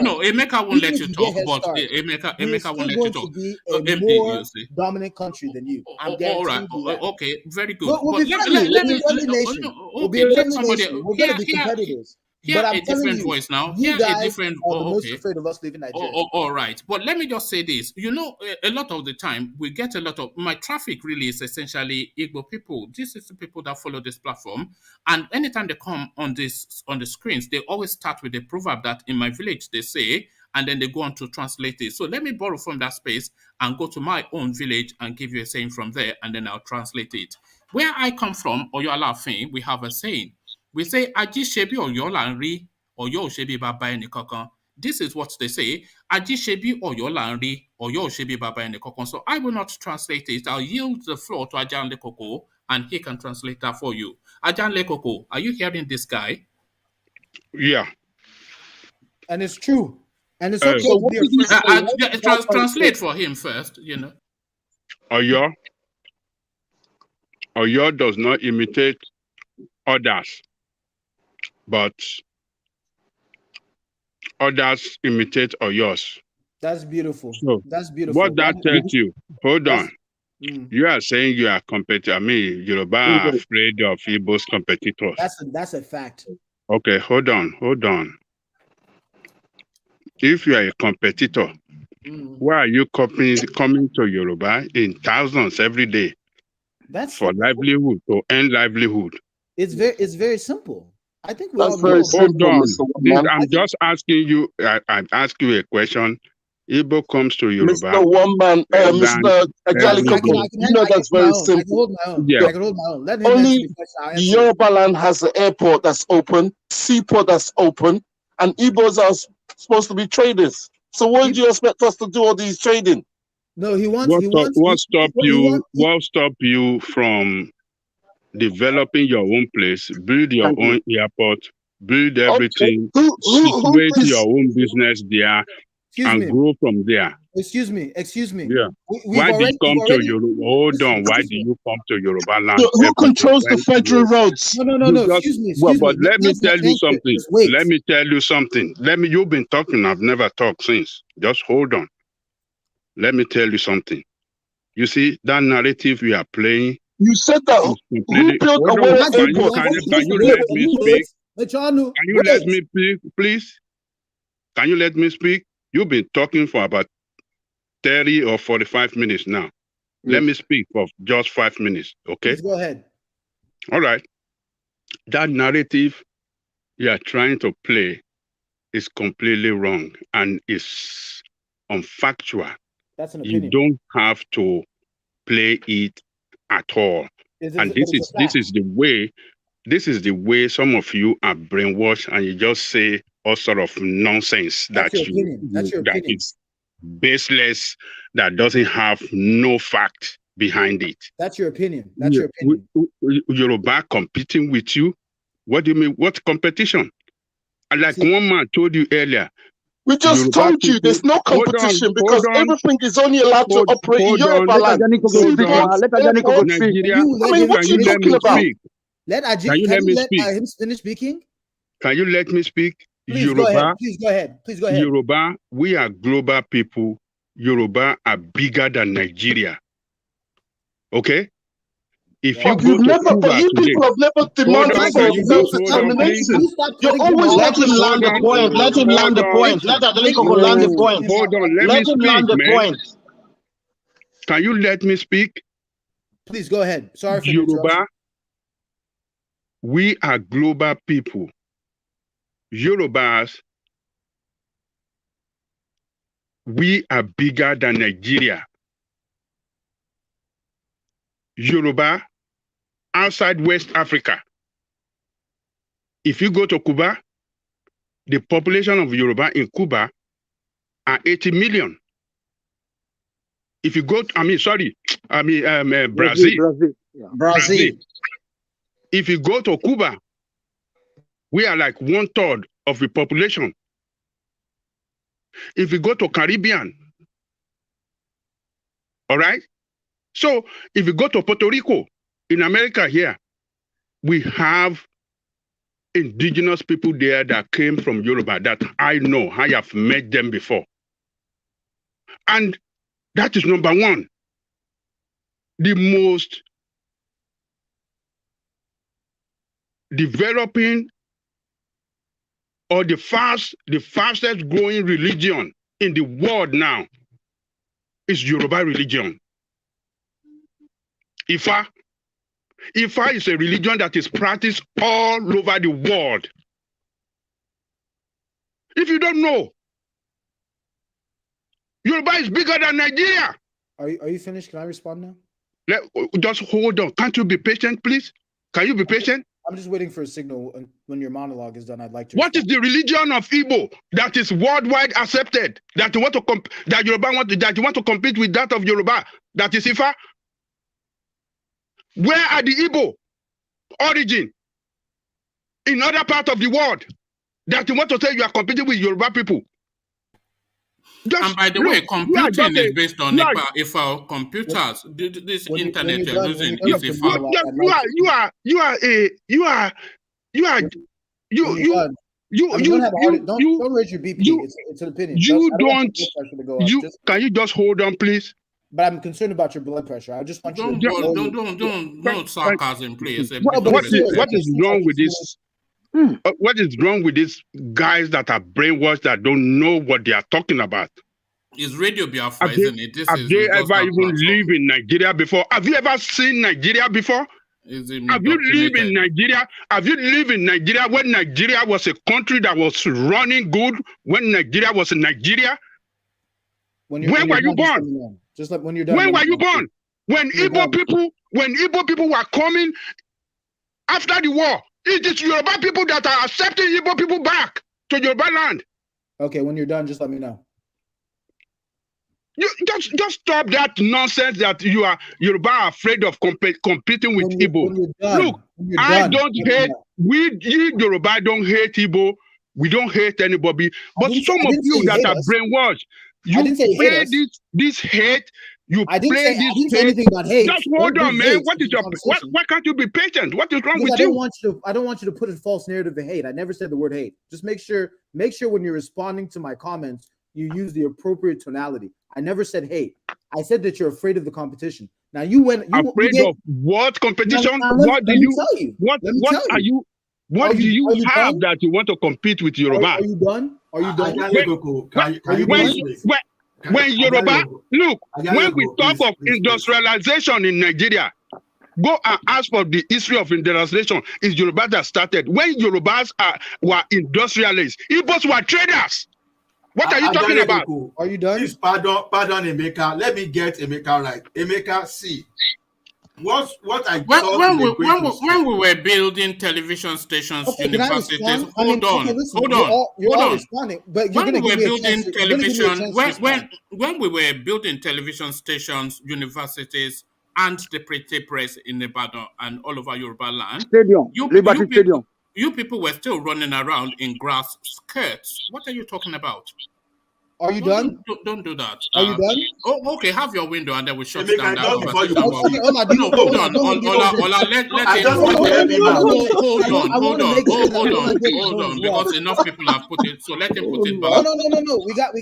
No, Emeka won't let you talk, but Emeka won't let you talk. Be a more dominant country than you. All right, okay, very good. We'll be a nation. We're going to be competitors. Hear a different voice now. Hear a different. Most afraid of us leaving Nigeria. All right, but let me just say this. You know, a lot of the time we get a lot of my traffic. Really, is essentially Igbo people. This is the people that follow this platform, and anytime they come on the screens, they always start with a proverb that in my village they say, and then they go on to translate it. So let me borrow from that space and go to my own village and give you a saying from there, and then I'll translate it. Where I come from, Oyo Alafin, we have a saying. We say, Aji shebi Oyo la nri, Oyo shebi baba eni kankan. This is what they say. Aji shebi Oyo la nri, Oyo shebi baba eni kankan. So I will not translate it. I'll yield the floor to Ajan Lekoko, and he can translate that for you. Ajan Lekoko, are you hearing this guy? Yeah. And it's true. And it's okay So to what be did you afraid. say? Translate for him first, you know. Oyo does not imitate others, but others imitate Oyos. That's beautiful. So that's beautiful. What that tells you, hold on. Mm. You are saying you are competitor. I mean, Yoruba are afraid of Igbo's competitors. That's a fact. Okay, hold on. If you are a competitor, why are you coming to Yoruba in thousands every day? That's for livelihood, to earn livelihood. It's very simple. I think we That's all very know. simple, Hold on. Mr. Woman. I'm just asking you. I ask you a question. Igbo comes to Yoruba. Mr. Woman, Mr. Ajalikoko, you know that's very simple. I can hold my own. Yeah. I can hold my own. Let him Only answer the question. I'll answer it. Yoruba land has an airport that's open, seaport that's open, and Igbos are supposed to be traders. So what do you expect us to do all these trading? No, he wants. What stop you from developing your own place, build your own airport, build everything, situate your own business there, and grow from there? Excuse me. Yeah. Why do you come to Yoruba? Hold on. Why do you come to Yoruba land? Who controls the federal roads? No. Excuse me. But let me tell you something. Let me tell you something. You've been talking. I've never talked since. Just hold on. Let me tell you something. You see, that narrative we are playing. You said that. Who built a Can you let me speak? Can you let me speak, please? Can you let me speak? You've been talking for about 30 or 45 minutes now. Let me speak for just 5 minutes, okay? Please go ahead. All right. That narrative you are trying to play is completely wrong and is unfactual. That's an opinion. You don't have to play it at all. And this is the way some of you are brainwashed, and you just say all sort of nonsense that is baseless, that doesn't have no fact behind it. That's your opinion. That's your opinion. Yoruba competing with you? What do you mean? What competition? And like one man told you earlier, we just Yoruba told you there's no competition because everything is only allowed to operate in Yoruba land. Nigeria, I mean, what are you talking about? Let him finish speaking. Can you let me speak? Please go ahead. Please go ahead. Yoruba, we are global people. Yoruba are bigger than Nigeria. Okay? If you go to Cuba today, people have never demanded self-determination. You're always let him land the point. Let him land the point. Let Adelikoko land the point. Hold on, let him land the point. Can you let me speak? Please go ahead. Sorry for Yoruba, we are global people. Yorubas, we are bigger than Nigeria. Yoruba, outside West Africa. If you go to Cuba, the population of Yoruba in Cuba are 80 million. If you go to, Brazil. If you go to Cuba, we are like 1/3 of the population. If you go to Caribbean, all right? So if you go to Puerto Rico, in America here, we have indigenous people there that came from Yoruba that I know. I have met them before. And that is number one. The most developing or the fastest growing religion in the world now is Yoruba religion. Ifa is a religion that is practiced all over the world. If you don't know, Yoruba is bigger than Nigeria. Are you finished? Can I respond now? Just hold on. Can't you be patient, please? Can you be patient? I'm just waiting for a signal. When your monologue is done, I'd like to. What is the religion of Igbo that is worldwide accepted? That you want to that Yoruba that you want to compete with that of Yoruba? That is Ifa. Where are the Igbo origin in other parts of the world that you want to say you are competing with Yoruba people? And by the way, computing is based on Ifa computers. This internet you're using is Ifa. Don't raise your BP. It's an opinion. Can you just hold on, please? But I'm concerned about your blood pressure. I just want you to don't sarcasm, please. What is wrong with this? What is wrong with these guys that are brainwashed that don't know what they are talking about? It's Radio Biafra, isn't it? Have they ever even lived in Nigeria before? Have you ever seen Nigeria before? Have you lived in Nigeria? Have you lived in Nigeria when Nigeria was a country that was running good? When Nigeria was in Nigeria? When were you born? Just like when you're done. When were you born? When Igbo people were coming after the war. It is Yoruba people that are accepting Igbo people back to Yoruba land. Okay, when you're done, just let me know. You just stop that nonsense that Yoruba are afraid of competing with Igbo. Look, I don't hate. We Yoruba don't hate Igbo. We don't hate anybody. But some of you that are brainwashed, you play this hate. I didn't say anything about hate. Just hold on, man. Why can't you be patient? What is wrong with you? I don't want you to put a false narrative of hate. I never said the word hate. Just make sure when you're responding to my comments, you use the appropriate tonality. I never said hate. I said that you're afraid of the competition. Now afraid of what competition? What do you have that you want to compete with Yoruba? Are you done? Are you done? When Yoruba, look, when we talk of industrialization in Nigeria, go and ask for the history of industrialization. It's Yoruba that started. When Yorubas were industrialists, Igbos were traders. What are you talking about? Are you done? Please pardon, Emeka. Let me get Emeka right. Emeka, see. What I when we were building television stations, universities. Hold on. You're all responding, but when we were building television, when we were building television stations, universities, and the pretty press in Ibadan and all over Yoruba land, you people were still running around in grass skirts. What are you talking about? Are you done? Don't do that. Are you done? Oh, okay. Have your window, and then we shut down that conversation. Hold on. Hold on. Because enough people have put it. So let him put it back. No. We got.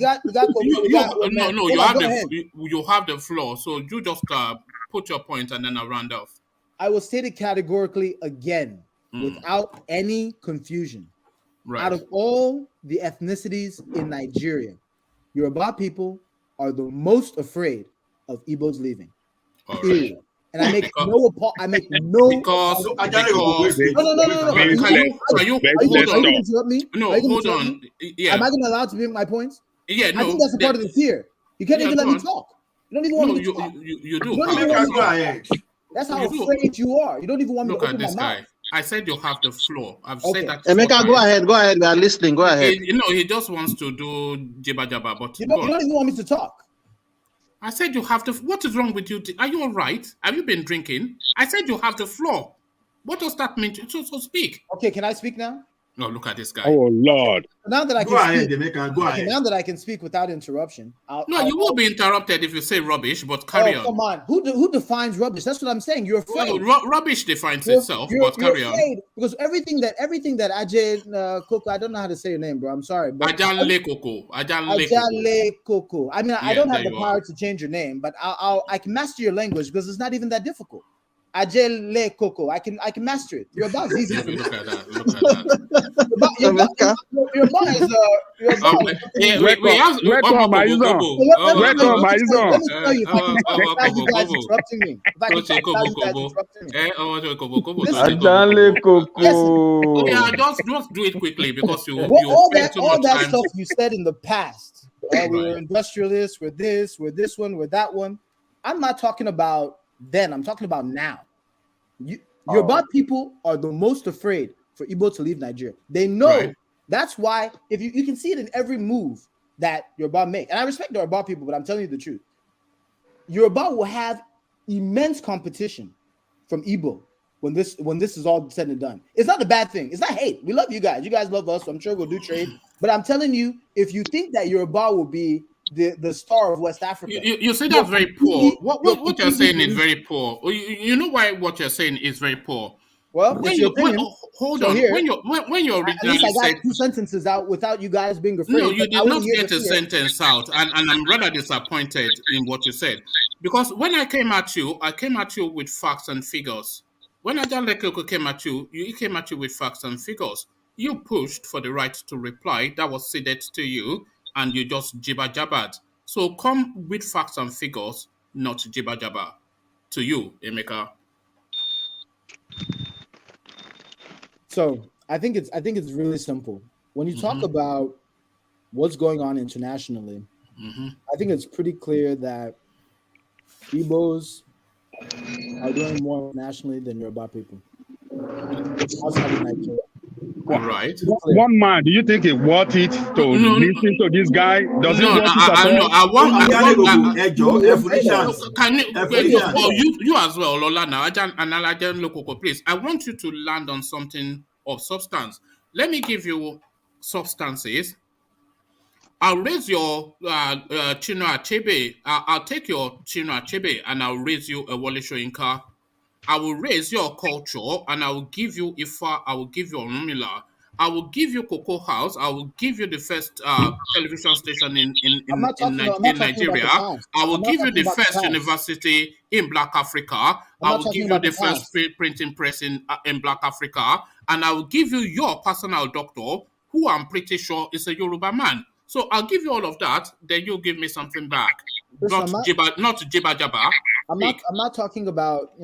You have the floor. So you just put your point, and then I'll round off. I will state it categorically again, without any confusion. Right. Out of all the ethnicities in Nigeria, Yoruba people are the most afraid of Igbos leaving. Right. And I make no. Because no. Are you interrupt me? No, hold on. Yeah. Am I going to allow to make my points? Yeah, no. I think that's a part of the fear. You can't even let me talk. You don't even want me to talk. You do. Go ahead. That's how afraid you are. You don't even want me to open my mouth. I said you have the floor. I've said that. Emeka, go ahead. We are listening. Go ahead. He just wants to do jibba jabba, but you don't even want me to talk. I said you have the. What is wrong with you? Are you all right? Have you been drinking? I said you have the floor. What does that mean? So speak. Okay, can I speak now? No, look at this guy. Oh Lord! Now that I can go ahead, Emeka. Go ahead. Now that I can speak without interruption. You will be interrupted if you say rubbish. But carry on. Come on. Who defines rubbish? That's what I'm saying. You're afraid. Rubbish defines itself. But carry on. Because everything that Ajay Koko, I don't know how to say your name, bro. I'm sorry. Ajay Koko. Ajay Koko. I mean, I don't have the power to change your name, but I can master your language because it's not even that difficult. Ajay Koko. I can master it. Your boss easy. Look at that. Your boss is just do it quickly because you all that stuff you said in the past we're industrialists, we're this one, we're that one. I'm not talking about then. I'm talking about now. Yoruba people are the most afraid for Igbo to leave Nigeria. They know that's why. If you can see it in every move that Yoruba make, and I respect the Yoruba people, but I'm telling you the truth. Yoruba will have immense competition from Igbo when this is all said and done. It's not a bad thing. It's not hate. We love you guys. You guys love us. So I'm sure we'll do trade. But I'm telling you, if you think that Yoruba will be the star of West Africa, you say that's very poor. What you're saying is very poor. You know why what you're saying is very poor. Well, when you hold on. Here, when you originally at least I got said 2 sentences out without you guys being afraid. No, you did not get a sentence out, and I'm rather disappointed in what you said, because when I came at you with facts and figures. When Ajalekoko came at you, he came at you with facts and figures. You pushed for the right to reply that was ceded to you, and you just jibber-jabbered. So come with facts and figures, not jibber-jabber. To you, Emeka. So I think it's really simple. When you talk about what's going on internationally, I think it's pretty clear that Igbos are doing more nationally than Yoruba people outside of Nigeria. Right. One man, do you think it's worth it to listen to this guy? Does it worth it at all? You as well, Lolana, and Alajan Lokoko, please. I want you to land on something of substance. Let me give you substances. I'll raise your Chino Achebe. I'll take your Chino Achebe and I'll raise you a Wole Soyinka. I will raise your culture and I will give you Ifa. I will give you Onumila. I will give you Cocoa House. I will give you the first television station in Nigeria. I will give you the first university in Black Africa. I will give you the first printing press in Black Africa. And I will give you your personal doctor, who I'm pretty sure is a Yoruba man. So I'll give you all of that, then you give me something back. Not jibba jabba. I'm not talking about,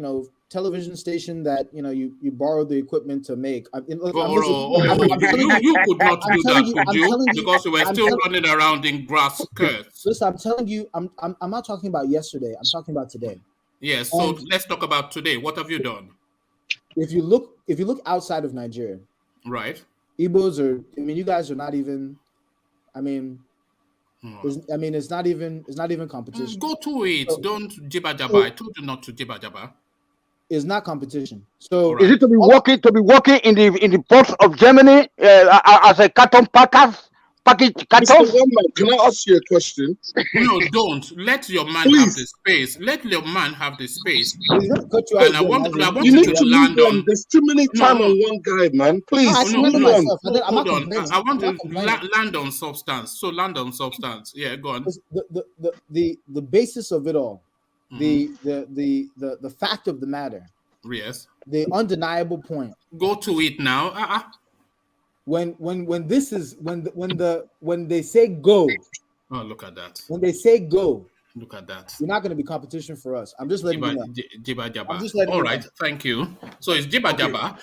television station that you borrow the equipment to make. You could not do that, could you? Because we were still running around in grass skirts. Listen, I'm telling you, I'm not talking about yesterday. I'm talking about today. Yes. So let's talk about today. What have you done? If you look outside of Nigeria, right? Igbos are. I mean, you guys are not even. I mean. It's not even competition. Go to it. Don't jibba jabba. I told you not to jibba jabba. It's not competition. So is it to be working in the ports of Germany as a carton package? Can I ask you a question? No, don't. Let your man have the space. Let your man have the space. And I want you need to land on. There's too many time on one guy, man. Please. Hold on. I want to land on substance. So land on substance. Yeah, go on. The basis of it all, the fact of the matter. Yes. The undeniable point. Go to it now. When they say go. Oh, look at that. When they say go. Look at that. You're not going to be competition for us. I'm just letting you know. Jibba jabba. All right, thank you. So it's jibba jabba.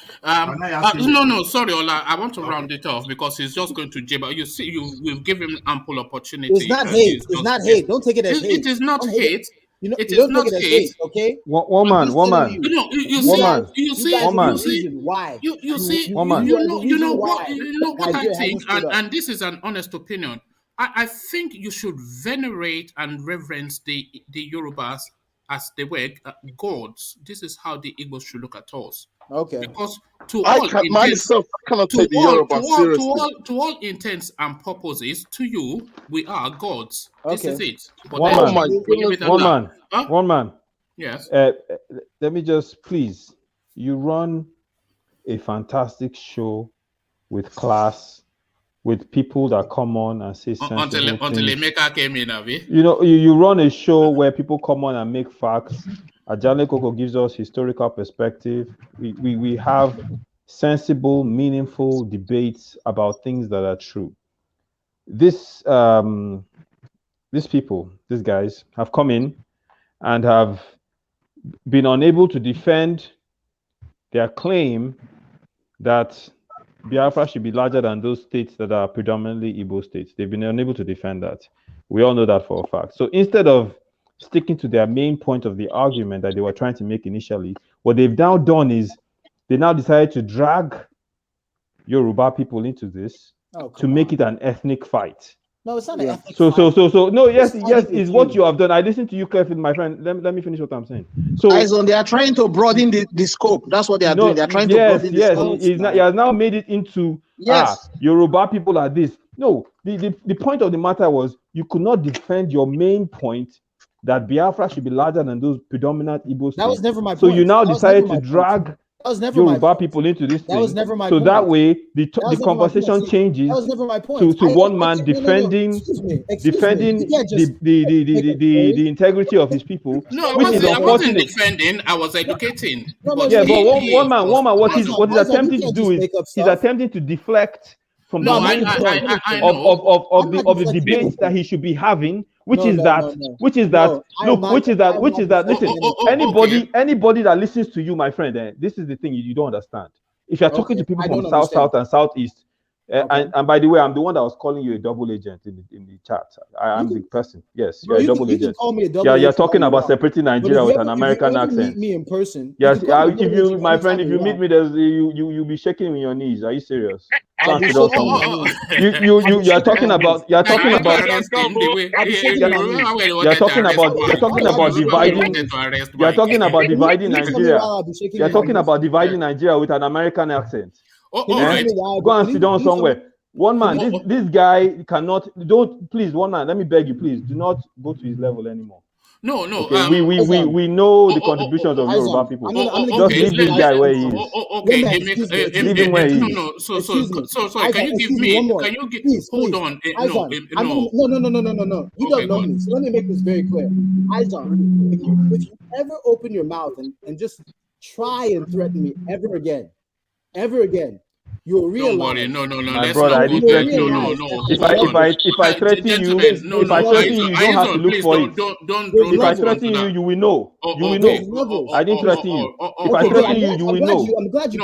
No, sorry, Ola. I want to round it off because he's just going to jibba. You see, we've given him ample opportunity. It's not hate. It's not hate. Don't take it as hate. It is not hate. It is not hate. Okay. Woman. You see why. You know what I think, and this is an honest opinion. I think you should venerate and reverence the Yorubas as they were gods. This is how the Igbos should look at us. Okay. Because to all intents and purposes, to you, we are gods. This is it. But one man. Yes. Let me just, please, you run a fantastic show with class, with people that come on and say until Emeka came in, Abi. You run a show where people come on and make facts. Ajale Koko gives us historical perspective. We have sensible, meaningful debates about things that are true. These guys have come in and have been unable to defend their claim that Biafra should be larger than those states that are predominantly Igbo states. They've been unable to defend that. We all know that for a fact. So instead of sticking to their main point of the argument that they were trying to make initially, what they've now done is they now decided to drag Yoruba people into this to make it an ethnic fight. No, it's not an ethnic fight. So no, yes, is what you have done. I listened to you carefully, my friend. Let me finish what I'm saying. So they are trying to broaden the scope. That's what they are doing. They are trying to broaden the scope. He has now made it into Yoruba people are this. No, the point of the matter was you could not defend your main point that Biafra should be larger than those predominant Igbo states. That was never my point. So you now decided to drag Yoruba people into this thing. That was never my point. So that way the conversation changes to one man defending the integrity of his people. No, I wasn't defending, I was educating. But one man what he's attempting to do is he's attempting to deflect from the main point of the debates that he should be having, which is that listen, anybody that listens to you, my friend, this is the thing you don't understand. If you're talking to people from South and Southeast, and by the way, I'm the one that was calling you a double agent in the chat. I'm the person. Yes, you're a double agent. You're talking about separating Nigeria with an American accent. Meet me in person. Yes, if you, my friend, if you meet me, you'll be shaking in your knees. Are you serious? You're talking about dividing Nigeria. You're talking about dividing Nigeria with an American accent. Go and sit down somewhere. One man, this guy cannot. Please, one man. Let me beg you, please, do not go to his level anymore. No. Okay, we know the contributions of Yoruba people. Just leave this guy where he is. Okay, leave him where he is. So can you give me? Can you give? Hold on. No. You don't know me. So let me make this very clear. Aizan, if you ever open your mouth and just try and threaten me ever again, you'll realize. Don't worry, no. My brother, I didn't threaten you. No. If I threaten you, you don't have to look for it. If I threaten you, you will know. You will know. I didn't threaten you. If I threaten you, you will know. I'm glad you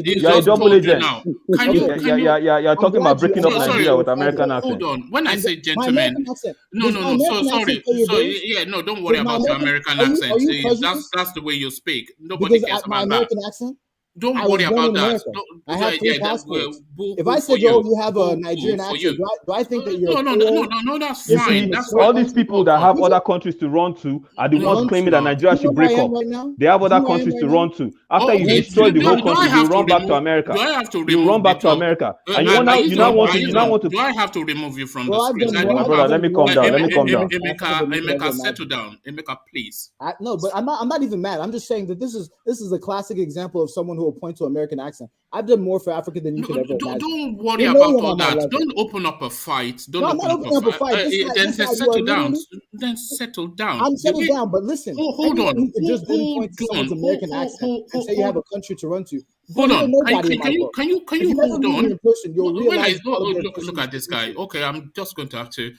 You're a double agent. You're talking about breaking up Nigeria with American accent. Hold on. When I say gentlemen, no. So sorry. So yeah, no, don't worry about your American accent. That's the way you speak. Nobody cares about that. Don't worry about that. I have 3 passports. If I said, you have a Nigerian accent, do I think that you're No, that's fine. That's all these people that have other countries to run to are the ones claiming that Nigeria should break up. They have other countries to run to. After you destroy the whole country, you run back to America. You run back to America. And you now want to. Do I have to remove you from the screen? My brother, let me calm down. Emeka, settle down. Emeka, please. No, but I'm not even mad. I'm just saying that this is a classic example of someone who will point to American accent. I've done more for Africa than you could ever imagine. Don't worry about all that. Don't open up a fight. Don't open up a fight. Then settle down. Then settle down. I'm settled down, but listen. Hold on. You can just point to someone's American accent and say you have a country to run to. Hold on. Can you hold on? In person, you'll realize look at this guy. Okay, I'm just going to have to.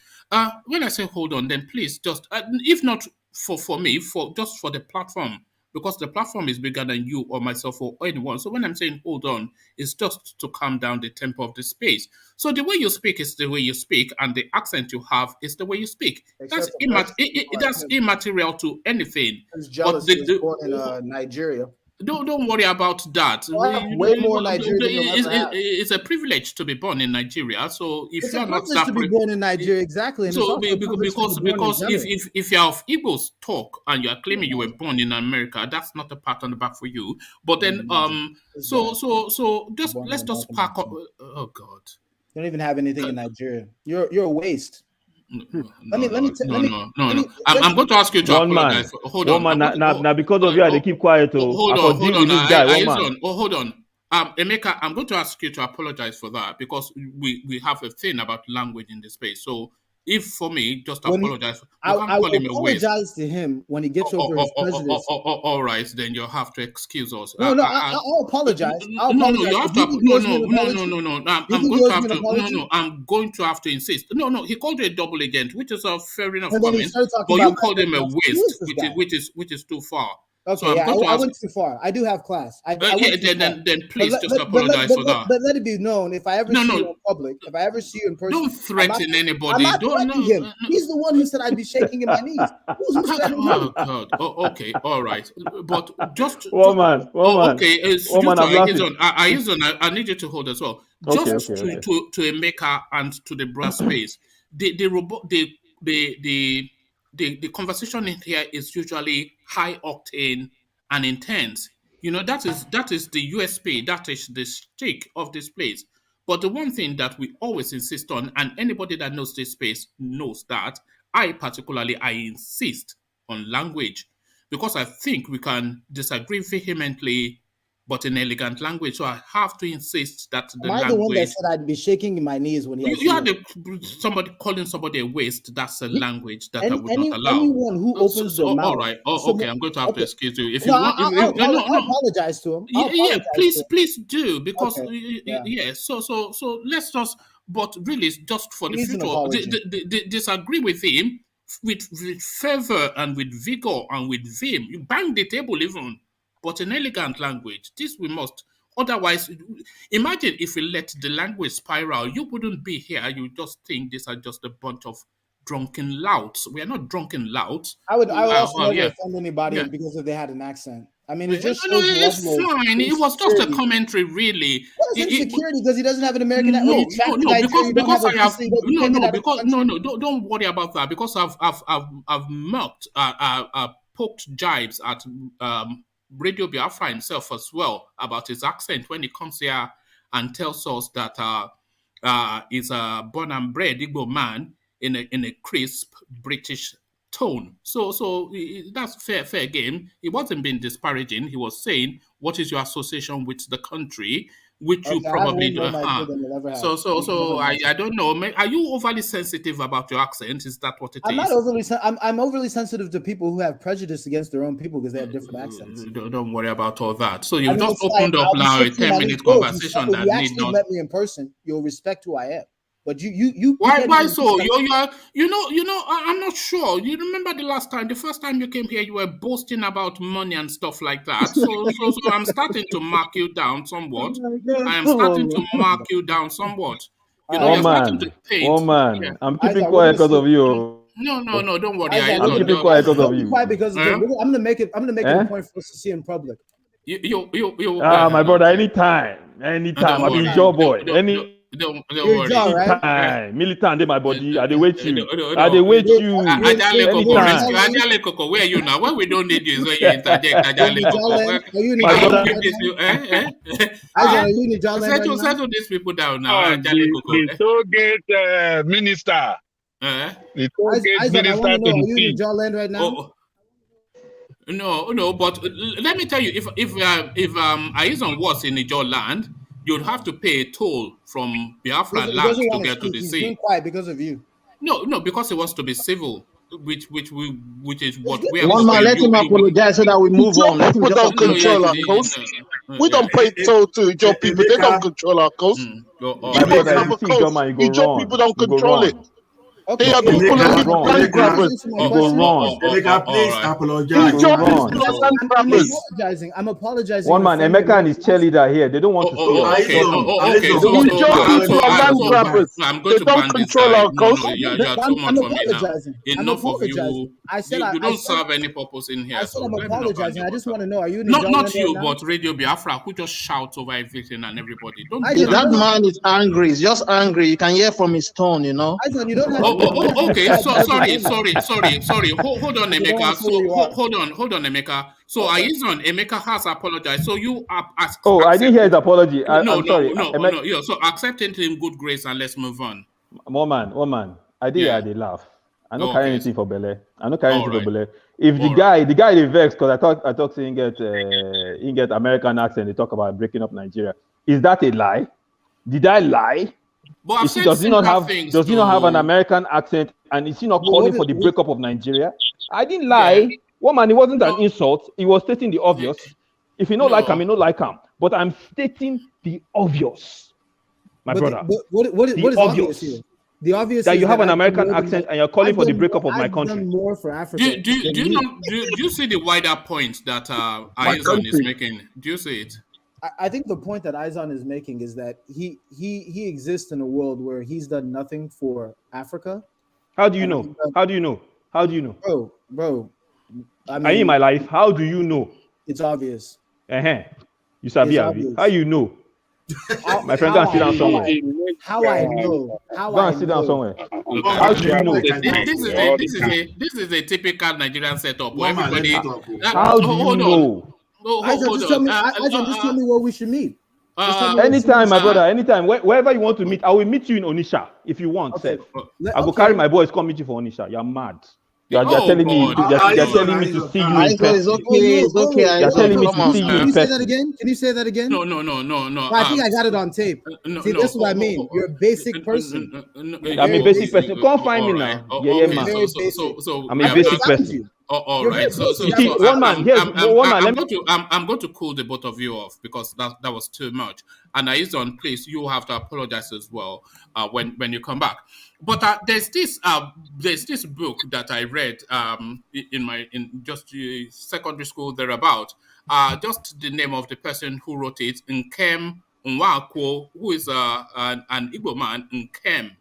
When I say hold on, then please just, if not for me, just for the platform. Because the platform is bigger than you or myself or anyone. So when I'm saying hold on, it's just to calm down the tempo of the space. So the way you speak is the way you speak, and the accent you have is the way you speak. That's immaterial to anything. He's jealous. He was born in Nigeria. Don't worry about that. Way more Nigerian it's a privilege to be born in Nigeria. So if you're not that to be born in Nigeria, exactly. And so because if you're of Igbo's talk and you are claiming you were born in America, that's not a pat on the back for you. But then so just let's just pack up. Oh God, you don't even have anything in Nigeria. You're a waste. I'm going to ask you to apologize. Hold on. Now, because of you, they keep quiet. Hold on. Emeka, I'm going to ask you to apologize for that because we have a thing about language in this space. So if for me, just apologize. I will apologize to him when he gets over his presidency. All right, then you'll have to excuse us. No, I'll apologize. No, you have to. No. I'm going to have to insist. No. He called you a double agent, which is a fair enough comment. But you called him a waste, which is too far. Okay, so yeah, I went too far. I do have class. I went too far. Then please just apologize for that. But let it be known, if I ever see you in public, if I ever see you in person, don't threaten anybody. I'm not threatening him. He's the one who said I'd be shaking in my knees. Who's threatening Oh God. Oh, okay. All right. But just woman. Okay. I need you to hold as well. Just to Emeka and to the brass space. The conversation in here is usually high octane and intense. You know, that is the USP, that is the stick of this place. But the one thing that we always insist on, and anybody that knows this space knows that, I insist on language, because I think we can disagree vehemently, but in elegant language. So I have to insist that the language. Am I the one that said I'd be shaking in my knees when you had somebody calling somebody a waste? That's a language that I would not allow. Anyone who opens their mouth. All right. Okay. I'm going to have to excuse you. If I'll apologize to him. Please do, because So let's just. But really, just for the future, disagree with him with fervor and with vigor and with vim. You bang the table even, but in elegant language. This we must. Otherwise, imagine if we let the language spiral. You wouldn't be here. You just think these are just a bunch of drunken louts. We are not drunken louts. I would also never offend anybody because if they had an accent. I mean, it just shows it's fine. It was just a commentary, really. What is insecurity because he doesn't have an American accent? Don't worry about that, because I've mocked, poked jibes at Radio Biafra himself as well about his accent when he comes here and tells us that he's a born and bred Igbo man in a crisp British tone. So that's fair game. He wasn't being disparaging. He was saying, what is your association with the country, which you probably don't have. So I don't know. Are you overly sensitive about your accent? Is that what it is? I'm not overly. I'm overly sensitive to people who have prejudice against their own people because they have different accents. Don't worry about all that. So you just opened up now a 10-minute conversation that need not. Met me in person, you'll respect who I am. But you why so? You know, I'm not sure. You remember the first time you came here, you were boasting about money and stuff like that. So I'm starting to mark you down somewhat. I am starting to mark you down somewhat. You know, you're starting to paint. Woman, I'm keeping quiet because of you. No, don't worry. I'm keeping quiet because of you. Because I'm gonna make it a point for us to see in public. My brother, anytime. I'm a job boy. Don't worry. Right? Militant in my body. I dey wait you. I dey wait you. Ajale Koko, where are you now? When we don't need you is when you interject. Ajale Koko. Settle these people down now. Ajale Koko. The toll-gate minister. The toll-gate minister. Are you in Jawland right now? No, but let me tell you, if Aizon was in Ijaw land, you'd have to pay a toll from Biafra land to get to the sea. He's been quiet because of you. No, because he wants to be civil, which is what we are. One man, let him apologize so that we move on. Let him don't control our coast. We don't pay toll to Ijaw people. They don't control our coast. Ijaw people don't control it. Okay. They are people who land grabbers. Please apologize. I'm apologizing. One man, Emeka and his cheerleader here. They don't want to see us. I'm going to ban this guy. I'm apologizing. Enough of you. I said you don't serve any purpose in here. I said I'm apologizing. I just want to know, are you not you, but Radio Biafra, who just shouts over everything and everybody? That man is angry. He's just angry. You can hear from his tone, you know. You don't have okay. So sorry. Hold on, Emeka. Hold on, Emeka. So Emeka has apologized. So you ask. Oh, I didn't hear his apology. I'm sorry. No. Yeah. So accept it in good grace and let's move on. Woman. I did. Yeah. They laugh. I don't carry anything for Bele. If the guy they vex because I thought he get American accent. They talk about breaking up Nigeria. Is that a lie? Did I lie? But does he not have an American accent, and is he not calling for the breakup of Nigeria? I didn't lie. Yeah. Woman, it wasn't an insult. He was stating the obvious. If you don't like him, you don't like him. But I'm stating the obvious, my brother. What is obvious here? obvious that is you have that an American accent and you're calling for the breakup of my I've country. done more for Africa. Do you see the wider point that Aizon is making? Do you see it? I think the point that Aizon is making is that he exists in a world where he's done nothing for Africa. How do you know? How do you know? How do you know? Bro. I mean, are you in my life? How do you know? It's obvious. You sabi how you know? My friend, go and sit down somewhere. How I know? Go and sit down somewhere. How do you know? This is a typical Nigerian setup. Where everybody. How do you know? Just tell me where we should meet. Anytime, my brother. Anytime, wherever you want to meet, I will meet you in Onisha if you want. Okay. I go carry my boys, come meet you for Onisha. You're mad. You're telling me to see you in person. It's okay. You're telling me to see you in person. Can you say that again? No. I think I got it on tape. See, that's what I mean. You're a basic person. I'm a basic person. Come find me now. Man. So I'm a basic person. All right. I'm going to cool the both of you off because that was too much. And Aizon, please, you have to apologize as well when you come back. But there's this book that I read in just secondary school thereabout. Just the name of the person who wrote it, Nkem Nwakwo, who is an Igbo man, Nkem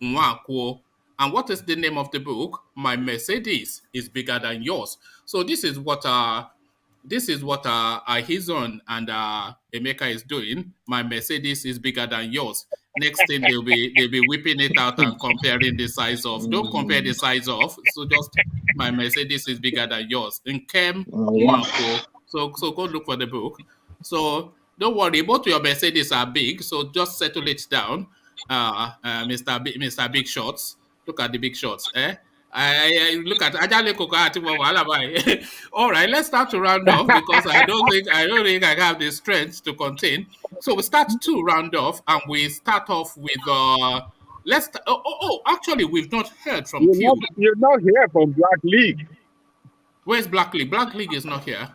Nwakwo. And what is the name of the book? My Mercedes is bigger than yours. So this is what Ahizon and Emeka is doing. My Mercedes is bigger than yours. Next thing they'll be whipping it out and comparing the size of. Don't compare the size of. So just my Mercedes is bigger than yours. Nkem Nwakwo. So go look for the book. So don't worry, both your Mercedes are big. So just settle it down, Mr. Big Shots. Look at the big shots, I look at Ajale Koko. All right, let's start to round off because I don't think I have the strength to contain. So we start to round off, and we start off with actually we've not heard from Q. You're not here from Black League. Where's Black League? Black League is not here.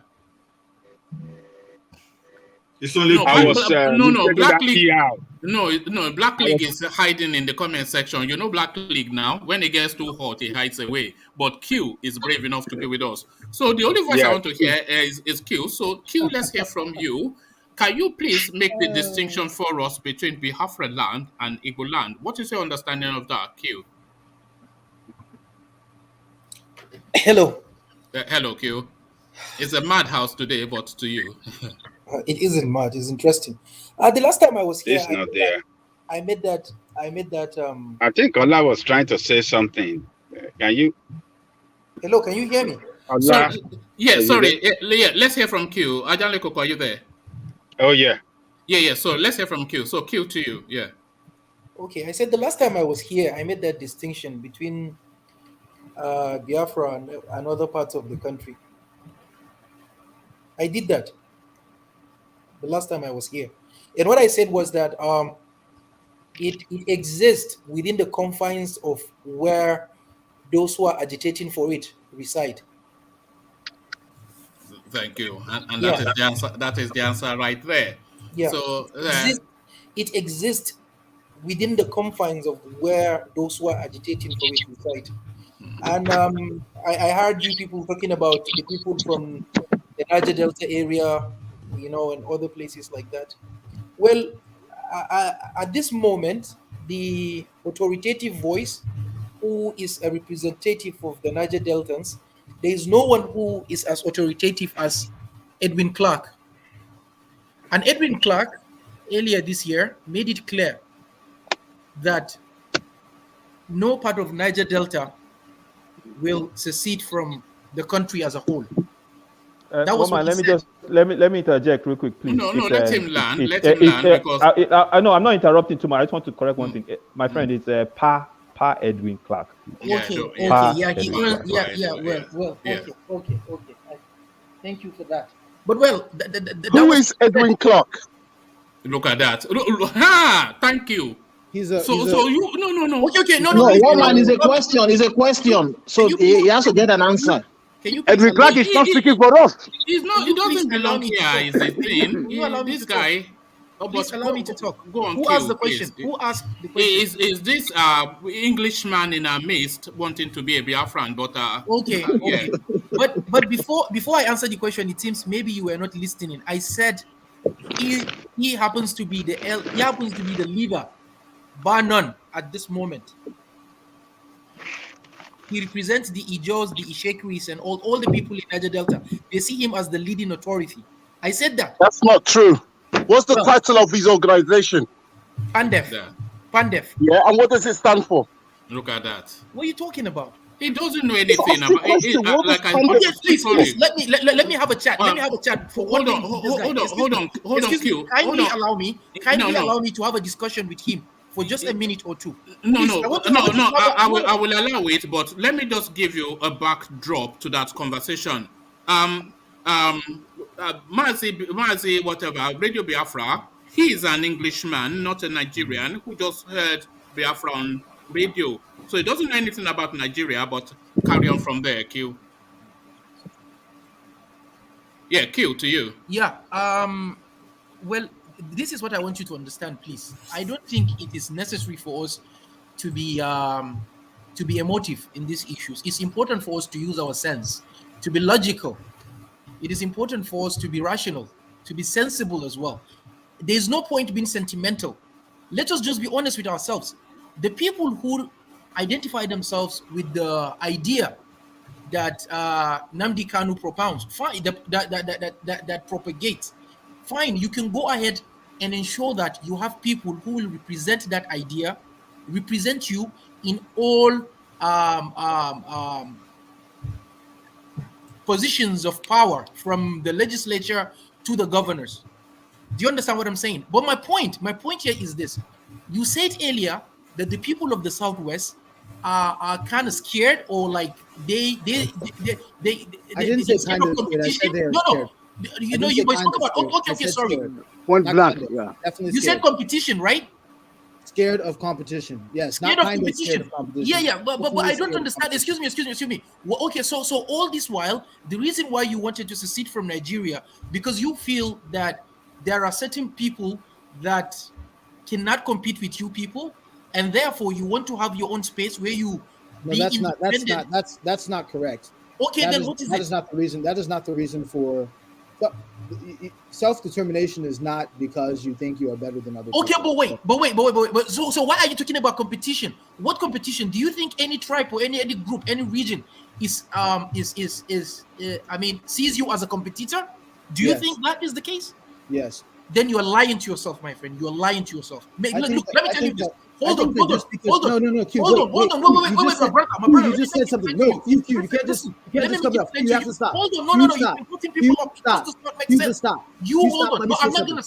It's only Black League. No, Black League is hiding in the comment section. You know Black League now. When it gets too hot, he hides away. But Q is brave enough to be with us. So the only voice I want to hear is Q. So Q, let's hear from you. Can you please make the distinction for us between Biafra land and Igbo land? What is your understanding of that, Q? Hello. Hello, Q. It's a madhouse today, but to you. It isn't mad. It's interesting. The last time I was here, it's not there. I made that. I think Ola was trying to say something. Can you? Hello, can you hear me? Sorry. Let's hear from Q. Ajanle Koko, are you there? Oh yeah. Yeah. So let's hear from Q. So Q to you. Yeah. Okay, I said the last time I was here, I made that distinction between Biafra and other parts of the country. I did that the last time I was here. And what I said was that it exists within the confines of where those who are agitating for it reside. Thank you. And that is the answer. That is the answer right there. Yeah. So it exists within the confines of where those who are agitating for it reside. And I heard you people talking about the people from the Niger Delta area, and other places like that. Well, at this moment, the authoritative voice, who is a representative of the Niger Deltans, there is no one who is as authoritative as Edwin Clark. And Edwin Clark, earlier this year, made it clear that no part of Niger Delta will secede from the country as a whole. That was let me interject real quick, please. No, let him land. Because I know I'm not interrupting too much. I just want to correct one thing. My friend is Pa Edwin Clark. Okay. Thank you for that. But who is Edwin Clark? Look at that. Thank you. No. Okay, no. One man is a question. Is a question. So he has to get an answer. Edwin Clark is not speaking for us. He's not. He doesn't belong here. Is the thing. This guy. Please allow me to talk. Go on, Who asked the question? Who asked the question? Is this Englishman in our midst wanting to be a Biafran? But okay. Yeah. But before I answer the question, it seems maybe you were not listening. I said he happens to be the leader, bar none, at this moment. He represents the Ijos, the Ishekwis, and all the people in Niger Delta. They see him as the leading authority. I said that. That's not true. What's the title of his organization? Pandef. Yeah. Pandef. Yeah, and what does it stand for? Look at that. What are you talking about? He doesn't know anything about it. Like please, let me have a chat. Let me have a chat for hold on, Q. Kindly allow me to have a discussion with him for just a minute or two. I will allow it, but let me just give you a backdrop to that conversation. Mazi, whatever, Radio Biafra, he is an Englishman, not a Nigerian, who just heard Biafra on radio. So he doesn't know anything about Nigeria, but carry on from there, Q. Yeah, Q, to you. Yeah, well, this is what I want you to understand, please. I don't think it is necessary for us to be emotive in these issues. It's important for us to use our sense, to be logical. It is important for us to be rational, to be sensible as well. There's no point being sentimental. Let us just be honest with ourselves. The people who identify themselves with the idea that Nnamdi Kanu propounds, fine, that propagates, fine, you can go ahead and ensure that you have people who will represent that idea, represent you in all positions of power, from the legislature to the governors. Do you understand what I'm saying? But my point here is this. You said earlier that the people of the Southwest are kind of scared, or like they I didn't say kind of scared. I said they are scared. You know, you spoke about okay, sorry. Point blank, yeah. Definitely you scared. said competition, right? Scared of competition. Yes, scared not of kind competition. Of scared of competition. Yeah, but I don't understand. Excuse me. Well, okay, so all this while, the reason why you wanted to secede from Nigeria, because you feel that there are certain people that cannot compete with you people, and therefore you want to have your own space where you no, that's not correct. Okay, that then is, what is that it? is not the reason. That is not the reason for self-determination. Is not because you think you are better than other okay, people. but wait. So why are you talking about competition? What competition? Do you think any tribe or any group, any region sees you as a competitor? Do you think that is the case? Yes. Then you are lying to yourself, my friend. You are lying to yourself. Look, let me tell you this. Hold on. No, wait, my brother. You just said something. No, you can't just come up. You have to stop. Hold on, no, you're putting people up. Stop. Does not make sense. Stop. You hold on. No, I'm not gonna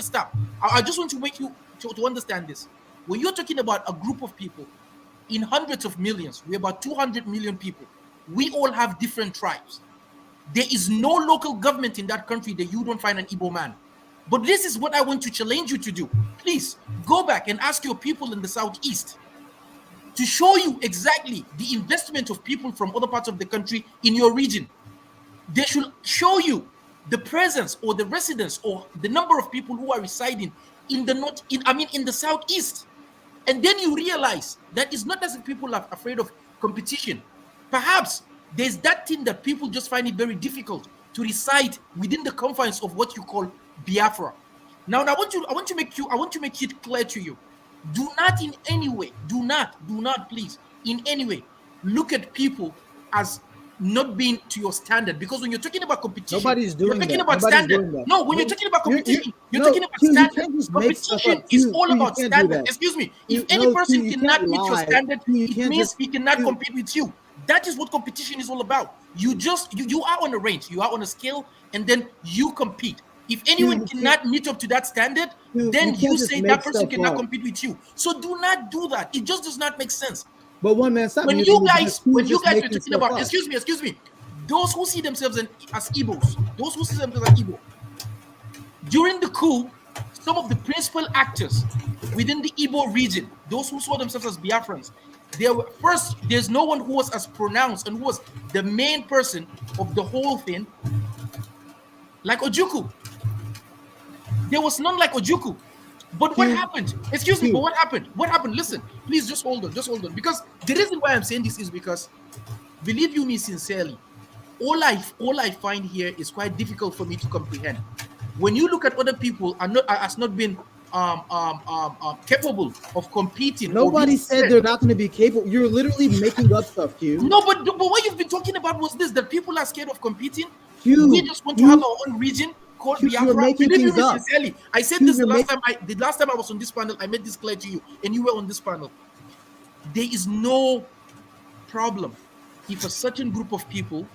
stop. I just want to make you to understand this. When you're talking about a group of people in hundreds of millions, we're about 200 million people. We all have different tribes. There is no local government in that country that you don't find an Igbo man. But this is what I want to challenge you to do. Please go back and ask your people in the Southeast to show you exactly the investment of people from other parts of the country in your region. They should show you the presence or the residence or the number of people who are residing in the Southeast. And then you realize that it's not as if people are afraid of competition. Perhaps there's that thing that people just find it very difficult to reside within the confines of what you call Biafra. Now I want to make it clear to you. Do not in any way, do not please in any way look at people as not being to your standard, because when you're talking about competition, nobody's doing you're talking that. about Nobody's standard. No, when you're talking about competition, you're talking about standard. Competition is all about standard. Excuse me. If any person cannot meet your standard, it means he cannot compete with you. That is what competition is all about. You are on a range, you are on a scale, and then you compete. If anyone cannot meet up to that standard, then you say that person cannot compete with you. So do not do that. It just does not make sense. But one man, when you guys are talking about, excuse me, those who see themselves as Igbos, during the coup, some of the principal actors within the Igbo region, those who saw themselves as Biafrans, there's no one who was as pronounced and who was the main person of the whole thing like Ojukwu. There was none like Ojukwu. But what happened? Excuse me, but what happened? What happened? Listen, please just hold on. Because the reason why I'm saying this is because, believe you me sincerely, all I find here is quite difficult for me to comprehend. When you look at other people and has not been capable of competing. Nobody said they're not going to be capable. You're literally making up stuff, Q. No, but what you've been talking about was this: that people are scared of competing. We just want to have our own region called Biafra. You're making Believe things me up. sincerely, I said this the last time I was on this panel. I made this clear to you, and you were on this panel. There is no problem if a certain group of people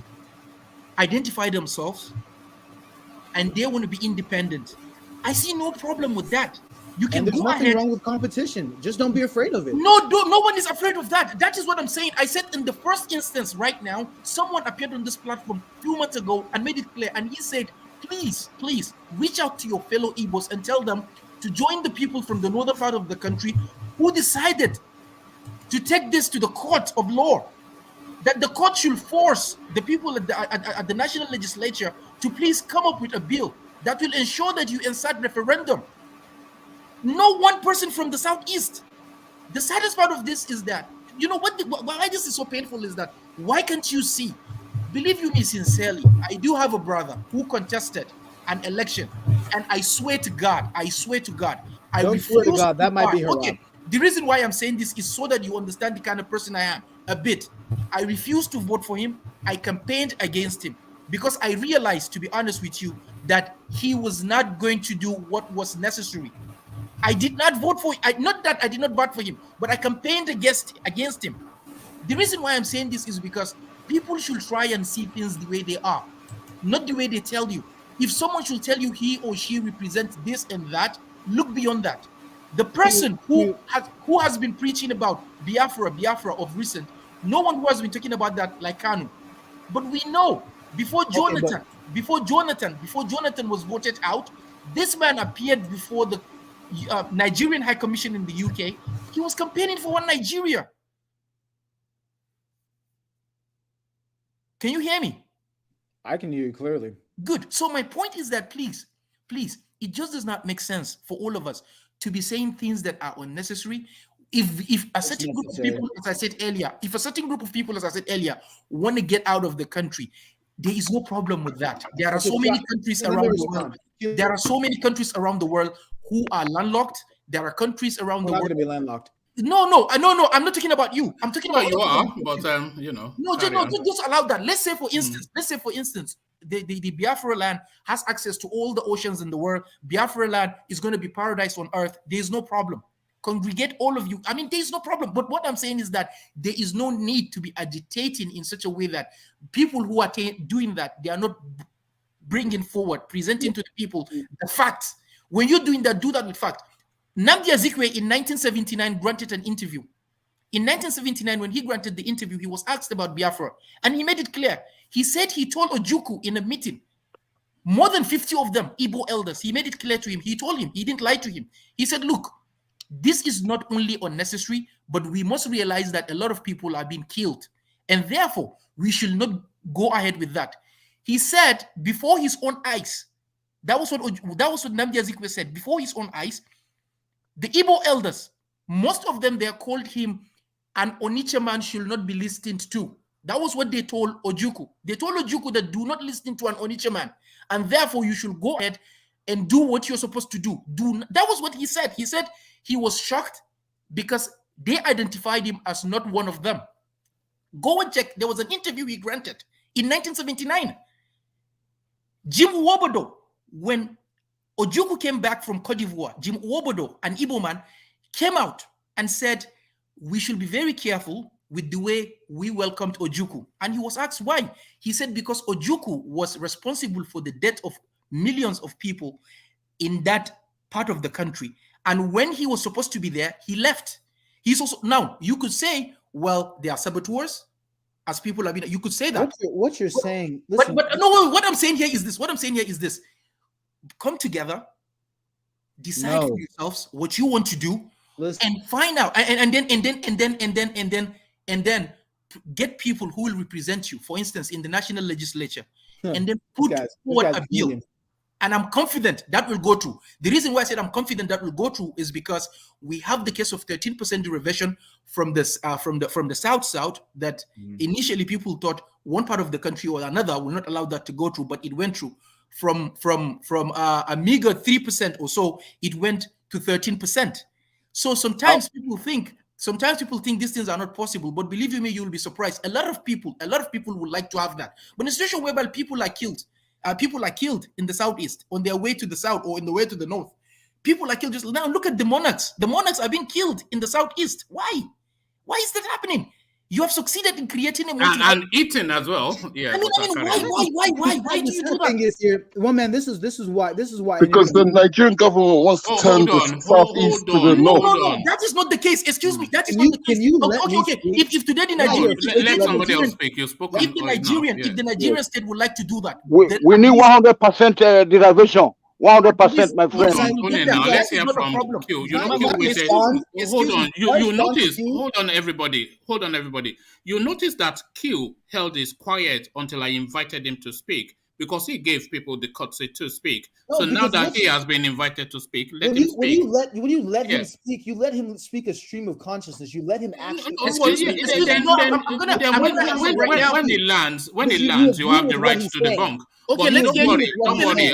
identify themselves and they want to be independent. I see no problem with that. You can there's go nothing ahead. wrong with competition. Just don't be afraid of it. No one is afraid of that. That is what I'm saying. I said in the first instance right now, someone appeared on this platform a few months ago and made it clear. And he said, please reach out to your fellow Igbos and tell them to join the people from the northern part of the country who decided to take this to the court of law. That the court should force the people at the national legislature to please come up with a bill that will ensure that you insert referendum. No one person from the southeast. The saddest part of this is that, you know what? Why this is so painful is that, why can't you see? Believe you me sincerely, I do have a brother who contested an election, and I swear to God, I refuse to God, that might be her. Okay, the reason why I'm saying this is so that you understand the kind of person I am a bit. I refused to vote for him. I campaigned against him because I realized, to be honest with you, that he was not going to do what was necessary. I did not vote for him. Not that I did not vote for him, but I campaigned against him. The reason why I'm saying this is because people should try and see things the way they are, not the way they tell you. If someone should tell you he or she represents this and that, look beyond that. The person who has been preaching about Biafra of recent, no one who has been talking about that like Kanu. But we know before Jonathan was voted out, this man appeared before the Nigerian High Commission in the UK. He was campaigning for one Nigeria. Can you hear me? I can hear you clearly. Good. So my point is that please, it just does not make sense for all of us to be saying things that are unnecessary. If a certain group of people, as I said earlier, want to get out of the country, there is no problem with that. There are so many countries around the world. There are so many countries around the world who are landlocked. There are countries around the world. Not going to be landlocked. No. I'm not talking about you. I'm talking about you are, but you know. No, just allow that. Let's say for instance, the Biafra land has access to all the oceans in the world. Biafra land is going to be paradise on earth. There is no problem. Congregate all of you. I mean, there is no problem. But what I'm saying is that there is no need to be agitating in such a way that people who are doing that, they are not bringing forward, presenting to the people the facts. When you're doing that, do that with fact. Nnamdi Azikiwe in 1979 granted an interview. In 1979, when he granted the interview, he was asked about Biafra, and he made it clear. He said he told Ojukwu in a meeting, more than 50 of them, Igbo elders, he made it clear to him. He told him, he didn't lie to him. He said, look, this is not only unnecessary, but we must realize that a lot of people are being killed, and therefore, we should not go ahead with that. He said, before his own eyes, that was what Nnamdi Azikiwe said, before his own eyes, the Igbo elders, most of them, they called him an Onitsha man should not be listened to. That was what they told Ojukwu. They told Ojukwu that do not listen to an Onitsha man, and therefore you should go ahead and do what you're supposed to do. That was what he said. He said he was shocked because they identified him as not one of them. Go and check. There was an interview he granted in 1979. Jim Wobodo, when Ojukwu came back from Cote d'Ivoire, Jim Wobodo, an Igbo man, came out and said, we should be very careful with the way we welcomed Ojukwu. And he was asked why. He said because Ojukwu was responsible for the death of millions of people in that part of the country. And when he was supposed to be there, he left. He's also, now you could say, well, they are saboteurs, as people have been, you could say that. What you're saying, listen, but no, what I'm saying here is this. Come together, decide for yourselves what you want to do, and find out, and then get people who will represent you. For instance, in the national legislature, and then put forward a bill. And I'm confident that will go through. The reason why I said I'm confident that will go through is because we have the case of 13% derivation from this from the south that initially people thought one part of the country or another will not allow that to go through, but it went through. From a meager 3% or so, it went to 13%. So sometimes people think these things are not possible, but believe you me, you will be surprised. A lot of people would like to have that. But in a situation whereby people are killed in the southeast on their way to the south or in the way to the north. People are killed. Just now, look at the monarchs. The monarchs are being killed in the southeast. Why? Why is that happening? You have succeeded in creating a and eating as well. Yeah. I mean, why do you do that? Thing is here, one man. This is why. Because the Nigerian government wants to turn the southeast to the north. No, that is not the case. Excuse me, that is not the case. Okay. If today the Nigerian, let somebody else speak. You spoke. If the Nigerian state would like to do that, we need 100% derivation. 100%, my friend. Now let's hear from Q. You know, Q said, hold on. You notice. Hold on, everybody. You notice that Q held his quiet until I invited him to speak because he gave people the courtesy to speak. No, so now that he has been invited to speak, let him speak. When you let him speak, you let him speak a stream of consciousness. You let him actually. When he lands, you have the right to debunk. Okay, let's get you. Don't worry.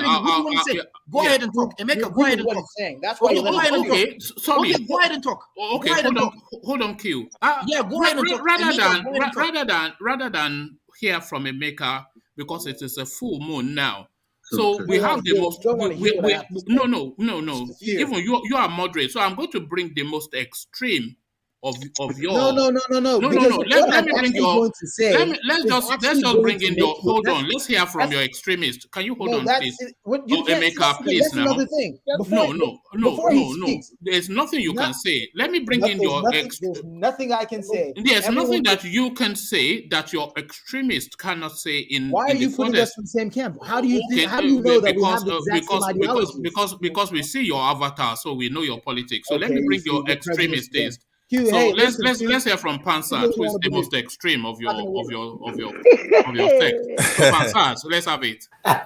Go ahead and talk. Emeka, go ahead and talk. That's why. Okay, sorry. Go ahead and talk. Okay, hold on, Q. Yeah, go ahead and talk. Rather than hear from Emeka, because it is a full moon now. So we have the most. No. Even you are moderate. So I'm going to bring the most extreme of your. No. Let me bring your. Let's just bring in your. Hold on. Let's hear from your extremist. Can you hold on, please? Emeka, please now. No. There's nothing you can say. Let me bring in your. There's nothing I can say. There's nothing that you can say that your extremist cannot say in. Why are you putting us in the same camp? How do you think? How do you know that we have the exact same ideology? Because we see your avatar, so we know your politics. So let me bring your extremist taste. So let's hear from Pansat, who is the most extreme of your sect. So Pansat, let's have it. Oh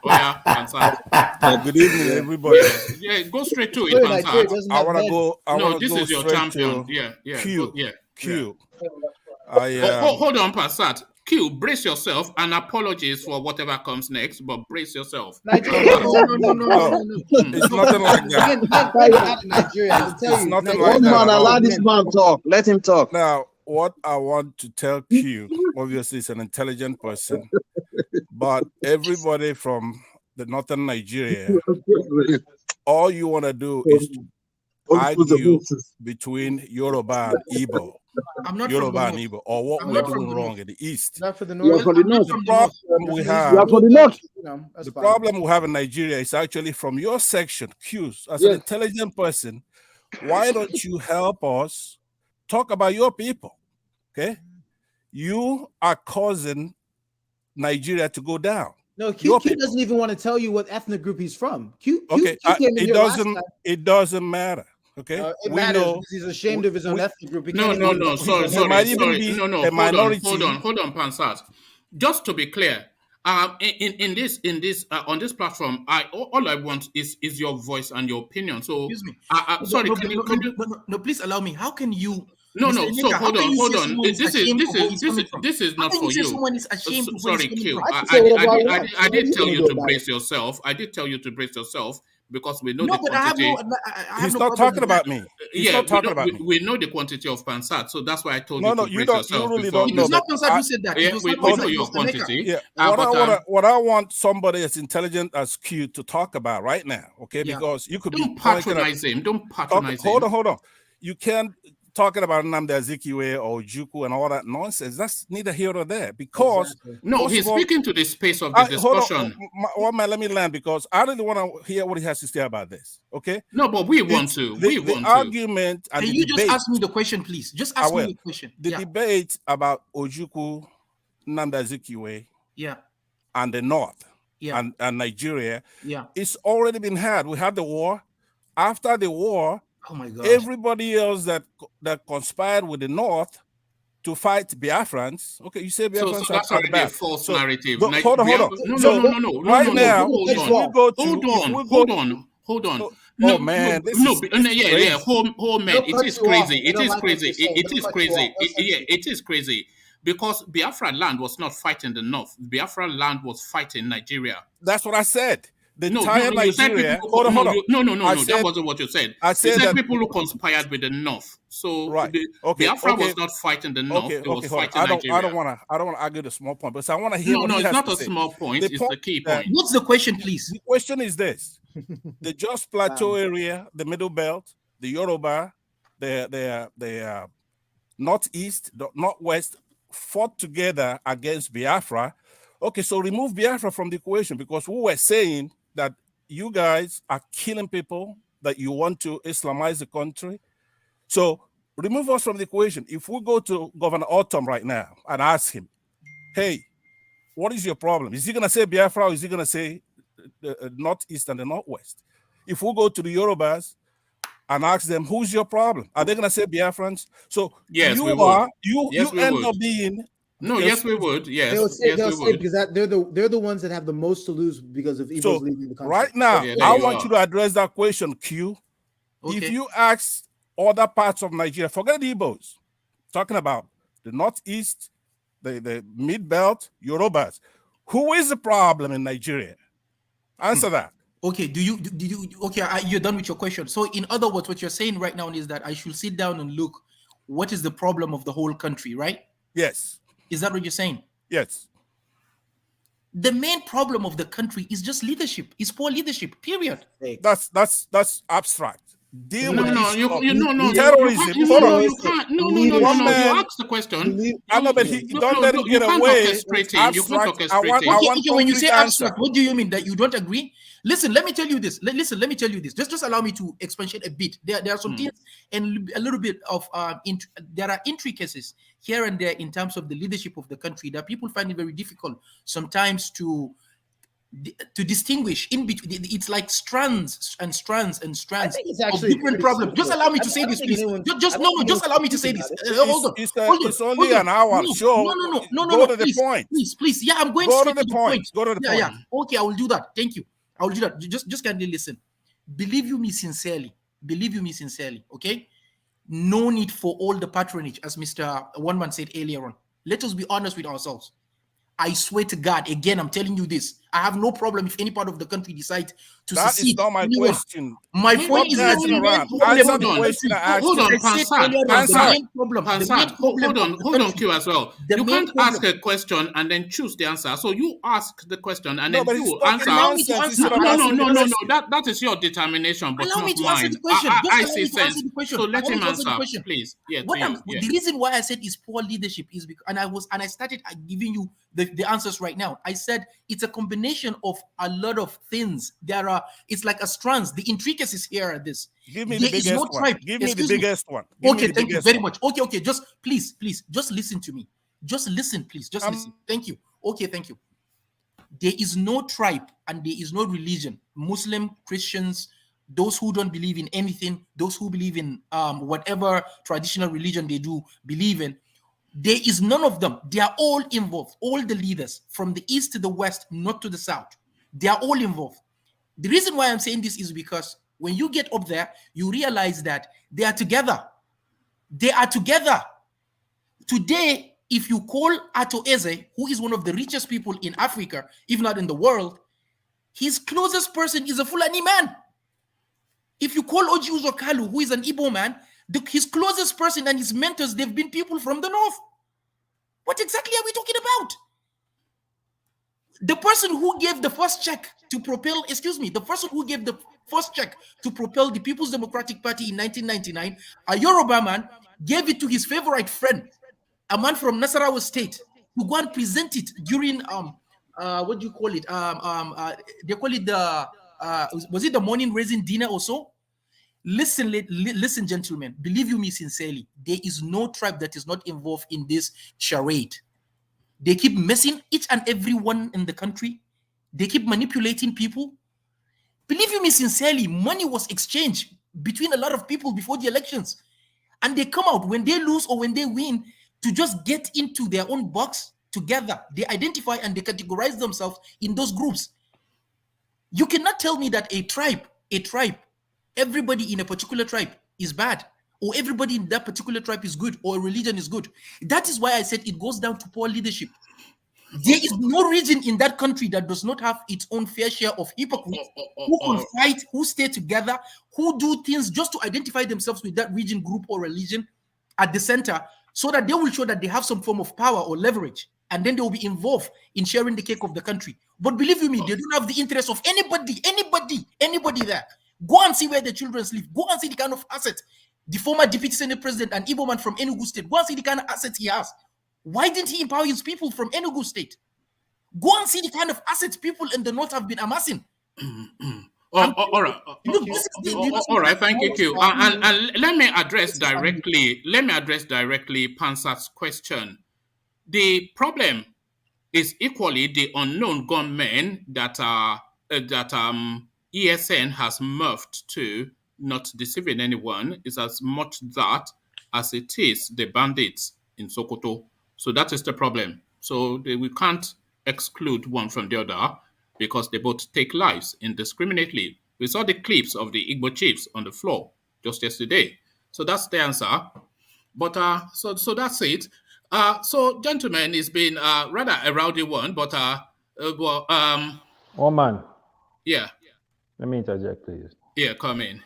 yeah, Pansat. Good evening, everybody. Yeah, go straight to it, Pansat. I want to go. No, this is your champion. Q. Hold on, Pansat. Q, brace yourself and apologies for whatever comes next, but brace yourself. No. It's nothing like that. It's nothing like that. Allow this man talk. Let him talk. Now, what I want to tell Q, obviously, is an intelligent person, but everybody from the northern Nigeria, all you want to do is argue between Yoruba and Igbo. I'm not Yoruba and Igbo, or what we're doing wrong in the east. Not for the north. The problem we have in Nigeria is actually from your section, Q's. As an intelligent person, why don't you help us talk about your people? Okay, you are causing Nigeria to go down. No, Q doesn't even want to tell you what ethnic group he's from. It doesn't matter. Okay, it matters because he's ashamed of his own ethnic group. Sorry. No. Hold on, Pansat. Just to be clear, in this on this platform, all I want is your voice and your opinion. So, excuse me. Sorry, no, please allow me. How can you? No. So hold on. This is not for you. Sorry, Q. I did tell you to brace yourself. Because we know the quantity. He's not talking about me. We know the quantity of Pansat, so that's why I told you to brace yourself. You really don't know. It's not Pansat who said that. We know your quantity. Yeah. What I want somebody as intelligent as Q to talk about right now, okay? Because you could Don't patronize him. Hold on. You can't talking about Nnamdi Azikiwe or Ojukwu and all that nonsense. That's neither here nor there. Because he's speaking to the space of the discussion. Let me land because I really want to hear what he has to say about this. Okay? No, but we want to. The argument and Can the you debate, just ask me the question, please? Just ask me the question. The debate about Ojukwu, Nnamdi Azikiwe, and the North, and Nigeria, it's already been had. We had the war. After the war, oh my God! Everybody else that conspired with the North to fight Biafrans. Okay, you say Biafrans so are that's already a bad. false So, narrative. hold on. No. Right now, if we go to, Hold on. Oh man, this is crazy. Hold man. It is crazy. It is crazy. It is crazy. It is crazy. Because Biafra land was not fighting the North. Biafra land was fighting Nigeria. That's what I said. You said people. Hold on. That wasn't what you said. I said you said that people who conspired with the North. So right. Biafra was not fighting the North. It was fighting Nigeria. I don't want to argue the small point, but I want to hear what he has to say. No, it's not a small point. It's the key point. What's the question, please? The question is this: the Jos Plateau area, the Middle Belt, the Yoruba, the Northeast, the Northwest fought together against Biafra. Okay, so remove Biafra from the equation, because we were saying that you guys are killing people, that you want to Islamize the country. So remove us from the equation. If we go to Governor Autumn right now and ask him, hey, what is your problem? Is he going to say Biafra, or is he going to say the Northeast and the Northwest? If we go to the Yorubas and ask them, who's your problem? Are they going to say Biafrans? So yes, you we are, would. you end up being... No, yes, we would. Yes, they'll say because they're the ones that have the most to lose because of Igbos leaving the country. Right now, I want you to address that question, Q. Okay. If you ask other parts of Nigeria, forget the Igbos, talking about the Northeast, the Mid-Belt, Yorubas, who is the problem in Nigeria? Answer that. Okay, you're done with your question. So in other words, what you're saying right now is that I should sit down and look what is the problem of the whole country, right? Yes. Is that what you're saying? Yes. The main problem of the country is just leadership. It's poor leadership, period. That's abstract. Deal with terrorism. No, you can't. No. You ask the question. I know, but don't let him get away. You can't orchestrate. When you say abstract, what do you mean? That you don't agree? Listen, let me tell you this. Just allow me to expatiate a bit. There are some things and a little bit of there are intricacies here and there in terms of the leadership of the country that people find it very difficult sometimes to distinguish in between. It's like strands and strands and strands of different problems. Just allow me to say this, please. Just allow me to say this. Hold on. It's only an hour show. No. Go to the point. Please. Yeah, I'm going straight to the point. Go to the point. Yeah. Okay, I will do that. Thank you. I will do that. Just kindly listen. Believe you me sincerely. Okay. No need for all the patronage, as Mr. One Man said earlier on. Let us be honest with ourselves. I swear to God, again, I'm telling you this. I have no problem if any part of the country decides to secede. That is not my question. My point is that hold on, Q as well. You can't ask a question and then choose the answer. So you ask the question and then you answer. No. That is your determination, but not mine. I see sense. So let him answer, please. The reason why I said is poor leadership is because, and I started giving you the answers right now. I said it's a combination of a lot of things. It's like a strands. The intricacies here are this. Give me the biggest one. Give me the biggest one. Okay, thank you very much. Okay. Just please, just listen to me. Just listen, please. Just listen. Thank you. Okay, thank you. There is no tribe and there is no religion. Muslim, Christians, those who don't believe in anything, those who believe in whatever traditional religion they do believe in. There is none of them. They are all involved. All the leaders from the east to the west, not to the south. They are all involved. The reason why I'm saying this is because when you get up there, you realize that they are together. They are together. Today, if you call Ato Eze, who is one of the richest people in Africa, if not in the world, his closest person is a Fulani man. If you call Oji Uzokalu, who is an Igbo man, his closest person and his mentors, they've been people from the north. What exactly are we talking about? The person who gave the first check to propel, the person who gave the first check to propel the People's Democratic Party in 1999, a Yoruba man, gave it to his favorite friend, a man from Nasarawa State, to go and present it during what do you call it? They call it was it the morning raising dinner or so? Listen, gentlemen, believe you me sincerely, there is no tribe that is not involved in this charade. They keep messing each and every one in the country. They keep manipulating people. Believe you me sincerely, money was exchanged between a lot of people before the elections. And they come out, when they lose or when they win, to just get into their own box together. They identify and they categorize themselves in those groups. You cannot tell me that a tribe, everybody in a particular tribe is bad, or everybody in that particular tribe is good, or a religion is good. That is why I said it goes down to poor leadership. There is no region in that country that does not have its own fair share of hypocrites who can fight, who stay together, who do things just to identify themselves with that region, group, or religion at the center, so that they will show that they have some form of power or leverage, and then they will be involved in sharing the cake of the country. But believe you me, they don't have the interest of anybody there. Go and see where the children live. Go and see the kind of asset the former deputy senate president and Igbo man from Enugu State. Go and see the kind of assets he has. Why didn't he empower his people from Enugu State? Go and see the kind of assets people in the north have been amassing. All right, thank you. And let me address directly Pansat's question. The problem is equally the unknown gunmen that ESN has morphed to, not deceiving anyone, is as much that as it is the bandits in Sokoto. So that is the problem. So we can't exclude one from the other because they both take lives indiscriminately. We saw the clips of the Igbo chiefs on the floor just yesterday. So that's the answer. But so that's it. So gentlemen, it's been rather a rowdy one, but one man. Yeah. Let me interject, please. Yeah, come in.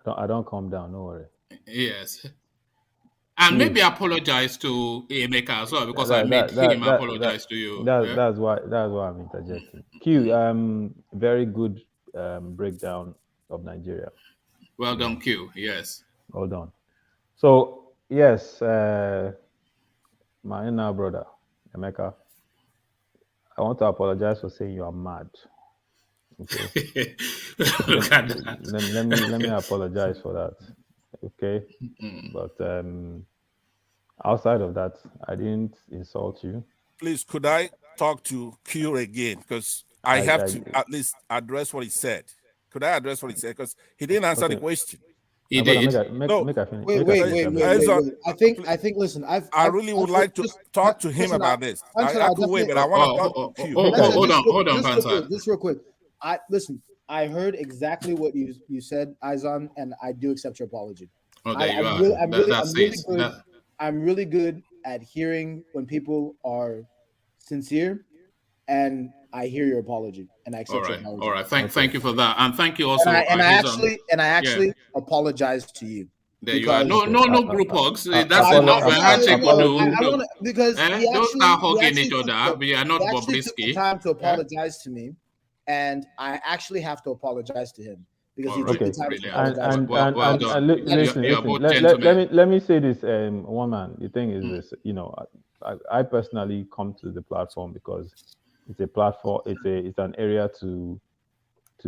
I don't calm down, no worry. Yes. And maybe apologize to Emeka as well, because I made him apologize to you. That's why I'm interjecting. Q, very good breakdown of Nigeria. Well done, Q. Yes. Well done. So yes, my inner brother, Emeka, I want to apologize for saying you are mad. Okay. Look at that. Let me apologize for that. Okay. But outside of that, I didn't insult you. Please, could I talk to Q again? Because I have to at least address what he said. Could I address what he said? Because he didn't answer the question. He did. Make I finish. Wait. I think. Listen, I really would like to talk to him about this. I could wait, but I want to talk to Q. Hold on, Pansa. Just real quick. Listen. I heard exactly what you said, Aizan, and I do accept your apology. Oh, there you are. I'm really good at hearing when people are sincere, and I hear your apology, and I accept your apology. All right. Thank you for that, and thank you also. And I actually apologize to you. There you are. No group hugs. That's not a handshake will do. Because don't start hugging each other. We are not Bobrisky. Time to apologize to me, and I actually have to apologize to him because he took the time to apologize. Let me say this, one man. The thing is this, I personally come to the platform because it's a platform. It's an area to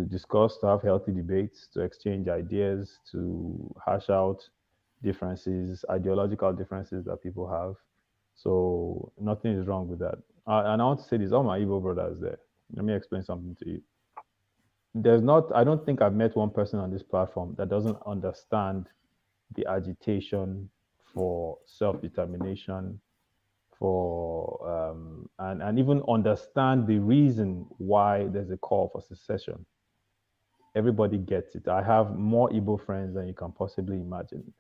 discuss, to have healthy debates, to exchange ideas, to hash out differences, ideological differences that people have. So nothing is wrong with that. And I want to say this, all my Igbo brothers there. Let me explain something to you. I don't think I've met one person on this platform that doesn't understand the agitation for self-determination, and even understand the reason why there's a call for secession. Everybody gets it. I have more Igbo friends than you can possibly imagine.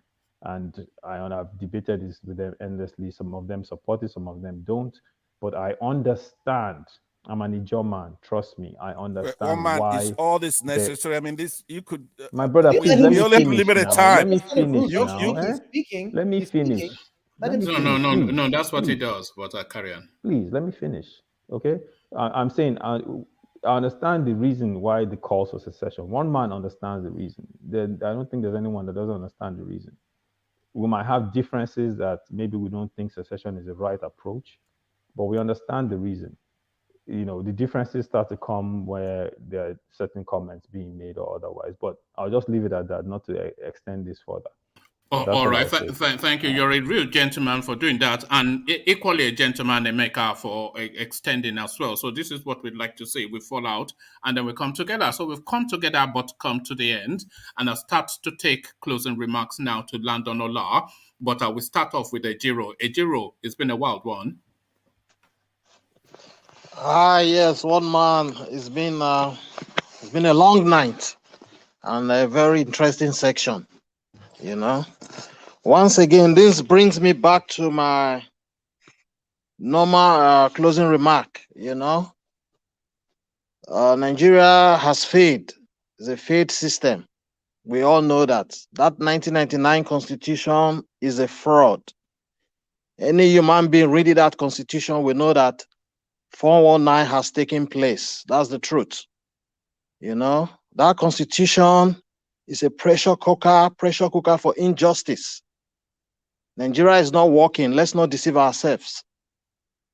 And I've debated this with them endlessly. Some of them support it, some of them don't. But I understand. I'm an Ijaw man. Trust me. I understand why. Is all this necessary? I mean, this you could. My brother, please let me finish. Let me finish now. Let me finish. No. That's what he does. But carry on. Please let me finish. Okay. I'm saying I understand the reason why the calls for secession. One man understands the reason. I don't think there's anyone that doesn't understand the reason. We might have differences that maybe we don't think secession is the right approach, but we understand the reason. The differences start to come where there are certain comments being made or otherwise. But I'll just leave it at that, not to extend this further. That's All all right. I'll say. Thank you. You're a real gentleman for doing that, and equally a gentleman, Emeka, for extending as well. So this is what we'd like to say. We fall out, and then we come together. So we've come together, but come to the end, and I'll start to take closing remarks now to land on Ola. But I will start off with Ejiro. Ejiro, it's been a wild one. Yes, one man. It's been a long night and a very interesting section. Once again, this brings me back to my normal closing remark. Nigeria has failed. It's a failed system. We all know that. That 1999 constitution is a fraud. Any human being reading that constitution will know that 419 has taken place. That's the truth. That constitution is a pressure cooker for injustice. Nigeria is not working. Let's not deceive ourselves.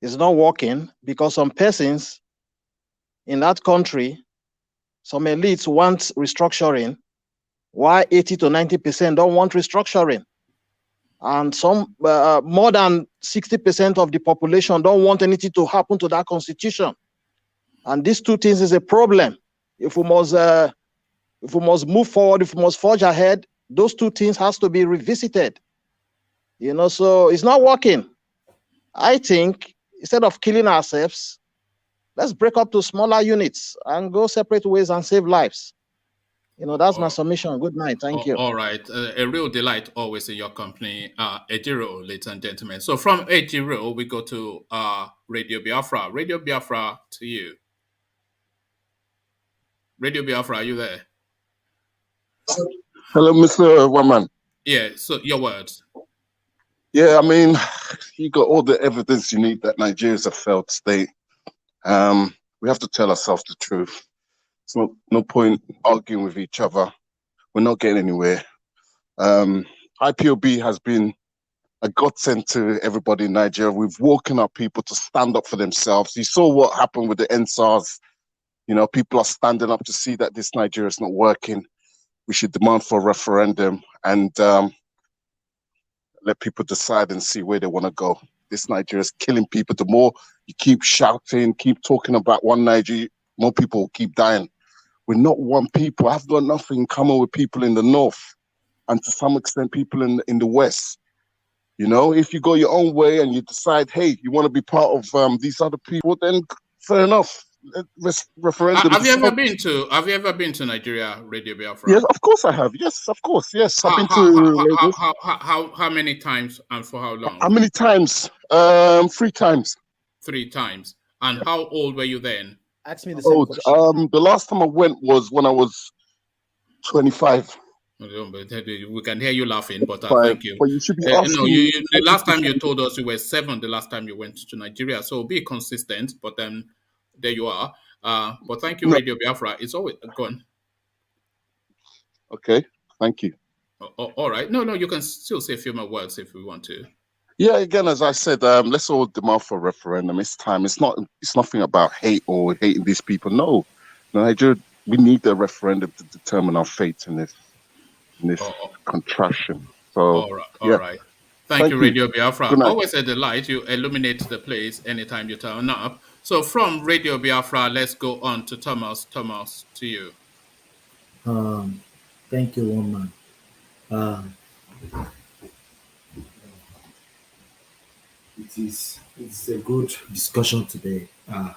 It's not working because some persons in that country, some elites want restructuring, while 80 to 90% don't want restructuring. And some more than 60% of the population don't want anything to happen to that constitution. And these two things is a problem. If we must move forward, if we must forge ahead, those two things has to be revisited. So it's not working. I think instead of killing ourselves, let's break up to smaller units and go separate ways and save lives. That's my submission. Good night. Thank you. All right. A real delight always in your company, Ejiro, ladies and gentlemen. So from Ejiro, we go to Radio Biafra. Radio Biafra, to you. Radio Biafra, are you there? Hello, Mr. Waman. Yeah, so your words. Yeah, I mean, you got all the evidence you need that Nigeria is a failed state. We have to tell ourselves the truth. It's no point arguing with each other. We're not getting anywhere. IPOB has been a godsend to everybody in Nigeria. We've woken up people to stand up for themselves. You saw what happened with the NSARS. People are standing up to see that this Nigeria is not working. We should demand for a referendum and let people decide and see where they want to go. This Nigeria is killing people. The more you keep shouting, keep talking about one Nigeria, more people will keep dying. We're not one people. I've got nothing in common with people in the north and to some extent people in the west. If you go your own way and you decide, hey, you want to be part of these other people, then fair enough. Referendum. Have you ever been to Nigeria, Radio Biafra? Yes, of course I have. Yes, of course. Yes, I've been to Lagos. How many times and for how long? How many times? 3 times. 3 times. And how old were you then? Ask me the same question. The last time I went was when I was 25. We can hear you laughing, but thank you. But you should be asking the last time you told us you were 7. The last time you went to Nigeria, so be consistent. But then there you are. But thank you, Radio Biafra. It's always gone. Okay, thank you. All right. No, you can still say a few more words if we want to. Yeah, again, as I said, let's all demand for a referendum. It's time. It's nothing about hate or hating these people. No, Nigeria, we need a referendum to determine our fate in this contraction. So, all right. Thank you, Radio Biafra. Always a delight. You illuminate the place anytime you turn up. So from Radio Biafra, let's go on to Thomas. Thomas, to you. Thank you, woman. It's a good discussion today. And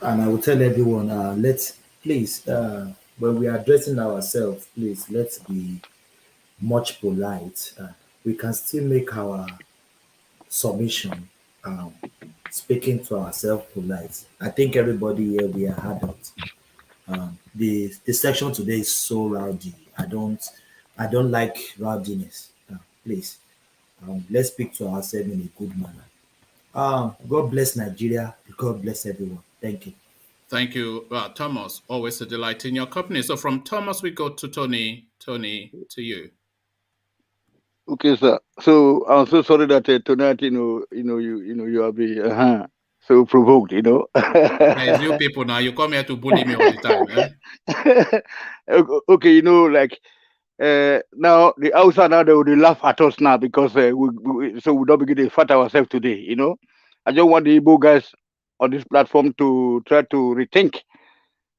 I will tell everyone, let's please, when we are addressing ourselves, please, let's be much polite. We can still make our submission, speaking to ourselves polite. I think everybody here, we are adults. The section today is so rowdy. I don't like rowdiness. Please, let's speak to ourselves in a good manner. God bless Nigeria. God bless everyone. Thank you. Thank you, Thomas. Always a delight in your company. So from Thomas, we go to Tony. Tony, to you. Okay, sir. So I'm so sorry that tonight, you have been so provoked, Hey, you people now, you come here to bully me all the time. Okay, like Now the outside now they laugh at us now because so we don't begin to fight ourselves today. I just want the Igbo guys on this platform to try to rethink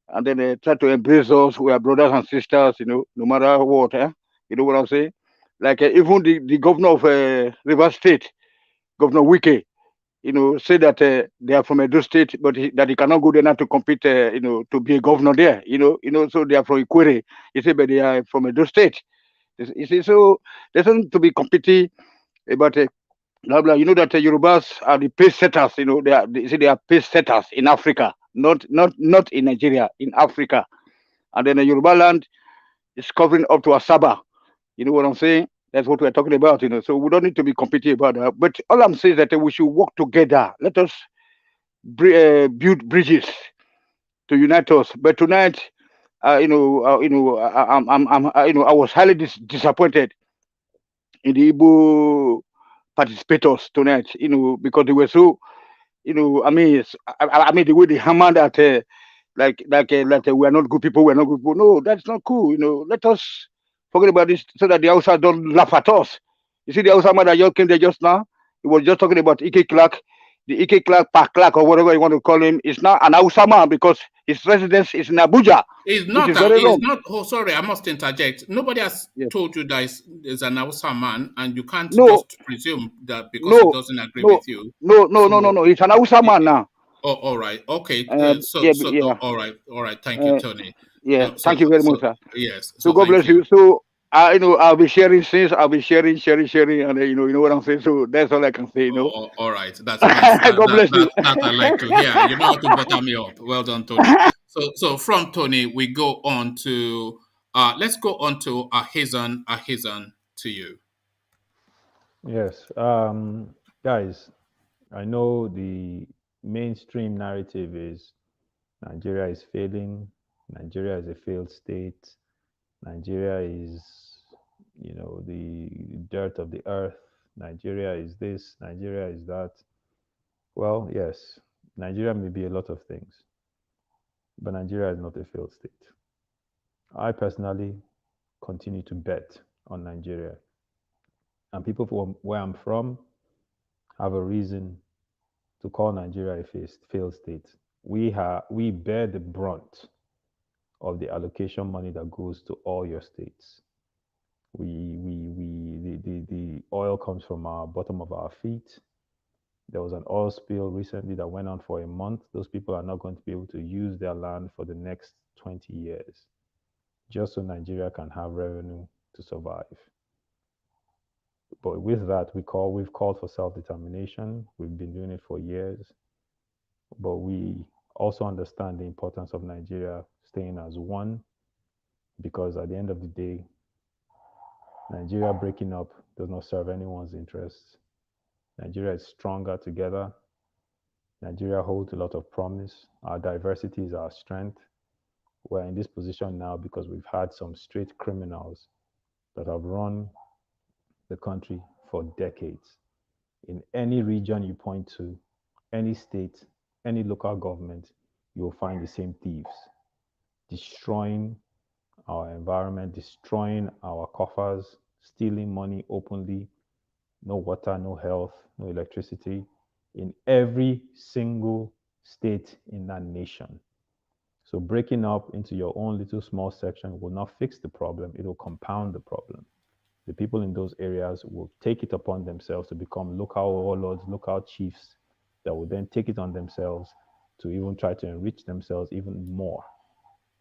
and then try to embrace us. We are brothers and sisters. No matter what. You know what I'm saying? Like even the governor of River State, Governor Wike, say that they are from Edo State, but that he cannot go there now to compete, to be a governor there. So they are from Ikwere. He said, but they are from Edo State. You see, so there's nothing to be competing about blah blah. You know that Yorubas are the pace setters. They are pace setters in Africa, not in Nigeria, in Africa. And then Yoruba land is covering up to Asaba. You know what I'm saying? That's what we're talking about. So we don't need to be competing about that. But all I'm saying is that we should work together. Let us build bridges to unite us. But tonight, I was highly disappointed in the Igbo participators tonight, because they were so, I mean, I mean the way they hammered that, we are not good people, we're not good people. No, that's not cool. Let us forget about this so that the outside don't laugh at us. You see, the outside man that just came there just now, he was just talking about Ike Clark. The Ike Clark, Park Clark, or whatever you want to call him, is now an Hausa man because his residence is in Abuja. It's not. It's not. Oh, sorry, I must interject. Nobody has told you that is an Hausa man, and you can't just presume that because he doesn't agree with you. No. He's an Hausa man now. Oh, all right. Okay. All right. Thank you, Tony. Thank you very much, sir. Yes. So God bless you. So I'll be sharing things. I'll be sharing, and you know what I'm saying. So that's all I can say. All right. That's nice. God bless you. That I like to hear. You know how to butter me up. Well done, Tony. So from Tony, we go on to let's go on to Ahizan. Ahizan, to you. Yes, guys, I know the mainstream narrative is Nigeria is failing, Nigeria is a failed state, Nigeria is, the dirt of the earth, Nigeria is this, Nigeria is that. Well, yes, Nigeria may be a lot of things, but Nigeria is not a failed state. I personally continue to bet on Nigeria. And people from where I'm from have a reason to call Nigeria a failed state. We bear the brunt of the allocation money that goes to all your states. The oil comes from our bottom of our feet. There was an oil spill recently that went on for a month. Those people are not going to be able to use their land for the next 20 years, just so Nigeria can have revenue to survive. But with that, we've called for self-determination. We've been doing it for years. But we also understand the importance of Nigeria staying as one, because at the end of the day, Nigeria breaking up does not serve anyone's interests. Nigeria is stronger together. Nigeria holds a lot of promise. Our diversity is our strength. We're in this position now because we've had some straight criminals that have run the country for decades. In any region you point to, any state, any local government, you will find the same thieves, destroying our environment, destroying our coffers, stealing money openly, no water, no health, no electricity, in every single state in that nation. So breaking up into your own little small section will not fix the problem, it will compound the problem. The people in those areas will take it upon themselves to become local warlords, local chiefs that will then take it on themselves to even try to enrich themselves even more.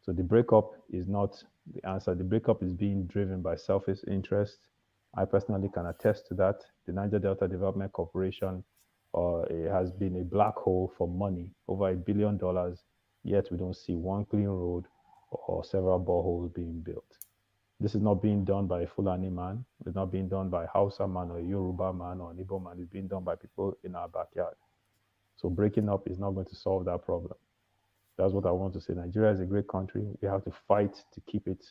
So the breakup is not the answer. The breakup is being driven by selfish interest. I personally can attest to that. The Niger Delta Development Corporation it has been a black hole for money, over $1 billion, yet we don't see one clean road or several boreholes being built. This is not being done by a Fulani man. It's not being done by a Hausa man or a Yoruba man or an Igbo man. It's being done by people in our backyard. So breaking up is not going to solve that problem. That's what I want to say. Nigeria is a great country. We have to fight to keep it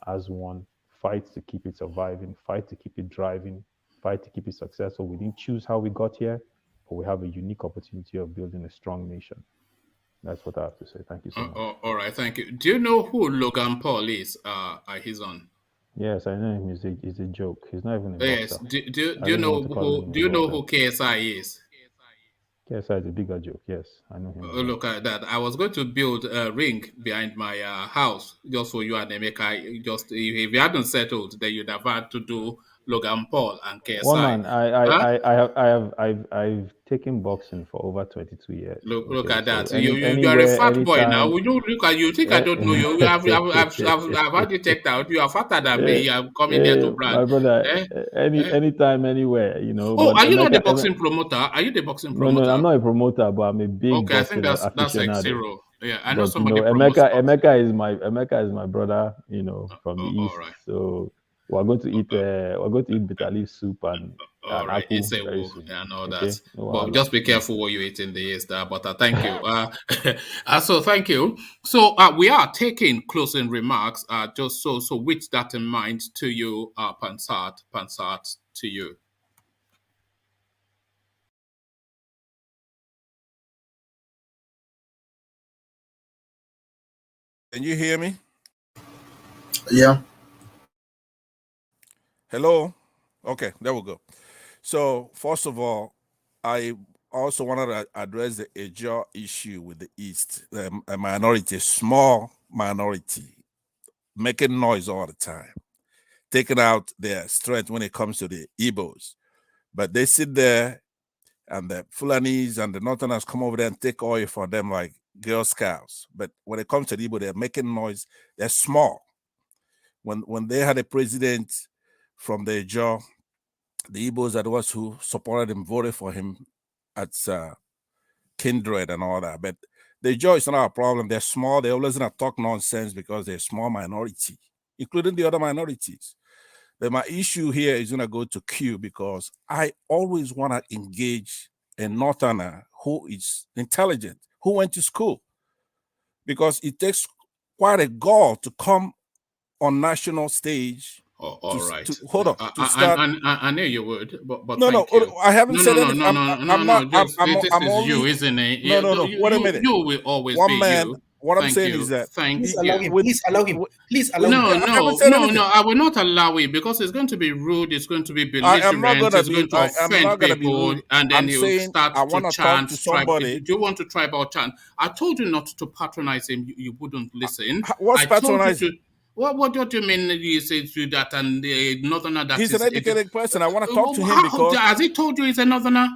as one, fight to keep it surviving, fight to keep it driving, fight to keep it successful. We didn't choose how we got here, but we have a unique opportunity of building a strong nation. That's what I have to say. Thank you so much. All right, thank you. Do you know who Logan Paul is? He's on. Yes, I know him. He's a joke. He's not even a Yes. boxer. Do I you don't even know want to call him who involved. KSI is? KSI is a bigger joke. Yes, I know him as well. Look at that. I was going to build a ring behind my house just for you and Emeka. Just if you hadn't settled, then you'd have had to do Logan Paul and One KSI. man, I've taken boxing for over 22 years. Look Okay, at so that. You are a anywhere, fat boy now. anytime. When you look at you, think I don't know you. I've had you checked out. You are fatter than me. I'm coming there to brag. My brother, Eh? Eh? anytime, anywhere, Oh, But are you not the Emeka, boxing promoter? Are you the boxing no, promoter? I'm not a promoter, but I'm a big Okay, I think boxing that's like aficionado. zero. Yeah, I know But somebody promotes boxing. Emeka is my brother, from the All east. right. So we're going to eat bitter leaf soup and All right, apple it's a very woo soon. and all Okay, that. no But wahala. just be careful what you eat in the years there. But thank you. So thank you. So we are taking closing remarks. Just so with that in mind, to you, Pansat, to you. Can you hear me? Yeah. Hello? Okay, there we go. So, first of all, I also wanted to address the APGA issue with the East, a minority, a small minority, making noise all the time, taking out their strength when it comes to the Igbos. But they sit there, and the Fulanis and the Northerners come over there and take oil for them like Girl Scouts. But when it comes to the Igbo, they're making noise. They're small. When they had a president from the APGA, the Igbos are the ones who supported him, voted for him at kindred and all that. But the APGA is not a problem. They're small. They always gonna talk nonsense because they're a small minority, including the other minorities. But my issue here is gonna go to Q because I always want to engage a Northerner who is intelligent, who went to school, because it takes quite a gall to come on national stage. All right. Hold on. To start. I knew you would, but No, thank you. I haven't said No. anything. I'm not. Just this I'm is you, only. isn't it? No. Wait a minute. You will always be One man. you. What I'm Thank saying you. is that. Thank Please allow you. him. Please allow him. Please allow him. I haven't said anything. No. I will not allow it because it's going to be rude. It's going to be belligerent. It's going to I'm not offend gonna be people, rude. and then I'm he'll saying start I to want to talk chant. to somebody. Do you want to tribal chant? I told you not to patronize him. You wouldn't listen. What's I told you patronizing? to. What do you mean you say to that and the northerner that He's is an educated person. I want to talk to him because has he told you he's a northerner?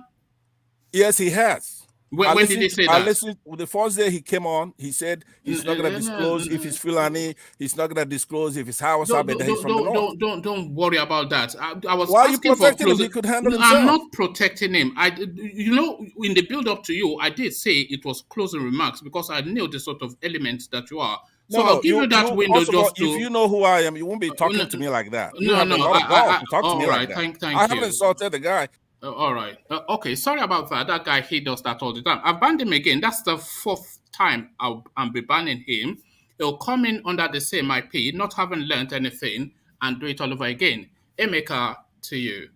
yes, he has. When did he say I that? listened the first day he came on. He said he's not going to disclose if he's Fulani. He's not going to disclose if it's Hausa, but he's from the north. Don't worry about that. I was Why are you asking for protecting him? closing. He could handle No, himself. I'm not protecting him. In the build up to you, I did say it was closing remarks because I knew the sort of elements that you are. So I'll give you that window just to. If you know who I am, you won't be talking to me like that. You have a lot of I, balls to talk to me like that. Thank I haven't you. insulted the guy. All right. Okay. Sorry about that. That guy, he does that all the time. I've banned him again. That's the fourth time I'll be banning him. He'll come in under the same IP, not having learned anything, and do it all over again. Emeka, to you.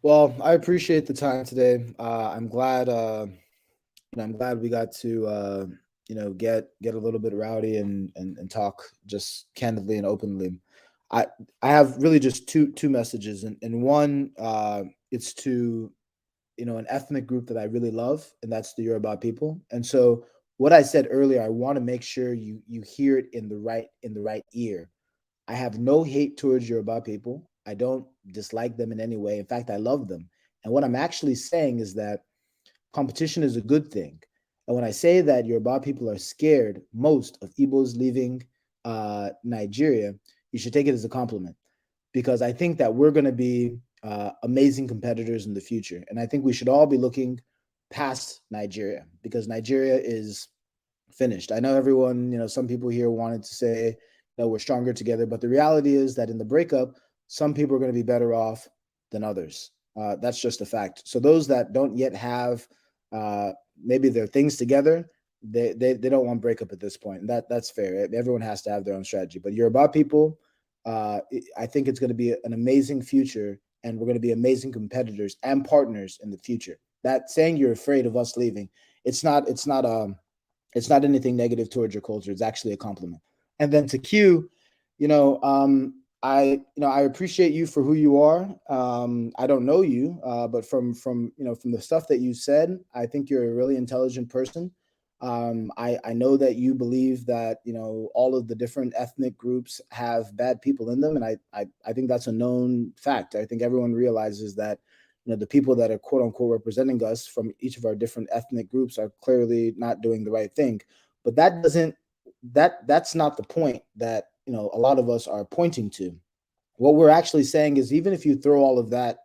Well, I appreciate the time today. I'm glad. I'm glad we got to get a little bit rowdy and talk just candidly and openly. I have really just two messages, and one it's to an ethnic group that I really love, and that's the Yoruba people. And so what I said earlier, I want to make sure you hear it in the right ear. I have no hate towards Yoruba people. I don't dislike them in any way. In fact, I love them. And what I'm actually saying is that competition is a good thing. And when I say that Yoruba people are scared most of Igbos leaving Nigeria, you should take it as a compliment, because I think that we're going to be amazing competitors in the future. And I think we should all be looking past Nigeria, because Nigeria is finished. I know everyone, some people here wanted to say that we're stronger together, but the reality is that in the breakup, some people are going to be better off than others. That's just a fact. So those that don't yet have maybe their things together, they don't want breakup at this point. And that's fair. Everyone has to have their own strategy. But Yoruba people, I think it's going to be an amazing future, and we're going to be amazing competitors and partners in the future. That saying you're afraid of us leaving, it's not anything negative towards your culture. It's actually a compliment. And then to Q, I appreciate you for who you are. I don't know you, but from the stuff that you said, I think you're a really intelligent person. I know that you believe that all of the different ethnic groups have bad people in them, and I think that's a known fact. I think everyone realizes that the people that are quote unquote representing us from each of our different ethnic groups are clearly not doing the right thing. But that's not the point that a lot of us are pointing to. What we're actually saying is, even if you throw all of that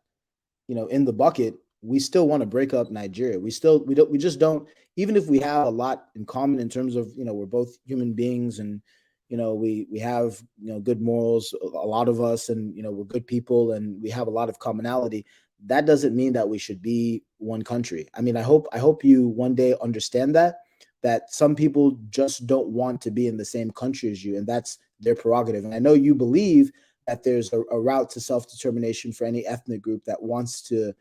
in the bucket, we still want to break up Nigeria. We just don't, even if we have a lot in common in terms of we're both human beings, and we have good morals, a lot of us, and we're good people, and we have a lot of commonality. That doesn't mean that we should be one country. I mean, I hope you one day understand that some people just don't want to be in the same country as you, and that's their prerogative. And I know you believe that there's a route to self-determination for any ethnic group that wants to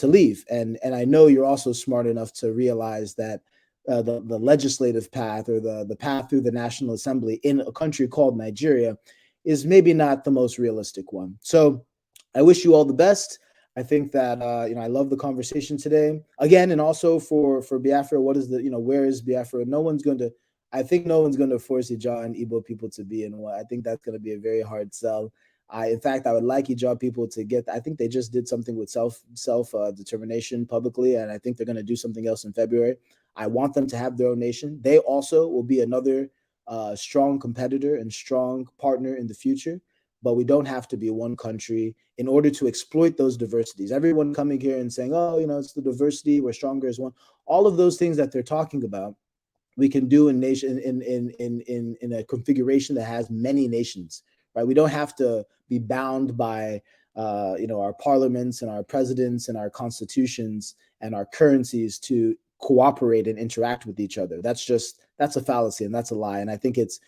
leave. And I know you're also smart enough to realize that the legislative path, or the path through the National Assembly in a country called Nigeria, is maybe not the most realistic one. So I wish you all the best. I think that I love the conversation today again, and also for Biafra. What is where is Biafra? I think no one's going to force Ijaw and Igbo people to be in one. I think that's going to be a very hard sell. In fact, I would like Ijaw people to get. I think they just did something with self determination publicly, and I think they're going to do something else in February. I want them to have their own nation. They also will be another strong competitor and strong partner in the future. But we don't have to be one country in order to exploit those diversities. Everyone coming here and saying, oh, it's the diversity, we're stronger as one. All of those things that they're talking about, we can do in a configuration that has many nations, right? We don't have to be bound by our parliaments and our presidents and our constitutions and our currencies to cooperate and interact with each other. That's a fallacy, and that's a lie. And I think it's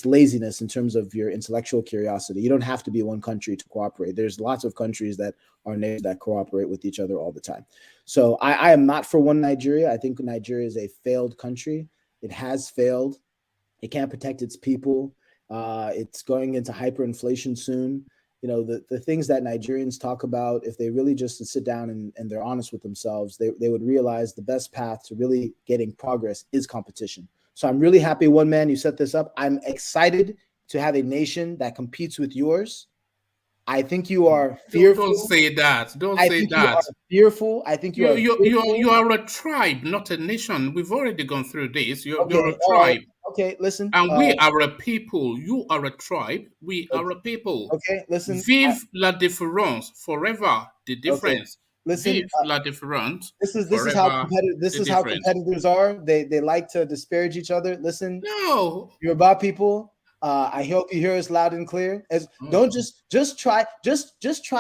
laziness in terms of your intellectual curiosity. You don't have to be one country to cooperate. There's lots of countries that are nations that cooperate with each other all the time. So I am not for one Nigeria. I think Nigeria is a failed country. It has failed. It can't protect its people. It's going into hyperinflation soon. The things that Nigerians talk about, if they really just sit down and they're honest with themselves, they would realize the best path to really getting progress is competition. So I'm really happy, One Man, you set this up. I'm excited to have a nation that competes with yours. I think you are fearful. Don't say that. Don't say that. You are fearful. I think you are a tribe, not a nation. We've already gone through this. You're a tribe. Okay, listen. And we are a people. You are a tribe. We are a people. Okay, listen. Vive la différence. Forever the difference. Okay. Listen, Vive la différence. This is how competitors are. They like to disparage each other. Listen, no, Yoruba people. I hope you hear us loud and clear. Don't just try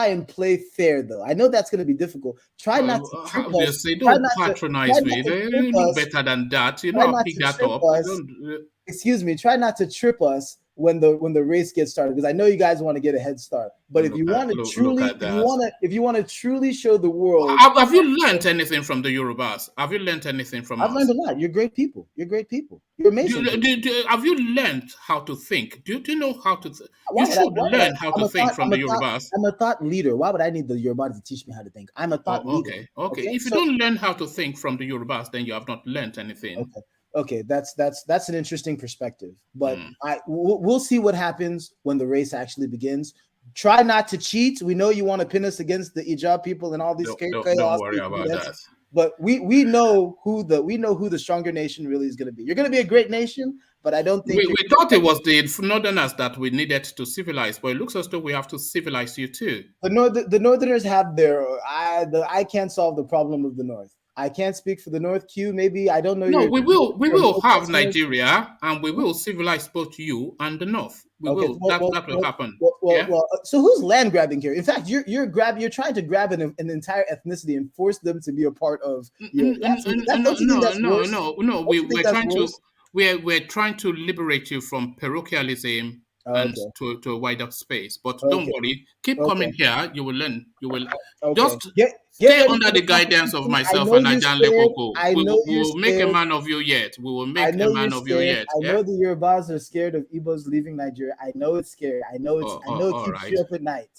and play fair though. I know that's going to be difficult. Try not to trip us. Don't patronize me. You know better than that. You know, pick that up. Excuse me. Try not to trip us when the race gets started, because I know you guys want to get a head start. But if you want to truly show the world, have you learned anything from the Yorubas? Have you learned anything from us? I've learned a lot. You're great people. You're amazing. Have you learned how to think? Do you know how to? You should learn how to think from the Yorubas. I'm a thought leader. Why would I need the Yorubas to teach me how to think? I'm a thought leader. Okay. If you don't learn how to think from the Yorubas, then you have not learned anything. Okay, that's an interesting perspective, but we'll see what happens when the race actually begins. Try not to cheat. We know you want to pin us against the Ijab people and all these chaos. Don't worry about that. But we know who the stronger nation really is going to be. You're going to be a great nation, but I don't think we thought it was the Northerners that we needed to civilize, but it looks as though we have to civilize you too. The Northerners have their. I can't solve the problem of the North. I can't speak for the North. Q, maybe I don't know. No, we will have Nigeria, and we will civilize both you and the North. That will happen. So who's land grabbing here? In fact, you're trying to grab an entire ethnicity and force them to be a part of. No. We're trying to liberate you from parochialism and to a wider space. But don't worry, keep coming here. You will learn. You will just Stay under the guidance of myself and Ajan Lekoko. I know We will make a man of you yet. We will make a man of you yet. I know the Yorubas are scared of Igbos leaving Nigeria. I know it's scary. I know it keeps you up at night.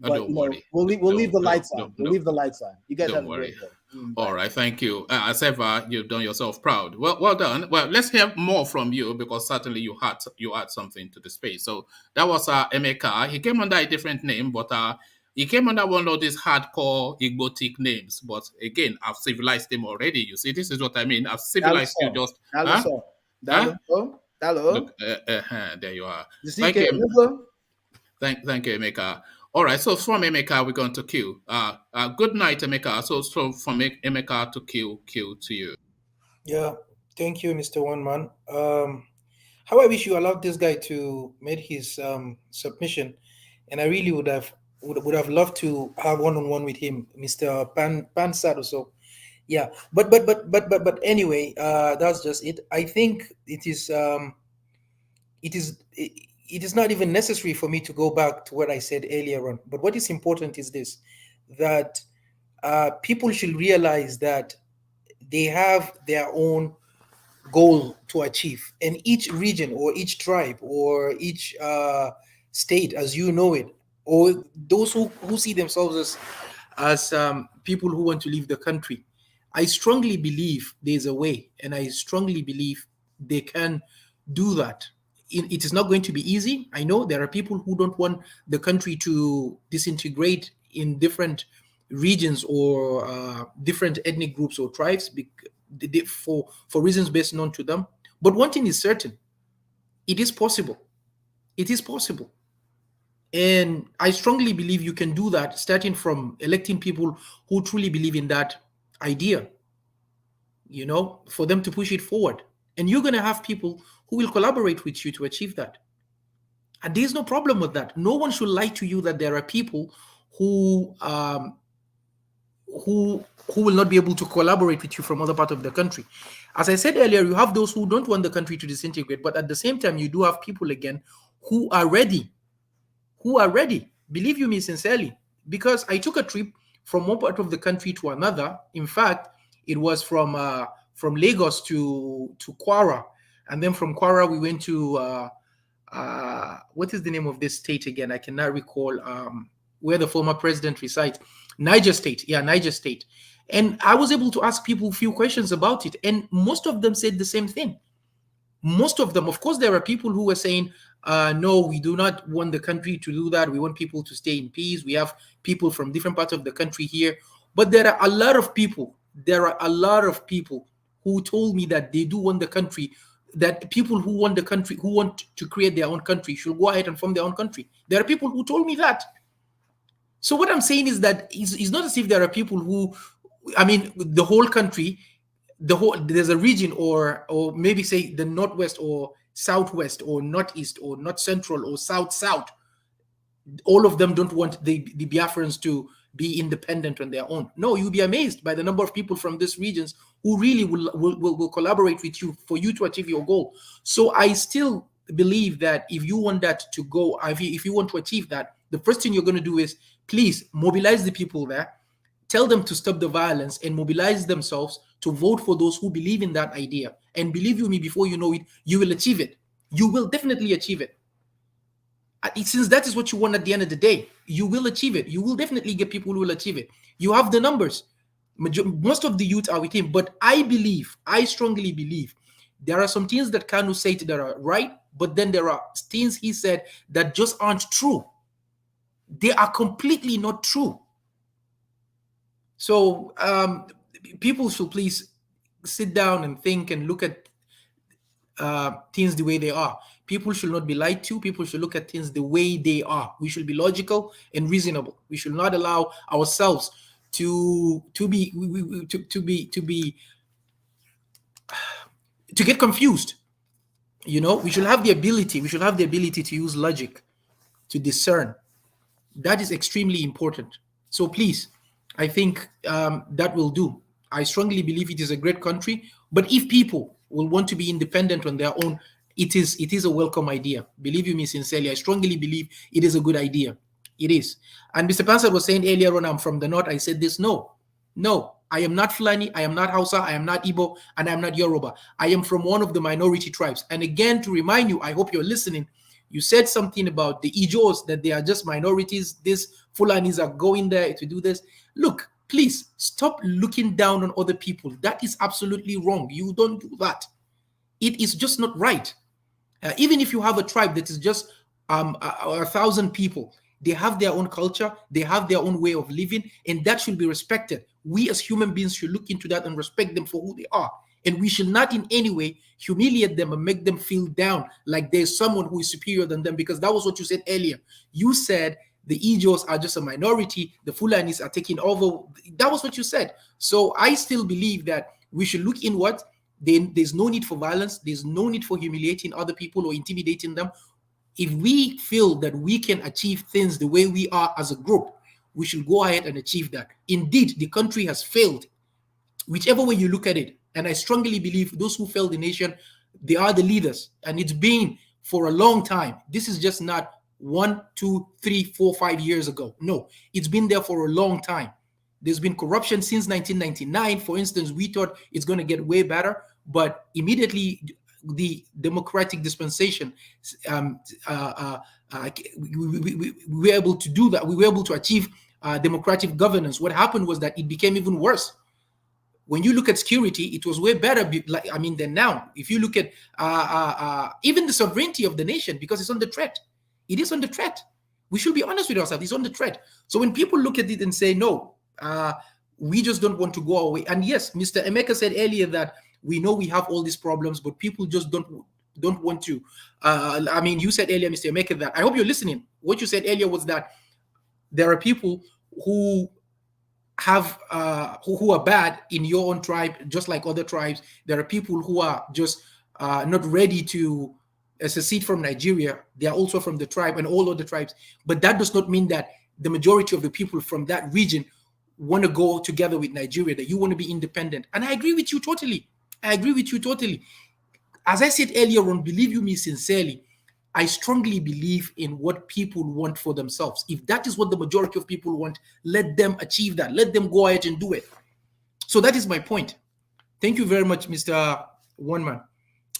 But don't worry. We'll leave the lights on. We'll leave the lights on. You guys have a great day. All right, thank you. As ever, you've done yourself proud. Well done. Well, let's hear more from you because certainly you add something to the space. So that was Emeka. He came under a different name, but he came under one of these hardcore Igbotic names. But again, I've civilized him already. You see, this is what I mean. I've civilized you just. Look, there you are. Thank you. Thank you, Emeka. All right, so from Emeka, we're going to Q. Good night, Emeka. So from Emeka to Q to you. Yeah, thank you, Mr. One Man. How I wish you allowed this guy to make his submission, and I really would have loved to have one-on-one with him, Mr. Pansad or so. Yeah, but anyway, that's just it. I think it is not even necessary for me to go back to what I said earlier on. But what is important is this, that people should realize that they have their own goal to achieve. And each region or each tribe or each state, as you know it, or those who see themselves as people who want to leave the country, I strongly believe there's a way, and I strongly believe they can do that. It is not going to be easy. I know there are people who don't want the country to disintegrate in different regions or different ethnic groups or tribes for reasons best known to them. But one thing is certain, it is possible. It is possible. And I strongly believe you can do that, starting from electing people who truly believe in that idea, for them to push it forward. And you're going to have people who will collaborate with you to achieve that. And there's no problem with that. No one should lie to you that there are people who will not be able to collaborate with you from other parts of the country. As I said earlier, you have those who don't want the country to disintegrate, but at the same time, you do have people again who are ready. Believe you me sincerely, because I took a trip from one part of the country to another. In fact, it was from Lagos to Kwara. And then from Kwara, we went to, what is the name of this state again? I cannot recall where the former president resides. Niger State. Yeah, Niger State. And I was able to ask people a few questions about it. And most of them said the same thing. Most of them, of course, there are people who were saying, no, we do not want the country to do that. We want people to stay in peace. We have people from different parts of the country here. But there are a lot of people who told me that they do want the country, that people who want the country, who want to create their own country, should go ahead and form their own country. There are people who told me that. So what I'm saying is that it's not as if there are people who, the whole country, there's a region or maybe say the Northwest or Southwest or Northeast or North Central or South. All of them don't want the Biafrans to be independent on their own. No, you'll be amazed by the number of people from these regions who really will collaborate with you for you to achieve your goal. So I still believe that if you want that to go, if you want to achieve that, the first thing you're going to do is please mobilize the people there, tell them to stop the violence and mobilize themselves to vote for those who believe in that idea. And believe you me, before you know it, you will achieve it. You will definitely achieve it. Since that is what you want at the end of the day, you will achieve it. You will definitely get people who will achieve it. You have the numbers. Most of the youth are with him. But I strongly believe, there are some things that Kanu said that are right, but then there are things he said that just aren't true. They are completely not true. So people should please sit down and think and look at things the way they are. People should not be lied to. People should look at things the way they are. We should be logical and reasonable. We should not allow ourselves to get confused. We should have the ability. We should have the ability to use logic, to discern. That is extremely important. So please, I think that will do. I strongly believe it is a great country, but if people will want to be independent on their own, it is a welcome idea. Believe you me sincerely, I strongly believe it is a good idea. It is. And Mr. Pansad was saying earlier on, I'm from the north. I said this, no. No, I am not Fulani, I am not Hausa, I am not Igbo, and I am not Yoruba. I am from one of the minority tribes. And again, to remind you, I hope you're listening, you said something about the Ijos, that they are just minorities. These Fulanis are going there to do this. Look, please stop looking down on other people. That is absolutely wrong. You don't do that. It is just not right. Even if you have a tribe that is just 1,000 people, they have their own culture, they have their own way of living, and that should be respected. We as human beings should look into that and respect them for who they are. And we should not in any way humiliate them and make them feel down like there's someone who is superior than them, because that was what you said earlier. You said the Ijos are just a minority, the Fulanis are taking over. That was what you said. So I still believe that we should look inward. There's no need for violence. There's no need for humiliating other people or intimidating them. If we feel that we can achieve things the way we are as a group, we should go ahead and achieve that. Indeed, the country has failed, whichever way you look at it. And I strongly believe those who failed the nation, they are the leaders. And it's been for a long time. This is just not 1, 2, 3, 4, 5 years ago. No, it's been there for a long time. There's been corruption since 1999. For instance, we thought it's going to get way better, but immediately the democratic dispensation, we were able to do that. We were able to achieve democratic governance. What happened was that it became even worse. When you look at security, it was way better, than now. If you look at even the sovereignty of the nation, because it's under threat. It is under threat. We should be honest with ourselves. It's under threat. So when people look at it and say, no, we just don't want to go away. And yes, Mr. Emeka said earlier that we know we have all these problems, but people just don't want to. You said earlier, Mr. Emeka, that I hope you're listening. What you said earlier was that there are people who have who are bad in your own tribe, just like other tribes. There are people who are just not ready to secede from Nigeria. They are also from the tribe and all other tribes. But that does not mean that the majority of the people from that region want to go together with Nigeria, that you want to be independent. And I agree with you totally. As I said earlier on, believe you me sincerely, I strongly believe in what people want for themselves. If that is what the majority of people want, let them achieve that. Let them go ahead and do it. So that is my point. Thank you very much, Mr. One Man.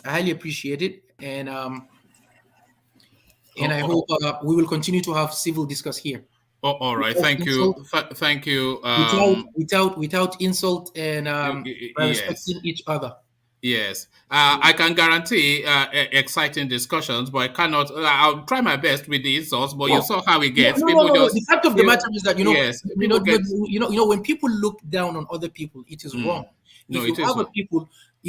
I highly appreciate it. And I hope we will continue to have civil discourse here. All right. Thank you. Thank you. Without insult and respecting each other. Yes, I can guarantee exciting discussions, but I cannot. I'll try my best with the insults, but you saw how it gets. No. The fact of the matter is that when people look down on other people, it is wrong. If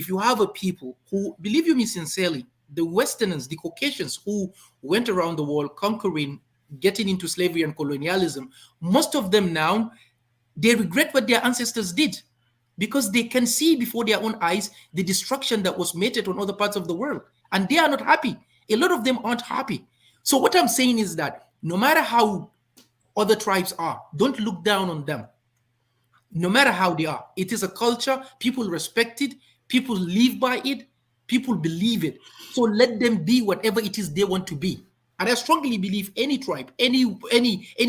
you have a people who, believe you me sincerely, the Westerners, the Caucasians who went around the world conquering, getting into slavery and colonialism, most of them now, they regret what their ancestors did, because they can see before their own eyes the destruction that was meted on other parts of the world, and they are not happy. A lot of them aren't happy. So what I'm saying is that no matter how other tribes are, don't look down on them. No matter how they are, it is a culture. People respect it. People live by it. People believe it. So let them be whatever it is they want to be. And I strongly believe any tribe, any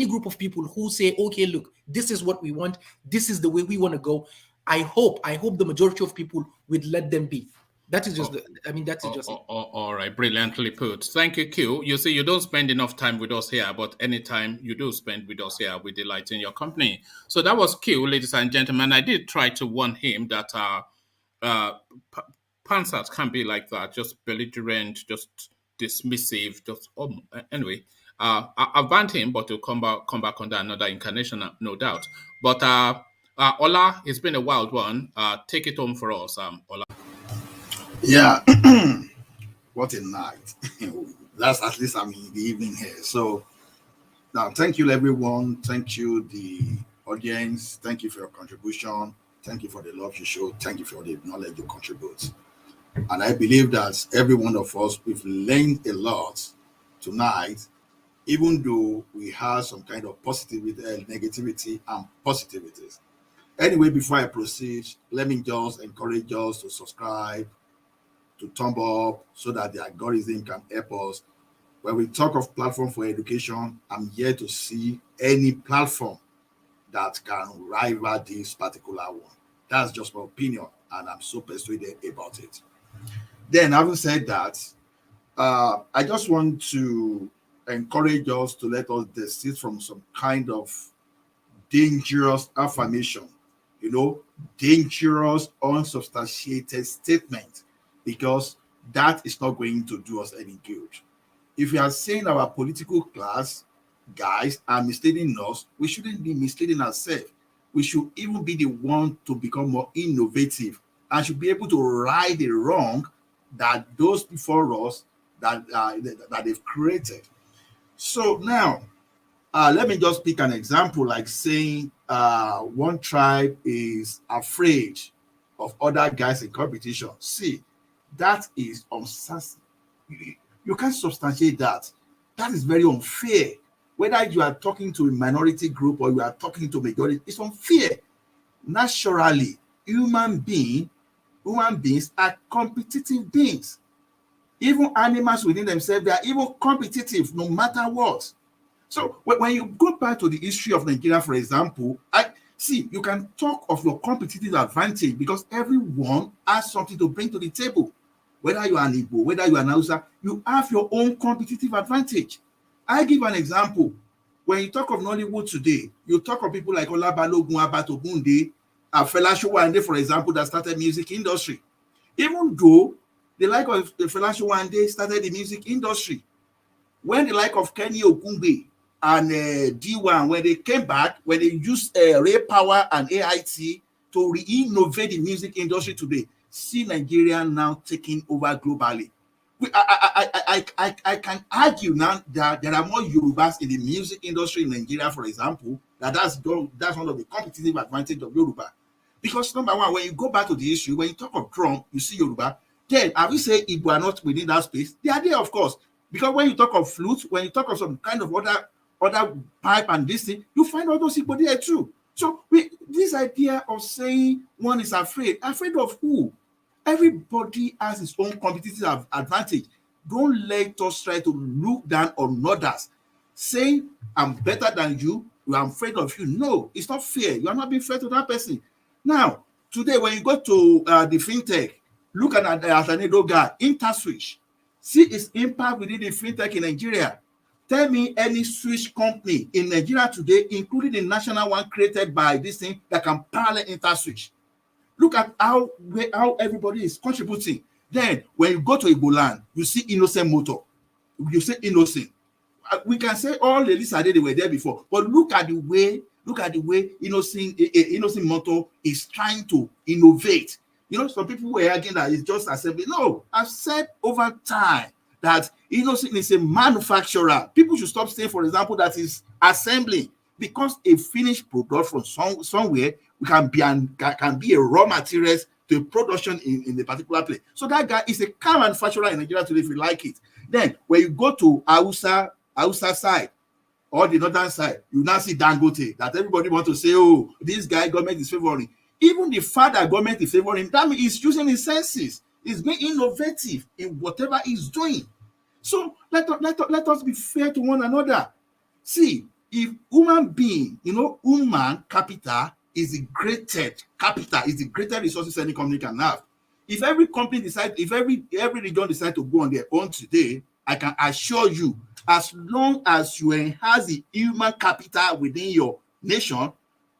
group of people who say, okay, look, this is what we want, this is the way we want to go, I hope the majority of people would let them be. That is just it. All right, brilliantly put. Thank you, Q. You see, you don't spend enough time with us here, but anytime you do spend with us here, we delight in your company. So that was Q, ladies and gentlemen. I did try to warn him that Panzers can't be like that, just belligerent, just dismissive, just anyway. I've banned him, but he'll come back under another incarnation, no doubt. But Ola, it's been a wild one. Take it home for us, Ola. Yeah, what a night. That's at least I'm in the evening here. So now, thank you, everyone. Thank you, the audience. Thank you for your contribution. Thank you for the love you show. Thank you for the knowledge you contribute. And I believe that every one of us, we've learned a lot tonight, even though we have some kind of positivity, negativity, and positivities. Anyway, before I proceed, let me just encourage us to subscribe, to thumb up, so that the algorithm can help us. When we talk of platform for education, I'm here to see any platform that can rival this particular one. That's just my opinion, and I'm so persuaded about it. Then, having said that, I just want to encourage us to let us desist from some kind of dangerous affirmation, dangerous, unsubstantiated statement, because that is not going to do us any good. If we are saying our political class guys are misleading us, we shouldn't be misleading ourselves. We should even be the one to become more innovative and should be able to right the wrong that those before us that they've created. So now, let me just pick an example, like saying one tribe is afraid of other guys in competition. See, that is uncertain. You can't substantiate that. That is very unfair. Whether you are talking to a minority group or you are talking to a majority, it's unfair. Naturally, human beings are competitive beings. Even animals within themselves, they are even competitive no matter what. So when you go back to the history of Nigeria, for example, you can talk of your competitive advantage because everyone has something to bring to the table. Whether you are an Igbo, whether you are an Hausa, you have your own competitive advantage. I give an example. When you talk of Nollywood today, you talk of people like Olabalogun, Abatogunde, Fela Showande, for example, that started music industry. Even though the like of Fela Showande started the music industry, when the like of Kenny Ogumbe and D1, when they came back, when they used Ray Power and AIT to re-innovate the music industry today, see Nigeria now taking over globally. I can argue now that there are more Yorubas in the music industry in Nigeria, for example, that's one of the competitive advantage of Yoruba. Because number one, when you go back to the issue, when you talk of drum, you see Yoruba. Then, have you said Igbo are not within that space? They are there, of course. Because when you talk of flute, when you talk of some kind of other pipe and this thing, you find all those people there too. So this idea of saying one is afraid of who? Everybody has his own competitive advantage. Don't let us try to look down on others. Saying I'm better than you, I'm afraid of you. No, it's not fair. You are not being fair to that person. Now, today when you go to the fintech, look at the Asanedo guy, InterSwitch. See its impact within the fintech in Nigeria. Tell me any switch company in Nigeria today, including the national one created by this thing, that can parallel InterSwitch. Look at how everybody is contributing. Then, when you go to Igbo, you see Innocent Motor. You say Innocent. We can say all the lists they were there before, but look at the way Innocent Motor is trying to innovate. Some people were arguing that it's just assembly. No, I've said over time that Innocent is a manufacturer. People should stop saying, for example, that is assembly, because a finished product from somewhere can be a raw materials to a production in a particular place. So that guy is a car manufacturer in Nigeria today, if you like it. Then when you go to Hausa side or the northern side, you now see Dangote, that everybody wants to say, oh, this guy government is favoring. Even the fact that government is favoring, that means he's using his senses. He's being innovative in whatever he's doing. So let us be fair to one another. See, if human being, human capital is the greatest resources any company can have. If every company decides, if every region decides to go on their own today, I can assure you, as long as you enhance the human capital within your nation,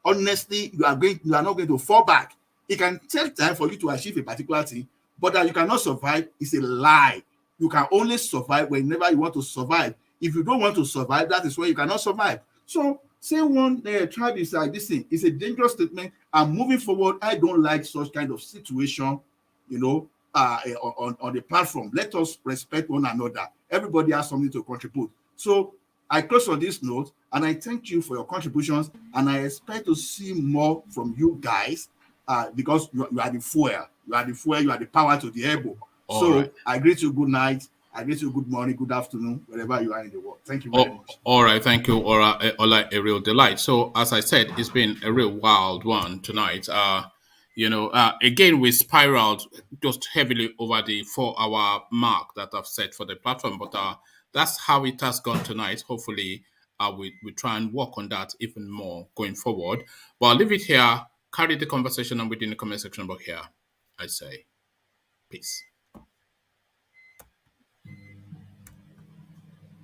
honestly, you are not going to fall back. It can take time for you to achieve a particular thing, but that you cannot survive is a lie. You can only survive whenever you want to survive. If you don't want to survive, that is where you cannot survive. So, say one tribe is like this thing, it's a dangerous statement. And moving forward, I don't like such kind of situation, on the platform. Let us respect one another. Everybody has something to contribute. So, I close on this note, and I thank you for your contributions, and I expect to see more from you guys, because you are the fuel. You are the fuel, you are the power to the elbow. So, right. I greet you good night. I greet you good morning, good afternoon, wherever you are in the world. Thank you very much. All right, thank you, Ola, a real delight. So, as I said, it's been a real wild one tonight. Again, we spiraled just heavily over the 4-hour mark that I've set for the platform, but that's how it has gone tonight. Hopefully, we try and work on that even more going forward. But I'll leave it here. Carry the conversation on within the comment section about here. I say peace.